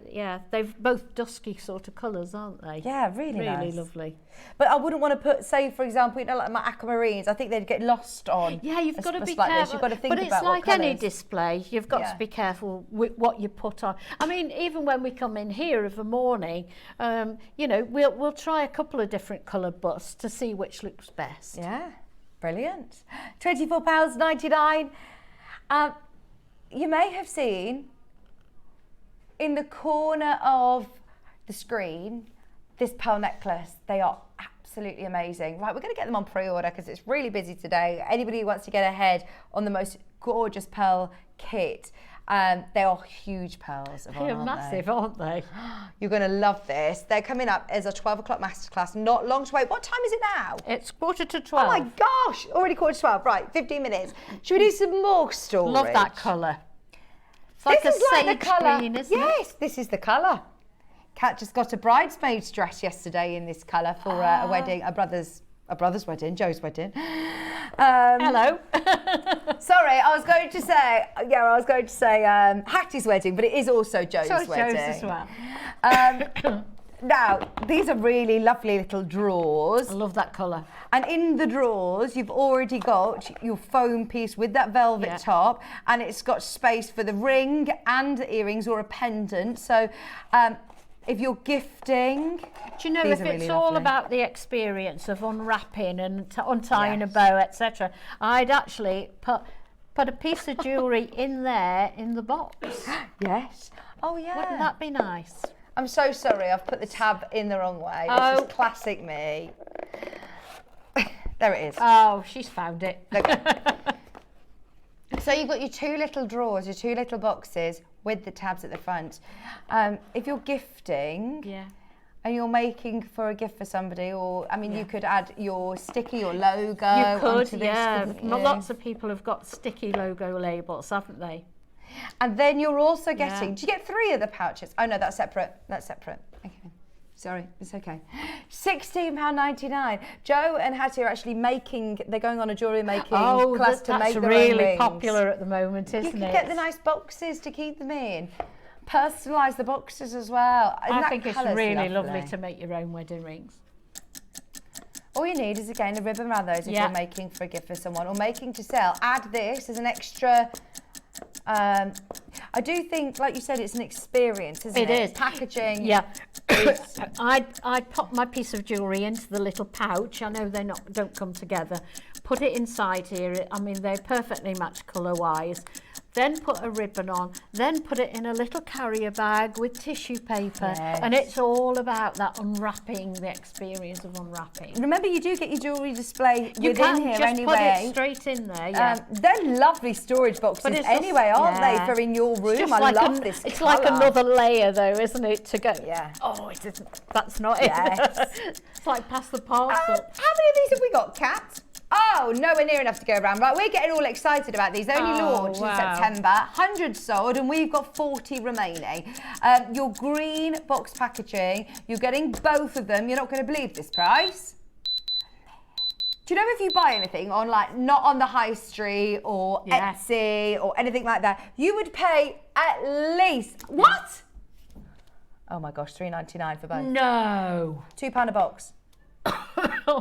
S2: They've both dusky sort of colours, aren't they?
S1: Yeah, really nice.
S2: Really lovely.
S1: But I wouldn't want to put, say, for example, you know, like my aquamarines. I think they'd get lost on.
S2: Yeah, you've got to be
S1: like
S2: careful.
S1: this. You've got to think
S2: but
S1: about
S2: it's like
S1: what
S2: any
S1: colours.
S2: display. You've got to be careful with what you put on. I mean, even when we come in here of a morning, you know, we'll try a couple of different coloured busts to see which looks best.
S1: Yeah, brilliant. £24.99. You may have seen in the corner of the screen this pearl necklace. They are absolutely amazing. Right, we're going to get them on pre-order because it's really busy today. Anybody who wants to get ahead on the most gorgeous pearl kit, they are huge pearls.
S2: They're massive, aren't they?
S1: You're going to love this. They're coming up as a 12 o'clock masterclass. Not long to wait. What time is it now?
S2: It's 11:45.
S1: Oh my gosh, already 11:45. Right, 15 minutes. Should we do some more storage?
S2: Love that colour. It's like a sage green, isn't it?
S1: Yes, this is the colour. Kat just got a bridesmaid's dress yesterday in this colour for a wedding, a brother's wedding, Joe's wedding.
S2: Hello.
S1: Sorry, I was going to say Hattie's wedding, but it is also Joe's wedding.
S2: Joe's as well.
S1: Now, these are really lovely little drawers.
S2: I love that colour.
S1: And in the drawers, you've already got your foam piece with that velvet top, and it's got space for the ring and the earrings or a pendant. So if you're gifting,
S2: do you know, if it's
S1: really
S2: all
S1: lovely.
S2: About the experience of unwrapping and untying a bow, etc., I'd actually put a piece of jewellery in there in the box.
S1: Yes. Oh yeah.
S2: Wouldn't that be nice?
S1: I'm so sorry, I've put the tab in the wrong way.
S2: Oh.
S1: This is classic me. There it is.
S2: Oh, she's found it.
S1: Okay. So you've got your two little drawers, your two little boxes with the tabs at the front. If you're gifting and you're making for a gift for somebody, or I mean, you could add your sticky or logo.
S2: You could,
S1: onto this,
S2: Lots of people have got sticky logo labels, haven't they?
S1: And then you're also getting, do you get 3 of the pouches? Oh no, that's separate. That's separate. Okay. Sorry, it's okay. £16.99. Joe and Hattie are actually they're going on a jewellery making class to make their own rings.
S2: That's really popular at the moment, isn't it?
S1: You can get the nice boxes to keep them in. personalise the boxes as well.
S2: I think it's really lovely to make your own wedding rings.
S1: All you need is, again, a ribbon around those if you're making for a gift for someone or making to sell. Add this as an extra. I do think, like you said, it's an experience, isn't it?
S2: It is.
S1: Packaging.
S2: Yeah. I pop my piece of jewellery into the little pouch. I know they don't come together. Put it inside here. I mean, they perfectly match colour-wise. Then put a ribbon on. Then put it in a little carrier bag with tissue paper.
S1: Yes.
S2: And it's all about that unwrapping, the experience of unwrapping.
S1: Remember, you do get your jewellery display
S2: You
S1: within
S2: can
S1: here
S2: just
S1: anyway.
S2: put it straight in there, yeah.
S1: They're lovely storage boxes
S2: But it's
S1: anyway,
S2: just-
S1: aren't
S2: yeah.
S1: they, for in your room?
S2: Just
S1: I
S2: like
S1: love this
S2: It's
S1: colour.
S2: like another layer, though, isn't it, to go?
S1: Yeah.
S2: Oh, it isn't. That's not it.
S1: Yes.
S2: It's like pass the parcel.
S1: How many of these have we got, Kat? Oh, nowhere near enough to go around. Right, we're getting all excited about these. They only launched in September. 100 sold, and we've got 40 remaining. Your green box packaging, you're getting both of them. You're not going to believe this price. Do you know if you buy anything on, like, not on the high street or Etsy or anything like that, you would pay at least, what? Oh my gosh, $3.99 for both.
S2: No.
S1: £2 a box.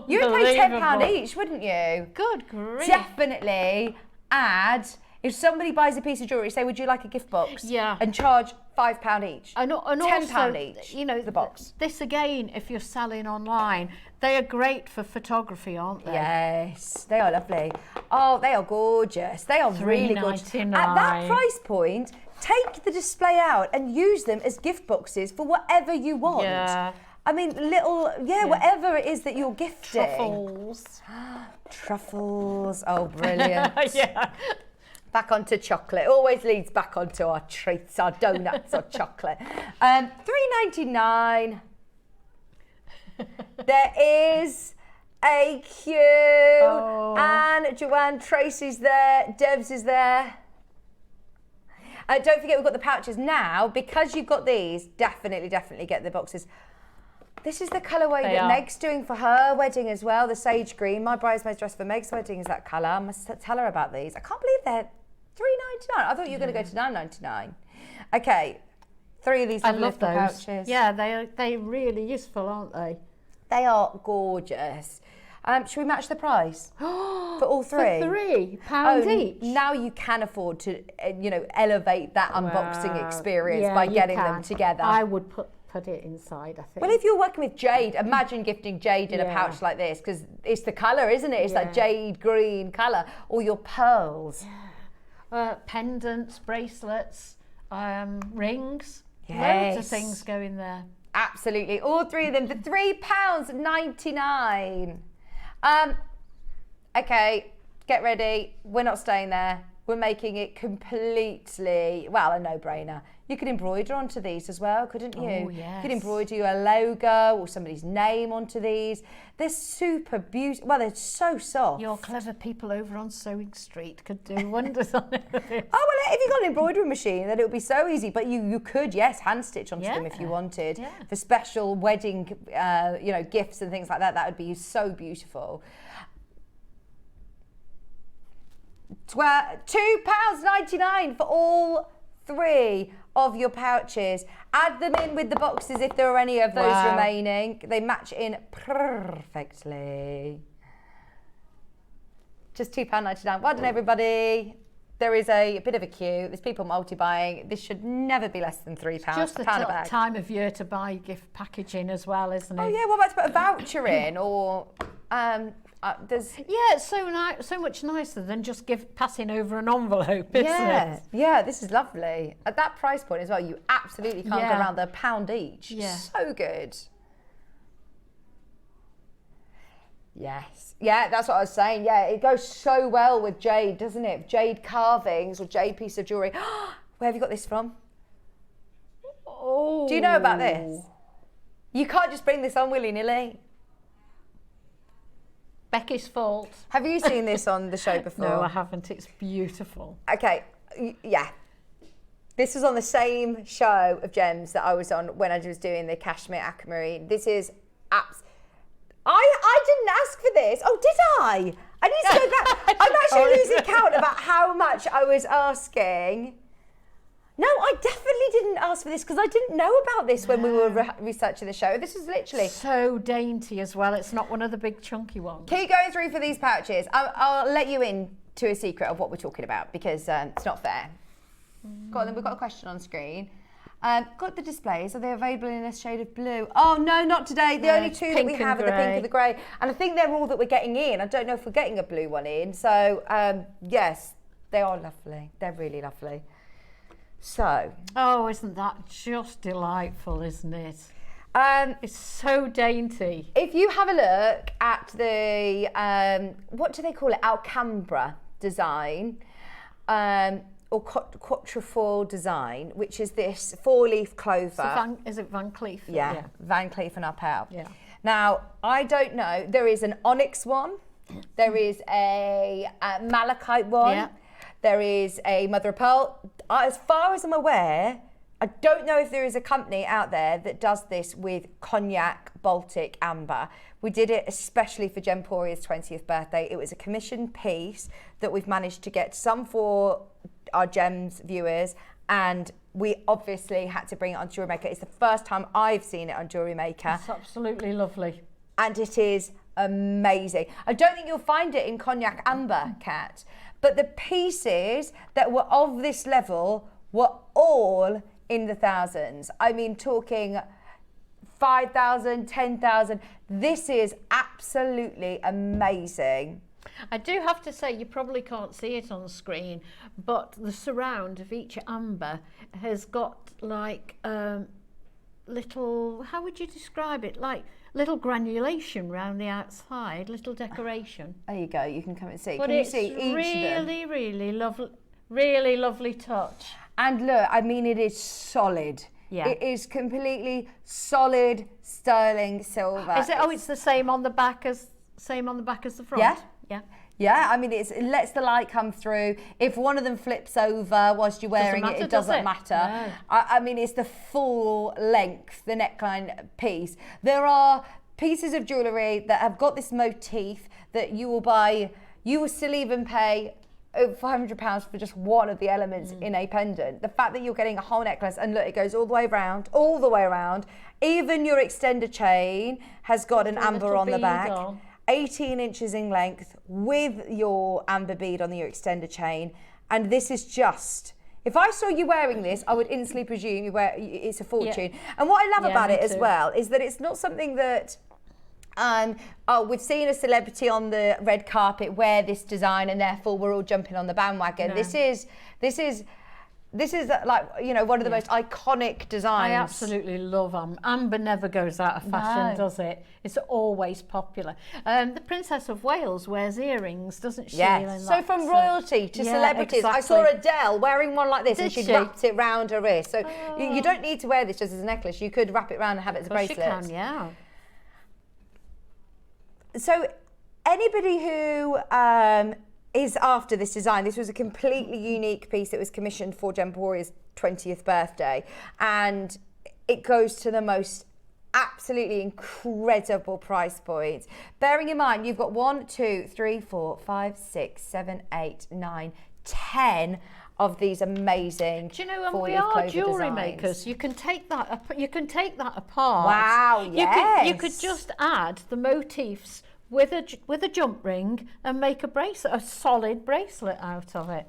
S1: You'd pay £10 each, wouldn't you?
S2: Good grief.
S1: Definitely add, if somebody buys a piece of jewellery, say, would you like a gift box?
S2: Yeah.
S1: And charge £5 each.
S2: And
S1: £10
S2: also,
S1: each,
S2: you know,
S1: the box.
S2: This again, if you're selling online, they are great for photography, aren't they?
S1: Yes, they are lovely. Oh, they are gorgeous. They are really gorgeous.
S2: $3.99.
S1: At that price point, take the display out and use them as gift boxes for whatever you want.
S2: Yeah.
S1: I mean, whatever it is that you're gifting.
S2: Truffles.
S1: Truffles. Oh, brilliant.
S2: Yeah.
S1: Back onto chocolate. Always leads back onto our treats, our donuts or chocolate. $3.99. There is a queue.
S2: Oh.
S1: And Joanne, Tracy's there. Debs is there. Don't forget, we've got the pouches now. Because you've got these, definitely get the boxes. This is the colourway that Meg's doing for her wedding as well, the sage green. My bridesmaid's dress for Meg's wedding is that colour. I must tell her about these. I can't believe they're $3.99. I thought you were going to go to $9.99. Okay, 3 of these
S2: I love
S1: little
S2: those.
S1: pouches.
S2: Yeah, they're really useful, aren't they?
S1: They are gorgeous. Should we match the price for all 3?
S2: For £3 each.
S1: Now you can afford to, elevate that unboxing experience by getting them together.
S2: I would put it inside, I think.
S1: Well, if you're working with jade, imagine gifting jade in a pouch like this, because it's the colour, isn't it? It's that jade green colour. Or your pearls.
S2: Yeah. Pendants, bracelets, rings.
S1: Yes.
S2: Loads of things go in there.
S1: Absolutely. All 3 of them for £3.99. Okay, get ready. We're not staying there. We're making it completely, well, a no-brainer. You could embroider onto these as well, couldn't you?
S2: Oh, yes.
S1: You could embroider a logo or somebody's name onto these. They're super beautiful. Well, they're so soft.
S2: Your clever people over on Sewing Street could do wonders on it.
S1: Oh, well, if you've got an embroidery machine, then it would be so easy. But you could, yes, hand stitch onto them if you wanted. Yeah. For special wedding, gifts and things like that. That would be so beautiful. £2.99 for all 3 of your pouches. Add them in with the boxes if there are any of those remaining. They match in perfectly. Just £2.99. Well done, everybody. There is a bit of a queue. There's people multi-buying. This should never be less than £3.
S2: Just the time of year to buy gift packaging as well, isn't it?
S1: Oh yeah, what about to put a voucher in or there's
S2: it's so much nicer than just passing over an envelope, isn't it?
S1: Yeah, this is lovely. At that price point as well, you absolutely can't go around the £1 each. Yeah. So good. Yes. Yeah, that's what I was saying. Yeah, it goes so well with jade, doesn't it? Jade carvings or jade piece of jewellery. Where have you got this from? Oh. Do you know about this? You can't just bring this on willy-nilly.
S2: Becky's fault.
S1: Have you seen this on the show before?
S2: No, I haven't. It's beautiful.
S1: Okay, yeah. This was on the same show of gems that I was on when I was doing the cashmere aquamarine. This is I didn't ask for this. Oh, did I? I need to go back. I'm actually losing count about how much I was asking. No, I definitely didn't ask for this because I didn't know about this when we were researching the show. This is literally
S2: so dainty as well. It's not one of the big chunky ones.
S1: Keep going through for these pouches. I'll let you in to a secret of what we're talking about because it's not fair. Got them. We've got a question on screen. Got the displays. Are they available in a shade of blue? Oh no, not today. The only two that we have are the pink and the grey, and I think they're all that we're getting in. I don't know if we're getting a blue one in. So yes, they are lovely. They're really lovely. So.
S2: Oh, isn't that just delightful, isn't it? It's so dainty.
S1: If you have a look at the, what do they call it? Alcambra design, or quatrefoil design, which is this 4-leaf clover.
S2: Is it Van Cleef?
S1: Yeah, Van Cleef and Appel.
S2: Yeah.
S1: Now, I don't know. There is an onyx one. There is a malachite one.
S2: Yeah.
S1: There is a mother of pearl. As far as I'm aware, I don't know if there is a company out there that does this with cognac Baltic amber. We did it especially for Jemporia's 20th birthday. It was a commissioned piece that we've managed to get some for our Gems viewers, and we obviously had to bring it on Jewellery Maker. It's the first time I've seen it on Jewellery Maker.
S2: It's absolutely lovely.
S1: And it is amazing. I don't think you'll find it in cognac amber, Kat, but the pieces that were of this level were all in the thousands. I mean, talking 5,000, 10,000. This is absolutely amazing.
S2: I do have to say, you probably can't see it on screen, but the surround of each amber has got like little, how would you describe it? Like little granulation round the outside, little decoration.
S1: There you go, you can come and see.
S2: But
S1: can you
S2: it's
S1: see each of them?
S2: really lovely touch.
S1: And look, I mean, it is solid.
S2: Yeah.
S1: It is completely solid sterling silver.
S2: Is it? Oh, it's the same on the back as the front.
S1: Yeah.
S2: Yeah.
S1: Yeah, I mean, it lets the light come through. If one of them flips over whilst you're wearing it, it doesn't matter.
S2: No.
S1: I mean, it's the full length, the neckline piece. There are pieces of jewellery that have got this motif that you will buy. You will still even pay over £500 for just one of the elements in a pendant. The fact that you're getting a whole necklace, and look, it goes all the way around. Even your extender chain has got an amber on the back. 18 inches in length with your amber bead on your extender chain. And this is just, if I saw you wearing this, I would instantly presume it's a fortune. Yeah. And what I love about it as well is that it's not something that, we've seen a celebrity on the red carpet wear this design and therefore we're all jumping on the bandwagon. No. This is like, you know, one of the most iconic designs.
S2: I absolutely love amber. Never goes out of fashion, does it? It's always popular. The Princess of Wales wears earrings, doesn't she?
S1: Yes. So from royalty to celebrities. Exactly. I saw Adele wearing one like this. Did and she wrapped it round her wrist. So you don't need to wear this just as a necklace. You could wrap it around and have it as a bracelet.
S2: You can, yeah.
S1: So anybody who is after this design, this was a completely unique piece that was commissioned for Jemporia's 20th birthday, and it goes to the most absolutely incredible price points. Bearing in mind, you've got 1, 2, 3, 4, 5, 6, 7, 8, 9, 10 of these amazing.
S2: Do you know, and we are jewellery makers. You can take that apart.
S1: Wow, yes.
S2: You could just add the motifs with a jump ring and make a solid bracelet out of it.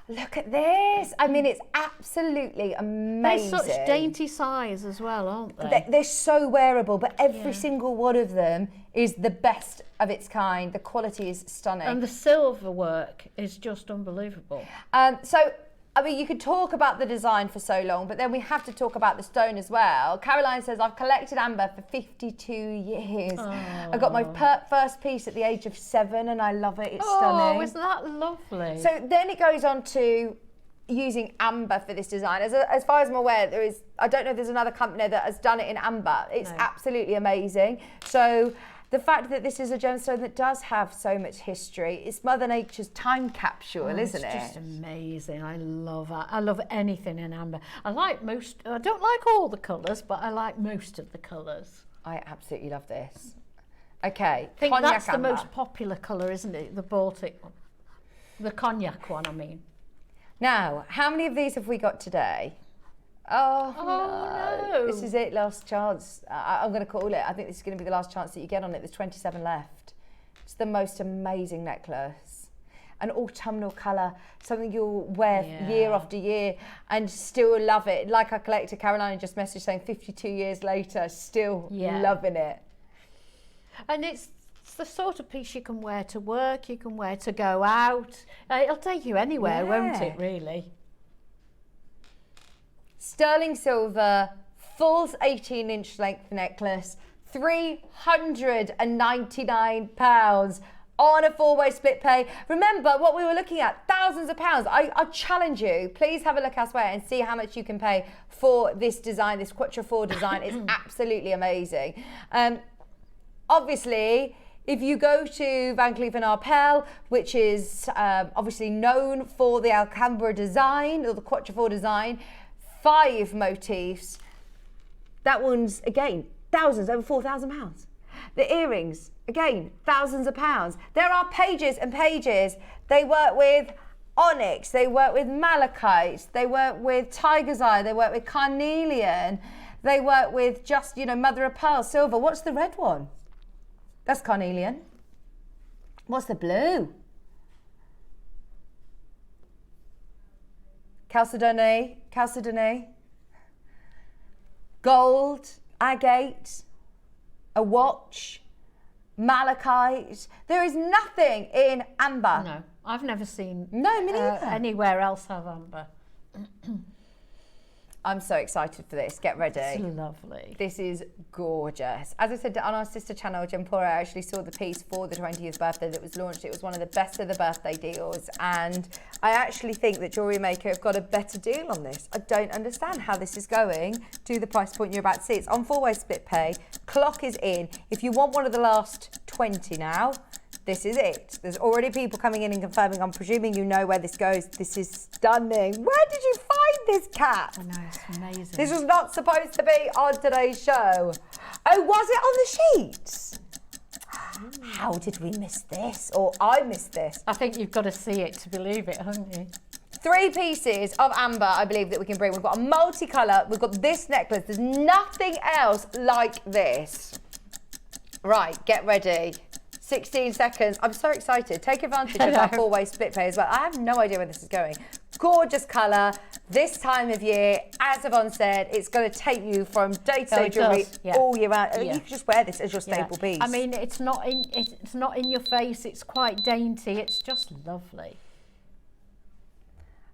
S1: Look at this. I mean, it's absolutely amazing.
S2: They're such dainty size as well, aren't they?
S1: They're so wearable, but every single one of them is the best of its kind. The quality is stunning.
S2: And the silver work is just unbelievable.
S1: So, I mean, you could talk about the design for so long, but then we have to talk about the stone as well. Caroline says, I've collected amber for 52 years. Oh. I got my first piece at the age of 7 and I love it. It's stunning.
S2: Oh, isn't that lovely?
S1: So then it goes on to using amber for this design. As far as I'm aware, I don't know if there's another company that has done it in amber. It's absolutely amazing. So the fact that this is a gemstone that does have so much history, it's Mother Nature's time capsule, isn't it?
S2: It's just amazing. I love it. I love anything in amber. I don't like all the colours, but I like most of the colours.
S1: I absolutely love this. Okay,
S2: I think that's
S1: amber.
S2: The most popular colour, isn't it? The Baltic one. The cognac one, I mean.
S1: Now, how many of these have we got today? Oh, no. This is it, last chance. I'm going to call it. I think this is going to be the last chance that you get on it. There's 27 left. It's the most amazing necklace. An autumnal colour, something you'll wear year after year and still love it. Like our collector, Caroline, just messaged saying 52 years later, still loving it.
S2: And it's the sort of piece you can wear to work, you can wear to go out. It'll take you anywhere, won't it, really?
S1: Sterling silver, full 18-inch length necklace, £399 on a 4-way split pay. Remember what we were looking at, thousands of pounds. I challenge you, please have a look elsewhere and see how much you can pay for this design, this Quatrefour design. It's absolutely amazing. Obviously, if you go to Van Cleef & Arpels, which is obviously known for the Alhambra design or the Quatrefour design, 5 motifs. That one's, again, thousands, over £4,000. The earrings, again, thousands of pounds. There are pages and pages. They work with onyx, they work with malachite, they work with tiger's eye, they work with carnelian, they work with just, you know, mother of pearl, silver. What's the red one? That's carnelian. What's the blue? Chalcedony, gold, agate, a watch, malachite. There is nothing in amber.
S2: No, I've never seen
S1: me neither.
S2: Anywhere else have amber.
S1: I'm so excited for this. Get ready.
S2: It's lovely.
S1: This is gorgeous. As I said on our sister channel, Jempora, I actually saw the piece for the 20th birthday that was launched. It was one of the best of the birthday deals. And I actually think that Jewellery Maker have got a better deal on this. I don't understand how this is going to the price point you're about to see. It's on 4-way split pay. Clock is in. If you want one of the last 20 now, this is it. There's already people coming in and confirming. I'm presuming you know where this goes. This is stunning. Where did you find this cat?
S2: I know, it's amazing.
S1: This was not supposed to be on today's show. Oh, was it on the sheets? How did we miss this? Or I missed this.
S2: I think you've got to see it to believe it, haven't you?
S1: 3 pieces of amber, I believe, that we can bring. We've got a multicolour. We've got this necklace. There's nothing else like this. Right, get ready. 16 seconds. I'm so excited. Take advantage of our 4-way split pay as well. I have no idea where this is going. Gorgeous colour. This time of year, as Yvonne said, it's going to take you from day-to-day jewellery all year round. You can just wear this as your staple piece.
S2: I mean, it's not in your face. It's quite dainty. It's just lovely.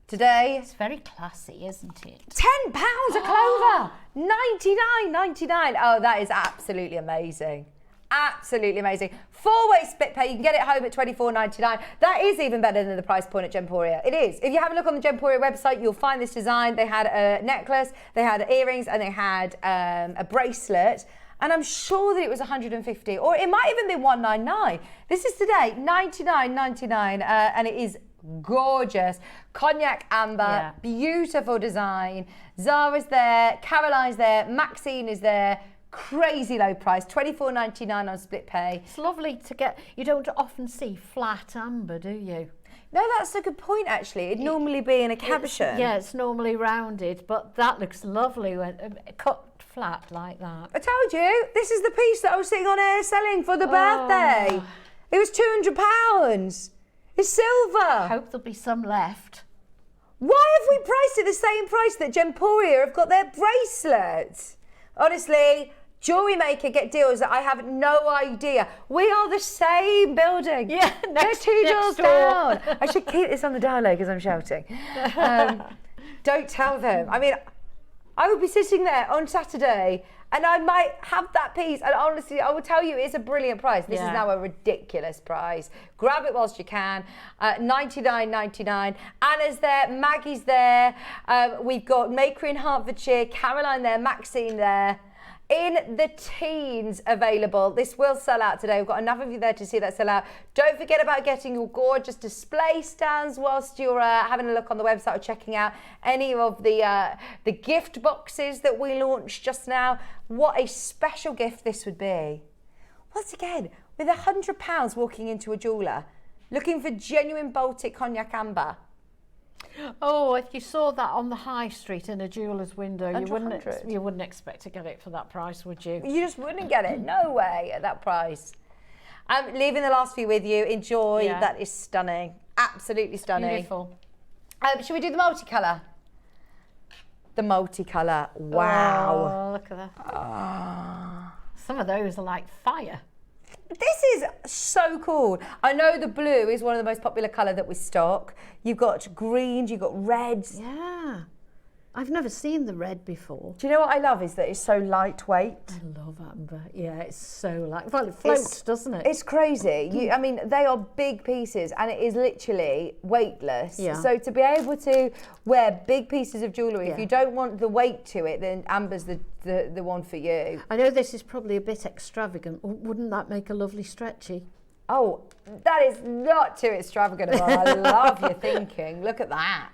S1: Today,
S2: it's very classy, isn't it?
S1: £10 a clover. $99.99. Oh, that is absolutely amazing. Absolutely amazing. 4-way split pay. You can get it home at $24.99. That is even better than the price point at Gemporia. It is. If you have a look on the Gemporia website, you'll find this design. They had a necklace, they had earrings, and they had a bracelet. And I'm sure that it was $150, or it might even be $199. This is today, $99.99, and it is gorgeous. Cognac amber, beautiful design. Zara's there, Caroline's there, Maxine is there. Crazy low price, $24.99 on split pay.
S2: It's lovely to get. You don't often see flat amber, do you?
S1: No, that's a good point, actually. It'd normally be in a cabochon.
S2: Yeah, it's normally rounded, but that looks lovely when cut flat like that.
S1: I told you, this is the piece that I was sitting on air selling for the birthday. It was £200. It's silver.
S2: I hope there'll be some left.
S1: Why have we priced it the same price that Gemporia have got their bracelets? Honestly, Jewellery Maker get deals that I have no idea. We are the same building.
S2: Yeah,
S1: they're 2 doors down. I should keep this on the down low because I'm shouting. Don't tell them. I mean, I would be sitting there on Saturday and I might have that piece. And honestly, I will tell you, it's a brilliant price. This is now a ridiculous price. Grab it whilst you can. $99.99. Anna's there, Maggie's there. We've got Maker in Hertfordshire, Caroline there, Maxine there. In the teens available. This will sell out today. We've got enough of you there to see that sell out. Don't forget about getting your gorgeous display stands whilst you're having a look on the website or checking out any of the gift boxes that we launched just now. What a special gift this would be. Once again, with £100 walking into a jeweller, looking for genuine Baltic cognac amber.
S2: Oh, if you saw that on the high street in a jeweller's window, you
S1: Under
S2: wouldn't
S1: 100.
S2: you wouldn't expect to get it for that price, would you?
S1: You just wouldn't get it. No way at that price. I'm leaving the last few with you. Enjoy.
S2: Yeah.
S1: That is stunning. Absolutely stunning.
S2: Beautiful.
S1: Should we do the multicolour? The multicolour. Wow.
S2: Oh, look at that. Some of those are like fire.
S1: This is so cool. I know the blue is one of the most popular colour that we stock. You've got greens, you've got reds.
S2: Yeah. I've never seen the red before.
S1: Do you know what I love is that it's so lightweight.
S2: I love amber. Yeah, it's so light. Well, it floats, doesn't it?
S1: It's crazy. I mean, they are big pieces and it is literally weightless.
S2: Yeah.
S1: So to be able to wear big pieces of jewellery, if
S2: Yeah.
S1: you don't want the weight to it, then amber's the one for you.
S2: I know this is probably a bit extravagant. Wouldn't that make a lovely stretchy?
S1: Oh, that is not too extravagant. I love your thinking. Look at that.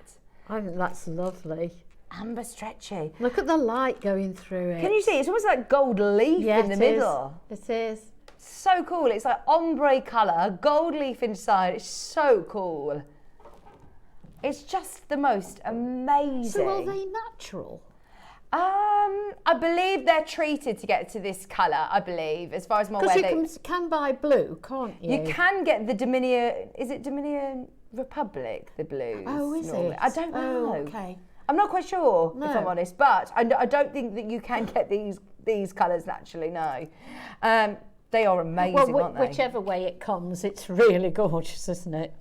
S2: I think that's lovely.
S1: Amber stretchy.
S2: Look at the light going through it.
S1: Can you see? It's almost like gold leaf
S2: Yeah,
S1: in the
S2: it
S1: middle.
S2: is. It is.
S1: So cool. It's like ombre colour, gold leaf inside. It's so cool. It's just the most amazing.
S2: So are they natural?
S1: I believe they're treated to get to this colour, I believe, as far as I'm aware.
S2: Because you can buy blue, can't you?
S1: You can get the Dominion, is it Dominion Republic, the blues?
S2: Oh, is
S1: normally?
S2: it?
S1: I don't know.
S2: Oh, okay.
S1: I'm not quite sure,
S2: No.
S1: if I'm honest, but I don't think that you can get these colours naturally, no. They are amazing,
S2: Well,
S1: aren't they?
S2: whichever way it comes, it's really gorgeous, isn't it?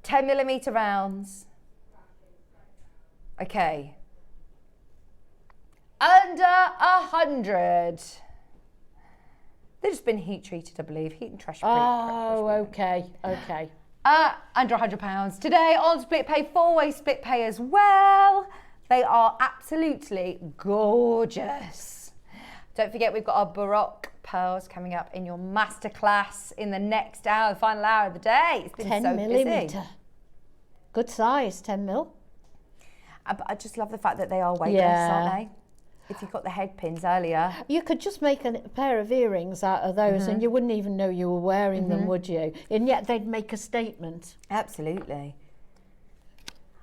S1: 10mm rounds. Okay. Under 100. They've just been heat treated, I believe. Heat and trash.
S2: Oh, okay, okay.
S1: Under £100 today on split pay, 4-way split pay as well. They are absolutely gorgeous. Don't forget we've got our Baroque pearls coming up in your masterclass in the next hour, the final hour of the day. It's been
S2: 10
S1: so
S2: millimetre.
S1: busy.
S2: Good size, 10 mil.
S1: But I just love the fact that they are weightless, aren't they? If you've got the head pins earlier.
S2: You could just make a pair of earrings out of those and you wouldn't even know you were wearing them, would you? And yet they'd make a statement.
S1: Absolutely.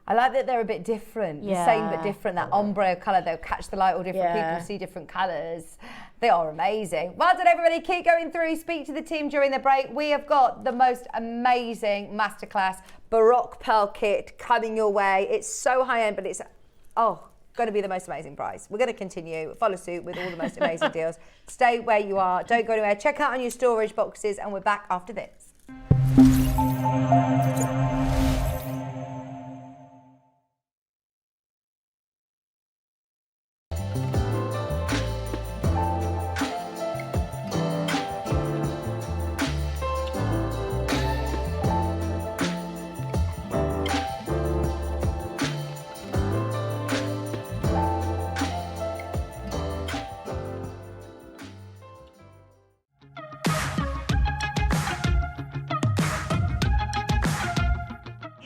S1: I like that they're a bit different.
S2: Yeah.
S1: The same but different, that ombre colour. They'll catch the light, all different
S2: Yeah.
S1: people see different colours. They are amazing. Well done, everybody. Keep going through. Speak to the team during the break. We have got the most amazing masterclass Baroque pearl kit coming your way. It's so high end, but it's, going to be the most amazing price. We're going to continue, follow suit with all the most amazing deals. Stay where you are. Don't go anywhere. Check out on your storage boxes, and we're back after this.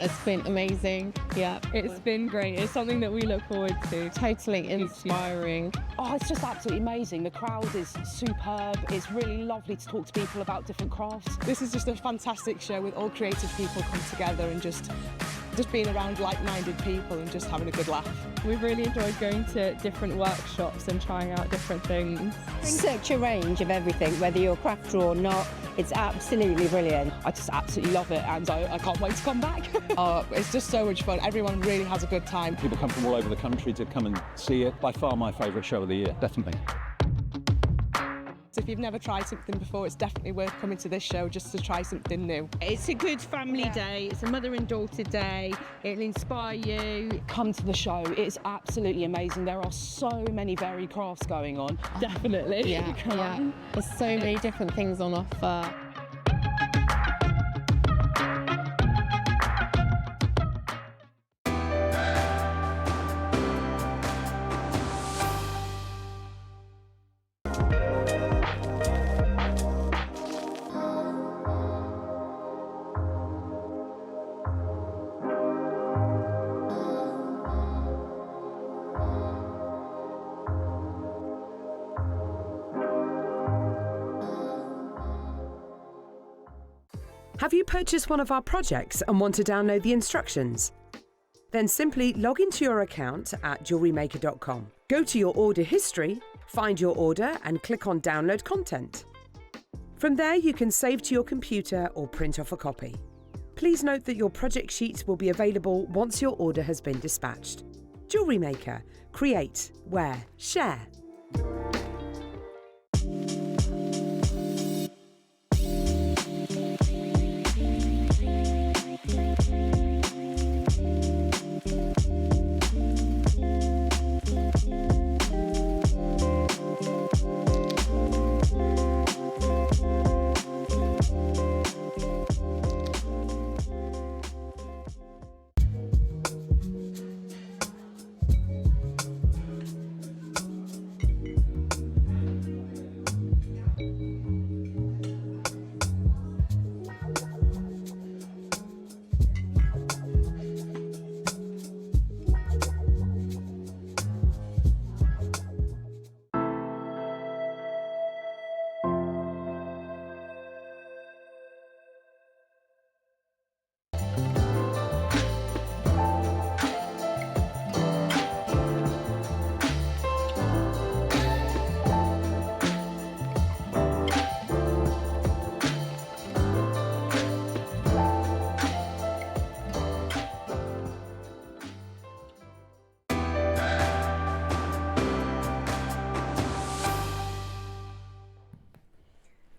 S9: It's been amazing. Yeah,
S4: It's been great. It's something that we look forward to.
S9: totally inspiring.
S5: Oh, it's just absolutely amazing. The crowd is superb. It's really lovely to talk to people about different crafts.
S4: This is just a fantastic show with all creative people come together and just being around like-minded people and just having a good laugh. We've really enjoyed going to different workshops and trying out different things.
S6: Such a range of everything, whether you're a crafter or not. It's absolutely brilliant.
S5: I just absolutely love it and I can't wait to come back.
S4: It's just so much fun. Everyone really has a good time.
S7: People come from all over the country to come and see it. By far my favourite show of the year, definitely.
S4: So if you've never tried something before, it's definitely worth coming to this show just to try something new.
S3: It's a good family day. It's a mother and daughter day. It'll inspire you.
S5: Come to the show. It's absolutely amazing. There are so many varied crafts going on.
S4: Definitely.
S9: Yeah. There's so many different things on offer.
S10: Have you purchased one of our projects and want to download the instructions? Then simply log into your account at JewelleryMaker.com. Go to your order history, find your order and click on Download Content. From there you can save to your computer or print off a copy. Please note that your project sheets will be available once your order has been dispatched. Jewellery Maker. Create, wear, share.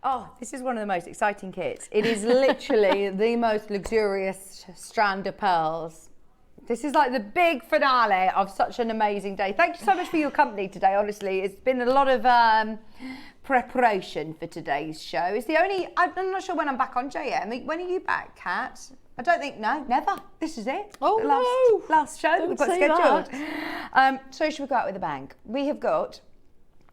S1: Oh, this is one of the most exciting kits. It is literally the most luxurious strand of pearls. This is like the big finale of such an amazing day. Thank you so much for your company today, honestly. It's been a lot of preparation for today's show. It's the only, I'm not sure when I'm back on JM. When are you back, Kat? I don't think, no, never. This is it.
S2: Oh,
S1: last show that we've got
S2: say
S1: scheduled. So should we go out with a bang? We have got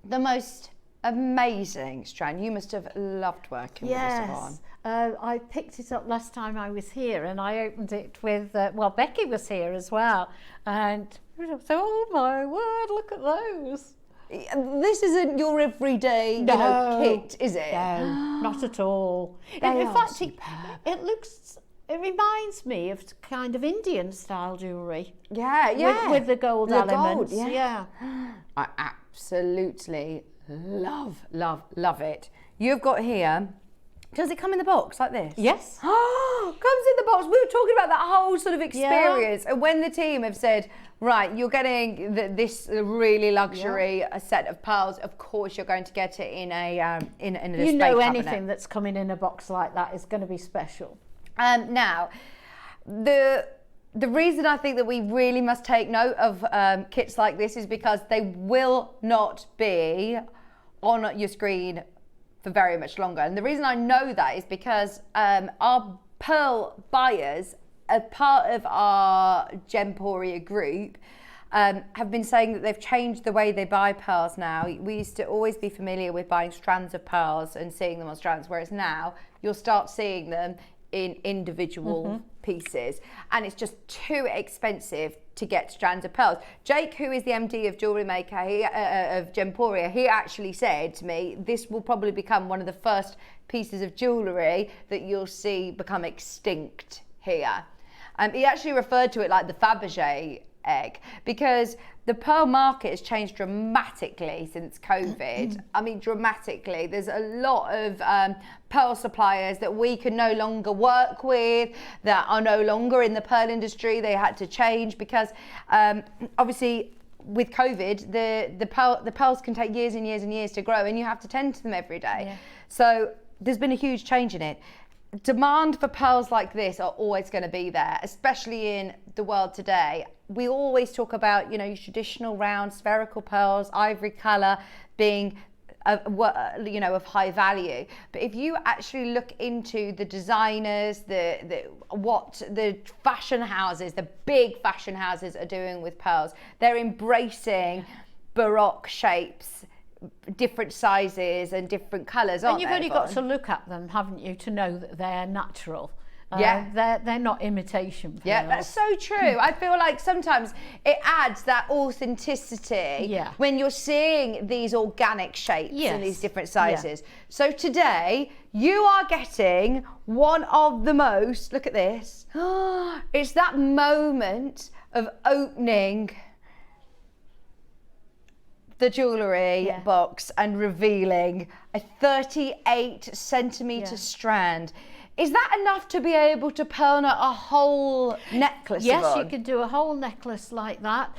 S1: the most amazing strand. You must have loved working with this, Yvonne.
S2: I picked it up last time I was here and I opened it with, well, Becky was here as well. And so, oh my word, look at those.
S1: This isn't your everyday kit, is it?
S2: No, not at all.
S1: They
S2: in
S1: are
S2: fact,
S1: superb.
S2: it reminds me of kind of Indian style jewellery.
S1: Yeah.
S2: With the gold elements.
S1: Gold, yeah. I absolutely love it. You've got here, does it come in the box like this?
S2: Yes.
S1: Oh, comes in the box. We were talking about that whole sort of experience. And when the team have said, right, you're getting this really luxury set of pearls, of course you're going to get it in a display cabinet.
S2: Anything that's coming in a box like that is going to be special.
S1: Now, the reason I think that we really must take note of kits like this is because they will not be on your screen for very much longer. And the reason I know that is because our pearl buyers, as part of our Gemporia group, have been saying that they've changed the way they buy pearls now. We used to always be familiar with buying strands of pearls and seeing them on strands, whereas now you'll start seeing them in individual pieces, and it's just too expensive to get strands of pearls. Jake, who is the MD of Jewellery Maker, of Gemporia, he actually said to me, this will probably become one of the first pieces of jewellery that you'll see become extinct here. He actually referred to it like the Fabergé egg, because the pearl market has changed dramatically since COVID. I mean, dramatically. There's a lot of pearl suppliers that we can no longer work with, that are no longer in the pearl industry. They had to change because obviously with COVID, the pearls can take years and years and years to grow, and you have to tend to them every day. Yeah. So there's been a huge change in it. Demand for pearls like this are always going to be there, especially in the world today. We always talk about, your traditional round spherical pearls, ivory colour being of high value. But if you actually look into the designers, what the fashion houses, the big fashion houses are doing with pearls, they're embracing Baroque shapes, different sizes and different colours, aren't they?
S2: And you've only got to look at them, haven't you, to know that they're natural. They're not imitation pearls.
S1: Yeah, that's so true. I feel like sometimes it adds that authenticity when you're seeing these organic shapes in these different sizes. So today, you are getting one of the most, look at this, it's that moment of opening the jewellery box and revealing a 38 centimetre strand. Is that enough to be able to pearl knot a whole necklace?
S2: Yes,
S1: Yvonne?
S2: you could do a whole necklace like that,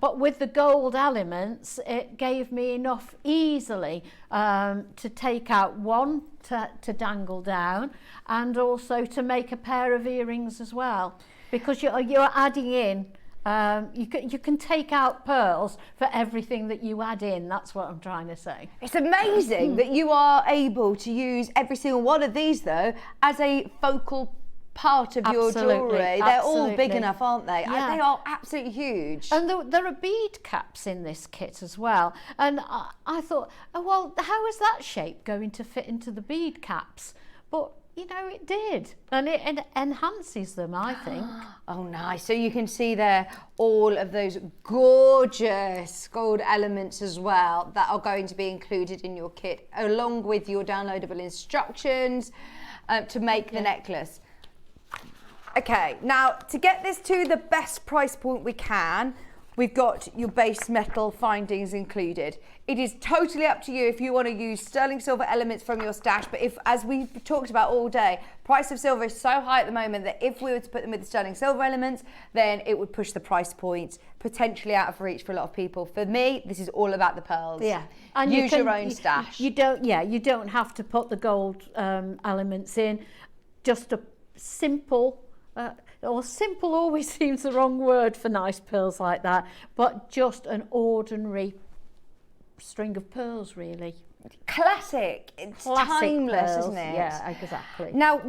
S2: but with the gold elements, it gave me enough easily to take out one to dangle down, and also to make a pair of earrings as well, because you're adding in. You can take out pearls for everything that you add in. That's what I'm trying to say.
S1: It's amazing that you are able to use every single one of these, though, as a focal part of your jewellery. They're all big enough, aren't they?
S2: Yeah.
S1: They are absolutely huge.
S2: And there are bead caps in this kit as well. And I thought, oh, well, how is that shape going to fit into the bead caps? But you know, it did, and it enhances them, I think.
S1: Oh, nice. So you can see there all of those gorgeous gold elements as well that are going to be included in your kit, along with your downloadable instructions to make the necklace. Okay, now to get this to the best price point we can, we've got your base metal findings included. It is totally up to you if you want to use sterling silver elements from your stash, but if, as we've talked about all day, price of silver is so high at the moment that if we were to put them with the sterling silver elements, then it would push the price points potentially out of reach for a lot of people. For me, this is all about the pearls.
S2: Yeah, and
S1: use your own stash.
S2: You don't have to put the gold elements in. Just a simple. Simple always seems the wrong word for nice pearls like that, but just an ordinary string of pearls, really.
S1: Classic. It's timeless,
S2: pearls,
S1: isn't it?
S2: Yeah, exactly.
S1: Now,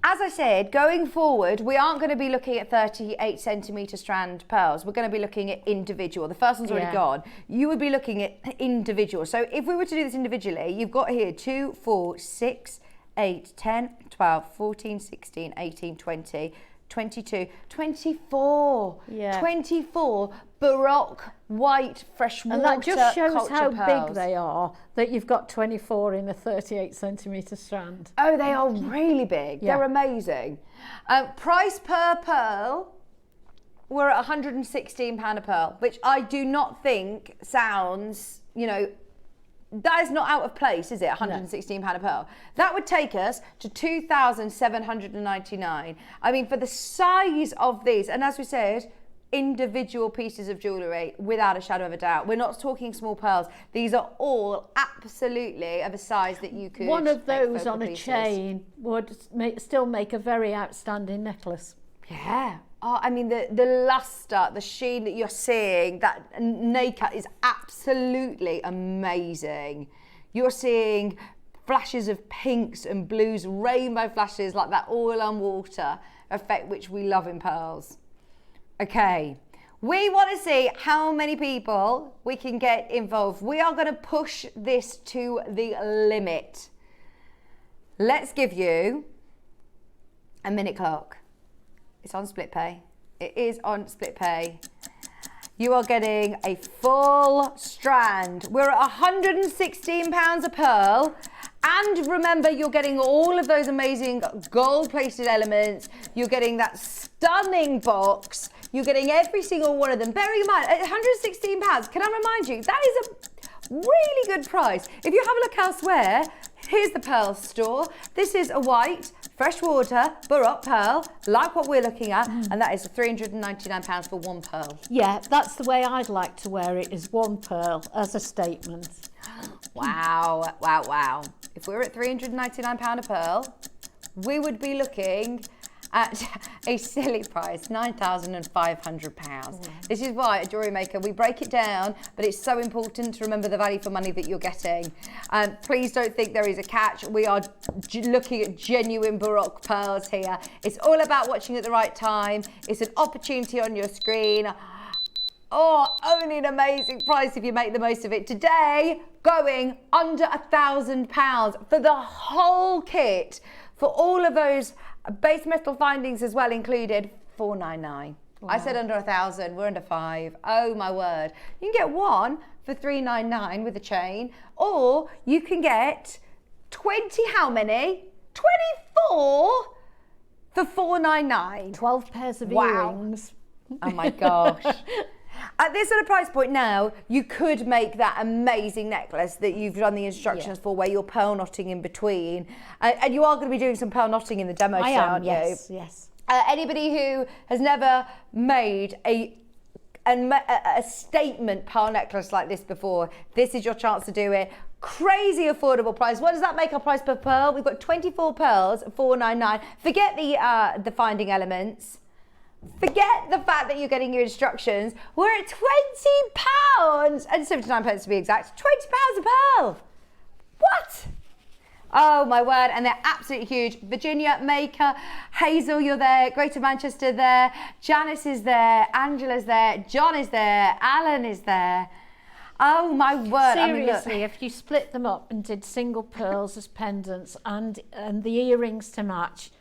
S1: as I said, going forward, we aren't going to be looking at 38 centimetre strand pearls. We're going to be looking at individual. The first one's already gone. You would be looking at individual. So if we were to do this individually, you've got here 2, 4, 6, 8, 10, 12, 14, 16, 18, 20, 22, 24. Yeah. 24 Baroque white freshwater.
S2: And that just shows
S1: culture
S2: how
S1: pearls.
S2: big they are, that you've got 24 in a 38 centimetre strand.
S1: Oh, they are really big. They're amazing. Price per pearl, we're at £116 a pearl, which I do not think sounds, you know, that is not out of place, is it? £116 a pearl. That would take us to £2,799. I mean, for the size of these, and as we said, individual pieces of jewellery, without a shadow of a doubt. We're not talking small pearls. These are all absolutely of a size that you could.
S2: One of those on a
S1: pieces.
S2: chain would still make a very outstanding necklace.
S1: Yeah. Oh, I mean, the luster, the sheen that you're seeing, that naked is absolutely amazing. You're seeing flashes of pinks and blues, rainbow flashes like that oil on water effect, which we love in pearls. Okay, we want to see how many people we can get involved. We are going to push this to the limit. Let's give you a minute clock. It's on split pay. It is on split pay. You are getting a full strand. We're at £116 a pearl. And remember, you're getting all of those amazing gold-plated elements. You're getting that stunning box. You're getting every single one of them. Bearing in mind, at £116, can I remind you, that is a really good price. If you have a look elsewhere, here's the pearl store. This is a white, freshwater, Baroque pearl, like what we're looking at, and that is £399 for one pearl.
S2: Yeah, that's the way I'd like to wear it, is one pearl as a statement.
S1: Wow, wow, wow. If we were at £399 a pearl, we would be looking at a silly price, £9,500. This is why at Jewellery Maker we break it down, but it's so important to remember the value for money that you're getting. Please don't think there is a catch. We are looking at genuine Baroque pearls here. It's all about watching at the right time. It's an opportunity on your screen. Oh, only an amazing price if you make the most of it. Today, going under £1,000 for the whole kit, for all of those Base metal findings as well included, $499.
S2: Wow.
S1: I said under 1,000, we're under 5. Oh my word. You can get one for $399 with a chain, or you can get 20, how many? 24 for $499.
S2: 12 pairs of
S1: Wow.
S2: earrings.
S1: Oh my gosh. At this sort of price point now, you could make that amazing necklace that you've done the instructions for, where you're pearl knotting in between. And you are going to be doing some pearl knotting in the demo show, aren't you?
S2: Yes.
S1: Anybody who has never made a statement pearl necklace like this before, this is your chance to do it. Crazy affordable price. What does that make our price per pearl? We've got 24 pearls, $499. Forget the finding elements. Forget the fact that you're getting your instructions. We're at £20 and 79 pence to be exact. £20 a pearl. What? Oh my word, and they're absolutely huge. Virginia, Maker, Hazel, you're there. Greater Manchester there. Janice is there. Angela's there. John is there. Alan is there. Oh my word.
S2: Seriously, if you split them up and did single pearls as pendants and the earrings to match,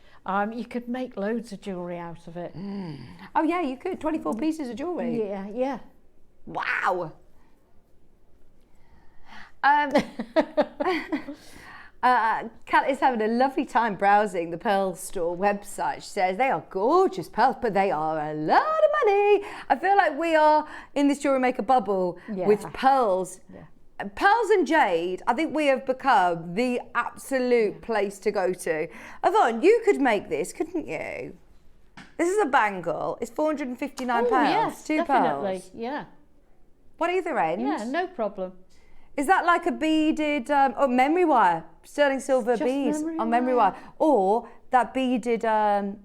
S2: you could make loads of jewellery out of it.
S1: Oh yeah, you could. 24 pieces of jewellery.
S2: Yeah.
S1: Wow. Kat is having a lovely time browsing the Pearl Store website. She says they are gorgeous pearls, but they are a lot of money. I feel like we are in this Jewellery Maker bubble with pearls. Yeah. Pearls and jade, I think we have become the absolute place to go to. Yvonne, you could make this, couldn't you? This is a bangle. It's £459.
S2: Yes,
S1: two
S2: definitely.
S1: pearls.
S2: Yeah.
S1: What either end?
S2: Yeah, no problem.
S1: Is that like a beaded, memory wire, sterling silver beads on memory wire, or that beaded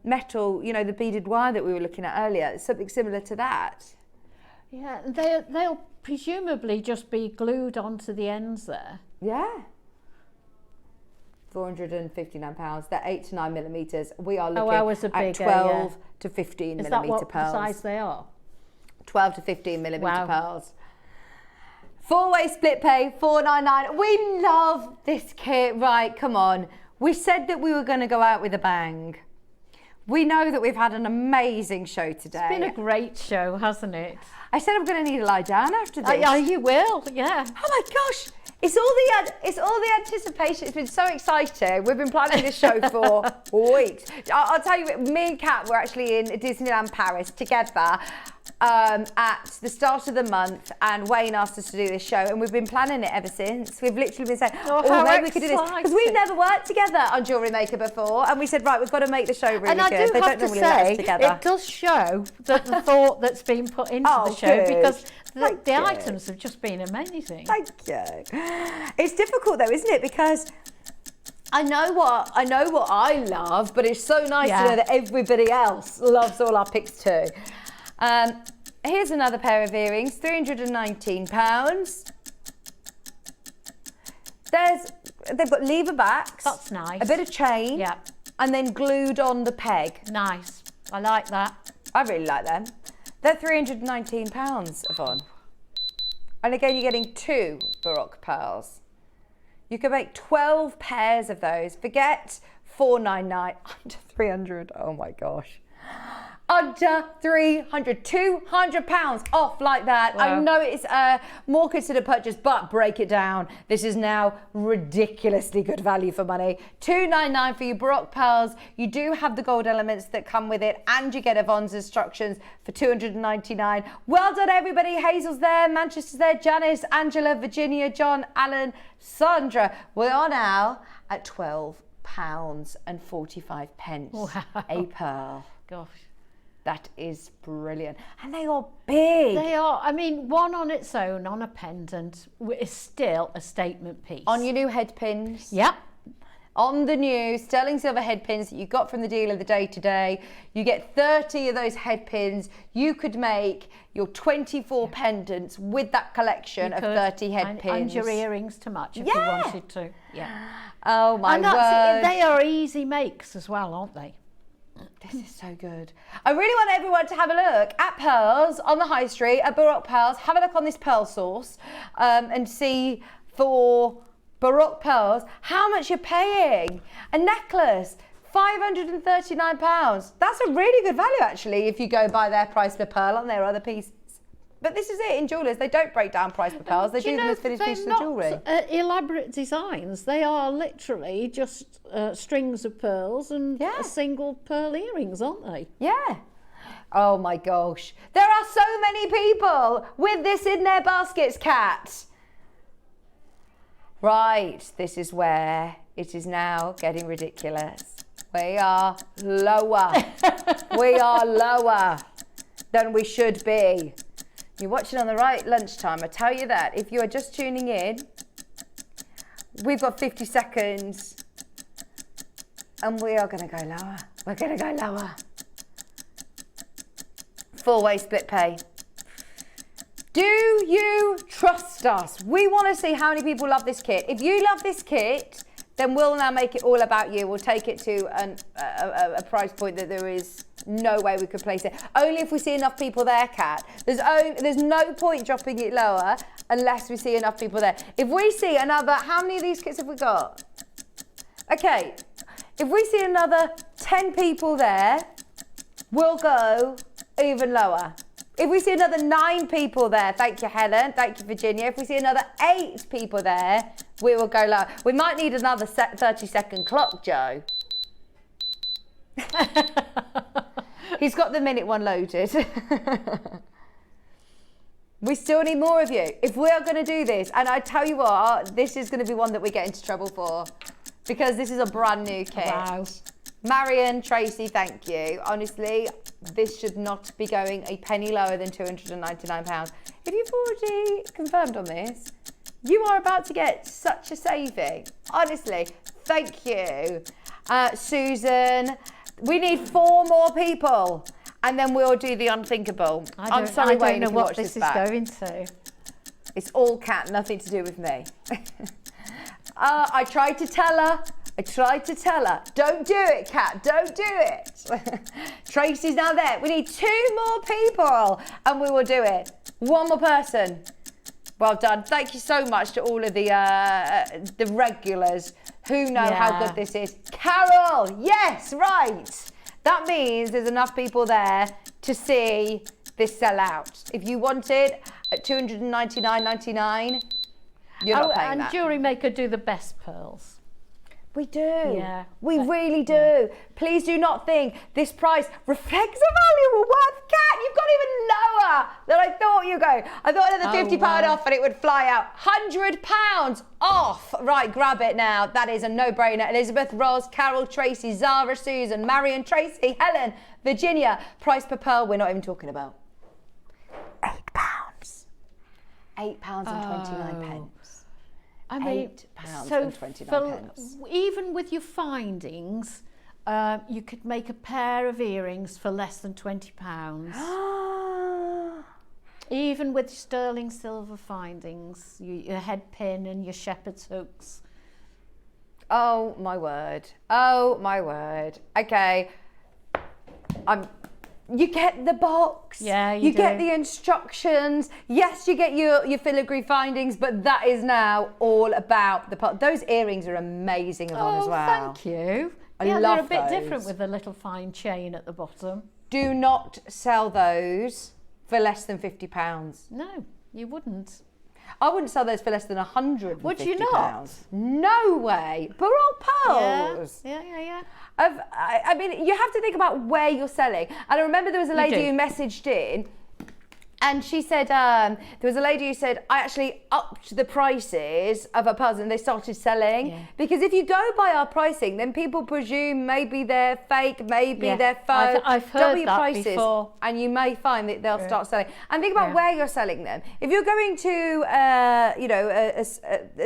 S1: metal, you know, the beaded wire that we were looking at earlier, something similar to that?
S2: Yeah, they'll presumably just be glued onto the ends there.
S1: Yeah. £459. They're 8 to 9 millimetres. We are looking at 12 to 15
S2: Is
S1: millimetre
S2: that what
S1: pearls.
S2: size they are?
S1: 12 to 15 millimetre pearls. 4-way split pay, $499. We love this kit. Right, come on. We said that we were going to go out with a bang. We know that we've had an amazing show today.
S2: It's been a great show, hasn't it?
S1: I said I'm going to need to lie down after this.
S2: Yeah, you will, yeah.
S1: Oh my gosh. It's all the anticipation. It's been so exciting. We've been planning this show for weeks. I'll tell you, me and Kat were actually in Disneyland Paris together at the start of the month, and Wayne asked us to do this show, and we've been planning it ever since. We've literally been saying, maybe we could do this. Because we never worked together on Jewellery Maker before, and we said, right, we've got to make the show really good.
S2: And I do have to say,
S1: together.
S2: it does show that the thought that's been put into the show, because the items have just been amazing.
S1: Thank you. It's difficult though, isn't it? Because I know what I love, but it's so nice to know that everybody else loves all our picks too. Here's another pair of earrings, £319. They've got lever backs.
S2: That's nice.
S1: A bit of chain.
S2: Yeah.
S1: And then glued on the peg.
S2: Nice. I like that.
S1: I really like them. They're £319, Yvonne. And again, you're getting 2 Baroque pearls. You can make 12 pairs of those. Forget $499, under 300. Oh my gosh. Under 300, £200 off like that. Wow. I know it's a more considered purchase, but break it down. This is now ridiculously good value for money. $299 for your Baroque pearls. You do have the gold elements that come with it, and you get Yvonne's instructions for $299. Well done, everybody. Hazel's there, Manchester's there, Janice, Angela, Virginia, John, Alan, Sandra. We are now at £12.45 a pearl.
S2: Gosh.
S1: That is brilliant. And they are big.
S2: They are. I mean, one on its own, on a pendant, is still a statement piece.
S1: On your new headpins.
S2: Yep.
S1: On the new sterling silver headpins that you got from the deal of the day today, you get 30 of those headpins. You could make your 24 pendants with that collection of 30 headpins.
S2: And your earrings to match if you wanted to. Yeah.
S1: Oh my word.
S2: They are easy makes as well, aren't they?
S1: This is so good. I really want everyone to have a look at pearls on the high street, at Baroque Pearls. Have a look on this pearl source and see for Baroque pearls how much you're paying. A necklace, £539. That's a really good value, actually, if you go by their price per pearl on their other pieces. But this is it, in jewellers, they don't break down price per pearls, they do them as finished pieces of jewellery.
S2: Elaborate designs, they are literally just strings of pearls and a single pearl earrings, aren't they?
S1: Yeah. Oh my gosh. There are so many people with this in their baskets, Kat. Right, this is where it is now getting ridiculous. We are lower. We are lower than we should be. You're watching on the right lunchtime, I tell you that. If you are just tuning in, we've got 50 seconds and we are going to go lower. We're going to go lower. 4-way split pay. Do you trust us? We want to see how many people love this kit. If you love this kit, then we'll now make it all about you. We'll take it to a price point that there is no way we could place it. Only if we see enough people there, Kat. There's no point dropping it lower unless we see enough people there. If we see another, how many of these kits have we got? Okay, if we see another 10 people there, we'll go even lower. If we see another 9 people there, thank you, Helen, thank you, Virginia. If we see another 8 people there, we will go lower. We might need another 30-second clock, Joe. He's got the minute one loaded. We still need more of you. If we are going to do this, and I tell you what, this is going to be one that we get into trouble for, because this is a brand new kit.
S2: Wow.
S1: Marion, Tracy, thank you. Honestly, this should not be going a penny lower than £299. If you've already confirmed on this, you are about to get such a saving. Honestly, thank you. Susan, we need 4 more people and then we'll do the unthinkable. I'm sorry, Wayne,
S2: I don't know
S1: if you
S2: what
S1: watch
S2: this is
S1: back.
S2: going to.
S1: It's all Kat, nothing to do with me. I tried to tell her. Don't do it, Kat, don't do it. Tracy's now there. We need 2 more people and we will do it. 1 more person. Well done. Thank you so much to all of the regulars who know how good this is. Carroll, yes, right. That means there's enough people there to see this sell out. If you want it at $299.99, you're not paying that.
S2: And Jewellery Maker do the best pearls.
S1: We do.
S2: Yeah.
S1: We really do. Yeah. Please do not think this price reflects the value we're worth. Kat, you've gone even lower than I thought you'd go. I thought another £50 off and it would fly out. £100 off. Right, grab it now. That is a no-brainer. Elizabeth, Roz, Carol, Tracy, Zara, Susan, Marion, Tracy, Helen, Virginia. Price per pearl we're not even talking about. £8. £8.29.
S2: I mean,
S1: £8.29.
S2: Even with your findings, you could make a pair of earrings for less than £20. Even with sterling silver findings, your head pin and your shepherd's hooks.
S1: Oh my word. Oh my word. Okay. You get the box.
S2: Yeah,
S1: you get the instructions. Yes, you get your filigree findings, but that is now all about the pot. Those earrings are amazing, Yvonne, as well.
S2: Thank you.
S1: I love
S2: they're a bit
S1: those.
S2: different with the little fine chain at the bottom.
S1: Do not sell those for less than £50.
S2: No, you wouldn't.
S1: I wouldn't sell those for less than £150.
S2: Would you not?
S1: No way. Baroque pearls.
S2: Yeah.
S1: I mean, you have to think about where you're selling. And I remember there was a lady who messaged in and she said, there was a lady who said, I actually upped the prices of her pearls and they started selling. Yeah. Because if you go by our pricing, then people presume maybe they're fake, maybe they're faux.
S2: I've heard
S1: your
S2: that
S1: prices,
S2: before.
S1: and you may find that they'll start selling. And think about where you're selling them. If you're going to,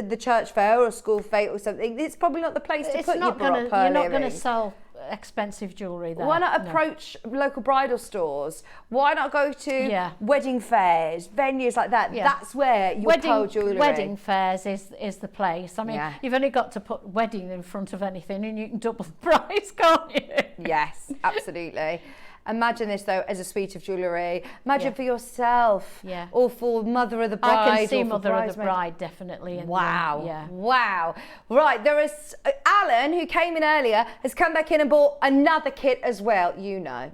S1: the church fair or a school fair or something, it's probably not the place to put your Baroque pearl
S2: You're not going to
S1: earrings.
S2: sell expensive jewellery there.
S1: Why not approach local bridal stores? Why not go to wedding fairs, venues like that?
S2: Yeah.
S1: That's where your pearl jewellery.
S2: Wedding fairs is the place. I mean, you've only got to put wedding in front of anything and you can double the price, can't you?
S1: Yes, absolutely. Imagine this though as a suite of jewellery. Imagine for yourself, or for mother of the bride.
S2: I can see
S1: or
S2: mother of the
S1: bridesmaid.
S2: bride definitely.
S1: Wow,
S2: Yeah.
S1: wow. Right, there is Alan, who came in earlier, has come back in and bought another kit as well. You know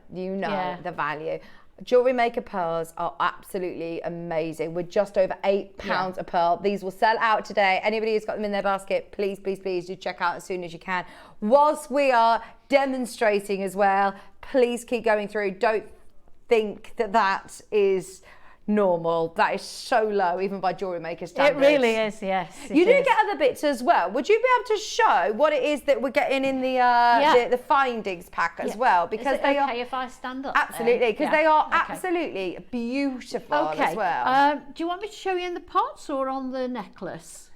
S1: the value. Jewellery Maker pearls are absolutely amazing. We're just over £8 a pearl. These will sell out today. Anybody who's got them in their basket, please, please, please do check out as soon as you can. Whilst we are demonstrating as well, please keep going through. Don't think that that is normal. That is so low, even by Jewellery Maker standards.
S2: It really is, yes.
S1: You do get other bits as well. Would you be able to show what it is that we're getting in the findings pack as well? Because they are
S2: if I stand up?
S1: absolutely, because they are absolutely beautiful as well.
S2: Do you want me to show you in the pots or on the necklace?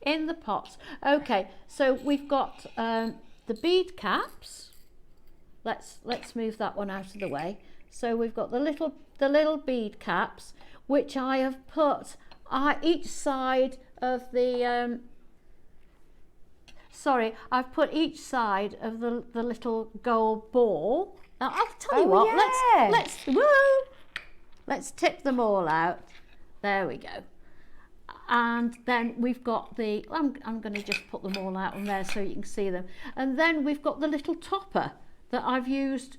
S2: In the pots. Okay. So we've got the bead caps. Let's move that one out of the way. So we've got the little bead caps, which I have put each side of the I've put each side of the little gold ball. Now I'll tell you what, let's tip them all out. There we go. And then we've got the, I'm going to just put them all out on there so you can see them. And then we've got the little topper that I've used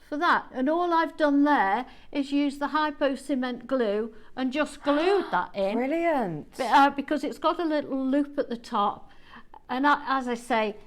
S2: for that, and all I've done there is use the hypo cement glue and just glued that in.
S1: Brilliant.
S2: Because it's got a little loop at the top, and as I say,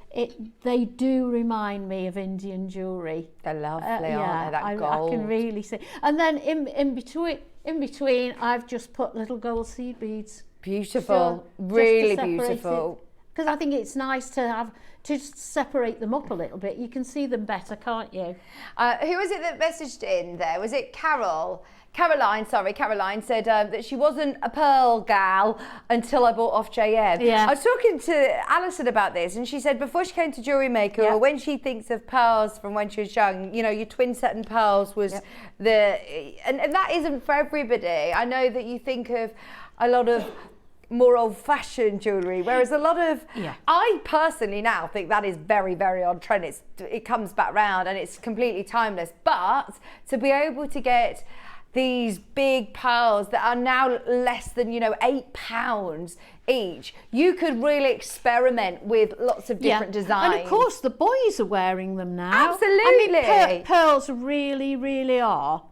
S2: they do remind me of Indian jewellery.
S1: They're lovely, aren't they? That gold.
S2: I can really see. And then in between, I've just put little gold seed beads.
S1: Beautiful, really beautiful.
S2: Because I think it's nice to separate them up a little bit. You can see them better, can't you?
S1: Who was it that messaged in there? Was it Carroll? Caroline said that she wasn't a pearl gal until I bought off JM.
S2: Yeah.
S1: I was talking to Alison about this, and she said before she came to Jewellery Maker, or when she thinks of pearls from when she was young, you know, your twin set and pearls was and that isn't for everybody. I know that you think of a lot of more old-fashioned jewellery, whereas a lot of I personally now think that is very, very on trend. It comes back round and it's completely timeless. But to be able to get these big pearls that are now less than, you know, £8 each, you could really experiment with lots of different designs.
S2: And of course the boys are wearing them now.
S1: Absolutely.
S2: I mean, pearls really, really are.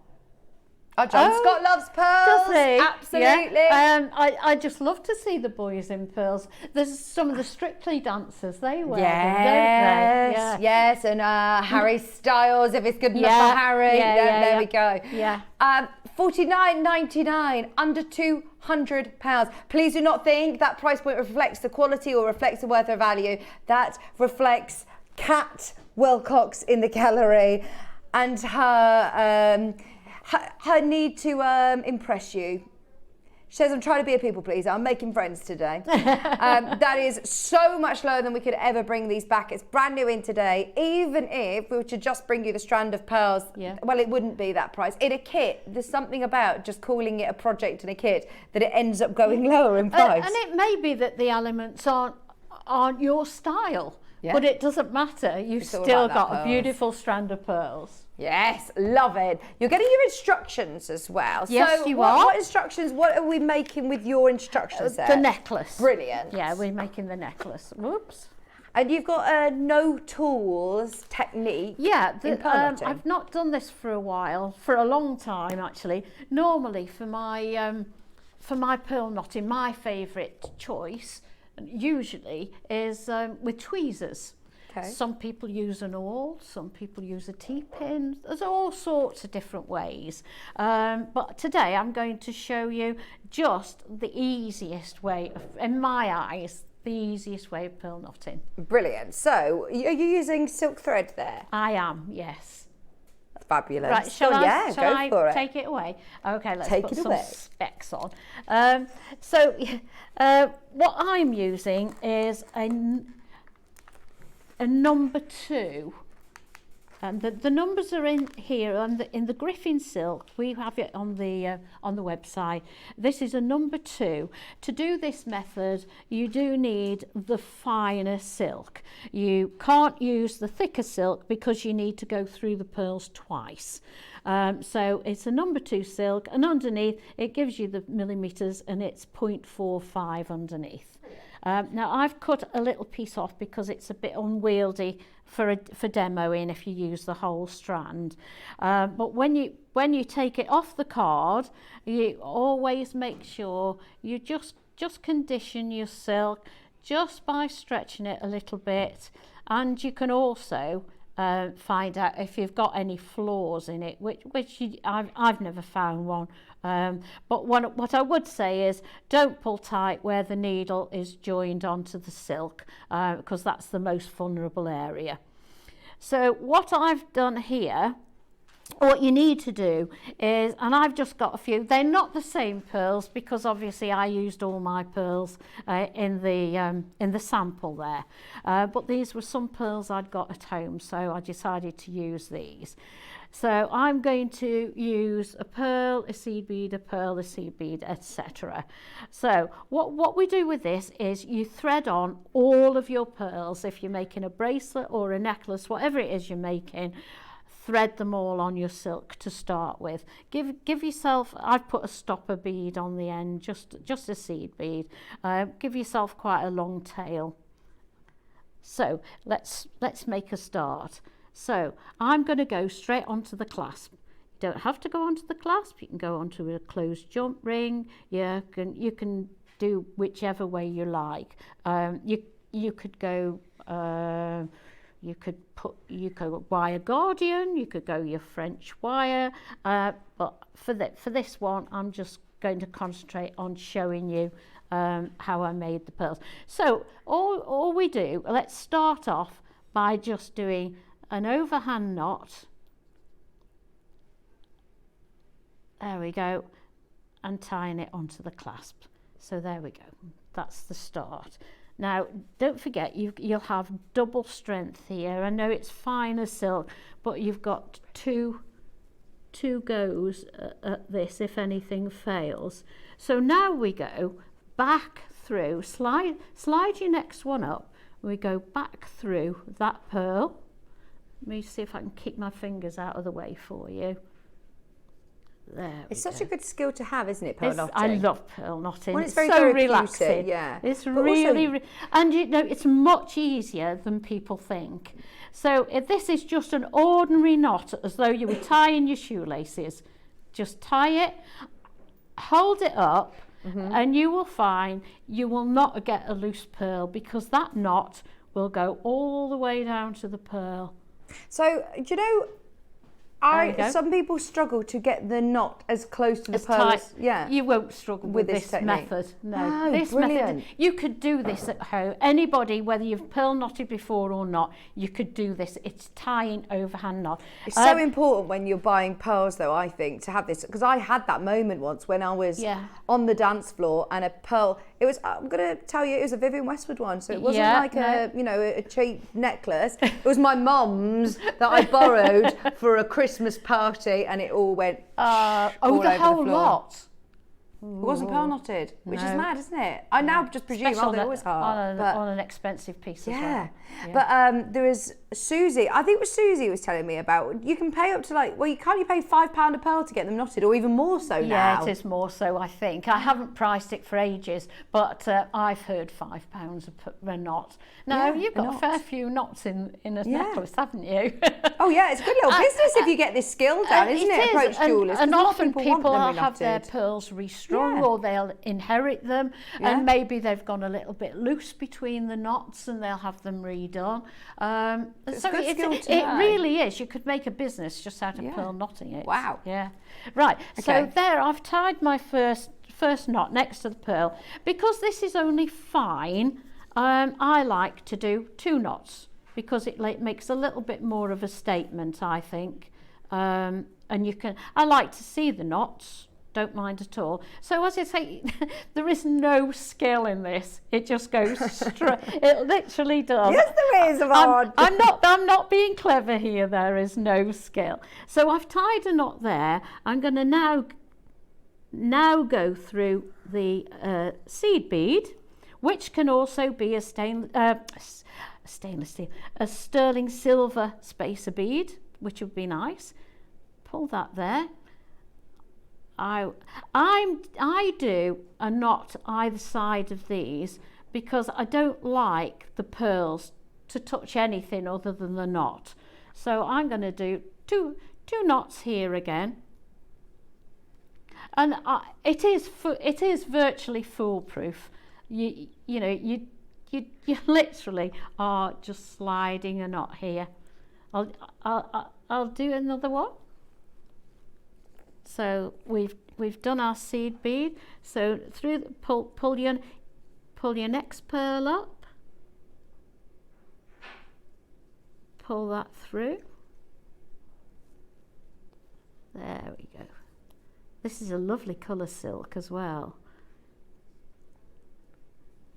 S1: Oh, John Scott loves pearls.
S2: Does he?
S1: Absolutely.
S2: Yeah. I just love to see the boys in pearls. There's some of the Strictly dancers, they wear them, don't they?
S1: Yes, and Harry Styles, if it's good enough for Harry. There we go.
S2: Yeah.
S1: $49.99, under £200. Please do not think that price point reflects the quality or reflects the worth or value. That reflects Kat Wilcox in the gallery and her need to impress you. She says, I'm trying to be a people pleaser. I'm making friends today. That is so much lower than we could ever bring these back. It's brand new in today. Even if we were to just bring you the strand of pearls, well, it wouldn't be that price. In a kit, there's something about just calling it a project in a kit that it ends up going lower in price.
S2: And it may be that the elements aren't your style, but it doesn't matter. You've still got a beautiful strand of pearls.
S1: Yes, love it. You're getting your instructions as well.
S2: Yes,
S1: so
S2: you are.
S1: What instructions, what are we making with your instructions there?
S2: The necklace.
S1: Brilliant.
S2: Yeah, we're making the necklace. Whoops.
S1: And you've got a no tools technique.
S2: Yeah,
S1: I've
S2: I've not done this for a while, for a long time actually. Normally for my pearl knotting, my favourite choice usually is with tweezers.
S1: Okay.
S2: Some people use an awl, some people use a T-pin. There's all sorts of different ways. But today I'm going to show you just the easiest way, in my eyes, the easiest way of pearl knotting.
S1: Brilliant. So, are you using silk thread there?
S2: I am, yes.
S1: That's fabulous.
S2: Right, shall I
S1: for it.
S2: take it away? Okay, let's
S1: Take
S2: put
S1: it
S2: some
S1: away.
S2: specs on. What I'm using is a number 2 And the numbers are in here in the Griffin silk. We have it on the website. This is a number 2. To do this method, you do need the finer silk. You can't use the thicker silk because you need to go through the pearls twice. So it's a number 2 silk, and underneath it gives you the millimeters, and it's 0.45 underneath. Now I've cut a little piece off because it's a bit unwieldy for demoing if you use the whole strand. But when you take it off the card, you always make sure you just condition your silk just by stretching it a little bit, and you can also find out if you've got any flaws in it, which I've never found one. But what I would say is don't pull tight where the needle is joined onto the silk, because that's the most vulnerable area. So what I've done here, what you need to do is, and I've just got a few, they're not the same pearls because obviously I used all my pearls in the sample there, but these were some pearls I'd got at home, so I decided to use these. So I'm going to use a pearl, a seed bead, a pearl, a seed bead, etc. So what we do with this is you thread on all of your pearls. If you're making a bracelet or a necklace, whatever it is you're making, thread them all on your silk to start with. Give yourself, I've put a stopper bead on the end, just a seed bead. Give yourself quite a long tail. So let's make a start. So I'm going to go straight onto the clasp. You don't have to go onto the clasp. You can go onto a closed jump ring. You can do whichever way you like. You could go. You could wire guardian. You could go your French wire. But for this one, I'm just going to concentrate on showing you how I made the pearls. So all we do. Let's start off by just doing an overhand knot, there we go, and tying it onto the clasp. So there we go, that's the start. Now don't forget you'll have double strength here. I know it's finer silk, but you've got two goes at this if anything fails. So now we go back through, slide your next one up, we go back through that pearl. Let me see if I can keep my fingers out of the way for you. There
S1: it's such a good skill to have, isn't it, pearl knotting?
S2: I love pearl knotting.
S1: Well, it's
S2: very
S1: so
S2: relaxing.
S1: Yeah.
S2: It's really, and you know, it's much easier than people think. So if this is just an ordinary knot, as though you were tying your shoelaces. Just tie it, hold it up, and you will find you will not get a loose pearl because that knot will go all the way down to the pearl.
S1: So, do you know, some people struggle to get the knot as close to the pearls. Yeah.
S2: You won't struggle with this method. No.
S1: Oh,
S2: this
S1: brilliant.
S2: method, you could do this at home. Anybody, whether you've pearl knotted before or not, you could do this. It's tying overhand knot.
S1: It's so important when you're buying pearls, though, I think, to have this, because I had that moment once when I was on the dance floor and a pearl. It was, I'm going to tell you, it was a Vivienne Westwood one, so it wasn't a cheap necklace. It was my mum's that I borrowed for a Christmas party, and it all went all over the
S2: whole
S1: floor.
S2: lot.
S1: It wasn't pearl knotted, which is mad, isn't it? I now just presume they always are.
S2: On an expensive piece as well. Yeah.
S1: But there was Susie, I think it was Susie was telling me about, you can pay up to you pay £5 a pearl to get them knotted, or even more so now?
S2: Yeah, it is more so, I think. I haven't priced it for ages, but I've heard £5 a knot. Now, you've got a fair few knots in a necklace, haven't you?
S1: Oh yeah, it's a good little business if you get this skill down, isn't it? Approach jewellers.
S2: And often people have their pearls restrung, or they'll inherit them, and maybe they've gone a little bit loose between the knots, and they'll have them redone. So it really is. You could make a business just out of pearl knotting it.
S1: Wow.
S2: Yeah. Right. Okay. So there, I've tied my first knot next to the pearl. Because this is only fine, I like to do 2 knots because it makes a little bit more of a statement, I think. And I like to see the knots don't mind at all. So as I say, there is no skill in this. It just goes straight. It literally does.
S1: Yes, there is, Yvonne.
S2: I'm not being clever here. There is no skill. So I've tied a knot there. I'm going to now go through the seed bead, which can also be a stainless steel, a sterling silver spacer bead, which would be nice. Pull that there. I do a knot either side of these because I don't like the pearls to touch anything other than the knot. So I'm going to do two knots here again. And it is virtually foolproof. You literally are just sliding a knot here. I'll do another one. So we've done our seed bead. So through pull your next pearl up. Pull that through. There we go. This is a lovely colour silk as well.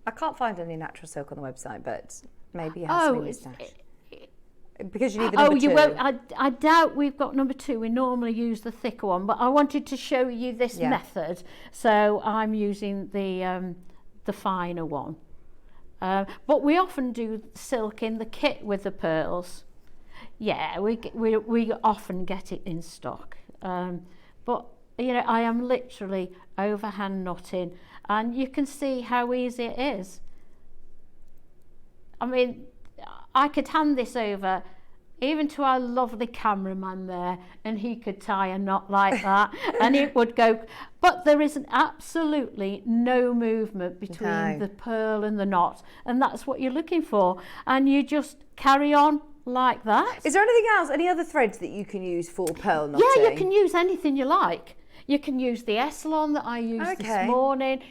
S1: I can't find any natural silk on the website, but maybe it has some in your stash. Because you need the number 2.
S2: You won't. I doubt we've got number 2. We normally use the thicker one, but I wanted to show you this method, so I'm using the finer one. But we often do silk in the kit with the pearls. Yeah, we often get it in stock. But you know, I am literally overhand knotting, and you can see how easy it is. I mean, I could hand this over even to our lovely cameraman there, and he could tie a knot like that and it would go. But there is absolutely no movement between the pearl and the knot, and that's what you're looking for. And you just carry on like that.
S1: Is there anything else, any other threads that you can use for pearl knotting?
S2: Yeah, you can use anything you like. You can use the Eslon that I used this morning.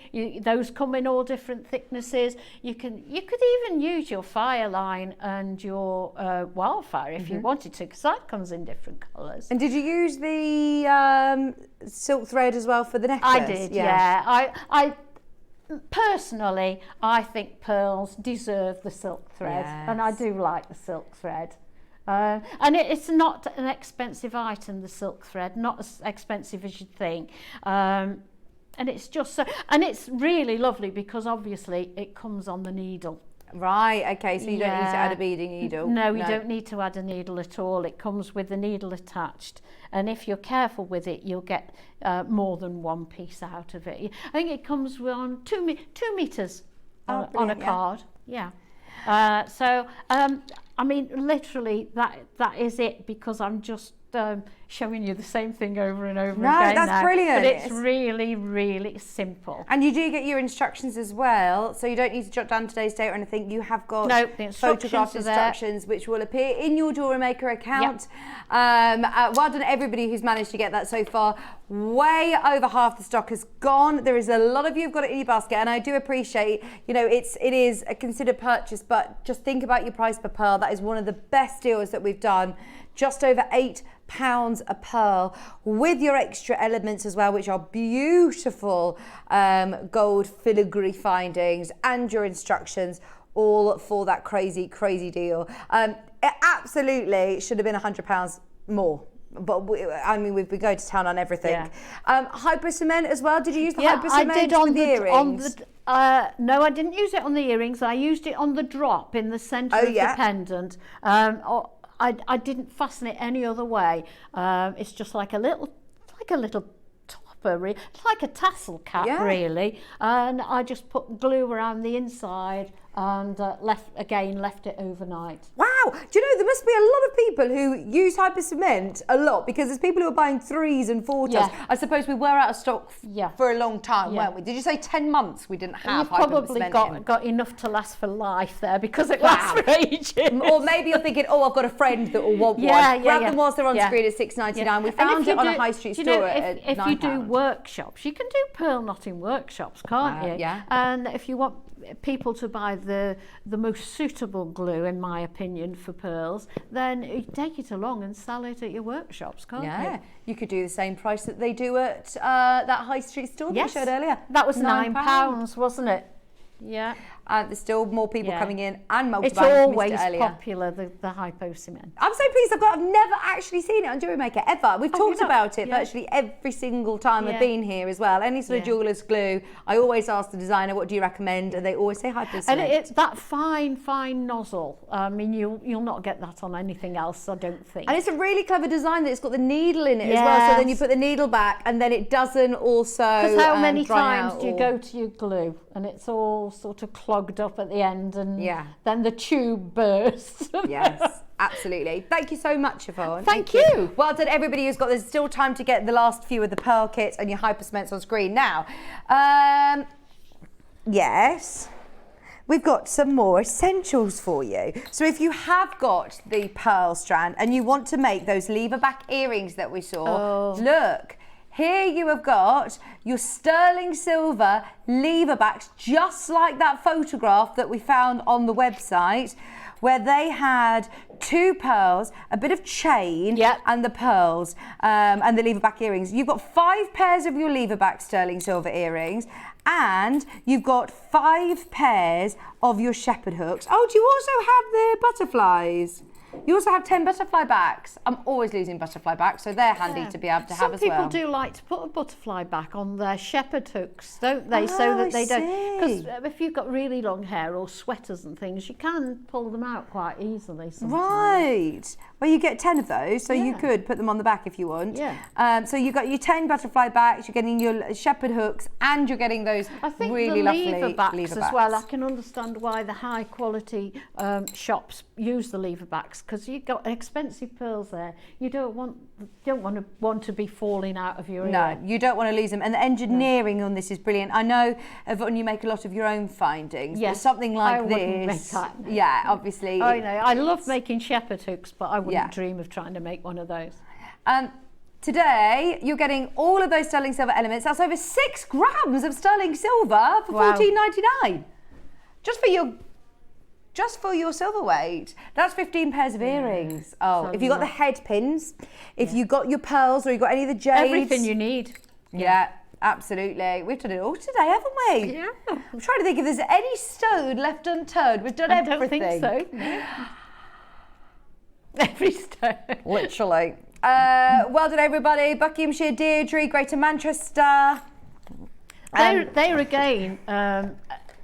S2: Those come in all different thicknesses. You could even use your Fireline and your Wildfire if you wanted to, because that comes in different colours.
S1: And did you use the silk thread as well for the necklace?
S2: I did, yeah. I personally, I think pearls deserve the silk thread, and I do like the silk thread. And it's not an expensive item, the silk thread, not as expensive as you'd think. And it's just so, and it's really lovely because obviously it comes on the needle.
S1: Right, okay, so you don't need to add a beading needle?
S2: No, you don't need to add a needle at all. It comes with the needle attached. And if you're careful with it, you'll get more than one piece out of it. I think it comes on 2 meters on a card. Yeah. I mean, literally, that is it, because I'm just showing you the same thing over and over again.
S1: No, that's brilliant.
S2: But it's really, really simple.
S1: And you do get your instructions as well, so you don't need to jot down today's date or anything. You have got photographed instructions which will appear in your Jewellery Maker account. Yep. Well done everybody who's managed to get that so far. Way over half the stock has gone. There is a lot of you who've got it in your basket, and I do appreciate, you know, it is a considered purchase, but just think about your price per pearl. That is one of the best deals that we've done. Just over £8 a pearl, with your extra elements as well, which are beautiful gold filigree findings, and your instructions, all for that crazy deal. It absolutely should have been £100 more. But I mean, we've been going to town on everything. Yeah. Hypo cement as well. Did you use the hypo cement
S2: I did on
S1: the earrings?
S2: No, I didn't use it on the earrings. I used it on the drop in the centre of the pendant. I didn't fasten it any other way. It's just like a little topper, it's like a tassel cap really. And I just put glue around the inside and left it overnight. Wow,
S1: do you know, there must be a lot of people who use hypo cement a lot, because there's people who are buying 3s and 4s. Yeah. I suppose we were out of stock for a long time, weren't we? Did you say 10 months we didn't have hypo cement?
S2: Probably got enough to last for life there, because it lasts for ages.
S1: Or maybe you're thinking, oh, I've got a friend that will want one. Grab them whilst they're on screen at £6.99. We found it on a high street store at £9.
S2: If you do workshops, you can do pearl knotting workshops, can't you?
S1: Yeah.
S2: And if you want people to buy find the most suitable glue, in my opinion, for pearls, then you take it along and sell it at your workshops, can't you?
S1: Yeah, you could do the same price that they do at that high street store that we showed earlier.
S2: That was £9, wasn't it? Yeah.
S1: There's still more people coming in and multiplying.
S2: It's always popular, the hypo cement.
S1: I'm so pleased I've never actually seen it on Jewellery Maker ever. We've talked about it virtually every single time I've been here as well. Any sort of jeweller's glue, I always ask the designer, what do you recommend? And they always say hypo cement.
S2: And it's that fine nozzle. I mean, you'll not get that on anything else, I don't think.
S1: And it's a really clever design that it's got the needle in it as well. So then you put the needle back and then it doesn't also
S2: Because how many
S1: dry
S2: times
S1: out
S2: do you go to your glue and it's all sort of clogged up at the end and then the tube bursts?
S1: Yes, absolutely. Thank you so much, Yvonne.
S2: Thank you.
S1: Well done, everybody who's got. There's still time to get the last few of the pearl kits and your hyper cements on screen now. Yes. We've got some more essentials for you. So if you have got the pearl strand and you want to make those lever back earrings that we saw, look. Here you have got your sterling silver lever backs, just like that photograph that we found on the website, where they had 2 pearls, a bit of chain, and the pearls, and the lever back earrings. You've got 5 pairs of your lever back sterling silver earrings, and you've got 5 pairs of your shepherd hooks. Oh, do you also have the butterflies? You also have 10 butterfly backs. I'm always losing butterfly backs, so they're handy to be able to have as well.
S2: Some people do like to put a butterfly back on their shepherd hooks, don't they? So that they don't. Because if you've got really long hair or sweaters and things, you can pull them out quite easily sometimes.
S1: Right. Well, you get 10 of those, so you could put them on the back if you want.
S2: Yeah.
S1: So you've got your 10 butterfly backs, you're getting your shepherd hooks, and you're getting those really lovely
S2: lever backs as well. I can understand why the high quality shops use the lever backs, because you've got expensive pearls there. You don't want to be falling out of your ear.
S1: No, you don't want to lose them. And the engineering on this is brilliant. I know, Yvonne, you make a lot of your own findings.
S2: Yes.
S1: But something like
S2: I wouldn't make
S1: this.
S2: that, no.
S1: Yeah, obviously.
S2: I know. I love making shepherd hooks, but I wouldn't dream of trying to make one of those.
S1: Today, you're getting all of those sterling silver elements. That's over 6 grams of sterling silver for $14.99. Just for your silver weight. That's 15 pairs of earrings. Oh, if you got the head pins, if you got your pearls or you got any of the jades.
S2: Everything you need.
S1: Yeah, absolutely. We've done it all today, haven't we?
S2: Yeah.
S1: I'm trying to think if there's any stone left unturned. We've done everything.
S2: I don't think so. No. Every stone.
S1: Literally. Well done, everybody. Buckinghamshire, Deirdre, Greater Manchester.
S2: They're again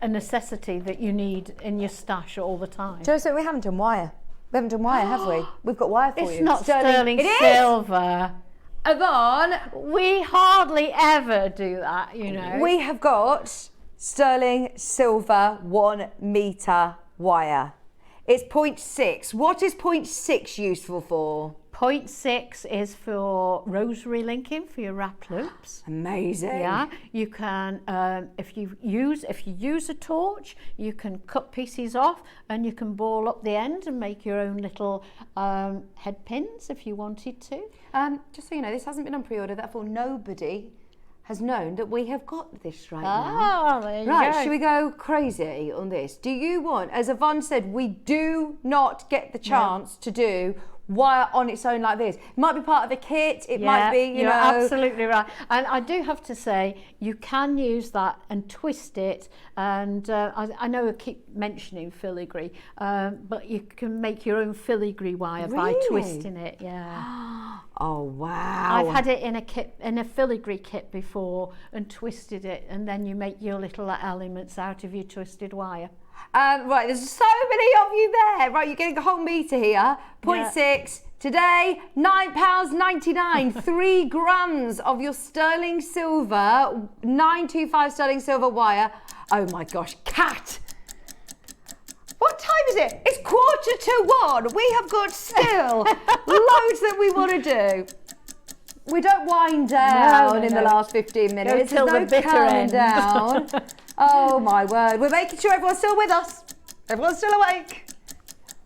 S2: a necessity that you need in your stash all the time.
S1: Joseph, we haven't done wire. We haven't done wire, have we? We've got wire for you.
S2: It's not sterling silver.
S1: Yvonne,
S2: we hardly ever do that, you know.
S1: We have got sterling silver 1 metre wire. It's 0.6. What is 0.6 useful for?
S2: 0.6 is for rosary linking for your wrap loops.
S1: Amazing.
S2: Yeah, you can if you use a torch, you can cut pieces off and you can ball up the end and make your own little head pins if you wanted to.
S1: Just so you know, this hasn't been on pre-order, therefore nobody has known that we have got this right now.
S2: There you
S1: right,
S2: go.
S1: should we go crazy on this? Do you want, as Yvonne said, we do not get the chance to do wire on its own like this. It might be part of a kit, it might be, you
S2: you're
S1: know.
S2: absolutely right. And I do have to say, you can use that and twist it. And I know I keep mentioning filigree, but you can make your own filigree wire by twisting it. Yeah.
S1: Oh wow!
S2: I've had it in a filigree kit before and twisted it, and then you make your little elements out of your twisted wire.
S1: Right, there's so many of you there. Right, you're getting a whole metre here. 0.6 today, £9.99. 3 grams of your sterling silver, 925 sterling silver wire. Oh my gosh, Kat! What time is it? It's 1:45. We have got still loads that we want to do. We don't wind down in the last 15 minutes.
S2: Go till the bitter end.
S1: Down. Oh my word. We're making sure everyone's still with us. Everyone's still awake.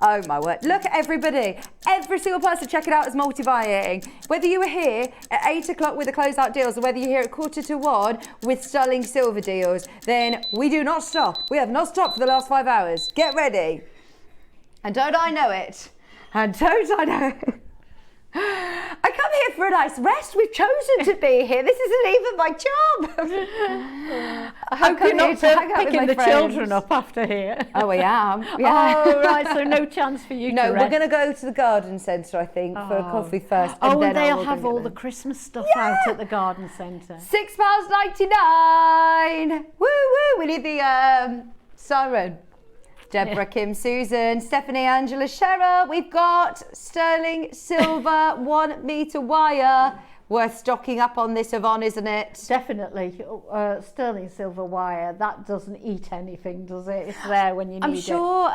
S1: Oh my word. Look at everybody. Every single person check it out is multi-buying. Whether you were here at 8 o'clock with the closeout deals or whether you're here at 1:45 with sterling silver deals, then we do not stop. We have not stopped for the last 5 hours. Get ready. And don't I know it? And don't I know it? I come here for a nice rest. We've chosen to be here. This isn't even my job.
S2: I hope you're not picking the children up after here.
S1: Oh, I am.
S2: Yeah. Oh, right, so no chance for you to rest.
S1: No, we're going to go to the garden centre, I think, for a coffee first.
S2: And then they'll have all the Christmas stuff out at the garden centre.
S1: £6.99. Woo, woo. We need the siren. Deborah, Kim, Susan, Stephanie, Angela, Cheryl. We've got sterling silver 1 metre wire. Worth stocking up on this, Yvonne, isn't it?
S2: Definitely. Sterling silver wire, that doesn't eat anything, does it? It's there when you need it.
S1: I'm sure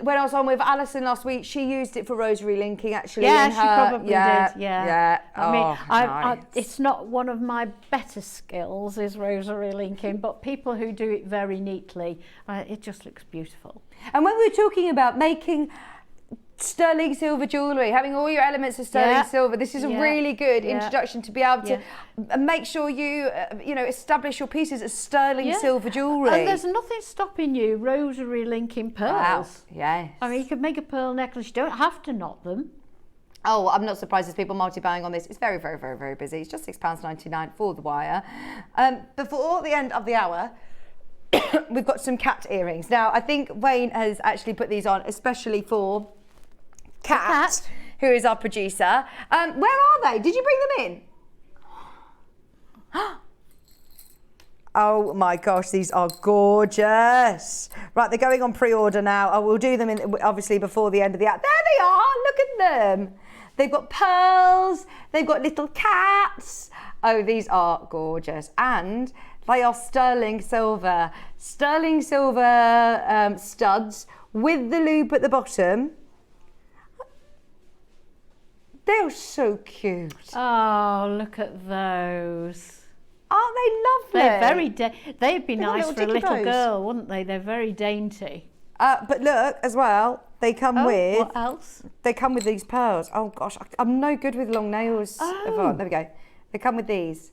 S1: when I was on with Alison last week, she used it for rosary linking, actually.
S2: Yeah, she probably did. Yeah.
S1: Yeah.
S2: I mean,
S1: nice.
S2: it's not one of my better skills, is rosary linking, but people who do it very neatly, it just looks beautiful.
S1: And when we were talking about making sterling silver jewellery, having all your elements of sterling silver, this is a really good introduction to be able to make sure you establish your pieces as sterling silver jewellery.
S2: And there's nothing stopping you rosary linking pearls.
S1: Wow. Yes.
S2: I mean, you could make a pearl necklace, you don't have to knot them.
S1: Oh, I'm not surprised there's people multi-buying on this. It's very, very, very, very busy. It's just £6.99 for the wire. Before the end of the hour, we've got some cat earrings. Now, I think Wayne has actually put these on especially for Cat, who is our producer. Where are they? Did you bring them in? Oh my gosh, these are gorgeous. Right, they're going on pre-order now. I will do them obviously before the end of the app. There they are, look at them. They've got pearls, they've got little cats. Oh, these are gorgeous. And they are sterling silver. Sterling silver studs with the loop at the bottom. They're so cute.
S2: Oh, look at those.
S1: Aren't they lovely?
S2: They're very they'd be nice for a little girl, wouldn't they? They're very dainty.
S1: But look, as well, they come with...
S2: what else?
S1: They come with these pearls. Oh, gosh, I'm no good with long nails.
S2: Oh.
S1: There we go. They come with these.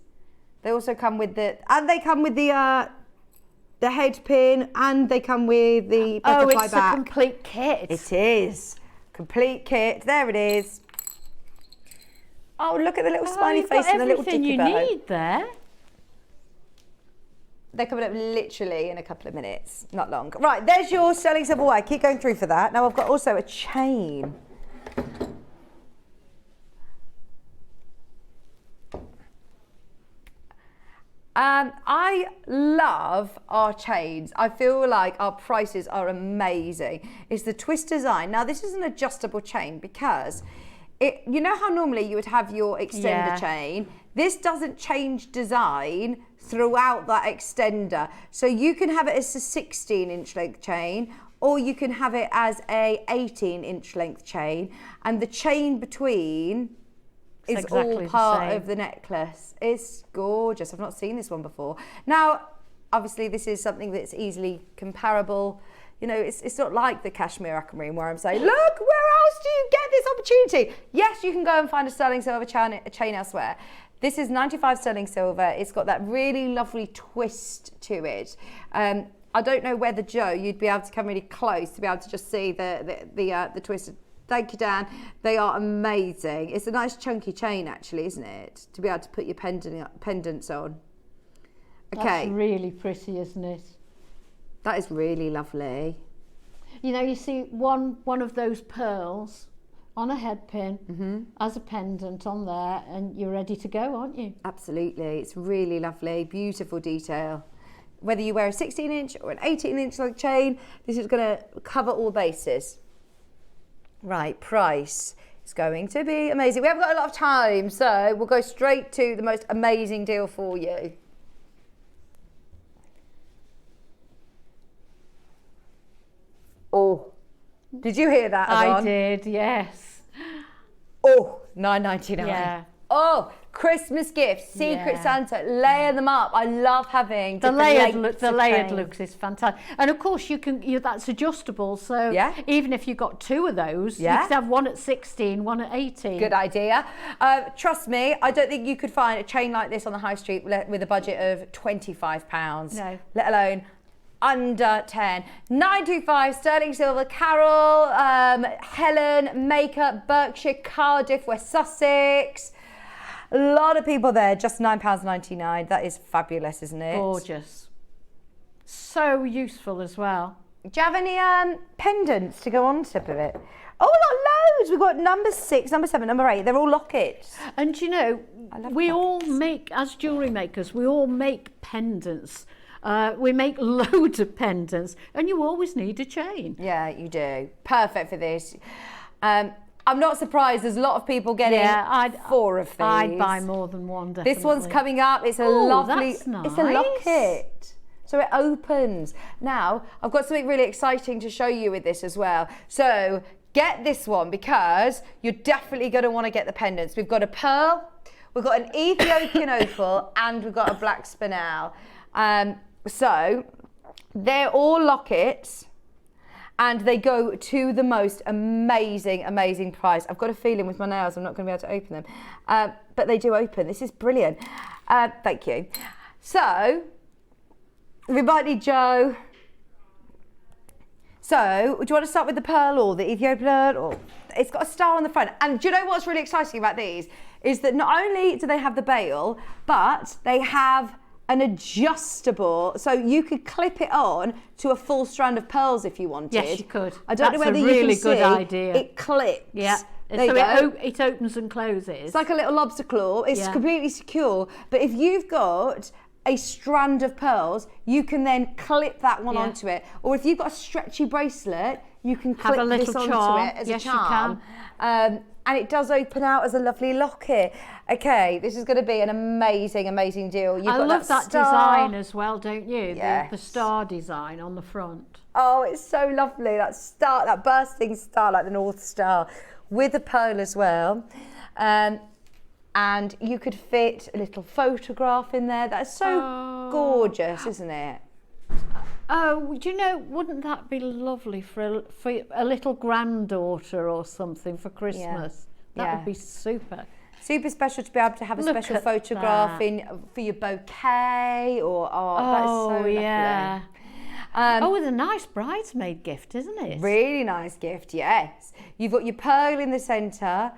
S1: They also come with the... And they come with the head pin, and they come with the butterfly back.
S2: A complete kit.
S1: It is. Complete kit. There it is. Oh, look at the little smiley face and the little dicky bow.
S2: Everything you need there.
S1: They're coming up literally in a couple of minutes, not long. Right, there's your sterling silver wire. Keep going through for that. Now I've got also a chain. I love our chains. I feel like our prices are amazing. It's the twist design. Now this is an adjustable chain because you know how normally you would have your extender chain? This doesn't change design throughout that extender. So you can have it as a 16-inch length chain, or you can have it as a 18-inch length chain. And the chain between is all part of the necklace. It's gorgeous. I've not seen this one before. Now, obviously this is something that's easily comparable. You know, it's not like the cashmere aquamarine where I'm saying, look, where else do you get this opportunity? Yes, you can go and find a sterling silver chain elsewhere. This is 95 sterling silver. It's got that really lovely twist to it. I don't know whether, Joe, you'd be able to come really close to be able to just see the twist. Thank you, Dan. They are amazing. It's a nice chunky chain, actually, isn't it? To be able to put your pendants on. Okay.
S2: That's really pretty, isn't it?
S1: That is really lovely.
S2: You know, you see one of those pearls on a head pin as a pendant on there, and you're ready to go, aren't you?
S1: Absolutely. It's really lovely. Beautiful detail. Whether you wear a 16-inch or an 18-inch like chain, this is going to cover all bases. Right, price is going to be amazing. We haven't got a lot of time, so we'll go straight to the most amazing deal for you. Oh, did you hear that, Yvonne?
S2: I did, yes.
S1: Oh, $9.99.
S2: Yeah.
S1: Oh, Christmas gifts, Secret Santa, layer them up. I love having
S2: the
S1: different
S2: layered
S1: chain.
S2: looks is fantastic, and of course that's adjustable. So even if you got 2 of those, you could have one at 16, one at 18.
S1: Good idea. Trust me, I don't think you could find a chain like this on the high street with a budget of £25.
S2: No.
S1: Let alone under 10. 925 sterling silver, Carroll, Helen, Maker, Berkshire, Cardiff, West Sussex. A lot of people there, just £9.99. That is fabulous, isn't it?
S2: Gorgeous. So useful as well.
S1: Do you have any pendants to go on top of it? Oh, we've got loads. We've got number 6, number 7, number 8. They're all lockets.
S2: And you know, we all
S1: lockets.
S2: make, as jewellery makers, we all make pendants. We make loads of pendants, and you always need a chain.
S1: Yeah, you do. Perfect for this. I'm not surprised there's a lot of people getting 4 of these.
S2: I'd buy more than one, definitely.
S1: This one's coming up. It's a lovely, it's a locket. So it opens. Now, I've got something really exciting to show you with this as well. So get this one because you're definitely going to want to get the pendants. We've got a pearl, we've got an Ethiopian opal, and we've got a black spinel. So they're all lockets. And they go to the most amazing price. I've got a feeling with my nails I'm not going to be able to open them. But they do open. This is brilliant. Thank you. So, we might need Joe. So, do you want to start with the pearl or the Ethiopian? Or it's got a star on the front. And do you know what's really exciting about these? Is that not only do they have the bail, but they have an adjustable, so you could clip it on to a full strand of pearls if you wanted.
S2: Yes, you could.
S1: I don't know whether
S2: you can
S1: really
S2: see. Good idea.
S1: It clips.
S2: Yeah.
S1: There
S2: so it opens and closes.
S1: It's like a little lobster claw. It's completely secure. But if you've got a strand of pearls, you can then clip that one onto it. Or if you've got a stretchy bracelet, you can clip this onto it as a charm. And it does open out as a lovely locket. Okay, this is going to be an amazing deal.
S2: I love that design as well, don't you? Yes. The star design on the front.
S1: Oh, it's so lovely. That star, that bursting star like the North Star with a pearl as well. And you could fit a little photograph in there. That's so gorgeous, isn't it?
S2: Oh, do you know, wouldn't that be lovely for a little granddaughter or something for Christmas? That would be super.
S1: Super special to be able to have a special photograph for your bouquet or that's so lovely.
S2: With a nice bridesmaid gift, isn't it?
S1: Really nice gift, yes. You've got your pearl in the centre.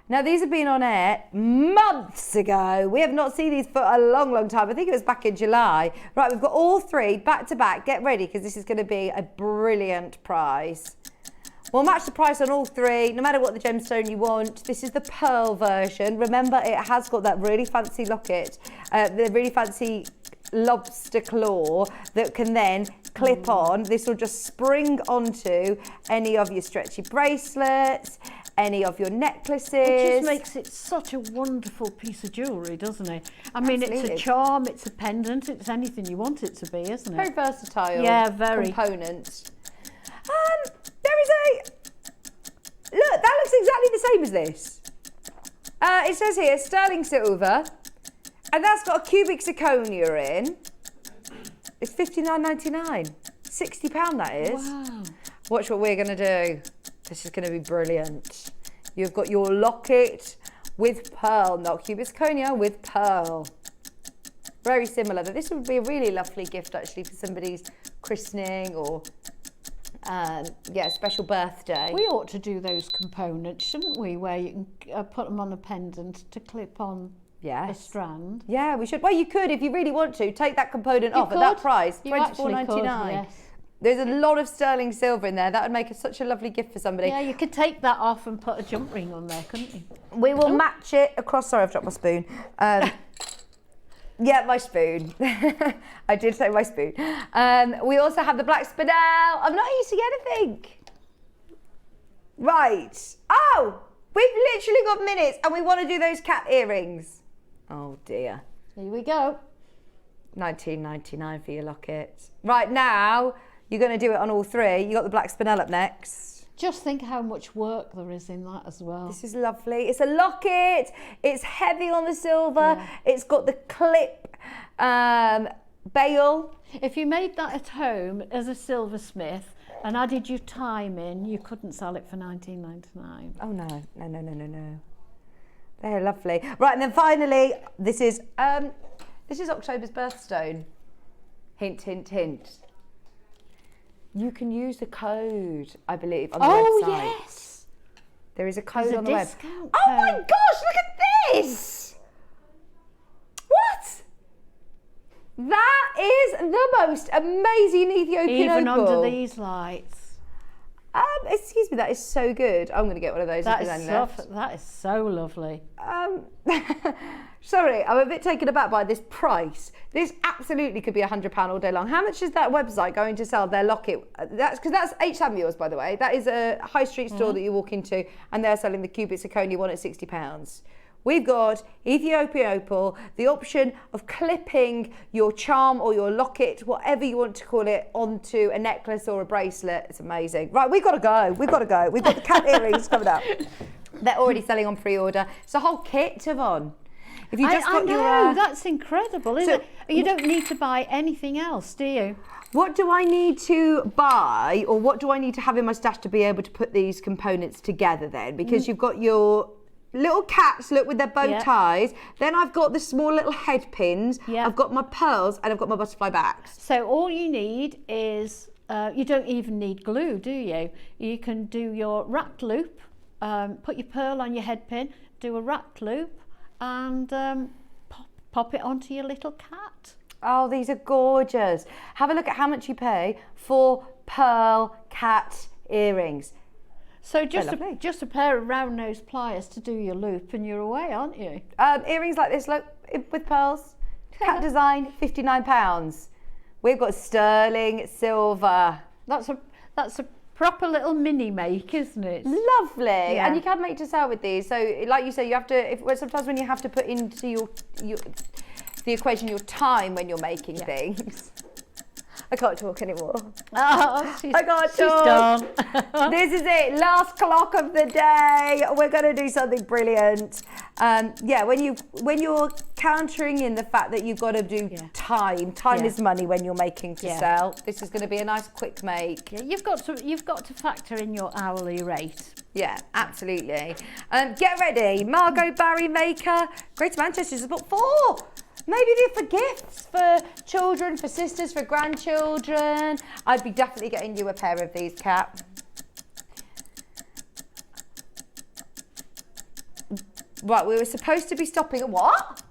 S1: Now, these have been on air months ago. We have not seen these for a long time. I think it was back in July. Right, we've got all 3 back to back. Get ready, because this is going to be a brilliant price. We'll match the price on all 3, no matter what the gemstone you want. This is the pearl version. Remember, it has got that really fancy locket, the really fancy lobster claw that can then clip on. This will just spring onto any of your stretchy bracelets, any of your necklaces.
S2: It just makes it such a wonderful piece of jewellery, doesn't it? I mean, it's a charm, it's a pendant, it's anything you want it to be, isn't it?
S1: Very versatile.
S2: Yeah, very.
S1: Components. There is look, that looks exactly the same as this. It says here, sterling silver, and that's got a cubic zirconia in. It's £59.99. £60 that is.
S2: Wow.
S1: Watch what we're going to do. This is going to be brilliant. You've got your locket with pearl, not cubic zirconia, with pearl. Very similar, but this would be a really lovely gift actually for somebody's christening or special birthday.
S2: We ought to do those components, shouldn't we, where you can put them on a pendant to clip on a strand.
S1: Yeah, we should. Well, you could, if you really want to, take that component off at that price, £24.99.
S2: Yes.
S1: There's a lot of sterling silver in there. That would make such a lovely gift for somebody.
S2: Yeah, you could take that off and put a jump ring on there, couldn't you?
S1: We will match it across. Sorry, I've dropped my spoon. Yeah, my spoon. I did say my spoon. We also have the black spinel. I'm not using anything. Right. Oh, we've literally got minutes and we want to do those cat earrings. Oh dear.
S2: Here we go.
S1: £19.99 for your locket. Right now, you're going to do it on all 3. You got the black spinel up next.
S2: Just think how much work there is in that as well.
S1: This is lovely. It's a locket. It's heavy on the silver. It's got the clip bail.
S2: If you made that at home as a silversmith and added your time in, you couldn't sell it for $19.99.
S1: Oh no. They're lovely. Right, and then finally, this is October's birthstone. Hint, hint, hint. You can use the code, I believe, on the website.
S2: Oh yes.
S1: There is a code on the web.
S2: Discount
S1: Oh my
S2: code.
S1: gosh, look at this! What? That is the most amazing Ethiopian
S2: Even
S1: opal.
S2: under these lights.
S1: Excuse me, that is so good. I'm going to get one of those.
S2: That
S1: if
S2: is
S1: there's any
S2: so,
S1: left.
S2: that is so lovely.
S1: Sorry, I'm a bit taken aback by this price. This absolutely could be £100 all day long. How much is that website going to sell their locket? That's because that's H. Samuels, by the way. That is a high street store that you walk into, and they're selling the cubic zirconia one at £60. We've got Ethiopian opal, the option of clipping your charm or your locket, whatever you want to call it, onto a necklace or a bracelet. It's amazing. Right, we've got to go. We've got the cat earrings coming up. They're already selling on pre-order. It's a whole kit, Yvonne. If you just
S2: I
S1: got
S2: know,
S1: your,
S2: that's incredible, isn't it? You don't need to buy anything else, do you?
S1: what do I need to buy, or what do I need to have in my stash to be able to put these components together then? Because you've got your little cats, look, with their bow ties. Then I've got the small little head pins. I've got my pearls, and I've got my butterfly backs.
S2: So all you need is, you don't even need glue, do you? You can do your wrapped loop, put your pearl on your head pin, do a wrapped loop, and pop it onto your little cat.
S1: Oh, these are gorgeous. Have a look at how much you pay for pearl cat earrings.
S2: So just a pair of round nose pliers to do your loop, and you're away, aren't you?
S1: Earrings like this, look, with pearls. Cat design, £59. We've got sterling silver.
S2: That's a proper little mini make, isn't it?
S1: Lovely. And you can make to sell with these. So like you say, you have to, sometimes when you have to put into the equation your time when you're making things. I can't talk anymore.
S2: Oh,
S1: I can't talk.
S2: Done.
S1: This is it, last clock of the day. We're going to do something brilliant. When you're countering in the fact that you've got to do time is money when you're making to sell. This is going to be a nice quick make.
S2: Yeah, you've got to factor in your hourly rate.
S1: Yeah, absolutely. Get ready, Margot Barry Maker, Greater Manchester's about 4. Maybe they're for gifts, for children, for sisters, for grandchildren. I'd be definitely getting you a pair of these, Kat. Right, we were supposed to be stopping at what?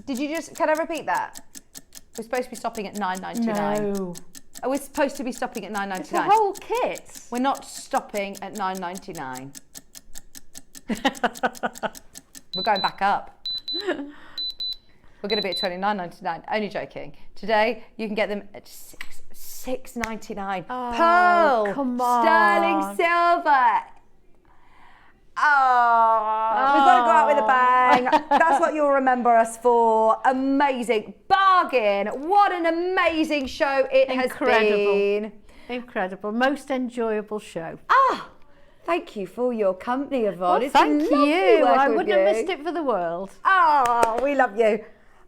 S1: Can I repeat that? We're supposed to be stopping at £9.99.
S2: No.
S1: We're supposed to be stopping at £9.99.
S2: It's a whole kit.
S1: We're not stopping at £9.99. We're going back up. We're going to be at $29.99. Only joking. Today, you can get them at $6.99.
S2: Oh,
S1: Pearl,
S2: come on.
S1: sterling silver. Oh, we've got to go out with a bang. That's what you'll remember us for. Amazing bargain. What an amazing show it has been.
S2: Incredible. Most enjoyable show.
S1: Thank you for your company, Yvonne.
S2: Well,
S1: It's
S2: thank
S1: been lovely
S2: you.
S1: working
S2: I
S1: with
S2: wouldn't have
S1: you.
S2: missed it for the world.
S1: Oh, we love you.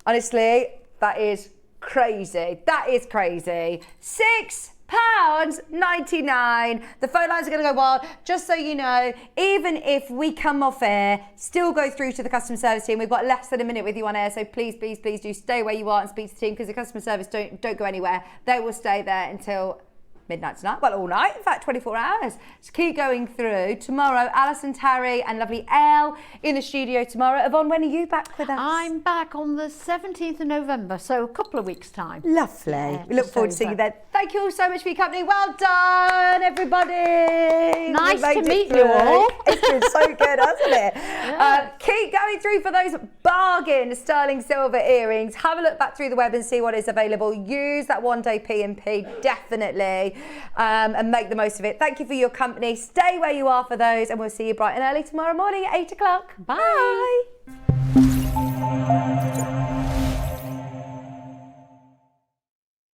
S1: Honestly, that is crazy. That is crazy. £6.99. The phone lines are going to go wild. Just so you know, even if we come off air, still go through to the customer service team. We've got less than a minute with you on air, so please, please, please do stay where you are and speak to the team, because the customer service don't go anywhere. They will stay there until midnight tonight, well, all night, in fact, 24 hours. So keep going through. Tomorrow, Alison Tarry and lovely Elle in the studio tomorrow. Yvonne, when are you back with us?
S2: I'm back on the 17th of November, so a couple of weeks' time.
S1: Lovely.
S2: Yeah,
S1: We look
S2: just
S1: forward to seeing you
S2: over.
S1: then. Thank you all so much for your company. Well done, everybody.
S2: Nice
S1: We made
S2: to
S1: it
S2: meet you
S1: through.
S2: all.
S1: It's been so good, hasn't it? Keep going through for those bargain sterling silver earrings. Have a look back through the web and see what is available. Use that one-day P&P, definitely, and make the most of it. Thank you for your company. Stay where you are for those, and we'll see you bright and early tomorrow morning at 8 o'clock.
S2: Bye.
S1: Bye.